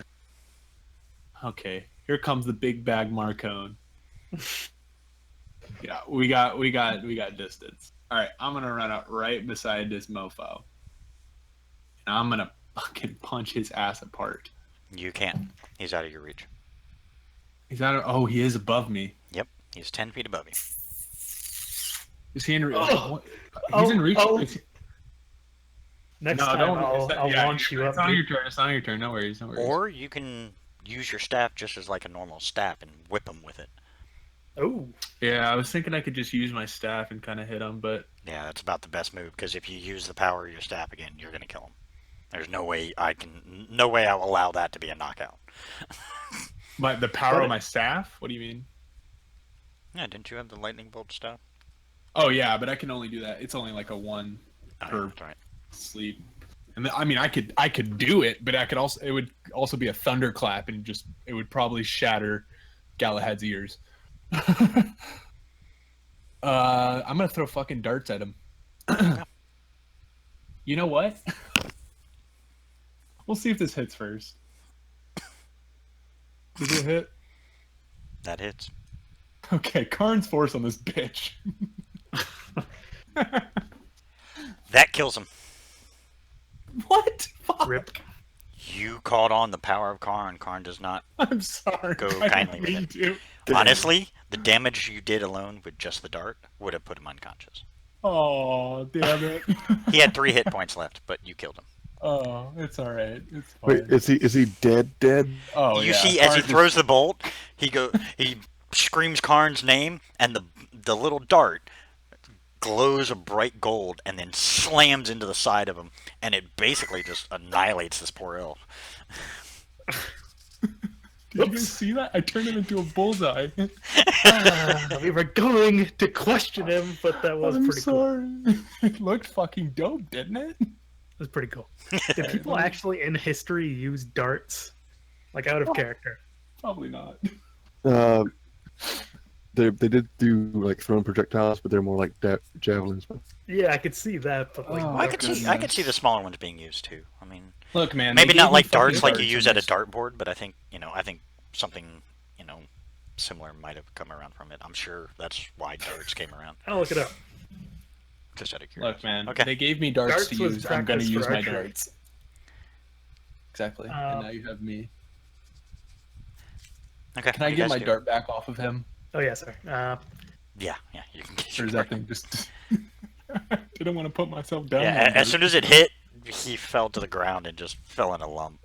Okay. Here comes the big bag Marcone. Yeah, we got distance. All right, I'm gonna run up right beside this mofo, and I'm gonna fucking punch his ass apart. You can't. He's out of your reach. He's out of. Oh, he is above me. Yep. He's 10 feet above you. Is he in? Oh. He's in reach. Oh. Next time, I'll yeah, launch you up. It's on dude. your turn. It's on your turn. No worries. No worries. Or you can use your staff just as like a normal staff and whip him with it. Oh, Yeah, I was thinking I could just use my staff and kind of hit him, but Yeah, that's about the best move because if you use the power of your staff again, you're gonna kill him. There's no way I'll allow that to be a knockout. the power of my staff. What do you mean? Yeah, didn't you have the lightning bolt staff? Oh yeah, but I can only do that. It's only like a 1 Oh, per that's right. sleep. And I mean, I could do it, but it would also be a thunderclap, and it would probably shatter Galahad's ears. I'm gonna throw fucking darts at him. You know what? We'll see if this hits first. Does it hit? That hits. Okay, Karn's force on this bitch. That kills him. What? Fuck. rip. You called on the power of Karn. Karn does not. I'm sorry. Go I kindly didn't with mean to. Honestly, the damage you did alone with just the dart would have put him unconscious. Oh, damn it. He had 3 hit points left, but you killed him. Oh, it's all right. It's fine. Wait, is he dead? Dead? Oh, You yeah. see, as he Karn throws the bolt, he screams Karn's name, and the little dart glows a bright gold, and then slams into the side of him, and it basically just annihilates this poor elf. Did you guys see that? I turned him into a bullseye. We were going to question him, but that was I'm pretty cool. sorry. It looked fucking dope, didn't it? It was pretty cool. Did people actually in history use darts, like out of character? Probably not. They did do like thrown projectiles, but they're more like javelins. Yeah, I could see that, but like, Oh, I could goodness. see the smaller ones being used too. I mean, Look, man. maybe they not gave like me fucking darts like you use and at a they- dartboard, but I think something similar might have come around from it. I'm sure that's why darts came around. I'll look it up. Just out of curiosity. Look, man. Okay. They gave me darts, Darts to was use. I'm gonna practice use for my archery. darts. Exactly. And now you have me. Okay. Can I you get guys my do- dart back off of him? Oh yeah, sorry. Yeah, you can get Or your is dart. that thing just... Didn't want to put myself down. Yeah, on as it. soon as it hit, he fell to the ground and just fell in a lump.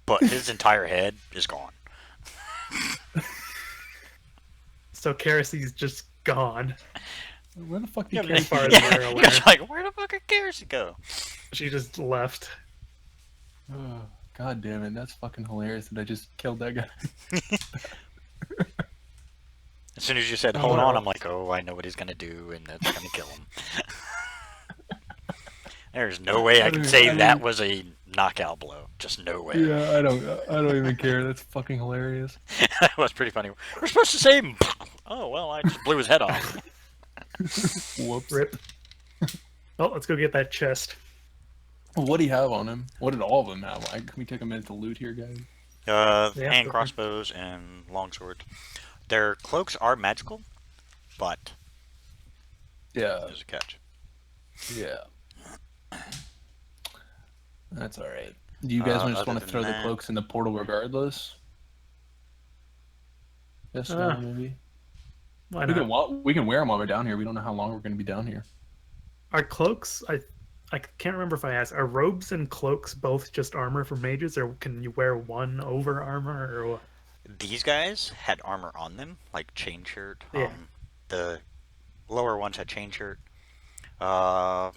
But his entire head is gone. So Keresy's just gone. Where the fuck did Yeah, Carrie far as yeah, we're you aware. guys are like, where the fuck did Keresy go? She just left. Oh, God damn it. That's fucking hilarious that I just killed that guy. As soon as you said, hold on, I'm like, oh, I know what he's gonna do, and that's gonna kill him. There's no way I can say that was a knockout blow. Just no way. Yeah, I don't even care. That's fucking hilarious. That was pretty funny. We're supposed to save him. Oh, well, I just blew his head off. Whoops. Rip. Oh, let's go get that chest. What do you have on him? What did all of them have? Can we take a minute to loot here, guys? Yeah, Hand okay. crossbows and longswords. Their cloaks are magical, but Yeah. there's a catch. Yeah. That's all right. Do you guys just other want to than throw the that- cloaks in the portal regardless? Yes, no, Uh, maybe. Why We not? can we can wear them while we're down here. We don't know how long we're going to be down here. Are cloaks? I can't remember if I asked. Are robes and cloaks both just armor for mages, or can you wear one over armor, or what? These guys had armor on them, like chain shirt. Yeah. The lower ones had chain shirt. The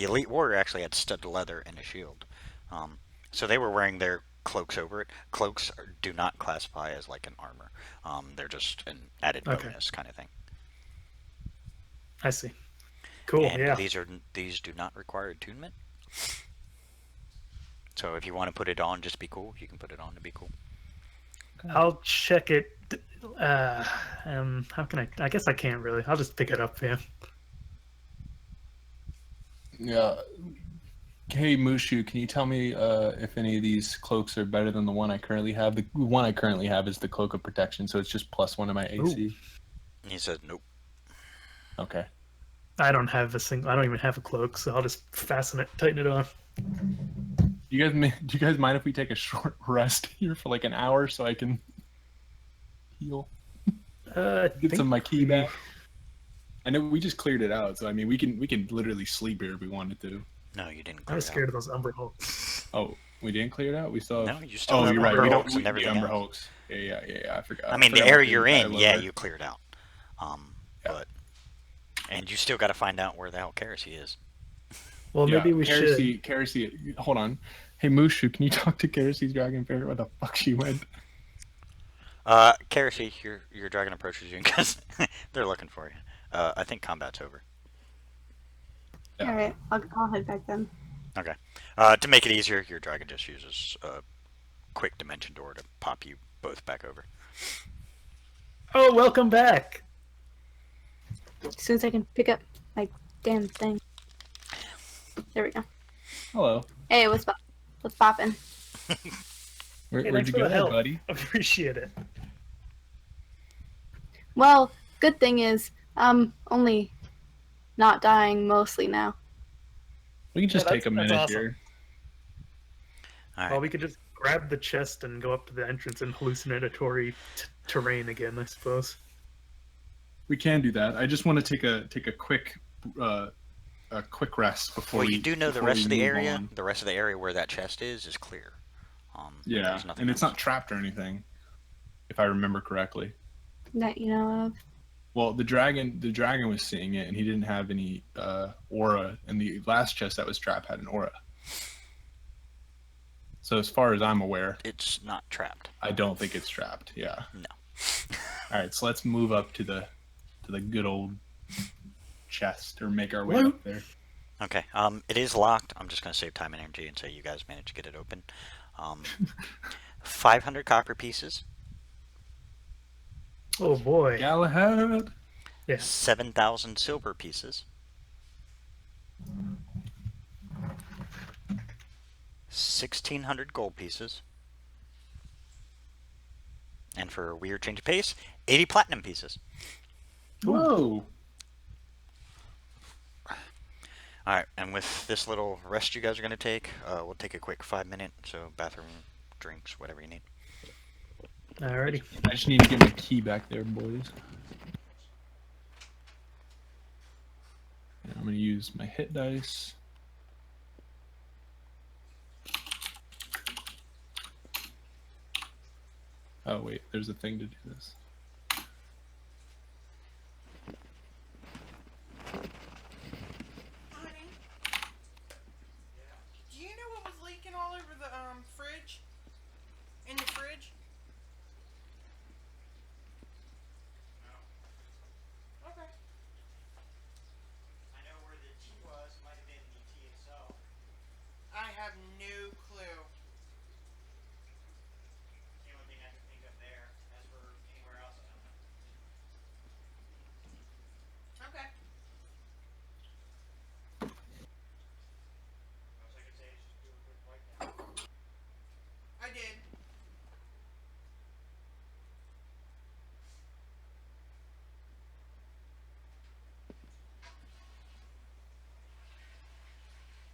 elite warrior actually had studded leather and a shield. So they were wearing their cloaks over it. Cloaks do not classify as like an armor. They're just an added Okay. bonus kind of thing. I see. Cool. And Yeah. these do not require attunement. So if you want to put it on, just be cool. You can put it on to be cool. I'll check it. How can I? I guess I can't really. I'll just pick it up. Yeah. Yeah. Hey Mushu, can you tell me if any of these cloaks are better than the one I currently have? The one I currently have is the cloak of protection, so it's just +1 to my AC. He says nope. Okay. I don't have a single. I don't even have a cloak, so I'll just fasten it, tighten it on. Do you guys mind if we take a short rest here for like an hour so I can heal? I Get think some of my key back. I know we just cleared it out, so I mean we can literally sleep here if we wanted to. No, you didn't I clear was it out. scared of those Umber Hulks. Oh, we didn't clear it out. We still have. No, you still Oh, have you're right. Umber We don't. Hulks and The everything Umber else. Hulks. Yeah. I forgot. I mean, the forgot about area you're in, yeah, lower. you cleared out. Yeah. But and you still got to find out where the hell Kerosene is. Well, Yeah, maybe we should. Kerosene, hold on. Hey, Mushu, can you talk to Kerosene's dragon fairy? Where the fuck she went? Kerosene, your dragon approaches you because they're looking for you. I think combat's over. Yeah. All right, I'll head back then. Okay. To make it easier, your dragon just uses a quick dimension door to pop you both back over. Oh, welcome back. As soon as I can pick up my damn thing. There we go. Hello. Hey, what's poppin'? Hey, Where'd thanks you for go, the help. buddy? Appreciate it. Well, good thing is I'm only not dying mostly now. We can just Yeah, take a that's minute awesome. here. All right. Well, we could just grab the chest and go up to the entrance and hallucinatory terrain again, I suppose. We can do that. I just want to take a quick rest before Well, we. you do know the before rest we of the move area. on. The rest of the area where that chest is clear. Yeah, there's nothing and it's else. not trapped or anything, if I remember correctly. That you know of. Well, the dragon was seeing it, and he didn't have any aura. And the last chest that was trapped had an aura. So as far as I'm aware, It's not trapped. I don't think it's trapped. Yeah. No. All right, so let's move up to the good old chest, or make our way Whoa. up there. Okay. It is locked. I'm just gonna save time and energy and say you guys managed to get it open. 500 copper pieces, Oh boy. Galahad. Yeah. 7,000 silver pieces, 1,600 gold pieces, and for a weird change of pace, 80 platinum pieces. Whoa. All right, and with this little rest you guys are gonna take, we'll take a quick 5 minute. So bathroom, drinks, whatever you need. Alrighty. I just need to get my key back there, boys. And I'm gonna use my hit dice. Oh wait, there's a thing to do this. Honey, do you know what was leaking all over the fridge? In the fridge? No. Okay. I know where the tea was. Might have been the tea itself. I have no clue. The only thing I can think of there. As for anywhere else, I don't know. Okay. Most I could say is just do a quick breakdown. I did.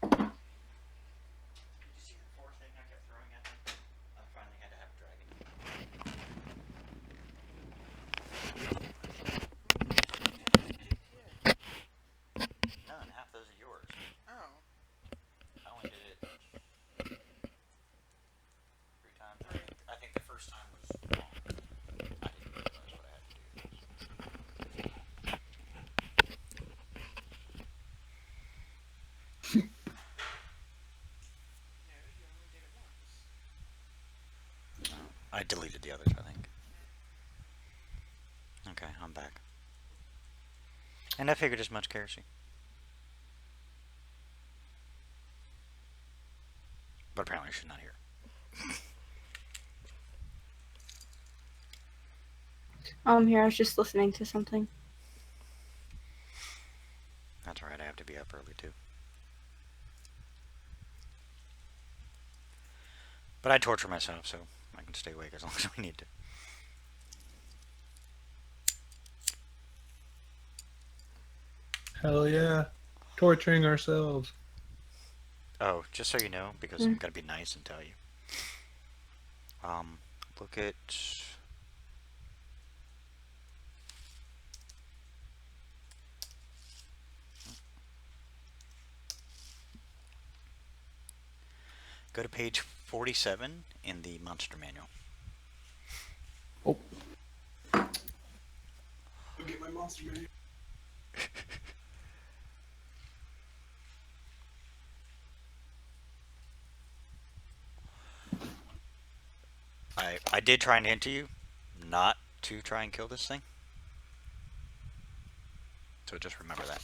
Did you see the fourth thing I kept throwing at them? I finally had to have a dragon. No, and half those are yours. Oh. I only did it 3 times. I think the first time was wrong. I didn't realize what I had to do. No, you only did it once. I deleted the others, I think. Okay, I'm back. And I figured as much, Kerosene. But apparently she's not here. I'm here. I was just listening to something. That's alright, I have to be up early too. But I torture myself, so I can stay awake as long as we need to. Hell yeah, torturing ourselves. Oh, just so you know, because I'm gonna be nice and tell you. Look at Go to page 47 in the monster manual. Oh. I'll get my monster manual. I did try and hint to you not to try and kill this thing. So just remember that.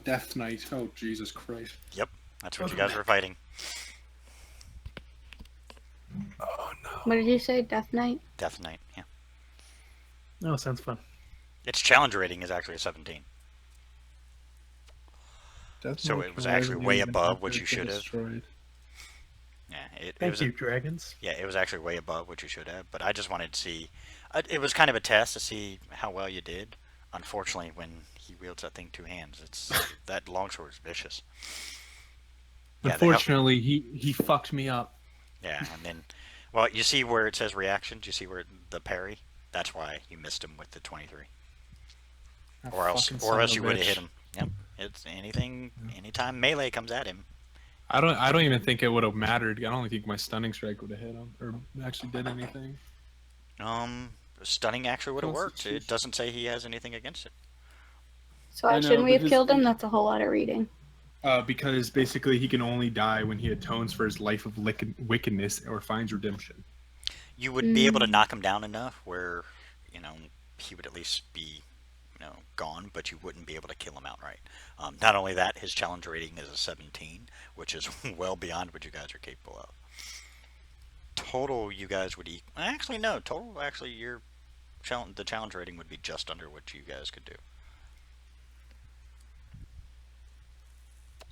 Death Knight. Oh, Jesus Christ. Yep, that's what you guys were fighting. Oh, no. What did you say? Death Knight? Death Knight, yeah. Oh, sounds fun. Its challenge rating is actually a 17. Death So Knight it was can actually never way be above what you get should have. destroyed. Yeah, it Thank was you, dragons. yeah, it was actually way above what you should have. But I just wanted to see. It was kind of a test to see how well you did. Unfortunately, when he wields that thing two hands, it's that longsword is vicious. Yeah, they have- Unfortunately, he fucked me up. yeah, and then, well, you see where it says reaction? Do you see where the parry? That's why you missed him with the 23. That Or else fucking son of a you would have bitch. hit him. Yep. It's anytime melee comes at him. I don't even think it would have mattered. I don't think my stunning strike would have hit him or actually did anything. Stunning actually would have worked. It Constitution. doesn't say he has anything against it. So I know, shouldn't we but have just- killed him? That's a whole lot of reading. Because basically he can only die when he atones for his life of wickedness or finds redemption. You would be able to knock him down enough where, he would at least be, gone, but you wouldn't be able to kill him outright. Not only that, his challenge rating is a 17, which is well beyond what you guys are capable of. Total, you guys would actually no. Total, actually, the challenge rating would be just under what you guys could do.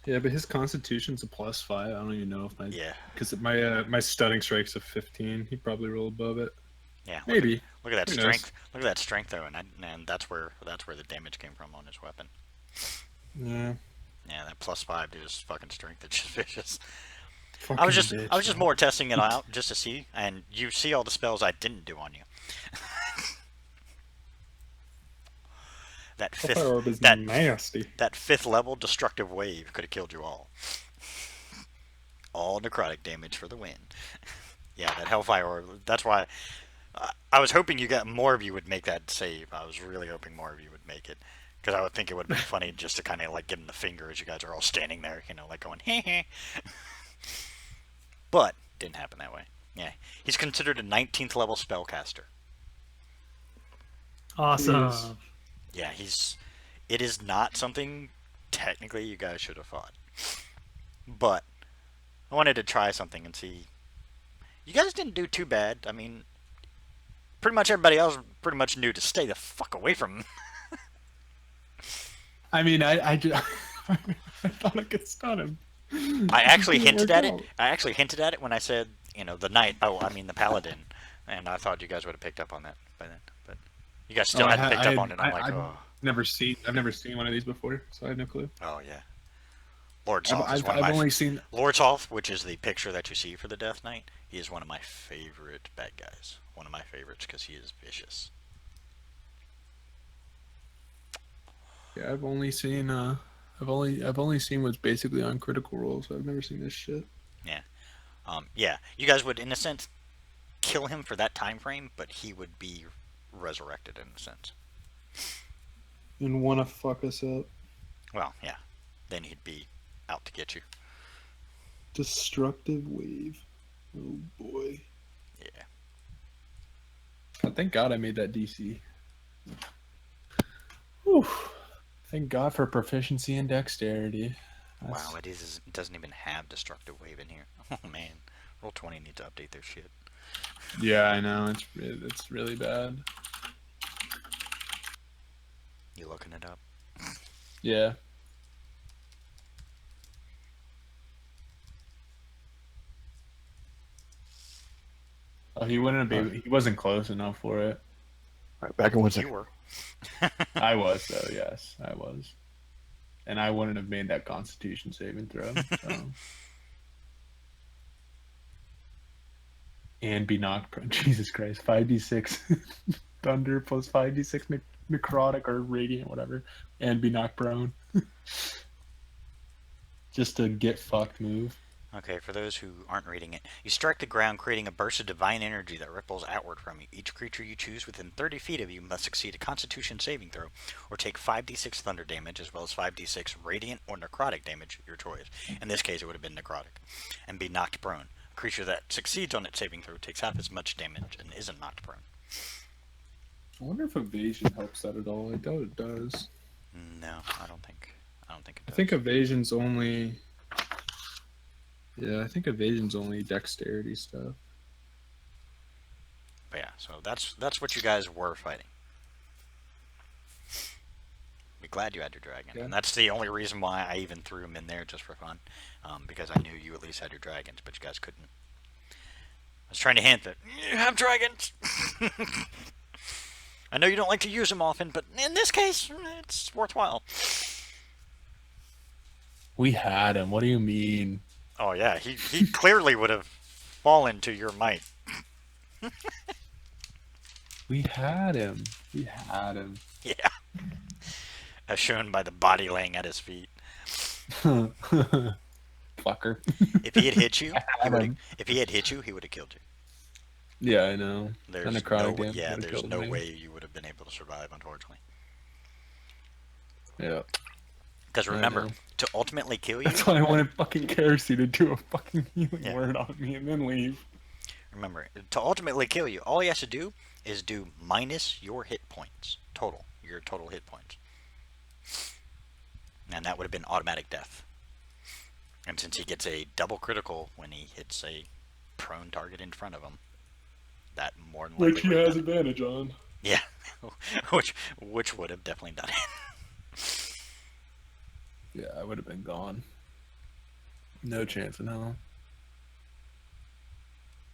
Yeah, but his constitution's a +5. I don't even know if Yeah, because my stunning strike's a 15. He'd probably roll above it. yeah. Maybe. Look at that Who knows? strength. Look at that strength though, and that's where the damage came from on his weapon. Yeah. Yeah, that +5 to his fucking strength. It's just vicious. Fucking I was just bitch. more testing it out just to see, and you see all the spells I didn't do on you. that Hellfire Orb is that nasty. that 5th level destructive wave could have killed you all. All necrotic damage for the win. Yeah, that Hellfire Orb. That's why I was hoping more of you would make that save. I was really hoping more of you would make it. Because I would think it would be funny just to kind of like give him the finger as you guys are all standing there, like going, heh heh. But, didn't happen that way. Yeah, he's considered a 19th level spellcaster. Awesome. Jeez. Yeah, it is not something technically you guys should have fought. But, I wanted to try something and see. You guys didn't do too bad. I mean, pretty much everybody else pretty much knew to stay the fuck away from him. I mean, I just I thought I could stun him. I actually Didn't hinted work at it. out. I actually hinted at it when I said, the knight. Oh, I mean the paladin. And I thought you guys would have picked up on that by then. But you guys still Oh, hadn't picked up on it. I'm I've oh. never seen one of these before, so I have no clue. Oh yeah. Lordsolf is I've one of my only seen. Lordsolf, which is the picture that you see for the Death Knight, he is one of my favorite bad guys. One of my favorites because he is vicious. Yeah, I've only seen. I've only seen what's basically on Critical Role, so I've never seen this shit. Yeah, you guys would, in a sense, kill him for that time frame, but he would be resurrected in a sense. And wanna fuck us up. Well, yeah. Then he'd be out to get you. Destructive wave. Oh boy. Yeah. Thank God I made that DC. Whew. Thank God for proficiency and dexterity. Wow, it doesn't even have destructive wave in here. Oh man, Roll20 needs to update their shit. Yeah, I know. It's really bad. You looking it up? Yeah. Oh, he wouldn't have been. He wasn't close enough for it. All right, back in 1 You second. were. I was though. Yes, I was. And I wouldn't have made that Constitution saving throw. So. And be knocked prone. Jesus Christ, 5d6 thunder plus 5d6 necrotic or radiant, whatever, and be knocked prone. Just a get fucked move. Okay, for those who aren't reading it, you strike the ground, creating a burst of divine energy that ripples outward from you. Each creature you choose within 30 feet of you must succeed a Constitution saving throw, or take 5d6 thunder damage, as well as 5d6 radiant or necrotic damage, your choice. In this case, it would have been necrotic, and be knocked prone. A creature that succeeds on its saving throw takes half as much damage and isn't knocked prone. I wonder if evasion helps that at all. I doubt it does. No, I don't think it I does. think evasion's only. Yeah, I think evasion's only dexterity stuff. But yeah, so that's what you guys were fighting. Be glad you had your dragon, Yeah. and that's the only reason why I even threw him in there, just for fun, because I knew you at least had your dragons, but you guys couldn't. I was trying to hint that you have dragons. I know you don't like to use them often, but in this case, it's worthwhile. We had him. What do you mean? Oh yeah, he clearly would have fallen to your might. We had him. We had him. Yeah, as shown by the body laying at his feet. Fucker. If he had hit you, had him. he had hit you, he would have killed you. Yeah, I know. There's And no necrotic way, damage yeah, would've there's killed no me. way you would have been able to survive, unfortunately. Yeah. Because I remember, know. to ultimately kill you, That's why I wanted fucking Kerosene to do a fucking healing Yeah. word on me and then leave. remember, to ultimately kill you, all he has to do is do minus your hit points. Total. Your total hit points. And that would have been automatic death. And since he gets a double critical when he hits a prone target in front of him, that more than likely Which he would have has done it. advantage on. Yeah. which would have definitely done it. Yeah, I would have been gone. No chance in hell.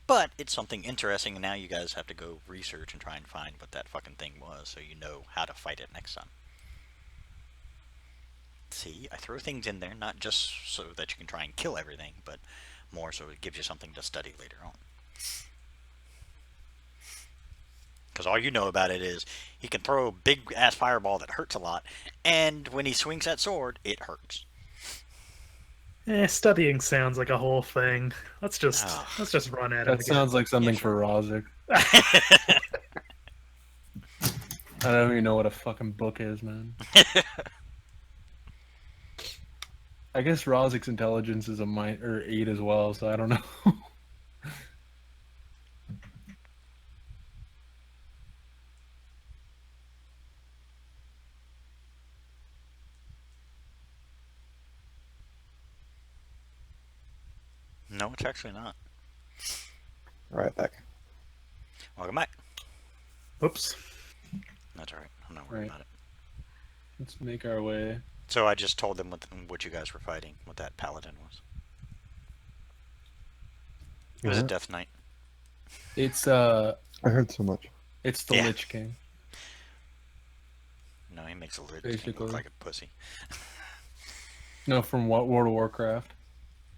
But it's something interesting, and now you guys have to go research and try and find what that fucking thing was so you know how to fight it next time. See, I throw things in there, not just so that you can try and kill everything, but more so it gives you something to study later on. Because all you know about it is he can throw a big-ass fireball that hurts a lot, and when he swings that sword, it hurts. Studying sounds like a whole thing. Let's just Oh. run at it. That again. sounds like something Yeah, for Rozic. I don't even know what a fucking book is, man. I guess Rozic's intelligence is a 8 as well, so I don't know. No, it's actually not. Right back. Welcome back. Oops. That's alright. I'm not worried Right. about it. Let's make our way. So I just told them what you guys were fighting, what that paladin was. It was a Yeah. Death Knight. It's I heard so much. it's the Yeah. Lich King. No, he makes a Lich King Basically. look like a pussy. No, from what World of Warcraft?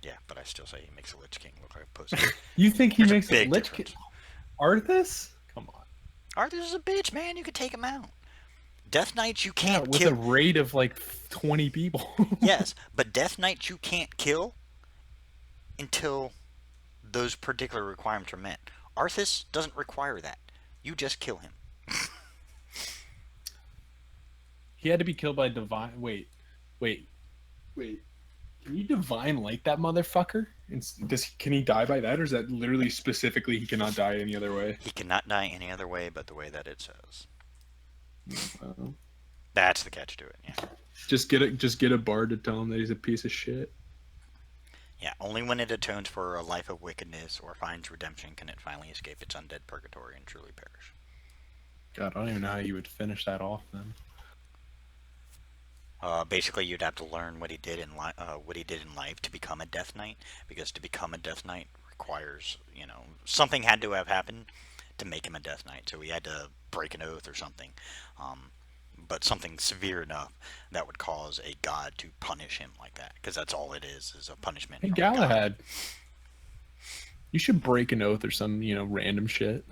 Yeah, but I still say he makes a Lich King look like a pussy. You think he There's a makes a big Lich King? difference. Arthas? Come on. Arthur is a bitch, man. You could take him out. Death Knights you Yeah, can't with kill. a raid of like 20 people. Yes, but Death Knights you can't kill until those particular requirements are met. Arthas doesn't require that. You just kill him. He had to be killed by divine. Wait. Can you divine light that motherfucker? Can he die by that, or is that literally specifically he cannot die any other way? He cannot die any other way but the way that it says. Uh, That's the catch to it, yeah. just get a bard to tell him that he's a piece of shit. Yeah, only when it atones for a life of wickedness or finds redemption can it finally escape its undead purgatory and truly perish. God, I don't even know how you would finish that off then. Basically, you'd have to learn what he did in life to become a Death Knight, because to become a Death Knight requires, something had to have happened to make him a Death Knight. So he had to break an oath or something, but something severe enough that would cause a god to punish him like that, because that's all it is a punishment. Hey, from a god. Galahad. You should break an oath or some, random shit.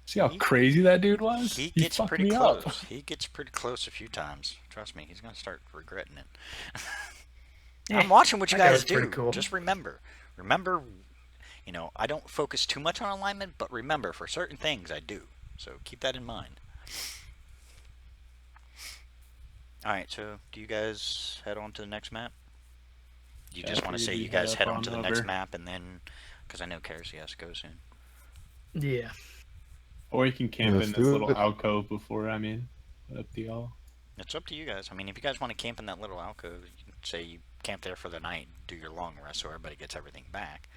See how crazy that dude was? He He gets fucked pretty me close. up. He gets pretty close a few times. Trust me, he's gonna start regretting it. I'm watching what you that guy guys was pretty do. cool. Just remember, you know, I don't focus too much on alignment, but remember, for certain things, I do. So keep that in mind. All right. So do you guys head on to the next map? You Yeah, just want to say we you guys head on on to the over. next map, and then, because I know Kerosene has to go soon. Yeah. Or you can camp Let's in this do little it. alcove before. I mean, up to y'all. It's up to you guys. I mean, if you guys want to camp in that little alcove, you can say you camp there for the night, do your long rest, so everybody gets everything back,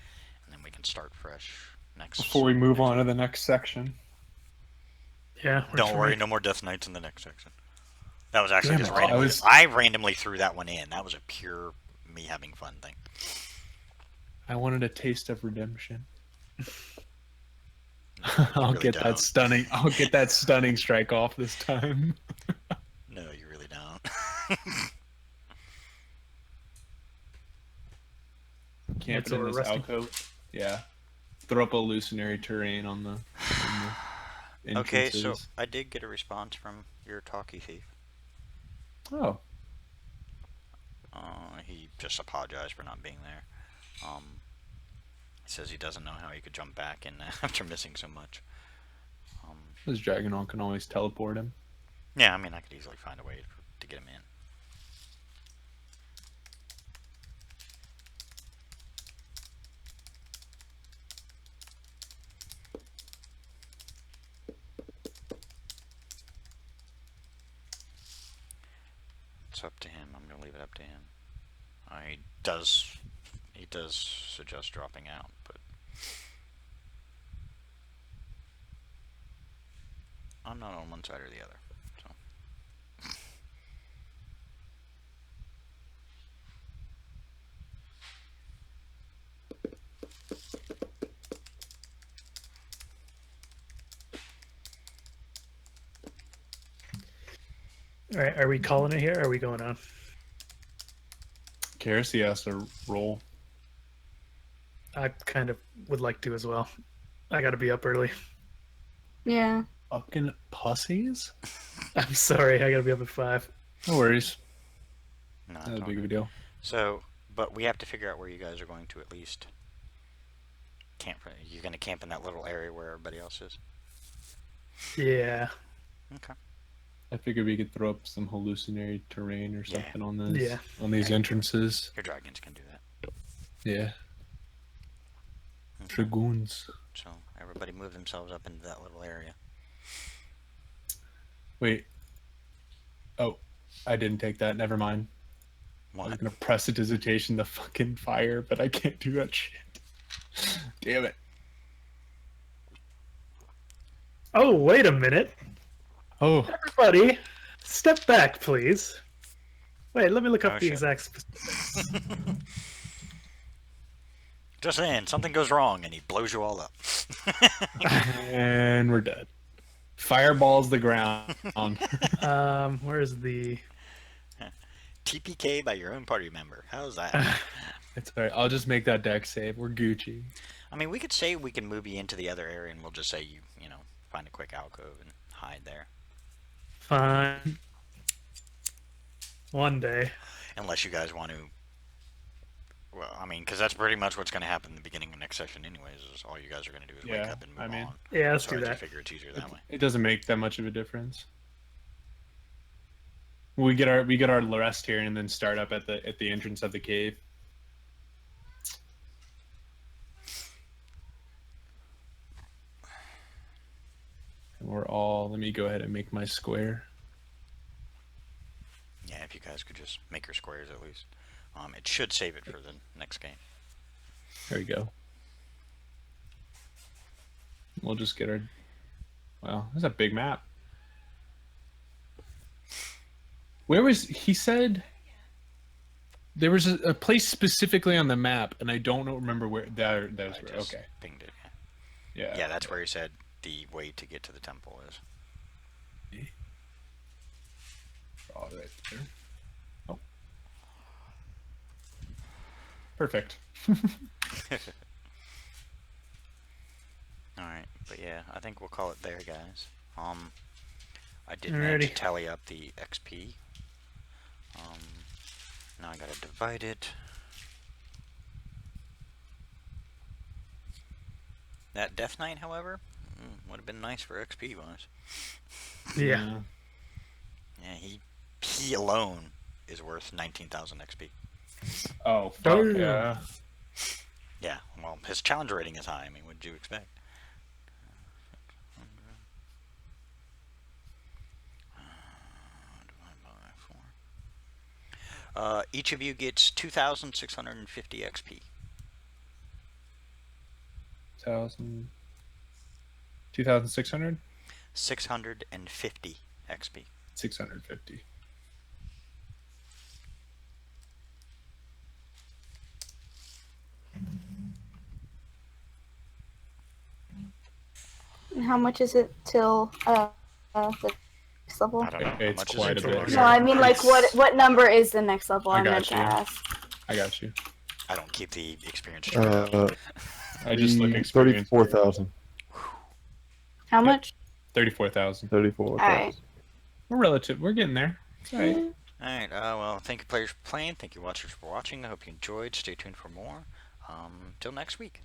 and then we can start fresh next. Before we move next on to week. the next section. Yeah. works Don't for worry, me. no more death knights in the next section. That was actually Damn just it, I randomly. was- I randomly threw that one in. That was a pure me having fun thing. I wanted a taste of redemption. No, you I'll really get don't. that stunning. I'll get that stunning strike off this time. No, you really don't. Camping so in we're this resting? alcove. Yeah. Throw up illusionary terrain on the Okay, entrances. so I did get a response from your talkie thief. Oh. He just apologized for not being there. He says he doesn't know how he could jump back in after missing so much. This Dragonon can always teleport him. Yeah, I mean, I could easily find a way to get him in. It's up to him. I'm gonna leave it up to him. He does suggest dropping out, but I'm not on one side or the other. So. All right. Are we calling it here? Or are we going on? Kerosene has to roll. I kind of would like to as well. I got to be up early. Yeah. Fucking pussies? I'm sorry. I got to be up at 5. No worries. No, Not it's a all big of good. a deal. So, but we have to figure out where you guys are going to at least camp. You're going to camp in that little area where everybody else is. Yeah. Okay. I figured we could throw up some hallucinatory terrain or Yeah. something on this. Yeah. On these entrances. Your dragons can do that. Yeah. Okay. Dragoons. So everybody move themselves up into that little area. Wait. Oh, I didn't take that. Never mind. I was What? gonna prestidigitation the fucking fire, but I can't do that shit. Damn it. Oh, wait a minute. Oh, Everybody, step back, please. Wait, let me look up Oh, the shit. exact specifics. Just saying, something goes wrong and he blows you all up. and we're dead. Fireballs the ground. Where's the... TPK by your own party member. How's that? It's alright. I'll just make that deck save. We're Gucci. I mean, we could say we can move you into the other area and we'll just say you know, find a quick alcove and hide there. Fine. One day. Unless you guys want to. Well, I mean, because that's pretty much what's going to happen in the beginning of next session, anyways. Is all you guys are going to do is wake Yeah, up and move I mean, on. Yeah, let's So do I just that. figure it's easier that way. It doesn't make that much of a difference. We get our rest here and then start up at the entrance of the cave. And we're all. Let me go ahead and make my square. Yeah, if you guys could just make your squares at least. It should save it for the next game. There we go. We'll just get our. Wow, that's a big map. Where was he said? There was a place specifically on the map, and I don't remember where. That was I where. just Okay. pinged it. Yeah. Yeah, that's where he said the way to get to the temple is. All right there. Oh. Perfect. Alright, but yeah, I think we'll call it there, guys. I did manage to Alrighty. tally up the XP. Now I gotta divide it. That Death Knight, however, would have been nice for XP wise. Yeah. Yeah, he alone is worth 19,000 XP. Oh, fuck Oh. yeah. Yeah, well, his challenge rating is high. I mean, what did you expect? Divided by 4. Each of you gets 2,650 XP. 2,600? 650 XP. 650. And how much is it till the next level? I don't know. It's how much quite is a it bit. No, I mean like what number is the next level? I I meant got to you. ask. I got you. I don't keep the experience straight up. I just look experience. 34,000. How much? 34,000. 34,000. Alright. We're getting there. It's all right. Alright, well, thank you players for playing. Thank you watchers for watching. I hope you enjoyed. Stay tuned for more. Till next week.